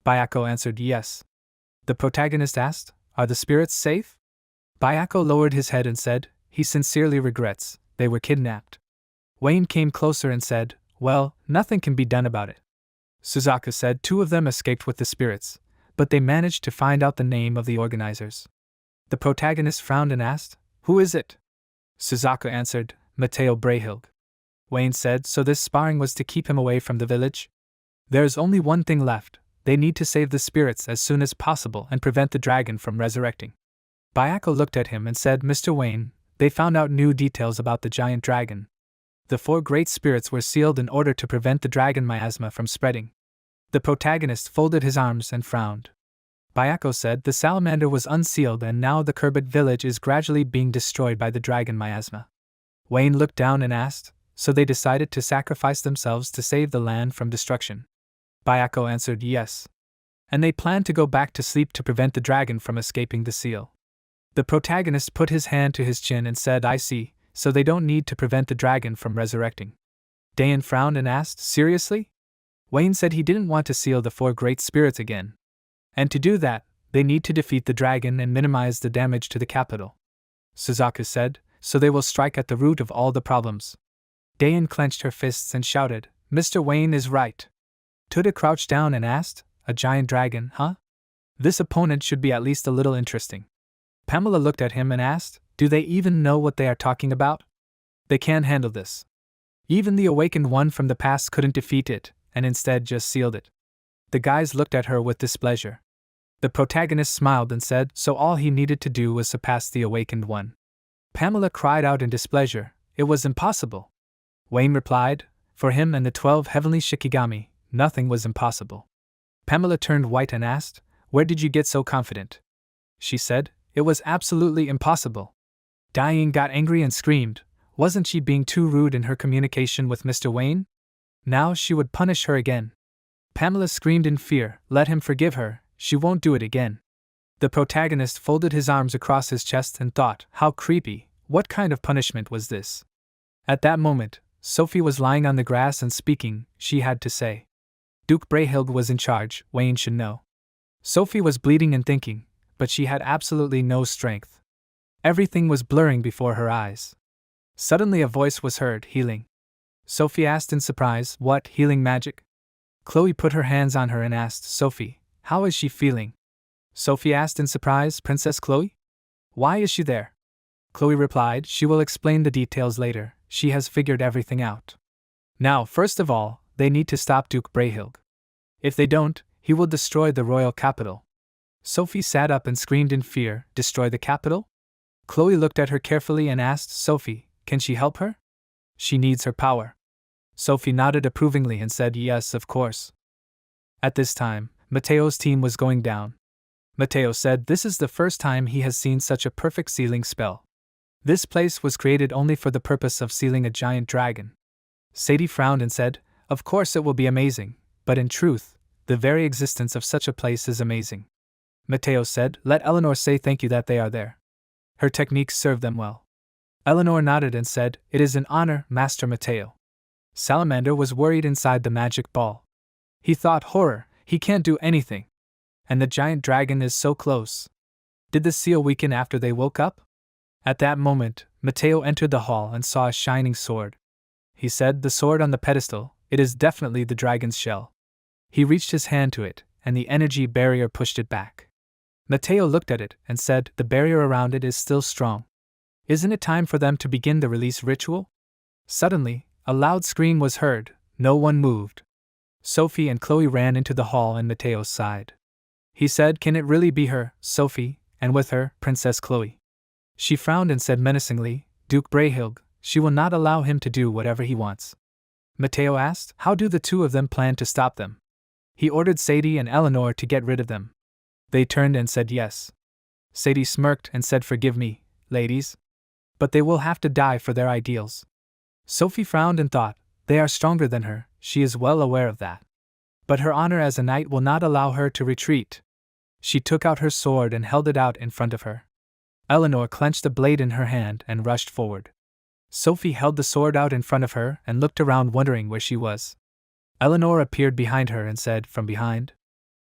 Bayako answered, "Yes." The protagonist asked, "Are the spirits safe?" Bayako lowered his head and said, "He sincerely regrets, they were kidnapped." Wayne came closer and said, "Well, nothing can be done about it." Suzuka said 2 of them escaped with the spirits, but they managed to find out the name of the organizers. The protagonist frowned and asked, "Who is it?" Suzuka answered, "Mateo Brahilg." Wayne said, "So this sparring was to keep him away from the village?" "There's only one thing left, they need to save the spirits as soon as possible and prevent the dragon from resurrecting." Bayako looked at him and said, Mr. Wayne, they found out new details about the giant dragon. The 4 great spirits were sealed in order to prevent the dragon miasma from spreading. The protagonist folded his arms and frowned. Bayako said the salamander was unsealed and now the Kerbit village is gradually being destroyed by the dragon miasma. Wayne looked down and asked, so they decided to sacrifice themselves to save the land from destruction. Bayako answered yes. And they planned to go back to sleep to prevent the dragon from escaping the seal. The protagonist put his hand to his chin and said, I see, so they don't need to prevent the dragon from resurrecting. Dayan frowned and asked, seriously? Wayne said he didn't want to seal the 4 great spirits again. And to do that, they need to defeat the dragon and minimize the damage to the capital. Suzaku said, so they will strike at the root of all the problems. Dayan clenched her fists and shouted, Mr. Wayne is right. Tuda crouched down and asked, a giant dragon, huh? This opponent should be at least a little interesting. Pamela looked at him and asked, do they even know what they are talking about? They can't handle this. Even the awakened one from the past couldn't defeat it, and instead just sealed it. The guys looked at her with displeasure. The protagonist smiled and said, so all he needed to do was surpass the awakened one. Pamela cried out in displeasure, it was impossible. Wayne replied, for him and the 12 heavenly Shikigami, nothing was impossible. Pamela turned white and asked, where did you get so confident? She said, it was absolutely impossible. Dayan got angry and screamed, wasn't she being too rude in her communication with Mr. Wayne? Now she would punish her again. Pamela screamed in fear, let him forgive her, she won't do it again. The protagonist folded his arms across his chest and thought, how creepy, what kind of punishment was this? At that moment, Sophie was lying on the grass and speaking, she had to say. Duke Brayhild was in charge, Wayne should know. Sophie was bleeding and thinking, but she had absolutely no strength. Everything was blurring before her eyes. Suddenly a voice was heard, healing. Sophie asked in surprise, what, healing magic? Chloe put her hands on her and asked, Sophie, how is she feeling? Sophie asked in surprise, Princess Chloe? Why is she there? Chloe replied, she will explain the details later, she has figured everything out. Now, first of all, they need to stop Duke Brayhild. If they don't, he will destroy the royal capital. Sophie sat up and screamed in fear, destroy the capital? Chloe looked at her carefully and asked, Sophie, can she help her? She needs her power. Sophie nodded approvingly and said, yes, of course. At this time, Mateo's team was going down. Mateo said this is the first time he has seen such a perfect sealing spell. This place was created only for the purpose of sealing a giant dragon. Sadie frowned and said, of course it will be amazing, but in truth, the very existence of such a place is amazing. Mateo said, let Eleanor say thank you that they are there. Her techniques serve them well. Eleanor nodded and said, it is an honor, Master Mateo. Salamander was worried inside the magic ball. He thought, horror, he can't do anything. And the giant dragon is so close. Did the seal weaken after they woke up? At that moment, Mateo entered the hall and saw a shining sword. He said, the sword on the pedestal, it is definitely the dragon's shell. He reached his hand to it, and the energy barrier pushed it back. Mateo looked at it and said, the barrier around it is still strong. Isn't it time for them to begin the release ritual? Suddenly, a loud scream was heard, no one moved. Sophie and Chloe ran into the hall and Mateo's side. He said, can it really be her, Sophie, and with her, Princess Chloe? She frowned and said menacingly, Duke Brayhild, she will not allow him to do whatever he wants. Mateo asked, how do the two of them plan to stop them? He ordered Sadie and Eleanor to get rid of them. They turned and said yes. Sadie smirked and said, forgive me, ladies. But they will have to die for their ideals. Sophie frowned and thought, they are stronger than her, she is well aware of that. But her honor as a knight will not allow her to retreat. She took out her sword and held it out in front of her. Eleanor clenched the blade in her hand and rushed forward. Sophie held the sword out in front of her and looked around wondering where she was. Eleanor appeared behind her and said, from behind.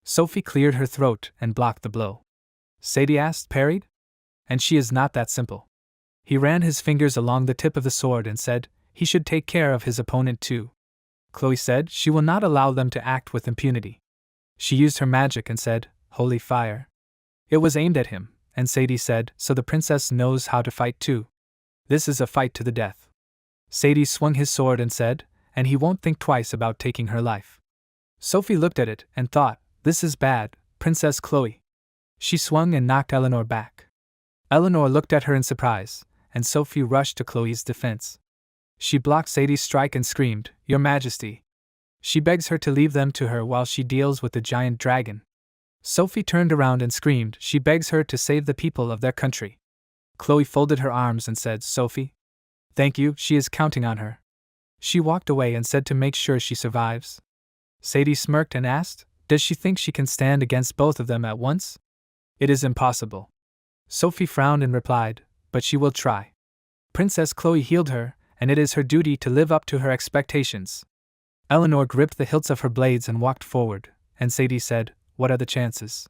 Sophie cleared her throat and blocked the blow. Sadie asked, parried? And she is not that simple. He ran his fingers along the tip of the sword and said, he should take care of his opponent too. Chloe said, she will not allow them to act with impunity. She used her magic and said, holy fire. It was aimed at him, and Sadie said, so the princess knows how to fight too. This is a fight to the death. Sadie swung his sword and said, and he won't think twice about taking her life. Sophie looked at it and thought, this is bad, Princess Chloe. She swung and knocked Eleanor back. Eleanor looked at her in surprise, and Sophie rushed to Chloe's defense. She blocked Sadie's strike and screamed, "Your Majesty!" She begs her to leave them to her while she deals with the giant dragon. Sophie turned around and screamed, she begs her to save the people of their country. Chloe folded her arms and said, "Sophie? Thank you, she is counting on her." She walked away and said to make sure she survives. Sadie smirked and asked, "Does she think she can stand against both of them at once?" "It is impossible." Sophie frowned and replied, "But she will try. Princess Chloe healed her, and it is her duty to live up to her expectations." Eleanor gripped the hilts of her blades and walked forward, and Sadie said, "What are the chances?"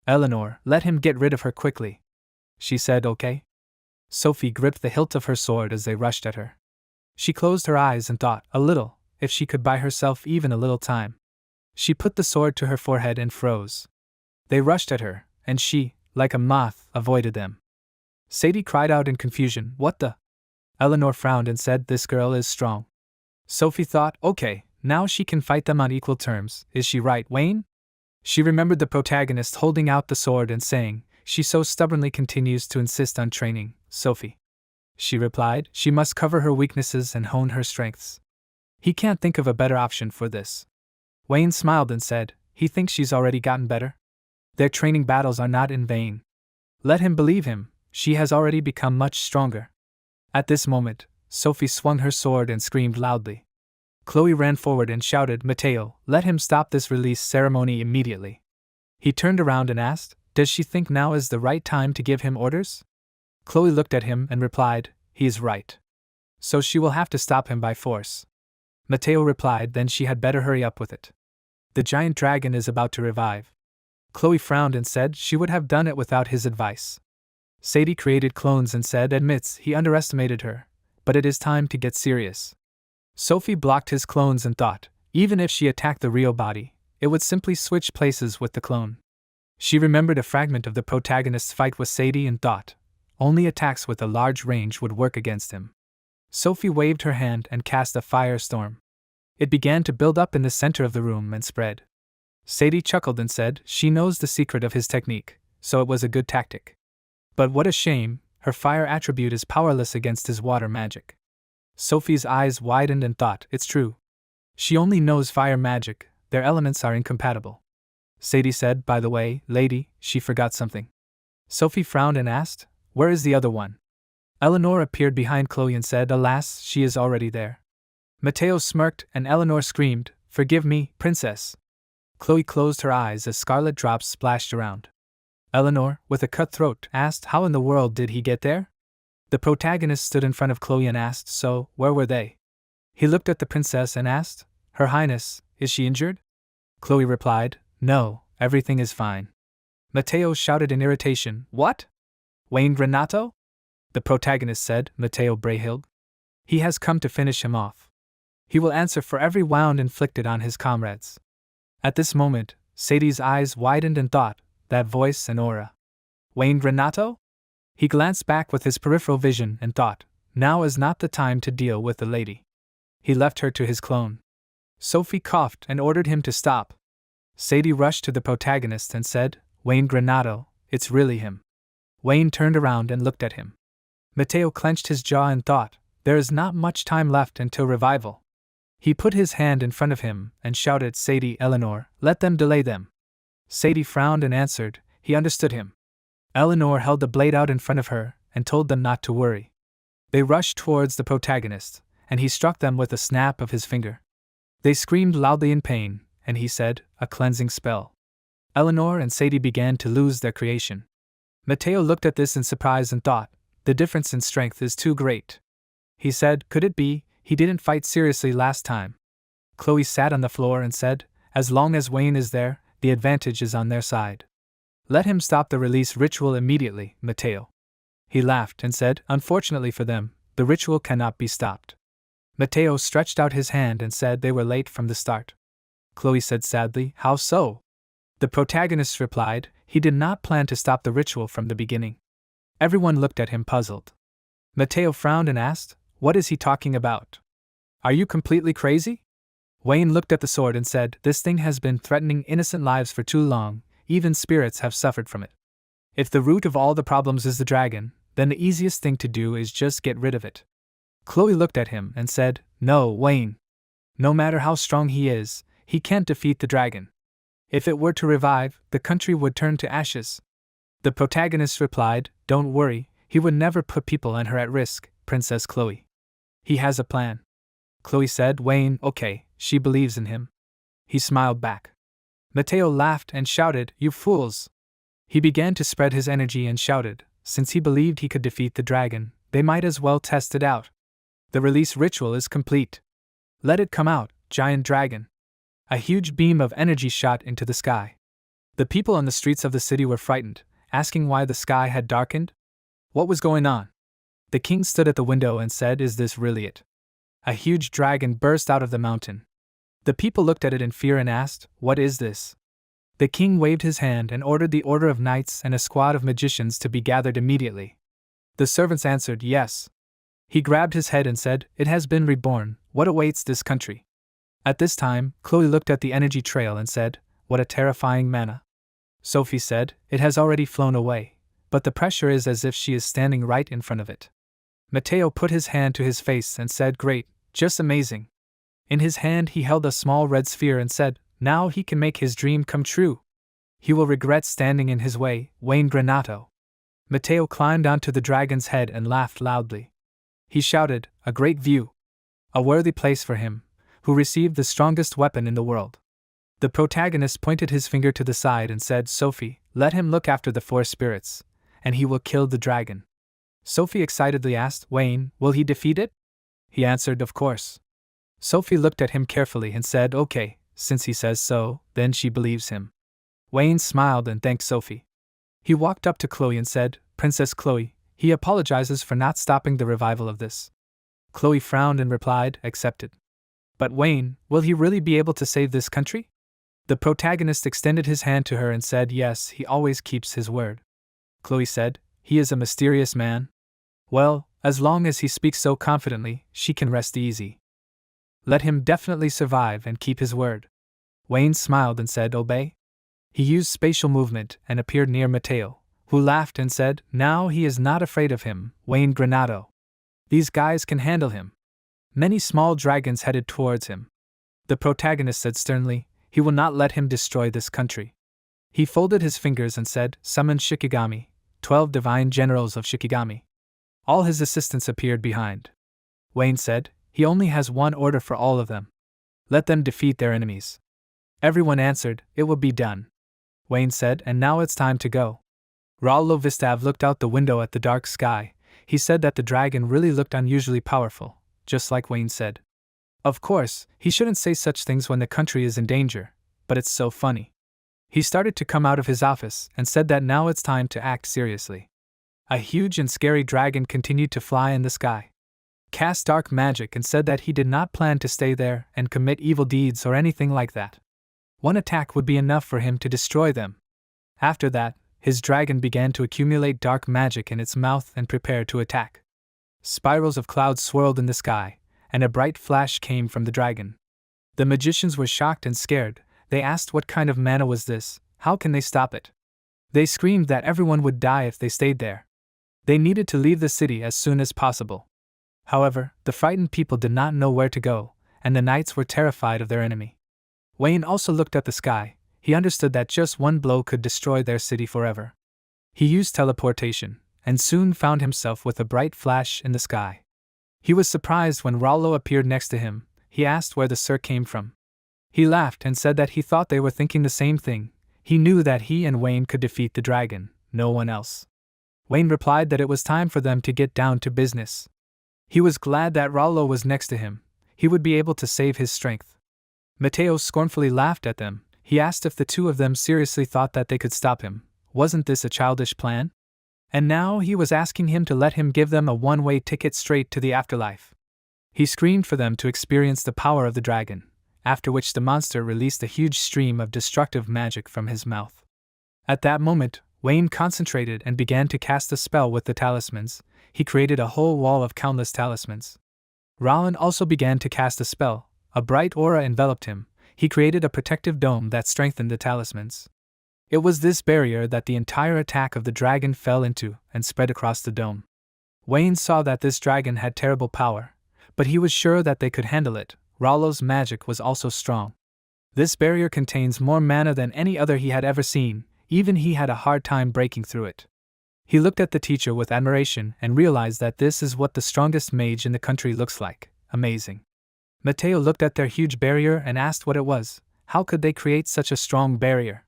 "Eleanor, let him get rid of her quickly." She said, "Okay." Sophie gripped the hilt of her sword as they rushed at her. She closed her eyes and thought, a little, if she could buy herself even a little time. She put the sword to her forehead and froze. They rushed at her, and she, like a moth, avoided them. Sadie cried out in confusion, "What the?" Eleanor frowned and said, "This girl is strong." Sophie thought, "Okay, now she can fight them on equal terms, is she right, Wayne?" She remembered the protagonist holding out the sword and saying, "She so stubbornly continues to insist on training, Sophie." She replied, "She must cover her weaknesses and hone her strengths. He can't think of a better option for this." Wayne smiled and said, "He thinks she's already gotten better? Their training battles are not in vain. Let him believe him, she has already become much stronger." At this moment, Sophie swung her sword and screamed loudly. Chloe ran forward and shouted, "Mateo, let him stop this release ceremony immediately." He turned around and asked, "Does she think now is the right time to give him orders?" Chloe looked at him and replied, "He is right. So she will have to stop him by force." Mateo replied, "Then she had better hurry up with it. The giant dragon is about to revive." Chloe frowned and said she would have done it without his advice. Sadie created clones and said, admits he underestimated her, but it is time to get serious. Sophie blocked his clones and thought, even if she attacked the real body, it would simply switch places with the clone. She remembered a fragment of the protagonist's fight with Sadie and thought, only attacks with a large range would work against him. Sophie waved her hand and cast a firestorm. It began to build up in the center of the room and spread. Sadie chuckled and said she knows the secret of his technique, so it was a good tactic. But what a shame, her fire attribute is powerless against his water magic. Sophie's eyes widened and thought, it's true. She only knows fire magic, their elements are incompatible. Sadie said, by the way, lady, she forgot something. Sophie frowned and asked, where is the other one? Eleanor appeared behind Chloe and said, alas, she is already there. Mateo smirked and Eleanor screamed, forgive me, princess. Chloe closed her eyes as scarlet drops splashed around. Eleanor, with a cut throat, asked, how in the world did he get there? The protagonist stood in front of Chloe and asked, so, where were they? He looked at the princess and asked, Her Highness, is she injured? Chloe replied, no, everything is fine. Mateo shouted in irritation, what? Wayne Granato? The protagonist said, Mateo Brahilg. He has come to finish him off. He will answer for every wound inflicted on his comrades. At this moment, Sadie's eyes widened and thought, that voice and aura. Wayne Granato? He glanced back with his peripheral vision and thought, now is not the time to deal with the lady. He left her to his clone. Sophie coughed and ordered him to stop. Sadie rushed to the protagonist and said, Wayne Granato, it's really him. Wayne turned around and looked at him. Mateo clenched his jaw and thought, there is not much time left until revival. He put his hand in front of him and shouted, Sadie, Eleanor, let them delay them. Sadie frowned and answered, he understood him. Eleanor held the blade out in front of her and told them not to worry. They rushed towards the protagonist, and he struck them with a snap of his finger. They screamed loudly in pain, and he said, a cleansing spell. Eleanor and Sadie began to lose their creation. Mateo looked at this in surprise and thought, the difference in strength is too great. He said, could it be, he didn't fight seriously last time? Chloe sat on the floor and said, as long as Wayne is there, the advantage is on their side. Let him stop the release ritual immediately, Mateo. He laughed and said, unfortunately for them, the ritual cannot be stopped. Mateo stretched out his hand and said they were late from the start. Chloe said sadly, how so? The protagonist replied, he did not plan to stop the ritual from the beginning. Everyone looked at him puzzled. Mateo frowned and asked, what is he talking about? Are you completely crazy? Wayne looked at the sword and said, this thing has been threatening innocent lives for too long, even spirits have suffered from it. If the root of all the problems is the dragon, then the easiest thing to do is just get rid of it. Chloe looked at him and said, "No, Wayne. No matter how strong he is, he can't defeat the dragon. If it were to revive, the country would turn to ashes." The protagonist replied, "Don't worry, he would never put people and her at risk, Princess Chloe. He has a plan." Chloe said, "Wayne, okay, she believes in him." He smiled back. Mateo laughed and shouted, "You fools!" He began to spread his energy and shouted, since he believed he could defeat the dragon, they might as well test it out. The release ritual is complete. Let it come out, giant dragon. A huge beam of energy shot into the sky. The people on the streets of the city were frightened, asking why the sky had darkened. What was going on? The king stood at the window and said, "Is this really it?" A huge dragon burst out of the mountain. The people looked at it in fear and asked, "What is this?" The king waved his hand and ordered the order of knights and a squad of magicians to be gathered immediately. The servants answered, "Yes." He grabbed his head and said, "It has been reborn. What awaits this country?" At this time, Chloe looked at the energy trail and said, "What a terrifying mana." Sophie said, "It has already flown away, but the pressure is as if she is standing right in front of it." Mateo put his hand to his face and said, "Great, just amazing." In his hand he held a small red sphere and said, "Now he can make his dream come true. He will regret standing in his way, Wayne Granato." Mateo climbed onto the dragon's head and laughed loudly. He shouted, "A great view. A worthy place for him, who received the strongest weapon in the world." The protagonist pointed his finger to the side and said, "Sophie, let him look after the four spirits, and he will kill the dragon." Sophie excitedly asked, "Wayne, will he defeat it?" He answered, "Of course." Sophie looked at him carefully and said, "Okay, since he says so, then she believes him." Wayne smiled and thanked Sophie. He walked up to Chloe and said, "Princess Chloe, he apologizes for not stopping the revival of this." Chloe frowned and replied, "Accepted." "But Wayne, will he really be able to save this country?" The protagonist extended his hand to her and said, "Yes, he always keeps his word." Chloe said, "He is a mysterious man." "Well, as long as he speaks so confidently, she can rest easy. Let him definitely survive and keep his word." Wayne smiled and said, "Obey." He used spatial movement and appeared near Mateo, who laughed and said, "Now he is not afraid of him, Wayne Granato. These guys can handle him." Many small dragons headed towards him. The protagonist said sternly, "He will not let him destroy this country." He folded his fingers and said, "Summon Shikigami, 12 divine generals of Shikigami." All his assistants appeared behind. Wayne said, "He only has one order for all of them. Let them defeat their enemies." Everyone answered, "It will be done." Wayne said, "And now it's time to go." Raulo Vistav looked out the window at the dark sky. He said that the dragon really looked unusually powerful, just like Wayne said. Of course, he shouldn't say such things when the country is in danger, but it's so funny. He started to come out of his office and said that now it's time to act seriously. A huge and scary dragon continued to fly in the sky. Cast dark magic and said that he did not plan to stay there and commit evil deeds or anything like that. One attack would be enough for him to destroy them. After that, his dragon began to accumulate dark magic in its mouth and prepare to attack. Spirals of clouds swirled in the sky, and a bright flash came from the dragon. The magicians were shocked and scared. They asked what kind of mana was this, how can they stop it? They screamed that everyone would die if they stayed there. They needed to leave the city as soon as possible. However, the frightened people did not know where to go, and the knights were terrified of their enemy. Wayne also looked at the sky. He understood that just one blow could destroy their city forever. He used teleportation, and soon found himself with a bright flash in the sky. He was surprised when Raulo appeared next to him. He asked where the sir came from. He laughed and said that he thought they were thinking the same thing. He knew that he and Wayne could defeat the dragon, no one else. Wayne replied that it was time for them to get down to business. He was glad that Raulo was next to him. He would be able to save his strength. Mateo scornfully laughed at them. He asked if the two of them seriously thought that they could stop him. Wasn't this a childish plan? And now he was asking him to let him give them a one-way ticket straight to the afterlife. He screamed for them to experience the power of the dragon, after which the monster released a huge stream of destructive magic from his mouth. At that moment, Wayne concentrated and began to cast a spell with the talismans. He created a whole wall of countless talismans. Rowan also began to cast a spell. A bright aura enveloped him. He created a protective dome that strengthened the talismans. It was this barrier that the entire attack of the dragon fell into and spread across the dome. Wayne saw that this dragon had terrible power, but he was sure that they could handle it. Rollo's magic was also strong. This barrier contains more mana than any other he had ever seen, even he had a hard time breaking through it. He looked at the teacher with admiration and realized that this is what the strongest mage in the country looks like. Amazing. Mateo looked at their huge barrier and asked what it was. How could they create such a strong barrier?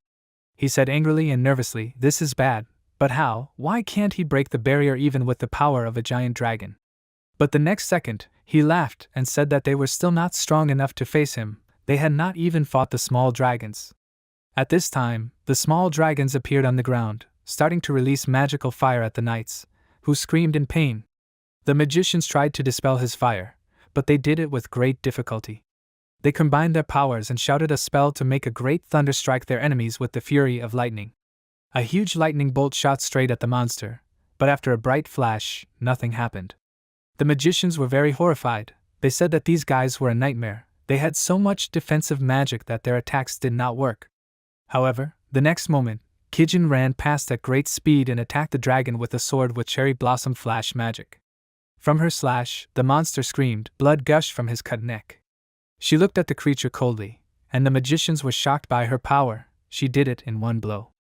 He said angrily and nervously, "This is bad, but how? Why can't he break the barrier even with the power of a giant dragon?" But the next second, he laughed and said that they were still not strong enough to face him. They had not even fought the small dragons. At this time, the small dragons appeared on the ground, starting to release magical fire at the knights, who screamed in pain. The magicians tried to dispel his fire, but they did it with great difficulty. They combined their powers and shouted a spell to make a great thunder strike their enemies with the fury of lightning. A huge lightning bolt shot straight at the monster, but after a bright flash, nothing happened. The magicians were very horrified. They said that these guys were a nightmare. They had so much defensive magic that their attacks did not work. However, the next moment, Kijin ran past at great speed and attacked the dragon with a sword with cherry blossom flash magic. From her slash, the monster screamed, blood gushed from his cut neck. She looked at the creature coldly, and the magicians were shocked by her power. She did it in one blow.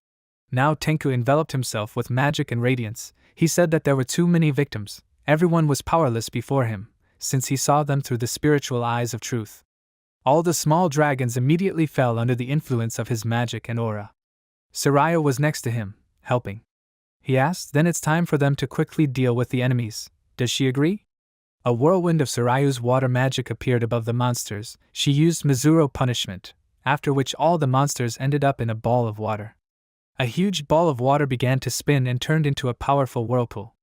Now Tenku enveloped himself with magic and radiance. He said that there were too many victims. Everyone was powerless before him, since he saw them through the spiritual eyes of truth. All the small dragons immediately fell under the influence of his magic and aura. Soraya was next to him, helping. He asked, "Then it's time for them to quickly deal with the enemies. Does she agree?" A whirlwind of Soraya's water magic appeared above the monsters. She used Mizuro punishment, after which all the monsters ended up in a ball of water. A huge ball of water began to spin and turned into a powerful whirlpool.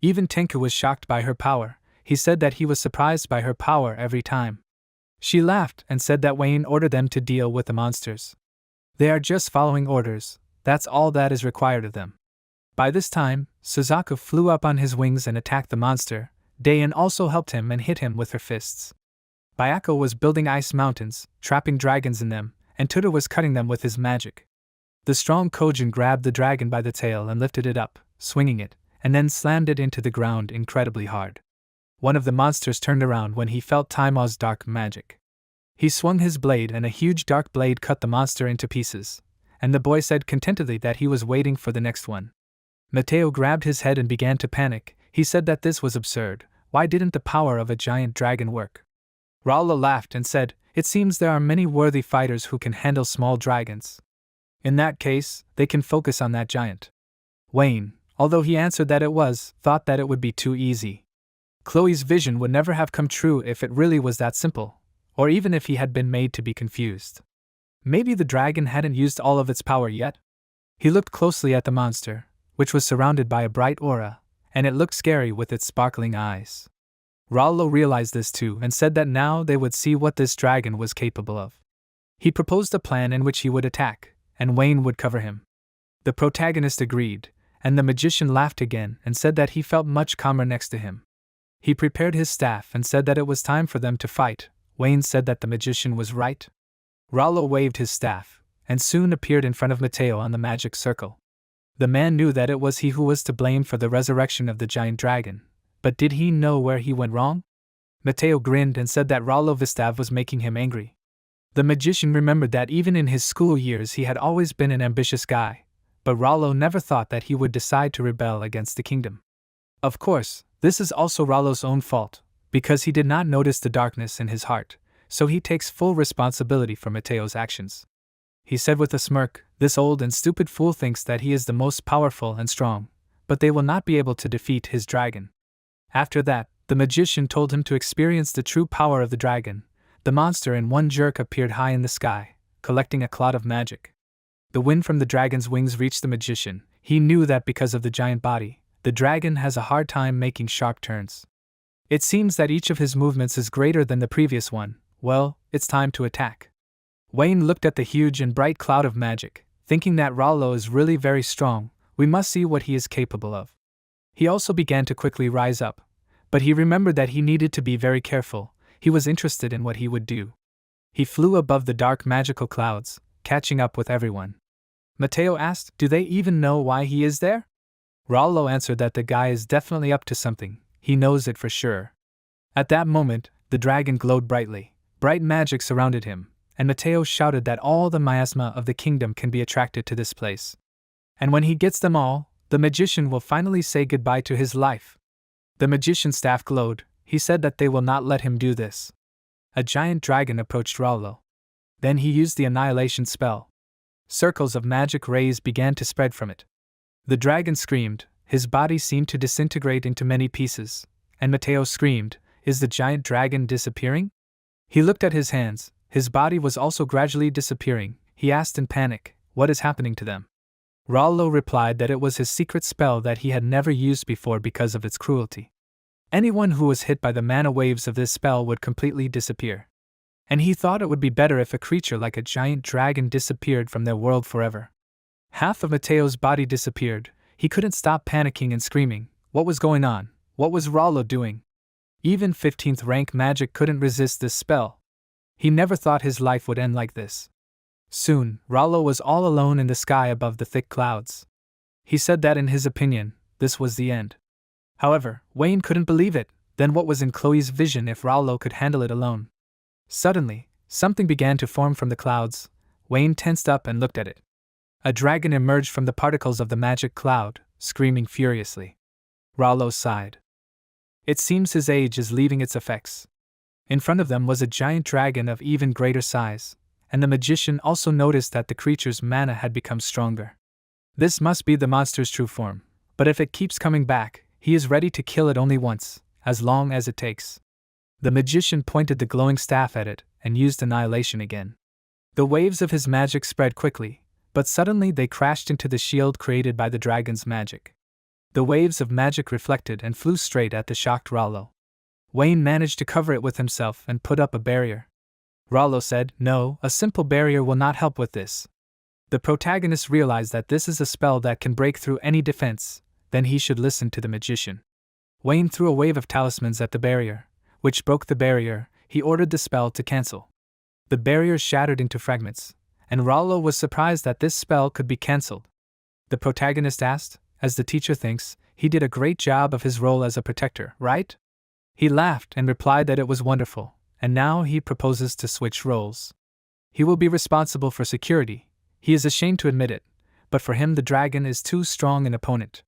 Even Tenku was shocked by her power. He said that he was surprised by her power every time. She laughed and said that Wayne ordered them to deal with the monsters. They are just following orders. That's all that is required of them. By this time, Suzaku flew up on his wings and attacked the monster. Dayan also helped him and hit him with her fists. Bayako was building ice mountains, trapping dragons in them, and Tuta was cutting them with his magic. The strong Kojin grabbed the dragon by the tail and lifted it up, swinging it, and then slammed it into the ground incredibly hard. One of the monsters turned around when he felt Taima's dark magic. He swung his blade and a huge dark blade cut the monster into pieces, and the boy said contentedly that he was waiting for the next one. Mateo grabbed his head and began to panic. He said that this was absurd. Why didn't the power of a giant dragon work? Ralla laughed and said, "It seems there are many worthy fighters who can handle small dragons. In that case, they can focus on that giant." Wayne, although he answered that it was, thought that it would be too easy. Chloe's vision would never have come true if it really was that simple, or even if he had been made to be confused. Maybe the dragon hadn't used all of its power yet? He looked closely at the monster, which was surrounded by a bright aura, and it looked scary with its sparkling eyes. Rollo realized this too and said that now they would see what this dragon was capable of. He proposed a plan in which he would attack, and Wayne would cover him. The protagonist agreed, and the magician laughed again and said that he felt much calmer next to him. He prepared his staff and said that it was time for them to fight. Wayne said that the magician was right. Rollo waved his staff, and soon appeared in front of Mateo on the magic circle. The man knew that it was he who was to blame for the resurrection of the giant dragon, but did he know where he went wrong? Mateo grinned and said that Rollo Vistav was making him angry. The magician remembered that even in his school years he had always been an ambitious guy, but Rollo never thought that he would decide to rebel against the kingdom. Of course, this is also Rollo's own fault, because he did not notice the darkness in his heart, so he takes full responsibility for Mateo's actions. He said with a smirk, "This old and stupid fool thinks that he is the most powerful and strong, but they will not be able to defeat his dragon." After that, the magician told him to experience the true power of the dragon. The monster in one jerk appeared high in the sky, collecting a cloud of magic. The wind from the dragon's wings reached the magician. He knew that because of the giant body, the dragon has a hard time making sharp turns. It seems that each of his movements is greater than the previous one. Well, it's time to attack. Wayne looked at the huge and bright cloud of magic, thinking that Rollo is really very strong. We must see what he is capable of. He also began to quickly rise up, but he remembered that he needed to be very careful. He was interested in what he would do. He flew above the dark magical clouds, catching up with everyone. Mateo asked. Do they even know why he is there? Rallo answered that the guy is definitely up to something, he knows it for sure. At that moment, the dragon glowed brightly. Bright magic surrounded him, and Mateo shouted that all the miasma of the kingdom can be attracted to this place. And when he gets them all, the magician will finally say goodbye to his life. The magician's staff glowed. He said that they will not let him do this. A giant dragon approached Rallo. Then he used the annihilation spell. Circles of magic rays began to spread from it. The dragon screamed, his body seemed to disintegrate into many pieces, and Mateo screamed, is the giant dragon disappearing? He looked at his hands, his body was also gradually disappearing. He asked in panic, what is happening to them? Rallo replied that it was his secret spell that he had never used before because of its cruelty. Anyone who was hit by the mana waves of this spell would completely disappear. And he thought it would be better if a creature like a giant dragon disappeared from their world forever. Half of Mateo's body disappeared. He couldn't stop panicking and screaming. What was going on? What was Rallo doing? Even 15th rank magic couldn't resist this spell. He never thought his life would end like this. Soon, Rallo was all alone in the sky above the thick clouds. He said that in his opinion, this was the end. However, Wayne couldn't believe it. Then what was in Chloe's vision if Rallo could handle it alone? Suddenly, something began to form from the clouds. Wayne tensed up and looked at it. A dragon emerged from the particles of the magic cloud, screaming furiously. Rallo sighed. It seems his age is leaving its effects. In front of them was a giant dragon of even greater size, and the magician also noticed that the creature's mana had become stronger. This must be the monster's true form, but if it keeps coming back, he is ready to kill it only once, as long as it takes. The magician pointed the glowing staff at it and used annihilation again. The waves of his magic spread quickly, but suddenly they crashed into the shield created by the dragon's magic. The waves of magic reflected and flew straight at the shocked Rallo. Wayne managed to cover it with himself and put up a barrier. Rallo said, no, a simple barrier will not help with this. The protagonist realized that this is a spell that can break through any defense, then he should listen to the magician. Wayne threw a wave of talismans at the barrier, which broke the barrier. He ordered the spell to cancel. The barrier shattered into fragments, and Rallo was surprised that this spell could be cancelled. The protagonist asked, as the teacher thinks, he did a great job of his role as a protector, right? He laughed and replied that it was wonderful, and now he proposes to switch roles. He will be responsible for security. He is ashamed to admit it, but for him the dragon is too strong an opponent.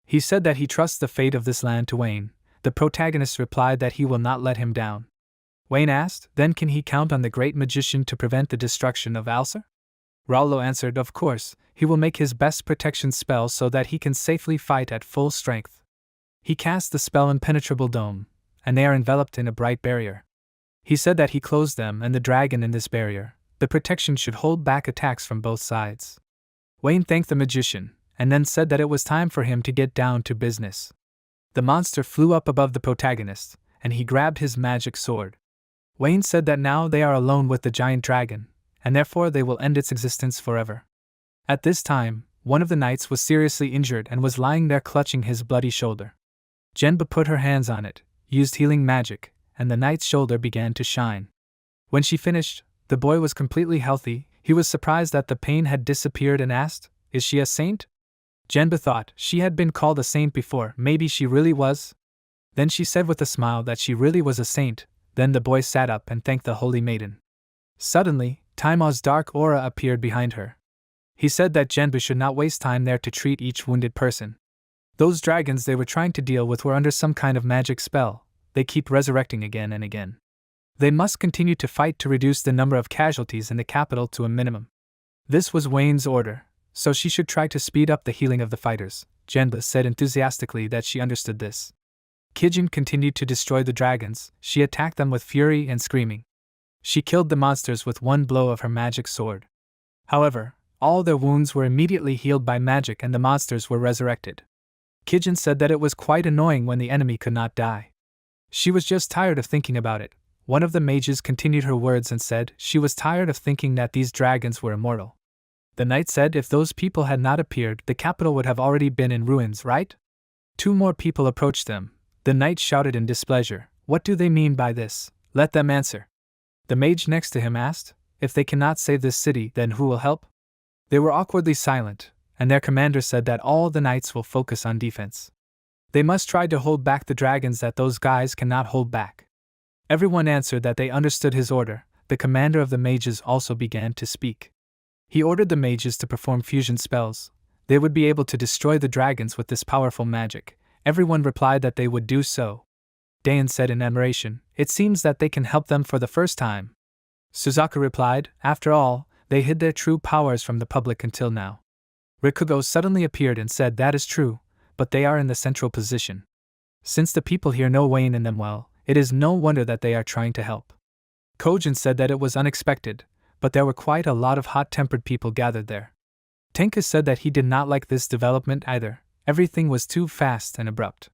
He said that he trusts the fate of this land to Wayne. The protagonist replied that he will not let him down. Wayne asked, then can he count on the great magician to prevent the destruction of Alcer? Rallo answered, of course, he will make his best protection spell so that he can safely fight at full strength. He cast the spell Impenetrable Dome, and they are enveloped in a bright barrier. He said that he closed them and the dragon in this barrier. The protection should hold back attacks from both sides. Wayne thanked the magician, and then said that it was time for him to get down to business. The monster flew up above the protagonist, and he grabbed his magic sword. Wayne said that now they are alone with the giant dragon, and therefore they will end its existence forever. At this time, one of the knights was seriously injured and was lying there clutching his bloody shoulder. Genba put her hands on it, used healing magic, and the knight's shoulder began to shine. When she finished, the boy was completely healthy. He was surprised that the pain had disappeared and asked, is she a saint? Genba thought she had been called a saint before, maybe she really was? Then she said with a smile that she really was a saint. Then the boy sat up and thanked the holy maiden. Suddenly, Taima's dark aura appeared behind her. He said that Genba should not waste time there to treat each wounded person. Those dragons they were trying to deal with were under some kind of magic spell. They keep resurrecting again and again. They must continue to fight to reduce the number of casualties in the capital to a minimum. This was Wayne's order, so she should try to speed up the healing of the fighters. Genba said enthusiastically that she understood this. Kijin continued to destroy the dragons. She attacked them with fury and screaming. She killed the monsters with one blow of her magic sword. However, all their wounds were immediately healed by magic and the monsters were resurrected. Kijin said that it was quite annoying when the enemy could not die. She was just tired of thinking about it. One of the mages continued her words and said she was tired of thinking that these dragons were immortal. The knight said if those people had not appeared, the capital would have already been in ruins, right? Two more people approached them. The knight shouted in displeasure, what do they mean by this? Let them answer. The mage next to him asked, if they cannot save this city, then who will help? They were awkwardly silent, and their commander said that all the knights will focus on defense. They must try to hold back the dragons that those guys cannot hold back. Everyone answered that they understood his order. The commander of the mages also began to speak. He ordered the mages to perform fusion spells. They would be able to destroy the dragons with this powerful magic. Everyone replied that they would do so. Dayan said in admiration, "It seems that they can help them for the first time." Suzaku replied, "After all, they hid their true powers from the public until now." Rikugo suddenly appeared and said, "That is true, but they are in the central position. Since the people here know Wayne and them well, it is no wonder that they are trying to help." Kojin said that it was unexpected, but there were quite a lot of hot-tempered people gathered there. Tenka said that he did not like this development either. Everything was too fast and abrupt.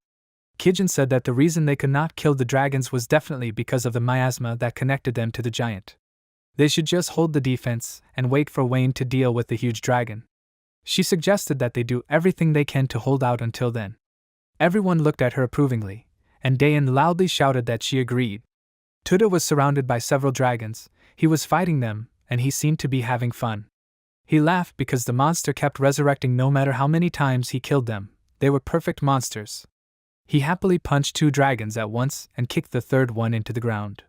Kijin said that the reason they could not kill the dragons was definitely because of the miasma that connected them to the giant. They should just hold the defense and wait for Wayne to deal with the huge dragon. She suggested that they do everything they can to hold out until then. Everyone looked at her approvingly, and Dayan loudly shouted that she agreed. Tuda was surrounded by several dragons. He was fighting them, and he seemed to be having fun. He laughed because the monster kept resurrecting no matter how many times he killed them. They were perfect monsters. He happily punched 2 dragons at once and kicked the third one into the ground.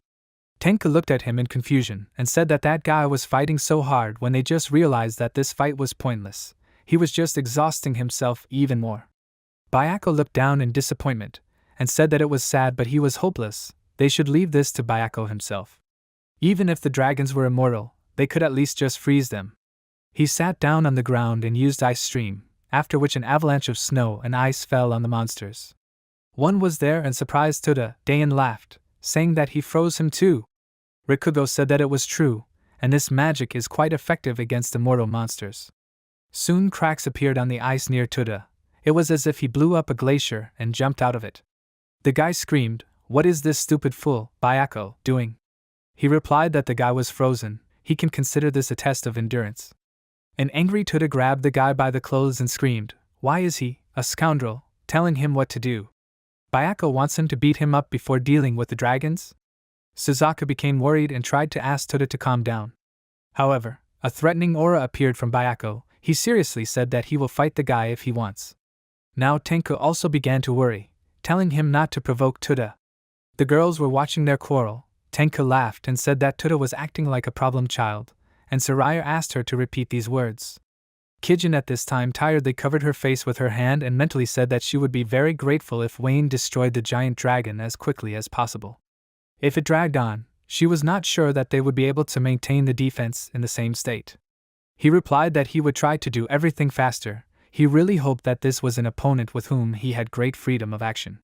Tenka looked at him in confusion and said that that guy was fighting so hard when they just realized that this fight was pointless. He was just exhausting himself even more. Bayako looked down in disappointment and said that it was sad but he was hopeless. They should leave this to Bayako himself. Even if the dragons were immortal, they could at least just freeze them. He sat down on the ground and used Ice Stream, after which an avalanche of snow and ice fell on the monsters. One was there and surprised Tuda. Dayan laughed, saying that he froze him too. Rikugo said that it was true, and this magic is quite effective against immortal monsters. Soon cracks appeared on the ice near Tuda. It was as if he blew up a glacier and jumped out of it. The guy screamed, "What is this stupid fool, Bayako, doing?" He replied that the guy was frozen. He can consider this a test of endurance. An angry Tuda grabbed the guy by the clothes and screamed, "Why is he, a scoundrel, telling him what to do? Bayako wants him to beat him up before dealing with the dragons?" Suzaku became worried and tried to ask Tuda to calm down. However, a threatening aura appeared from Bayako. He seriously said that he will fight the guy if he wants. Now Tenku also began to worry, telling him not to provoke Tuda. The girls were watching their quarrel. Tenku laughed and said that Tuda was acting like a problem child, and Soraya asked her to repeat these words. Kijin at this time tiredly covered her face with her hand and mentally said that she would be very grateful if Wayne destroyed the giant dragon as quickly as possible. If it dragged on, she was not sure that they would be able to maintain the defense in the same state. He replied that he would try to do everything faster. He really hoped that this was an opponent with whom he had great freedom of action.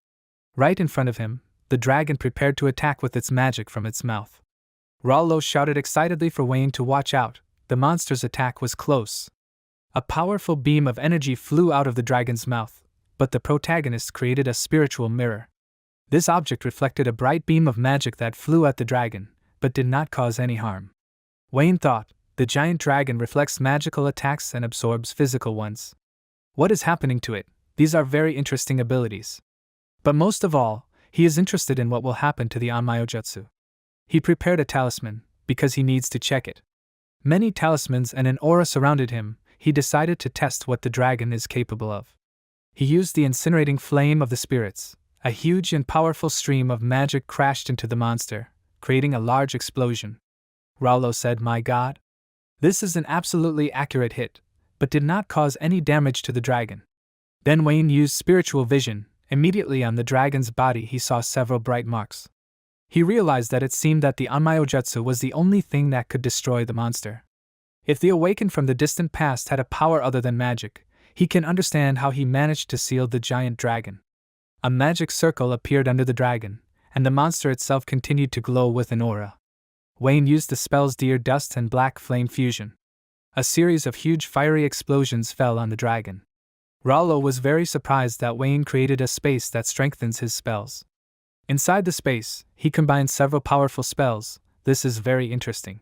Right in front of him, the dragon prepared to attack with its magic from its mouth. Rollo shouted excitedly for Wayne to watch out. The monster's attack was close. A powerful beam of energy flew out of the dragon's mouth, but the protagonist created a spiritual mirror. This object reflected a bright beam of magic that flew at the dragon, but did not cause any harm. Wayne thought, the giant dragon reflects magical attacks and absorbs physical ones. What is happening to it? These are very interesting abilities. But most of all, he is interested in what will happen to the Onmyo-jutsu. He prepared a talisman, because he needs to check it. Many talismans and an aura surrounded him. He decided to test what the dragon is capable of. He used the incinerating flame of the spirits. A huge and powerful stream of magic crashed into the monster, creating a large explosion. Rollo said, "My God. This is an absolutely accurate hit," but did not cause any damage to the dragon. Then Wayne used spiritual vision. Immediately on the dragon's body he saw several bright marks. He realized that it seemed that the Onmyo-jutsu was the only thing that could destroy the monster. If the awakened from the distant past had a power other than magic, he can understand how he managed to seal the giant dragon. A magic circle appeared under the dragon, and the monster itself continued to glow with an aura. Wayne used the spells Deer Dust and Black Flame Fusion. A series of huge fiery explosions fell on the dragon. Rollo was very surprised that Wayne created a space that strengthens his spells. Inside the space, he combined several powerful spells. This is very interesting.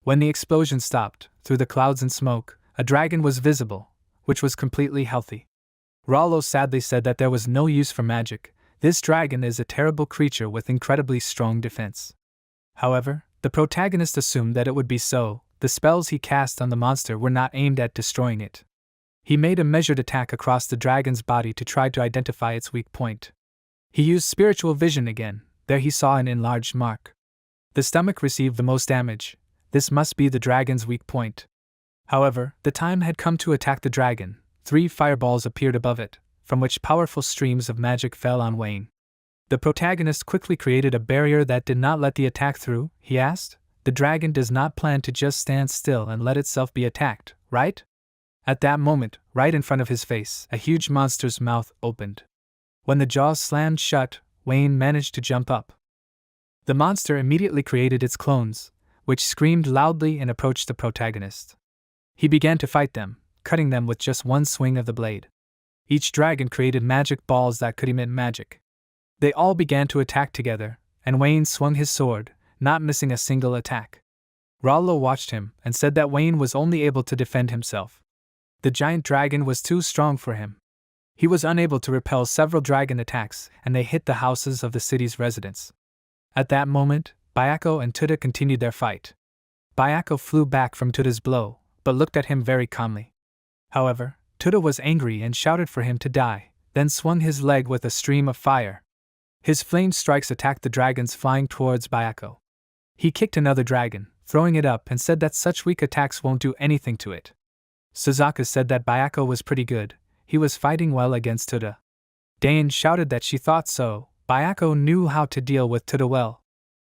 When the explosion stopped, through the clouds and smoke, a dragon was visible, which was completely healthy. Rollo sadly said that there was no use for magic. This dragon is a terrible creature with incredibly strong defense. However, the protagonist assumed that it would be so. the spells he cast on the monster were not aimed at destroying it. He made a measured attack across the dragon's body to try to identify its weak point. He used spiritual vision again. There he saw an enlarged mark. The stomach received the most damage. This must be the dragon's weak point. However, the time had come to attack the dragon. 3 fireballs appeared above it, from which powerful streams of magic fell on Wayne. The protagonist quickly created a barrier that did not let the attack through. He asked, "The dragon does not plan to just stand still and let itself be attacked, right?" At that moment, right in front of his face, a huge monster's mouth opened. When the jaws slammed shut, Wayne managed to jump up. The monster immediately created its clones, which screamed loudly and approached the protagonist. He began to fight them, cutting them with just one swing of the blade. Each dragon created magic balls that could emit magic. They all began to attack together, and Wayne swung his sword, not missing a single attack. Rollo watched him and said that Wayne was only able to defend himself. The giant dragon was too strong for him. He was unable to repel several dragon attacks, and they hit the houses of the city's residents. At that moment, Bayako and Tuda continued their fight. Bayako flew back from Tuda's blow, but looked at him very calmly. However, Tuda was angry and shouted for him to die, then swung his leg with a stream of fire. His flame strikes attacked the dragons flying towards Bayako. He kicked another dragon, throwing it up, and said that such weak attacks won't do anything to it. Suzuka said that Bayako was pretty good. He was fighting well against Tuda. Dane shouted that she thought so. Bayako knew how to deal with Tuda well.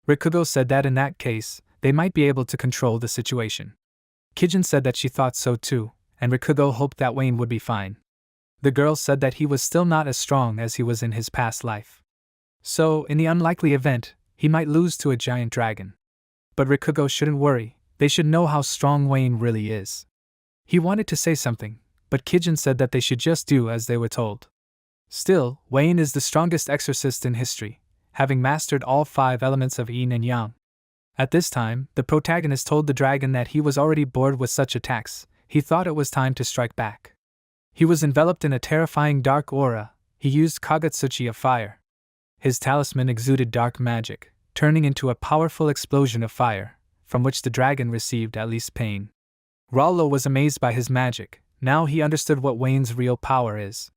Rikugo said that in that case, they might be able to control the situation. Kijin said that she thought so too, and Rikugo hoped that Wayne would be fine. The girl said that he was still not as strong as he was in his past life. So, in the unlikely event, he might lose to a giant dragon. But Rikugo shouldn't worry, they should know how strong Wayne really is. He wanted to say something, but Kijin said that they should just do as they were told. Still, Wayne is the strongest exorcist in history, having mastered all 5 elements of yin and yang. At this time, the protagonist told the dragon that he was already bored with such attacks. He thought it was time to strike back. He was enveloped in a terrifying dark aura. He used Kagetsuchi of fire. His talisman exuded dark magic, turning into a powerful explosion of fire, from which the dragon received at least pain. Rollo was amazed by his magic. Now he understood what Wayne's real power is.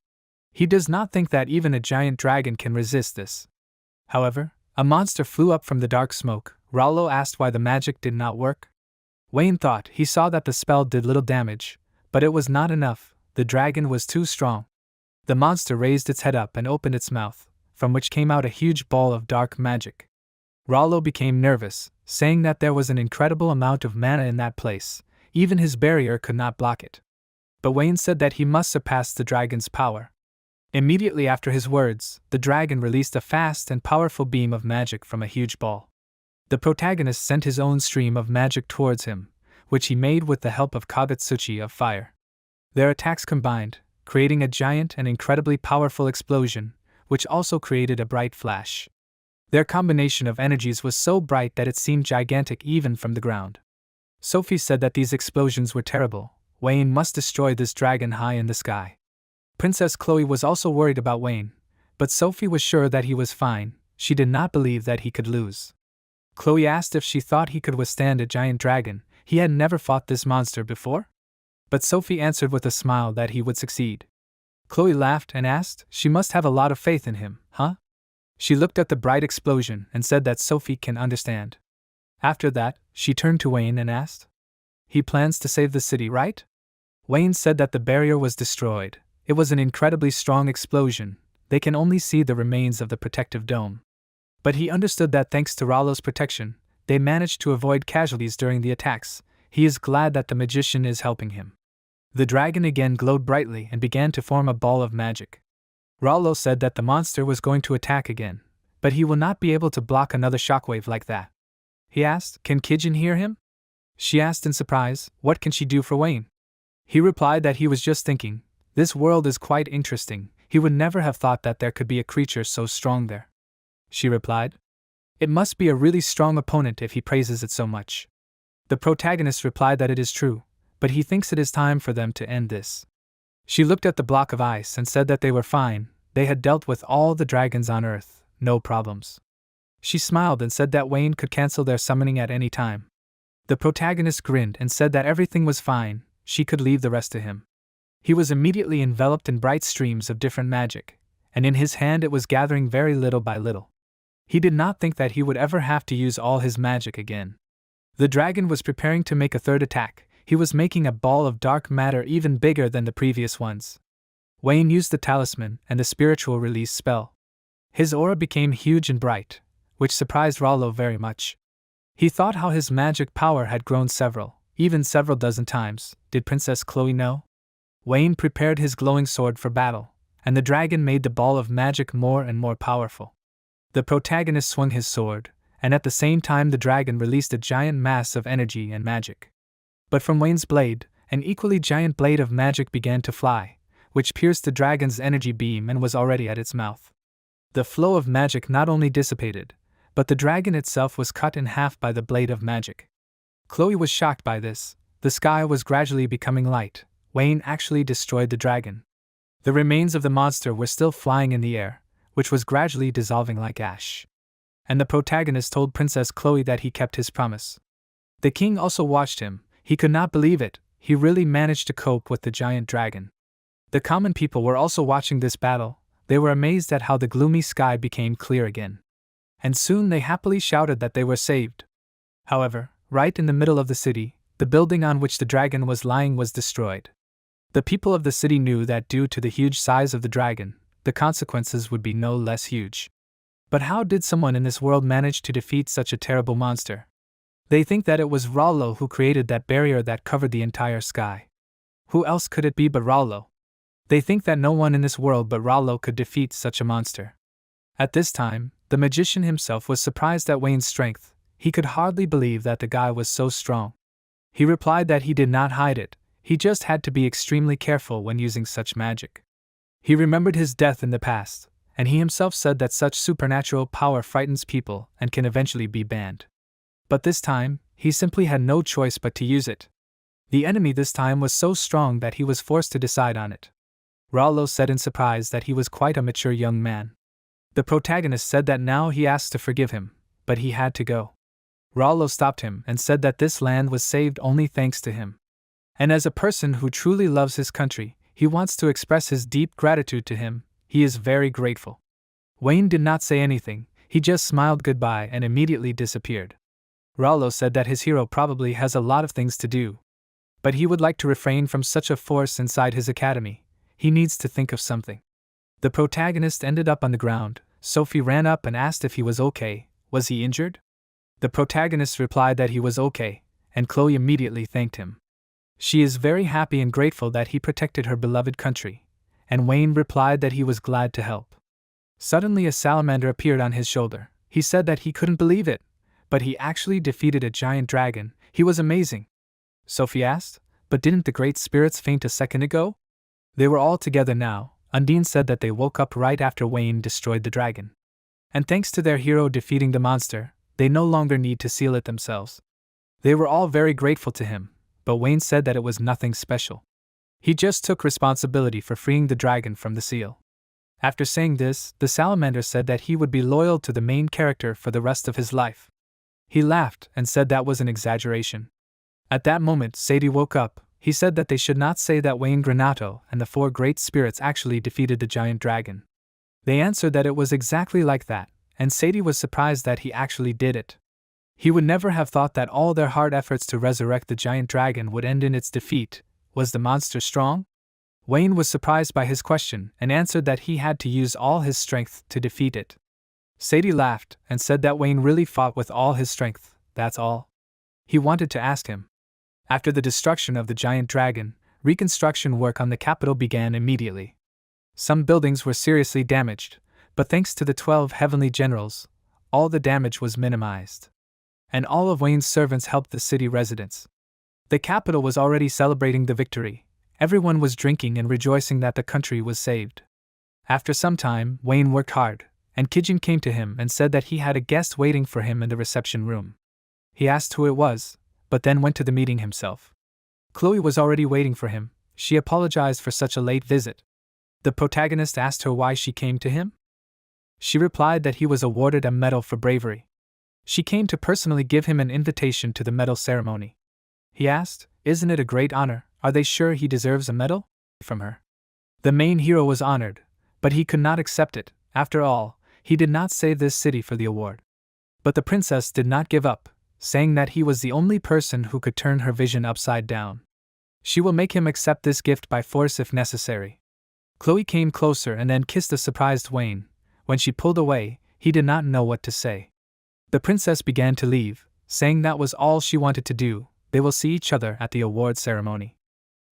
He does not think that even a giant dragon can resist this. However, a monster flew up from the dark smoke. Rollo asked why the magic did not work. Wayne thought he saw that the spell did little damage, but it was not enough. The dragon was too strong. The monster raised its head up and opened its mouth, from which came out a huge ball of dark magic. Rollo became nervous, saying that there was an incredible amount of mana in that place. Even his barrier could not block it. But Wayne said that he must surpass the dragon's power. Immediately after his words, the dragon released a fast and powerful beam of magic from a huge ball. The protagonist sent his own stream of magic towards him, which he made with the help of Kagetsuchi of fire. Their attacks combined, creating a giant and incredibly powerful explosion, which also created a bright flash. Their combination of energies was so bright that it seemed gigantic even from the ground. Sophie said that these explosions were terrible. Wayne must destroy this dragon high in the sky. Princess Chloe was also worried about Wayne, but Sophie was sure that he was fine. She did not believe that he could lose. Chloe asked if she thought he could withstand a giant dragon. He had never fought this monster before. But Sophie answered with a smile that he would succeed. Chloe laughed and asked, she must have a lot of faith in him, huh? She looked at the bright explosion and said that Sophie can understand. After that, she turned to Wayne and asked, he plans to save the city, right? Wayne said that the barrier was destroyed. It was an incredibly strong explosion. They can only see the remains of the protective dome. But he understood that thanks to Rollo's protection, they managed to avoid casualties during the attacks. He is glad that the magician is helping him. The dragon again glowed brightly and began to form a ball of magic. Rollo said that the monster was going to attack again, but he will not be able to block another shockwave like that. He asked, can Kijin hear him? She asked in surprise, what can she do for Wayne? He replied that he was just thinking, this world is quite interesting. He would never have thought that there could be a creature so strong there. She replied, it must be a really strong opponent if he praises it so much. The protagonist replied that it is true, but he thinks it is time for them to end this. She looked at the block of ice and said that they were fine. They had dealt with all the dragons on Earth, no problems. She smiled and said that Wayne could cancel their summoning at any time. The protagonist grinned and said that everything was fine, she could leave the rest to him. He was immediately enveloped in bright streams of different magic, and in his hand it was gathering very little by little. He did not think that he would ever have to use all his magic again. The dragon was preparing to make a third attack. He was making a ball of dark matter even bigger than the previous ones. Wayne used the talisman and the spiritual release spell. His aura became huge and bright, which surprised Rollo very much. He thought how his magic power had grown even several dozen times. Did Princess Chloe know? Wayne prepared his glowing sword for battle, and the dragon made the ball of magic more and more powerful. The protagonist swung his sword, and at the same time the dragon released a giant mass of energy and magic. But from Wayne's blade, an equally giant blade of magic began to fly, which pierced the dragon's energy beam and was already at its mouth. The flow of magic not only dissipated, but the dragon itself was cut in half by the blade of magic. Chloe was shocked by this. The sky was gradually becoming light. Wayne actually destroyed the dragon. The remains of the monster were still flying in the air, which was gradually dissolving like ash. And the protagonist told Princess Chloe that he kept his promise. The king also watched him. He could not believe it. He really managed to cope with the giant dragon. The common people were also watching this battle. They were amazed at how the gloomy sky became clear again. And soon they happily shouted that they were saved. However, right in the middle of the city, the building on which the dragon was lying was destroyed. The people of the city knew that due to the huge size of the dragon, the consequences would be no less huge. But how did someone in this world manage to defeat such a terrible monster? They think that it was Rollo who created that barrier that covered the entire sky. Who else could it be but Rollo? They think that no one in this world but Rollo could defeat such a monster. At this time, the magician himself was surprised at Wayne's strength. He could hardly believe that the guy was so strong. He replied that he did not hide it, he just had to be extremely careful when using such magic. He remembered his death in the past, and he himself said that such supernatural power frightens people and can eventually be banned. But this time, he simply had no choice but to use it. The enemy this time was so strong that he was forced to decide on it. Rollo said in surprise that he was quite a mature young man. The protagonist said that now he asked to forgive him, but he had to go. Rollo stopped him and said that this land was saved only thanks to him. And as a person who truly loves his country, he wants to express his deep gratitude to him. He is very grateful. Wayne did not say anything, he just smiled goodbye and immediately disappeared. Rollo said that his hero probably has a lot of things to do, but he would like to refrain from such a force inside his academy. He needs to think of something. The protagonist ended up on the ground. Sophie ran up and asked if he was okay. Was he injured? The protagonist replied that he was okay, and Chloe immediately thanked him. She is very happy and grateful that he protected her beloved country, and Wayne replied that he was glad to help. Suddenly a salamander appeared on his shoulder. He said that he couldn't believe it, but he actually defeated a giant dragon. He was amazing. Sophie asked, but didn't the great spirits faint a second ago? They were all together now. Undine said that they woke up right after Wayne destroyed the dragon. And thanks to their hero defeating the monster, they no longer need to seal it themselves. They were all very grateful to him, but Wayne said that it was nothing special. He just took responsibility for freeing the dragon from the seal. After saying this, the salamander said that he would be loyal to the main character for the rest of his life. He laughed and said that was an exaggeration. At that moment, Sadie woke up. He said that they should not say that Wayne Granato and the 4 great spirits actually defeated the giant dragon. They answered that it was exactly like that, and Sadie was surprised that he actually did it. He would never have thought that all their hard efforts to resurrect the giant dragon would end in its defeat. Was the monster strong? Wayne was surprised by his question and answered that he had to use all his strength to defeat it. Sadie laughed and said that Wayne really fought with all his strength, that's all. He wanted to ask him. After the destruction of the giant dragon, reconstruction work on the capital began immediately. Some buildings were seriously damaged, but thanks to the 12 heavenly generals, all the damage was minimized. And all of Wayne's servants helped the city residents. The capital was already celebrating the victory. Everyone was drinking and rejoicing that the country was saved. After some time, Wayne worked hard, and Kijin came to him and said that he had a guest waiting for him in the reception room. He asked who it was, but then went to the meeting himself. Chloe was already waiting for him. She apologized for such a late visit. The protagonist asked her why she came to him. She replied that he was awarded a medal for bravery. She came to personally give him an invitation to the medal ceremony. He asked, "Isn't it a great honor? Are they sure he deserves a medal?" from her. The main hero was honored, but he could not accept it. After all, he did not save this city for the award. But the princess did not give up, saying that he was the only person who could turn her vision upside down. She will make him accept this gift by force if necessary. Chloe came closer and then kissed the surprised Wayne. When she pulled away, he did not know what to say. The princess began to leave, saying that was all she wanted to do. They will see each other at the award ceremony.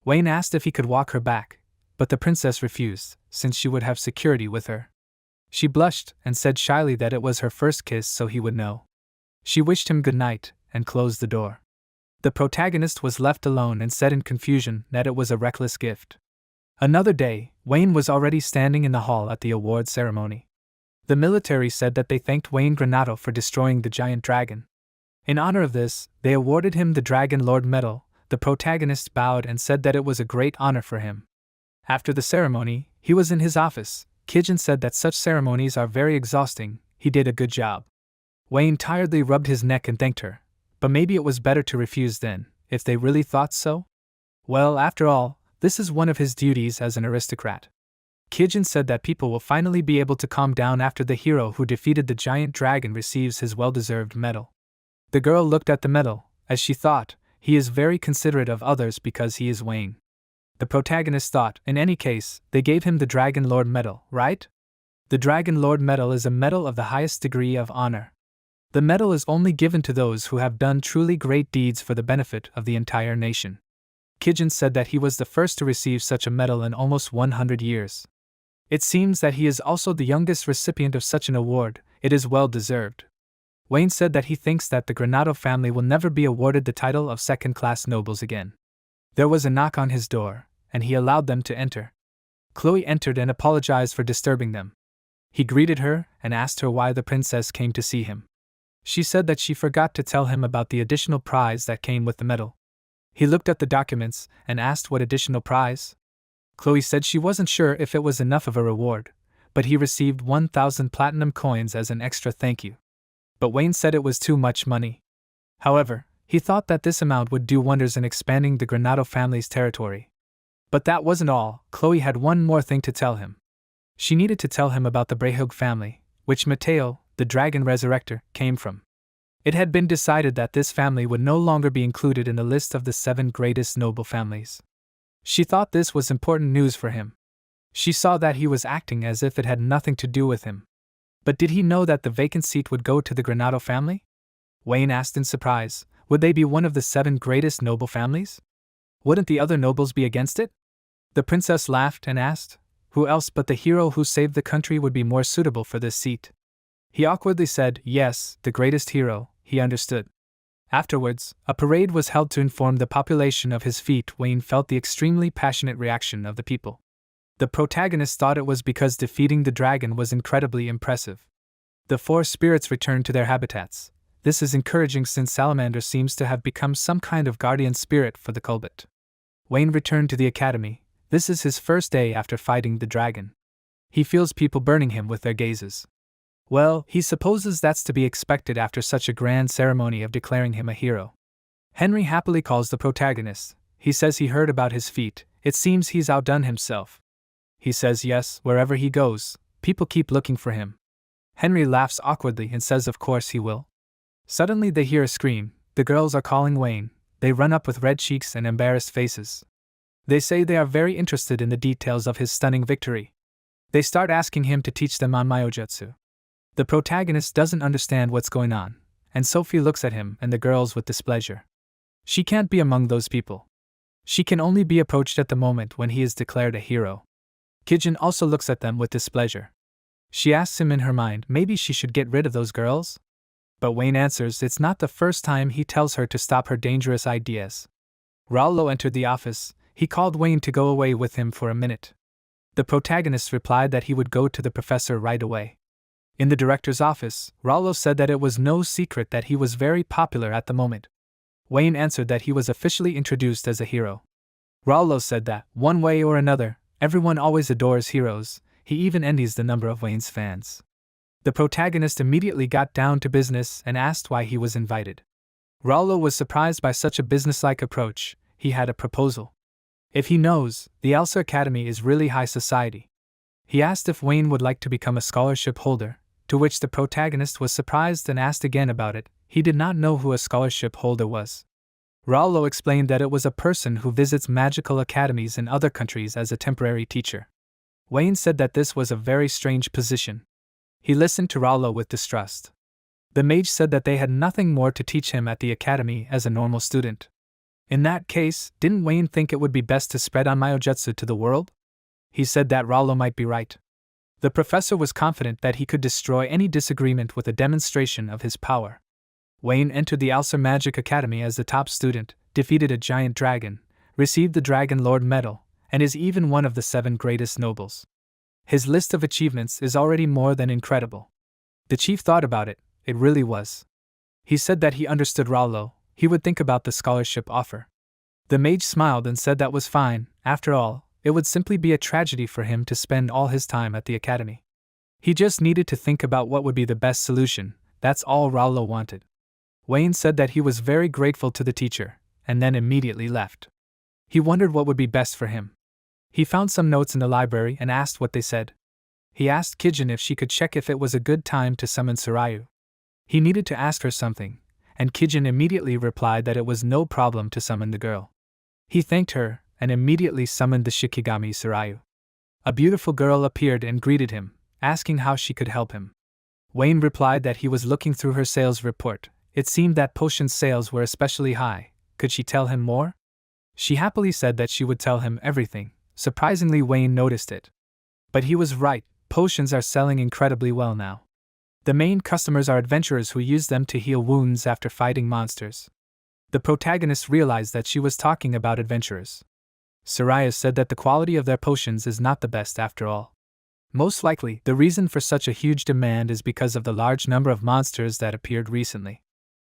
Wayne asked if he could walk her back, but the princess refused, since she would have security with her. She blushed and said shyly that it was her first kiss so he would know. She wished him good night and closed the door. The protagonist was left alone and said in confusion that it was a reckless gift. Another day, Wayne was already standing in the hall at the award ceremony. The military said that they thanked Wayne Granato for destroying the giant dragon. In honor of this, they awarded him the Dragon Lord Medal. The protagonist bowed and said that it was a great honor for him. After the ceremony, he was in his office. Kijin said that such ceremonies are very exhausting. He did a good job. Wayne tiredly rubbed his neck and thanked her, but maybe it was better to refuse then, if they really thought so? Well, after all, this is one of his duties as an aristocrat. Kijin said that people will finally be able to calm down after the hero who defeated the giant dragon receives his well-deserved medal. The girl looked at the medal, as she thought, he is very considerate of others because he is Wayne. The protagonist thought, in any case, they gave him the Dragon Lord Medal, right? The Dragon Lord Medal is a medal of the highest degree of honor. The medal is only given to those who have done truly great deeds for the benefit of the entire nation. Kijin said that he was the first to receive such a medal in almost 100 years. It seems that he is also the youngest recipient of such an award. It is well deserved. Wayne said that he thinks that the Granato family will never be awarded the title of second-class nobles again. There was a knock on his door, and he allowed them to enter. Chloe entered and apologized for disturbing them. He greeted her and asked her why the princess came to see him. She said that she forgot to tell him about the additional prize that came with the medal. He looked at the documents and asked what additional prize. Chloe said she wasn't sure if it was enough of a reward, but he received 1,000 platinum coins as an extra thank you. But Wayne said it was too much money. However, he thought that this amount would do wonders in expanding the Granato family's territory. But that wasn't all. Chloe had one more thing to tell him. She needed to tell him about the Brehug family, which Mateo, the dragon resurrector, came from. It had been decided that this family would no longer be included in the list of the 7 greatest noble families. She thought this was important news for him. She saw that he was acting as if it had nothing to do with him. But did he know that the vacant seat would go to the Granato family? Wayne asked in surprise, would they be one of the 7 greatest noble families? Wouldn't the other nobles be against it? The princess laughed and asked, who else but the hero who saved the country would be more suitable for this seat? He awkwardly said, yes, the greatest hero. He understood. Afterwards, a parade was held to inform the population of his feat. Wayne felt the extremely passionate reaction of the people. The protagonist thought it was because defeating the dragon was incredibly impressive. The 4 spirits returned to their habitats. This is encouraging since Salamander seems to have become some kind of guardian spirit for the culprit. Wayne returned to the academy. This is his first day after fighting the dragon. He feels people burning him with their gazes. Well, he supposes that's to be expected after such a grand ceremony of declaring him a hero. Henry happily calls the protagonist. He says he heard about his feat. It seems he's outdone himself. He says yes, wherever he goes, people keep looking for him. Henry laughs awkwardly and says of course he will. Suddenly they hear a scream. The girls are calling Wayne. They run up with red cheeks and embarrassed faces. They say they are very interested in the details of his stunning victory. They start asking him to teach them on Myojutsu. The protagonist doesn't understand what's going on, and Sophie looks at him and the girls with displeasure. She can't be among those people. She can only be approached at the moment when he is declared a hero. Kijin also looks at them with displeasure. She asks him in her mind, maybe she should get rid of those girls? But Wayne answers it's not the first time he tells her to stop her dangerous ideas. Raulo entered the office. He called Wayne to go away with him for a minute. The protagonist replied that he would go to the professor right away. In the director's office, Raulo said that it was no secret that he was very popular at the moment. Wayne answered that he was officially introduced as a hero. Raulo said that, one way or another, everyone always adores heroes. He even envies the number of Wayne's fans. The protagonist immediately got down to business and asked why he was invited. Rallo was surprised by such a businesslike approach. He had a proposal. If he knows, the Elsa Academy is really high society. He asked if Wayne would like to become a scholarship holder, to which the protagonist was surprised and asked again about it. He did not know who a scholarship holder was. Rallo explained that it was a person who visits magical academies in other countries as a temporary teacher. Wayne said that this was a very strange position. He listened to Rallo with distrust. The mage said that they had nothing more to teach him at the academy as a normal student. In that case, didn't Wayne think it would be best to spread Onmyo-jutsu to the world? He said that Rallo might be right. The professor was confident that he could destroy any disagreement with a demonstration of his power. Wayne entered the Alcer Magic Academy as the top student, defeated a giant dragon, received the Dragon Lord medal, and is even one of the 7 greatest nobles. His list of achievements is already more than incredible. The chief thought about it, it really was. He said that he understood Rallo, he would think about the scholarship offer. The mage smiled and said that was fine. After all, it would simply be a tragedy for him to spend all his time at the academy. He just needed to think about what would be the best solution, that's all Rallo wanted. Wayne said that he was very grateful to the teacher, and then immediately left. He wondered what would be best for him. He found some notes in the library and asked what they said. He asked Kijin if she could check if it was a good time to summon Surayu. He needed to ask her something, and Kijin immediately replied that it was no problem to summon the girl. He thanked her, and immediately summoned the Shikigami Surayu. A beautiful girl appeared and greeted him, asking how she could help him. Wayne replied that he was looking through her sales report. It seemed that potion sales were especially high. Could she tell him more? She happily said that she would tell him everything. Surprisingly, Wayne noticed it. But he was right, potions are selling incredibly well now. The main customers are adventurers who use them to heal wounds after fighting monsters. The protagonist realized that she was talking about adventurers. Soraya said that the quality of their potions is not the best after all. Most likely, the reason for such a huge demand is because of the large number of monsters that appeared recently.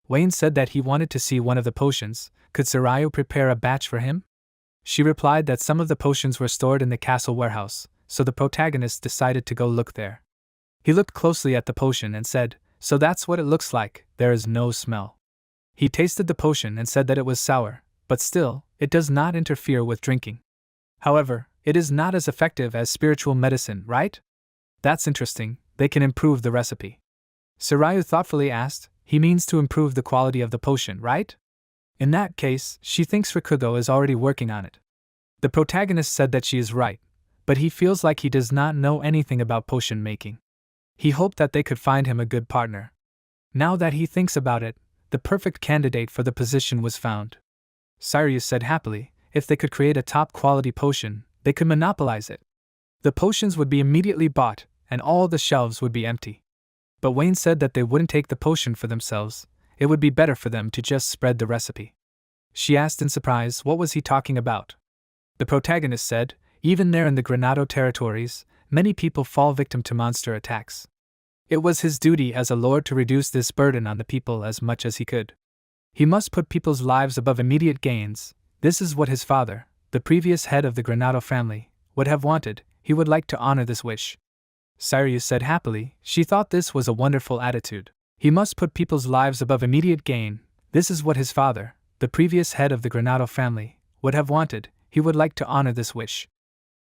Wayne said that he wanted to see one of the potions. Could Soraya prepare a batch for him? She replied that some of the potions were stored in the castle warehouse, so the protagonist decided to go look there. He looked closely at the potion and said, "So that's what it looks like, there is no smell." He tasted the potion and said that it was sour, but still, it does not interfere with drinking. However, it is not as effective as spiritual medicine, right? That's interesting, they can improve the recipe. Soraya thoughtfully asked, he means to improve the quality of the potion, right? In that case, she thinks Rikugo is already working on it. The protagonist said that she is right, but he feels like he does not know anything about potion making. He hoped that they could find him a good partner. Now that he thinks about it, the perfect candidate for the position was found. Sirius said happily, if they could create a top-quality potion, they could monopolize it. The potions would be immediately bought, and all the shelves would be empty. But Wayne said that they wouldn't take the potion for themselves, it would be better for them to just spread the recipe. She asked in surprise what was he talking about. The protagonist said, even there in the Granado territories, many people fall victim to monster attacks. It was his duty as a lord to reduce this burden on the people as much as he could. He must put people's lives above immediate gains. This is what his father, the previous head of the Granado family, would have wanted. He would like to honor this wish. Sirius said happily, she thought this was a wonderful attitude. He must put people's lives above immediate gain. This is what his father, the previous head of the Granado family, would have wanted. He would like to honor this wish.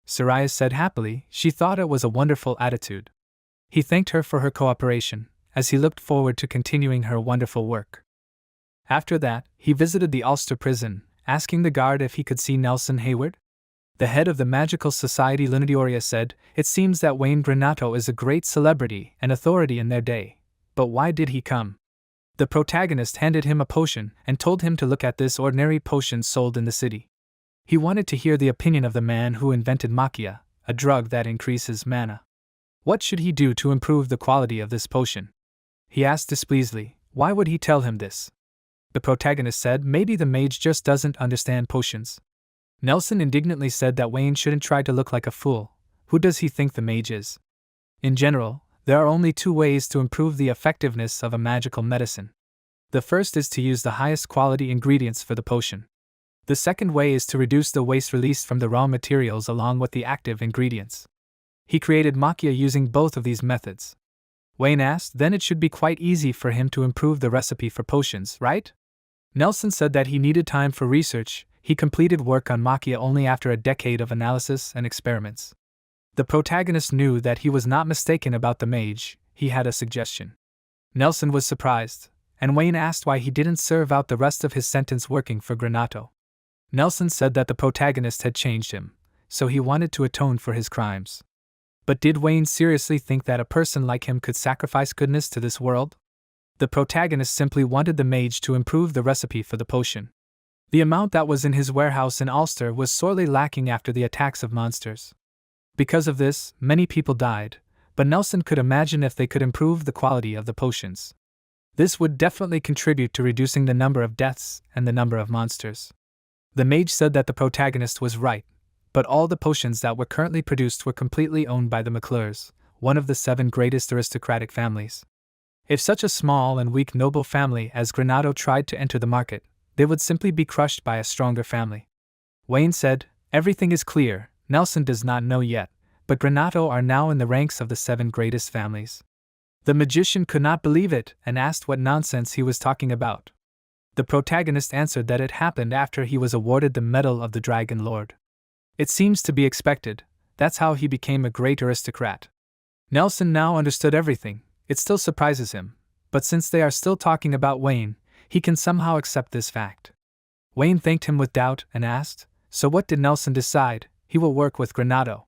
Soraya said happily, she thought it was a wonderful attitude. He thanked her for her cooperation, as he looked forward to continuing her wonderful work. After that, he visited the Ulster prison, asking the guard if he could see Nelson Hayward. The head of the Magical Society Lunadioria said, it seems that Wayne Granato is a great celebrity and authority in their day. But why did he come? The protagonist handed him a potion and told him to look at this ordinary potion sold in the city. He wanted to hear the opinion of the man who invented Makia, a drug that increases mana. What should he do to improve the quality of this potion? He asked displeasedly, why would he tell him this? The protagonist said maybe the mage just doesn't understand potions. Nelson indignantly said that Wayne shouldn't try to look like a fool. Who does he think the mage is? In general, there are only 2 ways to improve the effectiveness of a magical medicine. The first is to use the highest quality ingredients for the potion. The second way is to reduce the waste released from the raw materials along with the active ingredients. He created Makia using both of these methods. Wayne asked. Then it should be quite easy for him to improve the recipe for potions, right? Nelson said that he needed time for research. He completed work on Makia only after a decade of analysis and experiments. The protagonist knew that he was not mistaken about the mage. He had a suggestion. Nelson was surprised, and Wayne asked why he didn't serve out the rest of his sentence working for Granato. Nelson said that the protagonist had changed him, so he wanted to atone for his crimes. But did Wayne seriously think that a person like him could sacrifice goodness to this world? The protagonist simply wanted the mage to improve the recipe for the potion. The amount that was in his warehouse in Ulster was sorely lacking after the attacks of monsters. Because of this, many people died, but Nelson could imagine if they could improve the quality of the potions. This would definitely contribute to reducing the number of deaths and the number of monsters. The mage said that the protagonist was right, but all the potions that were currently produced were completely owned by the McClures, one of the 7 greatest aristocratic families. If such a small and weak noble family as Granato tried to enter the market, they would simply be crushed by a stronger family. Wayne said, "Everything is clear. Nelson does not know yet, but Granato are now in the ranks of the 7 greatest families." The magician could not believe it and asked what nonsense he was talking about. The protagonist answered that it happened after he was awarded the Medal of the Dragon Lord. It seems to be expected. That's how he became a great aristocrat. Nelson now understood everything. It still surprises him, but since they are still talking about Wayne, he can somehow accept this fact. Wayne thanked him with doubt and asked, "So what did Nelson decide? He will work with Granato."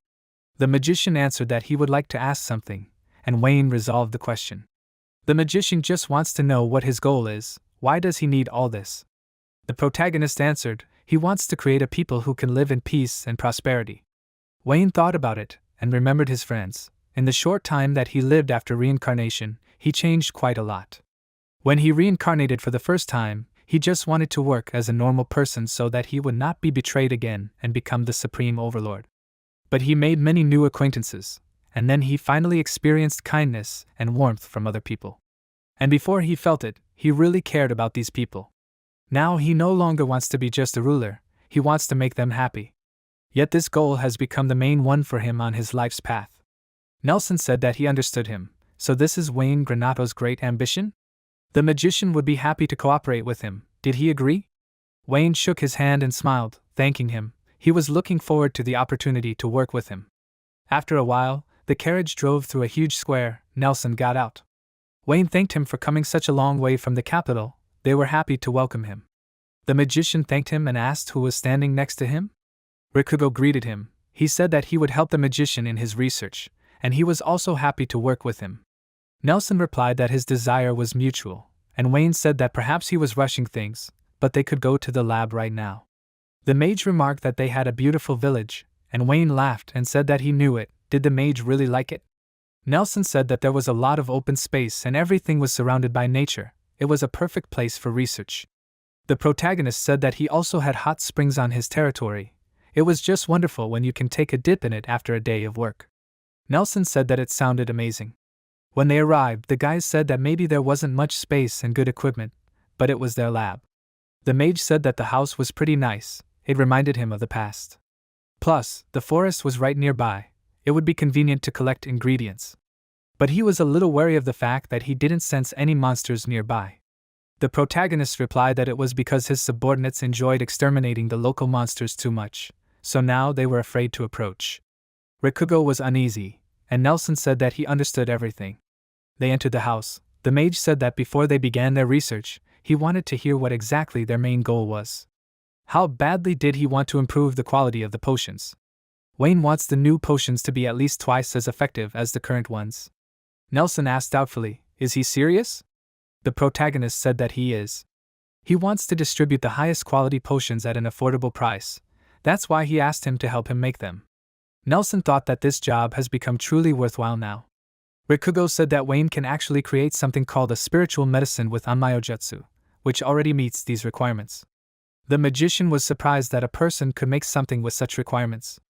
The magician answered that he would like to ask something, and Wayne resolved the question. The magician just wants to know what his goal is. Why does he need all this? The protagonist answered, he wants to create a people who can live in peace and prosperity. Wayne thought about it and remembered his friends. In the short time that he lived after reincarnation, he changed quite a lot. When he reincarnated for the first time, he just wanted to work as a normal person so that he would not be betrayed again and become the supreme overlord. But he made many new acquaintances, and then he finally experienced kindness and warmth from other people. And before he felt it, he really cared about these people. Now he no longer wants to be just a ruler, he wants to make them happy. Yet this goal has become the main one for him on his life's path. Nelson said that he understood him. So this is Wayne Granato's great ambition? The magician would be happy to cooperate with him. Did he agree? Wayne shook his hand and smiled, thanking him. He was looking forward to the opportunity to work with him. After a while, the carriage drove through a huge square. Nelson got out. Wayne thanked him for coming such a long way from the capital. They were happy to welcome him. The magician thanked him and asked who was standing next to him. Rikugo greeted him. He said that he would help the magician in his research, and he was also happy to work with him. Nelson replied that his desire was mutual, and Wayne said that perhaps he was rushing things, but they could go to the lab right now. The mage remarked that they had a beautiful village, and Wayne laughed and said that he knew it. Did the mage really like it? Nelson said that there was a lot of open space and everything was surrounded by nature. It was a perfect place for research. The protagonist said that he also had hot springs on his territory. It was just wonderful when you can take a dip in it after a day of work. Nelson said that it sounded amazing. When they arrived, the guys said that maybe there wasn't much space and good equipment, but it was their lab. The mage said that the house was pretty nice. It reminded him of the past. Plus, the forest was right nearby. It would be convenient to collect ingredients. But he was a little wary of the fact that he didn't sense any monsters nearby. The protagonist replied that it was because his subordinates enjoyed exterminating the local monsters too much, so now they were afraid to approach. Rikugo was uneasy, and Nelson said that he understood everything. They entered the house. The mage said that before they began their research, he wanted to hear what exactly their main goal was. How badly did he want to improve the quality of the potions? Wayne wants the new potions to be at least twice as effective as the current ones. Nelson asked doubtfully, is he serious? The protagonist said that he is. He wants to distribute the highest quality potions at an affordable price. That's why he asked him to help him make them. Nelson thought that this job has become truly worthwhile now. Rikugo said that Wayne can actually create something called a spiritual medicine with Anmyo-jutsu, which already meets these requirements. The magician was surprised that a person could make something with such requirements.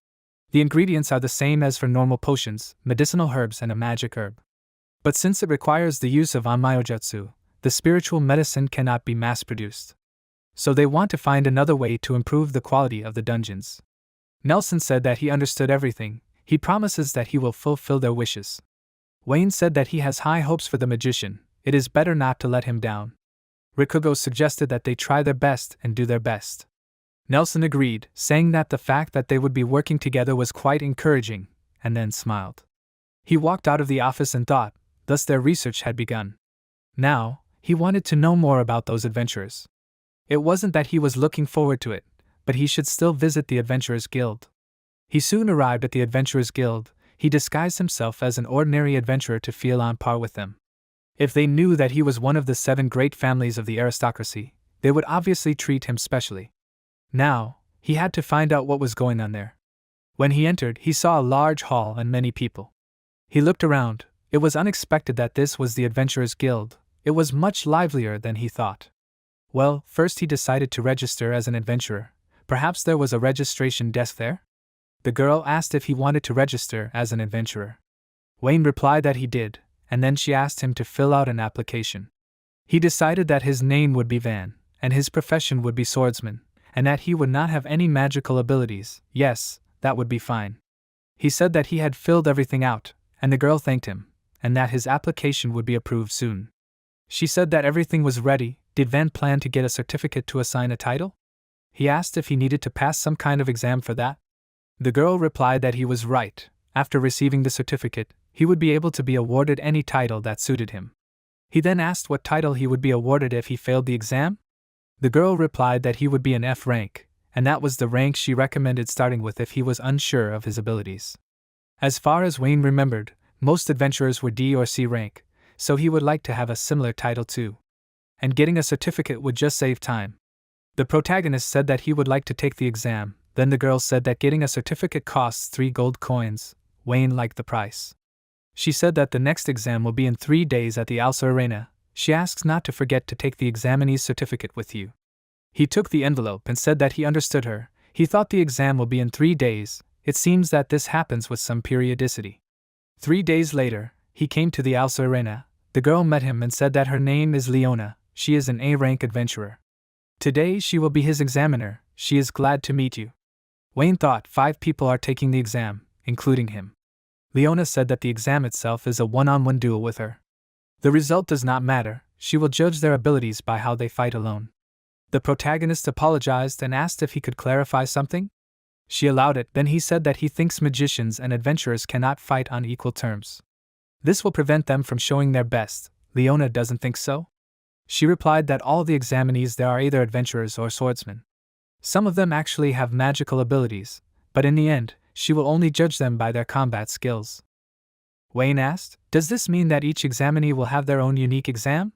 The ingredients are the same as for normal potions, medicinal herbs and a magic herb. But since it requires the use of Anmyo-jutsu, the spiritual medicine cannot be mass-produced. So they want to find another way to improve the quality of the dungeons. Nelson said that he understood everything. He promises that he will fulfill their wishes. Wayne said that he has high hopes for the magician, it is better not to let him down. Rikugo suggested that they try their best and do their best. Nelson agreed, saying that the fact that they would be working together was quite encouraging, and then smiled. He walked out of the office and thought, thus their research had begun. Now, he wanted to know more about those adventurers. It wasn't that he was looking forward to it, but he should still visit the Adventurers Guild. He soon arrived at the Adventurers Guild. He disguised himself as an ordinary adventurer to feel on par with them. If they knew that he was one of the 7 great families of the aristocracy, they would obviously treat him specially. Now, he had to find out what was going on there. When he entered, he saw a large hall and many people. He looked around. It was unexpected that this was the Adventurers Guild. It was much livelier than he thought. Well, first he decided to register as an adventurer. Perhaps there was a registration desk there? The girl asked if he wanted to register as an adventurer. Wayne replied that he did, and then she asked him to fill out an application. He decided that his name would be Van, and his profession would be swordsman, and that he would not have any magical abilities. Yes, that would be fine. He said that he had filled everything out, and the girl thanked him, and that his application would be approved soon. She said that everything was ready. Did Van plan to get a certificate to assign a title? He asked if he needed to pass some kind of exam for that. The girl replied that he was right. After receiving the certificate, he would be able to be awarded any title that suited him. He then asked what title he would be awarded if he failed the exam. The girl replied that he would be an F rank, and that was the rank she recommended starting with if he was unsure of his abilities. As far as Wayne remembered, most adventurers were D or C rank, so he would like to have a similar title too. And getting a certificate would just save time. The protagonist said that he would like to take the exam, then the girl said that getting a certificate costs 3 gold coins. Wayne liked the price. She said that the next exam will be in 3 days at the Alsa Arena. She asks not to forget to take the examinee's certificate with you. He took the envelope and said that he understood her. He thought the exam will be in 3 days. It seems that this happens with some periodicity. 3 days later, he came to the Alsa Arena. The girl met him and said that her name is Leona. She is an A-rank adventurer. Today she will be his examiner. She is glad to meet you. Wayne thought 5 people are taking the exam, including him. Leona said that the exam itself is a one-on-one duel with her. The result does not matter, she will judge their abilities by how they fight alone. The protagonist apologized and asked if he could clarify something. She allowed it, then he said that he thinks magicians and adventurers cannot fight on equal terms. This will prevent them from showing their best. Leona doesn't think so? She replied that all the examinees there are either adventurers or swordsmen. Some of them actually have magical abilities, but in the end, she will only judge them by their combat skills. Wayne asked, does this mean that each examinee will have their own unique exam?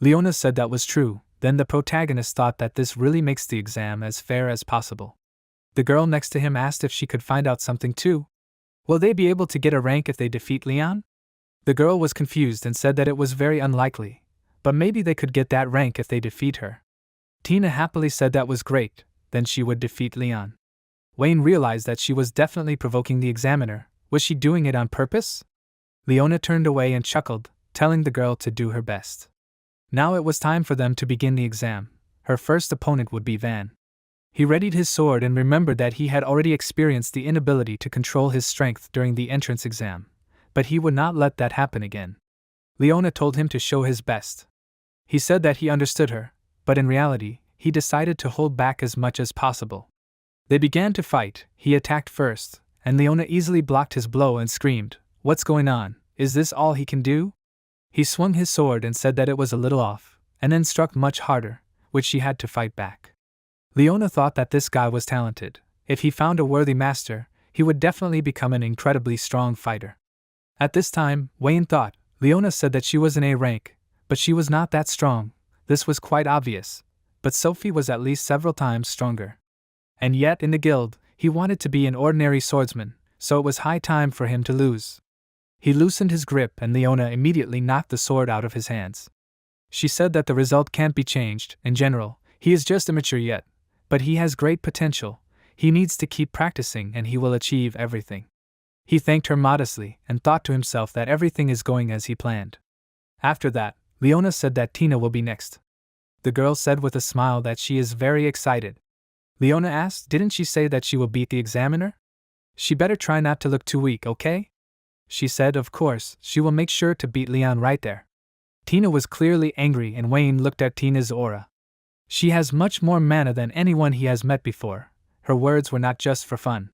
Leona said that was true, then the protagonist thought that this really makes the exam as fair as possible. The girl next to him asked if she could find out something too. Will they be able to get a rank if they defeat Leon? The girl was confused and said that it was very unlikely, but maybe they could get that rank if they defeat her. Tina happily said that was great, then she would defeat Leon. Wayne realized that she was definitely provoking the examiner. Was she doing it on purpose? Leona turned away and chuckled, telling the girl to do her best. Now it was time for them to begin the exam. Her first opponent would be Van. He readied his sword and remembered that he had already experienced the inability to control his strength during the entrance exam, but he would not let that happen again. Leona told him to show his best. He said that he understood her, but in reality, he decided to hold back as much as possible. They began to fight. He attacked first, and Leona easily blocked his blow and screamed, "What's going on? Is this all he can do?" He swung his sword and said that it was a little off, and then struck much harder, which she had to fight back. Leona thought that this guy was talented. If he found a worthy master, he would definitely become an incredibly strong fighter. At this time, Wayne thought, Leona said that she was an A rank, but she was not that strong. This was quite obvious, but Sophie was at least several times stronger. And yet in the guild, he wanted to be an ordinary swordsman, so it was high time for him to lose. He loosened his grip and Leona immediately knocked the sword out of his hands. She said that the result can't be changed. In general, he is just immature yet, but he has great potential. He needs to keep practicing and he will achieve everything. He thanked her modestly and thought to himself that everything is going as he planned. After that, Leona said that Tina will be next. The girl said with a smile that she is very excited. Leona asked, didn't she say that she will beat the examiner? She better try not to look too weak, okay? she said. Of course, she will make sure to beat Leon right there. Tina was clearly angry and Wayne looked at Tina's aura. She has much more mana than anyone he has met before. Her words were not just for fun.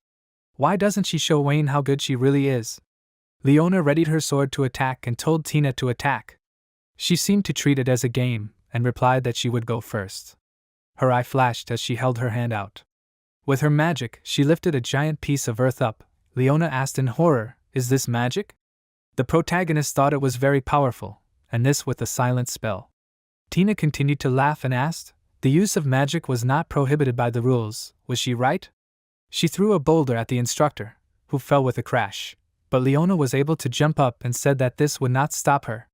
Why doesn't she show Wayne how good she really is? Leona readied her sword to attack and told Tina to attack. She seemed to treat it as a game, and replied that she would go first. Her eye flashed as she held her hand out. With her magic, she lifted a giant piece of earth up. Leona asked in horror, "Is this magic?" The protagonist thought it was very powerful, and this with a silent spell. Tina continued to laugh and asked, "The use of magic was not prohibited by the rules, was she right?" She threw a boulder at the instructor, who fell with a crash, but Leona was able to jump up and said that this would not stop her.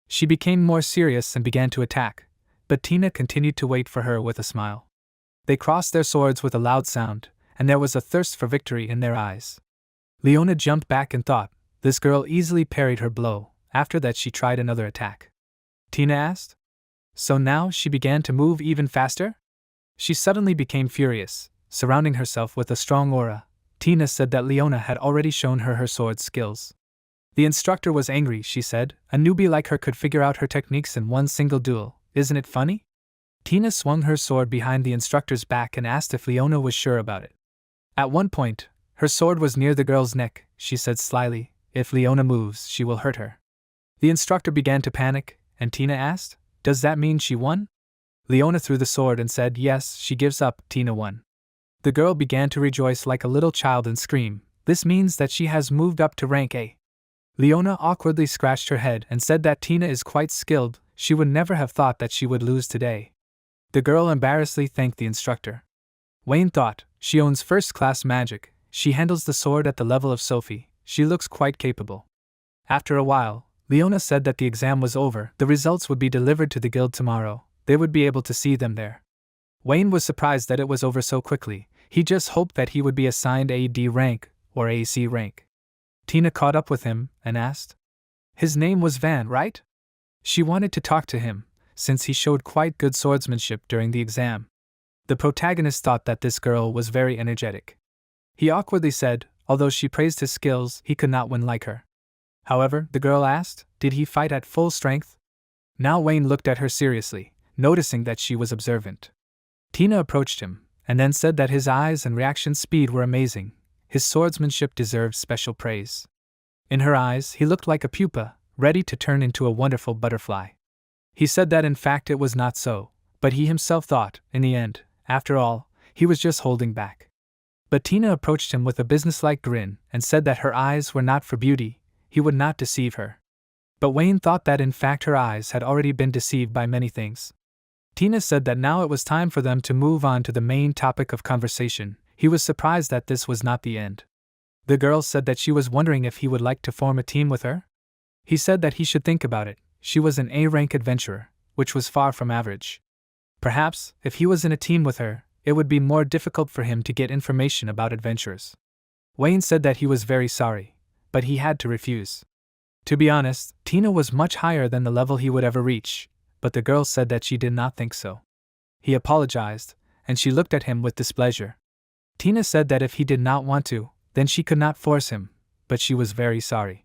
She became more serious and began to attack, but Tina continued to wait for her with a smile. They crossed their swords with a loud sound, and there was a thirst for victory in their eyes. Leona jumped back and thought, this girl easily parried her blow. After that she tried another attack. Tina asked. So now she began to move even faster? She suddenly became furious, surrounding herself with a strong aura. Tina said that Leona had already shown her sword skills. The instructor was angry, she said. A newbie like her could figure out her techniques in one single duel. Isn't it funny? Tina swung her sword behind the instructor's back and asked if Leona was sure about it. At one point, her sword was near the girl's neck. She said slyly, "If Leona moves, she will hurt her." The instructor began to panic, and Tina asked, "Does that mean she won?" Leona threw the sword and said, "Yes, she gives up, Tina won." The girl began to rejoice like a little child and scream, "This means that she has moved up to rank A." Leona awkwardly scratched her head and said that Tina is quite skilled. She would never have thought that she would lose today. The girl embarrassedly thanked the instructor. Wayne thought, she owns first-class magic. She handles the sword at the level of Sophie. She looks quite capable. After a while, Leona said that the exam was over. The results would be delivered to the guild tomorrow. They would be able to see them there. Wayne was surprised that it was over so quickly. He just hoped that he would be assigned AD rank or AC rank. Tina caught up with him and asked. His name was Van, right? She wanted to talk to him, since he showed quite good swordsmanship during the exam. The protagonist thought that this girl was very energetic. He awkwardly said, although she praised his skills, he could not win like her. However, the girl asked, did he fight at full strength? Now Wayne looked at her seriously, noticing that she was observant. Tina approached him, and then said that his eyes and reaction speed were amazing. His swordsmanship deserved special praise. In her eyes, he looked like a pupa, ready to turn into a wonderful butterfly. He said that in fact it was not so, but he himself thought, in the end, after all, he was just holding back. But Tina approached him with a businesslike grin and said that her eyes were not for beauty, he would not deceive her. But Wayne thought that in fact her eyes had already been deceived by many things. Tina said that now it was time for them to move on to the main topic of conversation. He was surprised that this was not the end. The girl said that she was wondering if he would like to form a team with her. He said that he should think about it. She was an A-rank adventurer, which was far from average. Perhaps, if he was in a team with her, it would be more difficult for him to get information about adventurers. Wayne said that he was very sorry, but he had to refuse. To be honest, Tina was much higher than the level he would ever reach, but the girl said that she did not think so. He apologized, and she looked at him with displeasure. Tina said that if he did not want to, then she could not force him, but she was very sorry.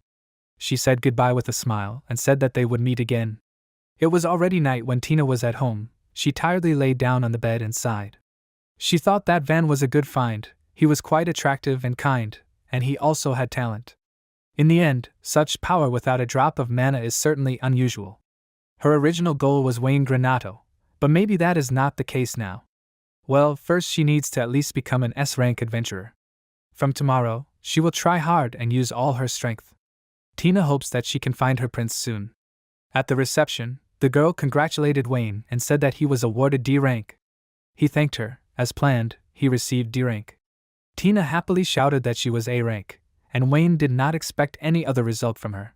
She said goodbye with a smile and said that they would meet again. It was already night when Tina was at home. She tiredly lay down on the bed and sighed. She thought that Van was a good find. He was quite attractive and kind, and he also had talent. In the end, such power without a drop of mana is certainly unusual. Her original goal was Wayne Granato, but maybe that is not the case now. Well, first she needs to at least become an S-rank adventurer. From tomorrow, she will try hard and use all her strength. Tina hopes that she can find her prince soon. At the reception, the girl congratulated Wayne and said that he was awarded D rank. He thanked her. As planned, he received D rank. Tina happily shouted that she was A rank, and Wayne did not expect any other result from her.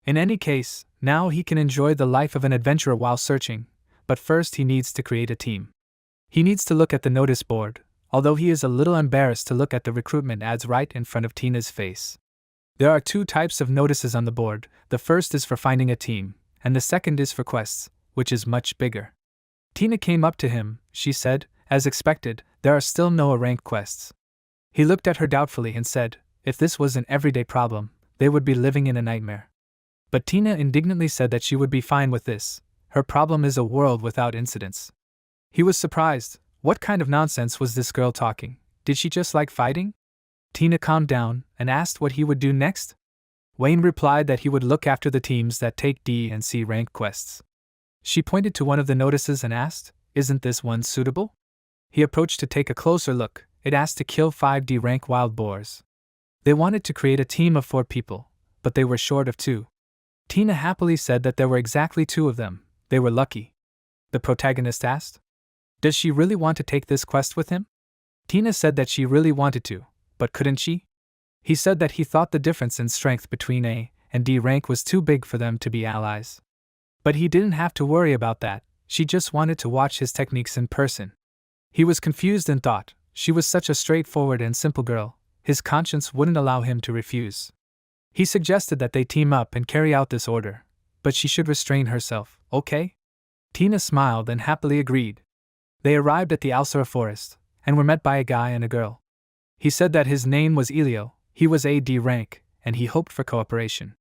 In any case, now he can enjoy the life of an adventurer while searching, but first he needs to create a team. He needs to look at the notice board, although he is a little embarrassed to look at the recruitment ads right in front of Tina's face. There are two types of notices on the board. The first is for finding a team, and the second is for quests, which is much bigger. Tina came up to him. She said, as expected, there are still no rank quests. He looked at her doubtfully and said, if this was an everyday problem, they would be living in a nightmare. But Tina indignantly said that she would be fine with this. Her problem is a world without incidents. He was surprised. What kind of nonsense was this girl talking? Did she just like fighting? Tina calmed down and asked what he would do next. Wayne replied that he would look after the teams that take D and C rank quests. She pointed to one of the notices and asked, "Isn't this one suitable?" He approached to take a closer look. It asked to kill 5 D rank wild boars. They wanted to create a team of 4 people, but they were short of 2. Tina happily said that there were exactly 2 of them. They were lucky. The protagonist asked, "Does she really want to take this quest with him?" Tina said that she really wanted to, but couldn't she? He said that he thought the difference in strength between A and D rank was too big for them to be allies. But he didn't have to worry about that, she just wanted to watch his techniques in person. He was confused and thought, she was such a straightforward and simple girl, his conscience wouldn't allow him to refuse. He suggested that they team up and carry out this order, but she should restrain herself, okay? Tina smiled and happily agreed. They arrived at the Asura forest, and were met by a guy and a girl. He said that his name was Elio, he was a D rank, and he hoped for cooperation.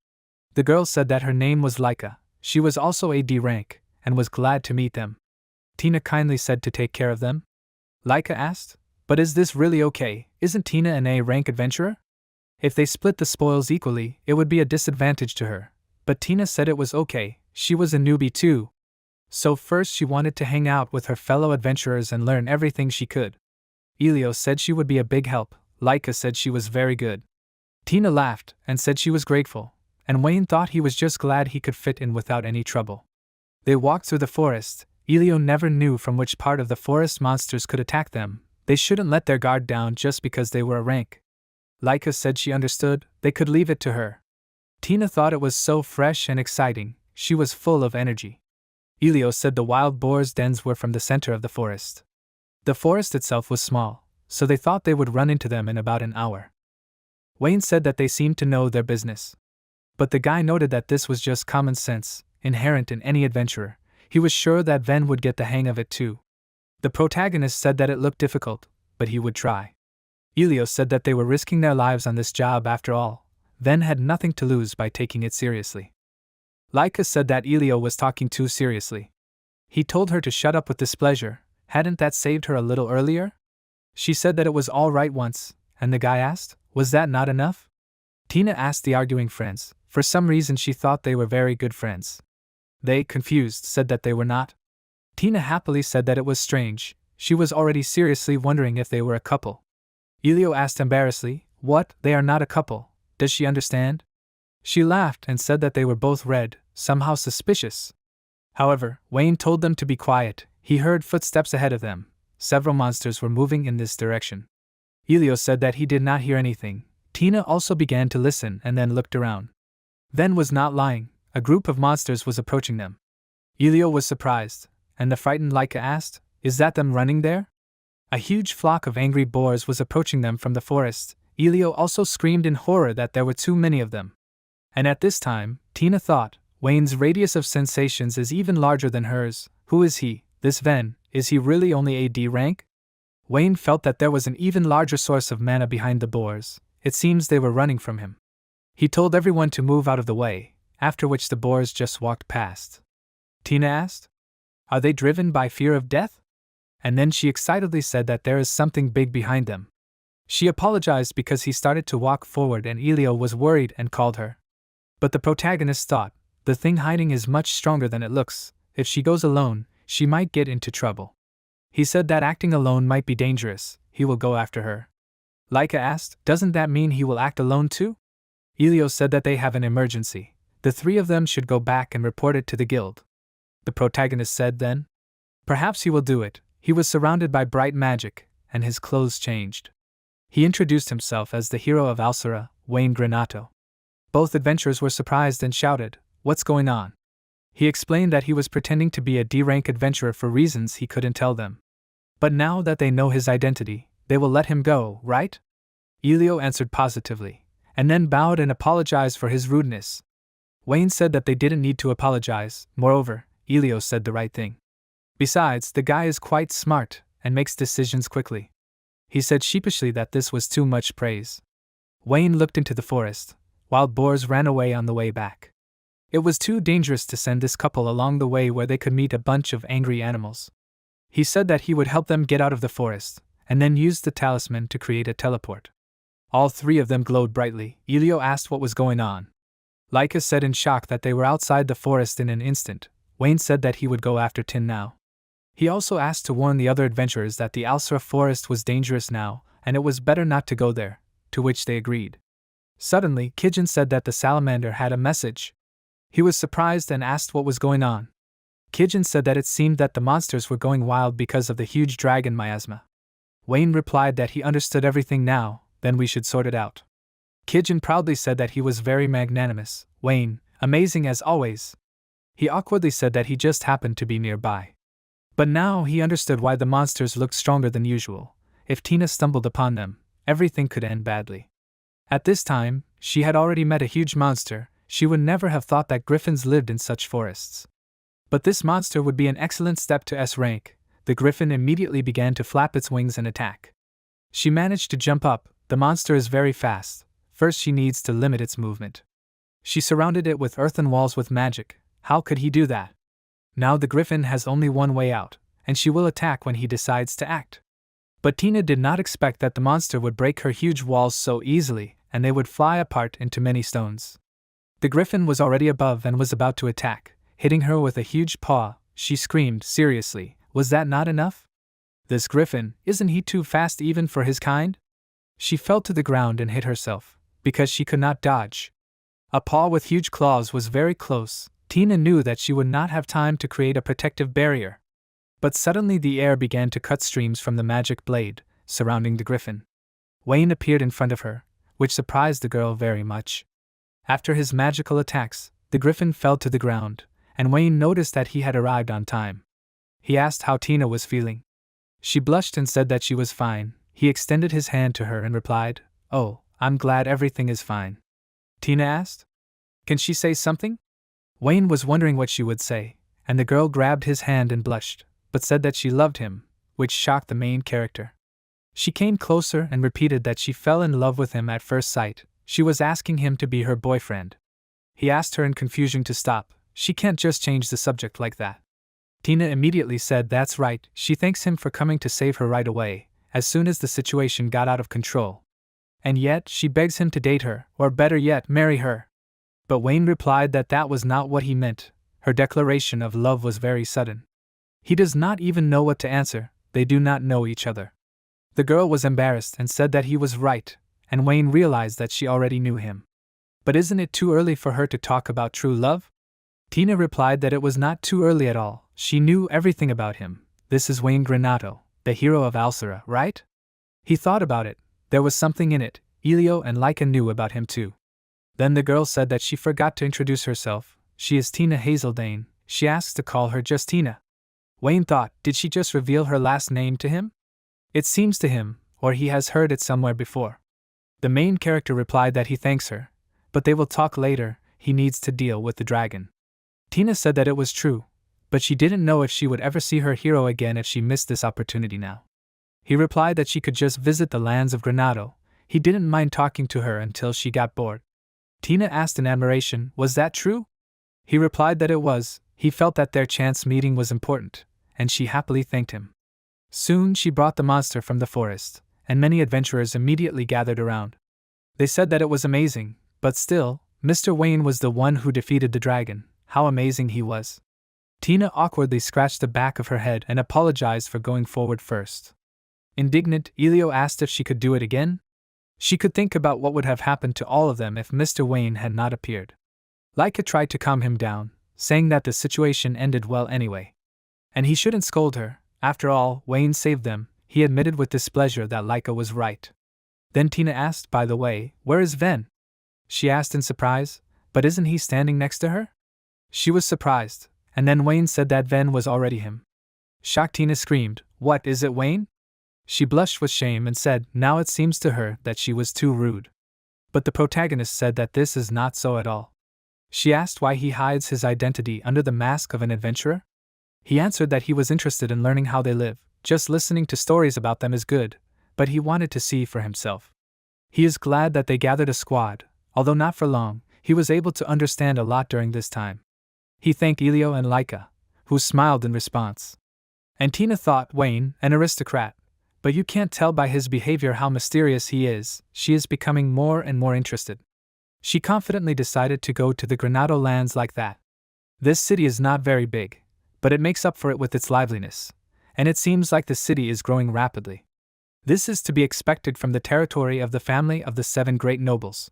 The girl said that her name was Laika, she was also a D rank, and was glad to meet them. Tina kindly said to take care of them. Laika asked, "But is this really okay? Isn't Tina an A rank adventurer? If they split the spoils equally, it would be a disadvantage to her." But Tina said it was okay, she was a newbie too. So first she wanted to hang out with her fellow adventurers and learn everything she could. Elio said she would be a big help. Laika said she was very good. Tina laughed and said she was grateful, and Wayne thought he was just glad he could fit in without any trouble. They walked through the forest. Elio never knew from which part of the forest monsters could attack them. They shouldn't let their guard down just because they were a rank. Laika said she understood, they could leave it to her. Tina thought it was so fresh and exciting, she was full of energy. Elio said the wild boars' dens were from the center of the forest. The forest itself was small, so they thought they would run into them in about an hour. Wayne said that they seemed to know their business. But the guy noted that this was just common sense, inherent in any adventurer. He was sure that Ven would get the hang of it too. The protagonist said that it looked difficult, but he would try. Elio said that they were risking their lives on this job after all. Ven had nothing to lose by taking it seriously. Laika said that Elio was talking too seriously. He told her to shut up with displeasure. Hadn't that saved her a little earlier? She said that it was all right once, and the guy asked, was that not enough? Tina asked the arguing friends. For some reason she thought they were very good friends. They, confused, said that they were not. Tina happily said that it was strange. She was already seriously wondering if they were a couple. Elio asked embarrassedly, "What, they are not a couple? Does she understand?" She laughed and said that they were both red, somehow suspicious. However, Wayne told them to be quiet. He heard footsteps ahead of them. Several monsters were moving in this direction. Elio said that he did not hear anything. Tina also began to listen and then looked around. Ven was not lying. A group of monsters was approaching them. Elio was surprised, and the frightened Laika asked, "Is that them running there?" A huge flock of angry boars was approaching them from the forest. Elio also screamed in horror that there were too many of them. And at this time, Tina thought, Wayne's radius of sensations is even larger than hers. Who is he, this Ven? Is he really only a D rank? Wayne felt that there was an even larger source of mana behind the boars. It seems they were running from him. He told everyone to move out of the way, after which the boars just walked past. Tina asked, "Are they driven by fear of death?" And then she excitedly said that there is something big behind them. She apologized because he started to walk forward and Elio was worried and called her. But the protagonist thought, the thing hiding is much stronger than it looks. If she goes alone, she might get into trouble. He said that acting alone might be dangerous. He will go after her. Laika asked, "Doesn't that mean he will act alone too?" Elio said that they have an emergency. The 3 of them should go back and report it to the guild. The protagonist said then, "Perhaps he will do it." He was surrounded by bright magic, and his clothes changed. He introduced himself as the hero of Asura, Wayne Granato. Both adventurers were surprised and shouted, "What's going on?" He explained that he was pretending to be a D-rank adventurer for reasons he couldn't tell them. But now that they know his identity, they will let him go, right? Elio answered positively, and then bowed and apologized for his rudeness. Wayne said that they didn't need to apologize. Moreover, Elio said the right thing. Besides, the guy is quite smart and makes decisions quickly. He said sheepishly that this was too much praise. Wayne looked into the forest. Wild boars ran away on the way back. It was too dangerous to send this couple along the way where they could meet a bunch of angry animals. He said that he would help them get out of the forest, and then use the talisman to create a teleport. All three of them glowed brightly. Elio asked what was going on. Laika said in shock that they were outside the forest in an instant. Wayne said that he would go after Tin now. He also asked to warn the other adventurers that the Asura forest was dangerous now, and it was better not to go there, to which they agreed. Suddenly, Kijin said that the salamander had a message. He was surprised and asked what was going on. Kijin said that it seemed that the monsters were going wild because of the huge dragon miasma. Wayne replied that he understood everything now, then we should sort it out. Kijin proudly said that he was very magnanimous. Wayne, amazing as always. He awkwardly said that he just happened to be nearby. But now he understood why the monsters looked stronger than usual. If Tina stumbled upon them, everything could end badly. At this time, she had already met a huge monster. She would never have thought that griffins lived in such forests. But this monster would be an excellent step to S rank. The griffin immediately began to flap its wings and attack. She managed to jump up. The monster is very fast. First she needs to limit its movement. She surrounded it with earthen walls with magic. How could he do that? Now the griffin has only one way out, and she will attack when he decides to act. But Tina did not expect that the monster would break her huge walls so easily, and they would fly apart into many stones. The griffin was already above and was about to attack, hitting her with a huge paw. She screamed, seriously, was that not enough? This griffin, isn't he too fast even for his kind? She fell to the ground and hit herself, because she could not dodge. A paw with huge claws was very close. Tina knew that she would not have time to create a protective barrier. But suddenly the air began to cut streams from the magic blade, surrounding the griffin. Wayne appeared in front of her, which surprised the girl very much. After his magical attacks, the griffin fell to the ground, and Wayne noticed that he had arrived on time. He asked how Tina was feeling. She blushed and said that she was fine. He extended his hand to her and replied, "Oh, I'm glad everything is fine." Tina asked, "Can she say something?" Wayne was wondering what she would say, and the girl grabbed his hand and blushed, but said that she loved him, which shocked the main character. She came closer and repeated that she fell in love with him at first sight. She was asking him to be her boyfriend. He asked her in confusion to stop. She can't just change the subject like that. Tina immediately said that's right. She thanks him for coming to save her right away, as soon as the situation got out of control. And yet, she begs him to date her, or better yet, marry her. But Wayne replied that that was not what he meant. Her declaration of love was very sudden. He does not even know what to answer. They do not know each other. The girl was embarrassed and said that he was right, and Wayne realized that she already knew him. But isn't it too early for her to talk about true love? Tina replied that it was not too early at all. She knew everything about him. This is Wayne Granato, the hero of Asura, right? He thought about it. There was something in it. Elio and Laika knew about him too. Then the girl said that she forgot to introduce herself. She is Tina Hazeldane. She asks to call her just Tina. Wayne thought, did she just reveal her last name to him? It seems to him, or he has heard it somewhere before. The main character replied that he thanks her, but they will talk later. He needs to deal with the dragon. Tina said that it was true, but she didn't know if she would ever see her hero again if she missed this opportunity now. He replied that she could just visit the lands of Granado. He didn't mind talking to her until she got bored. Tina asked in admiration, was that true? He replied that it was. He felt that their chance meeting was important, and she happily thanked him. Soon she brought the monster from the forest, and many adventurers immediately gathered around. They said that it was amazing, but still, Mr. Wayne was the one who defeated the dragon. How amazing he was. Tina awkwardly scratched the back of her head and apologized for going forward first. Indignant, Elio asked if she could do it again. She could think about what would have happened to all of them if Mr. Wayne had not appeared. Laika tried to calm him down, saying that the situation ended well anyway. And he shouldn't scold her. After all, Wayne saved them. He admitted with displeasure that Laika was right. Then Tina asked, by the way, where is Ven? She asked in surprise, but isn't he standing next to her? She was surprised, and then Wayne said that Ven was already him. Shocked, Tina screamed, what, is it Wayne? She blushed with shame and said, now it seems to her that she was too rude. But the protagonist said that this is not so at all. She asked why he hides his identity under the mask of an adventurer. He answered that he was interested in learning how they live. Just listening to stories about them is good, but he wanted to see for himself. He is glad that they gathered a squad. Although not for long, he was able to understand a lot during this time. He thanked Elio and Laika, who smiled in response. And Tina thought Wayne an aristocrat, but you can't tell by his behavior how mysterious he is. She is becoming more and more interested. She confidently decided to go to the Granado lands like that. This city is not very big, but it makes up for it with its liveliness, and it seems like the city is growing rapidly. This is to be expected from the territory of the family of the 7 great nobles.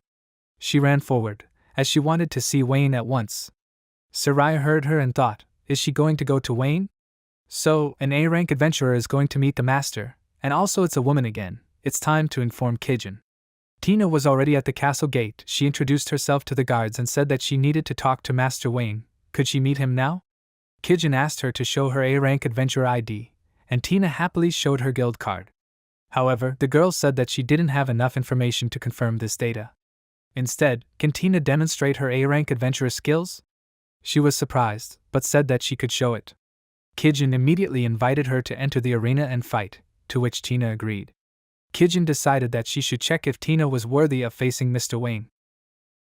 She ran forward, as she wanted to see Wayne at once. Soraya heard her and thought, is she going to go to Wayne? So, an A-rank adventurer is going to meet the master, and also it's a woman again. It's time to inform Kijin. Tina was already at the castle gate. She introduced herself to the guards and said that she needed to talk to Master Wayne. Could she meet him now? Kijin asked her to show her A-rank adventurer ID, and Tina happily showed her guild card. However, the girl said that she didn't have enough information to confirm this data. Instead, can Tina demonstrate her A-rank adventurer skills? She was surprised, but said that she could show it. Kijin immediately invited her to enter the arena and fight, to which Tina agreed. Kijin decided that she should check if Tina was worthy of facing Mr. Wayne.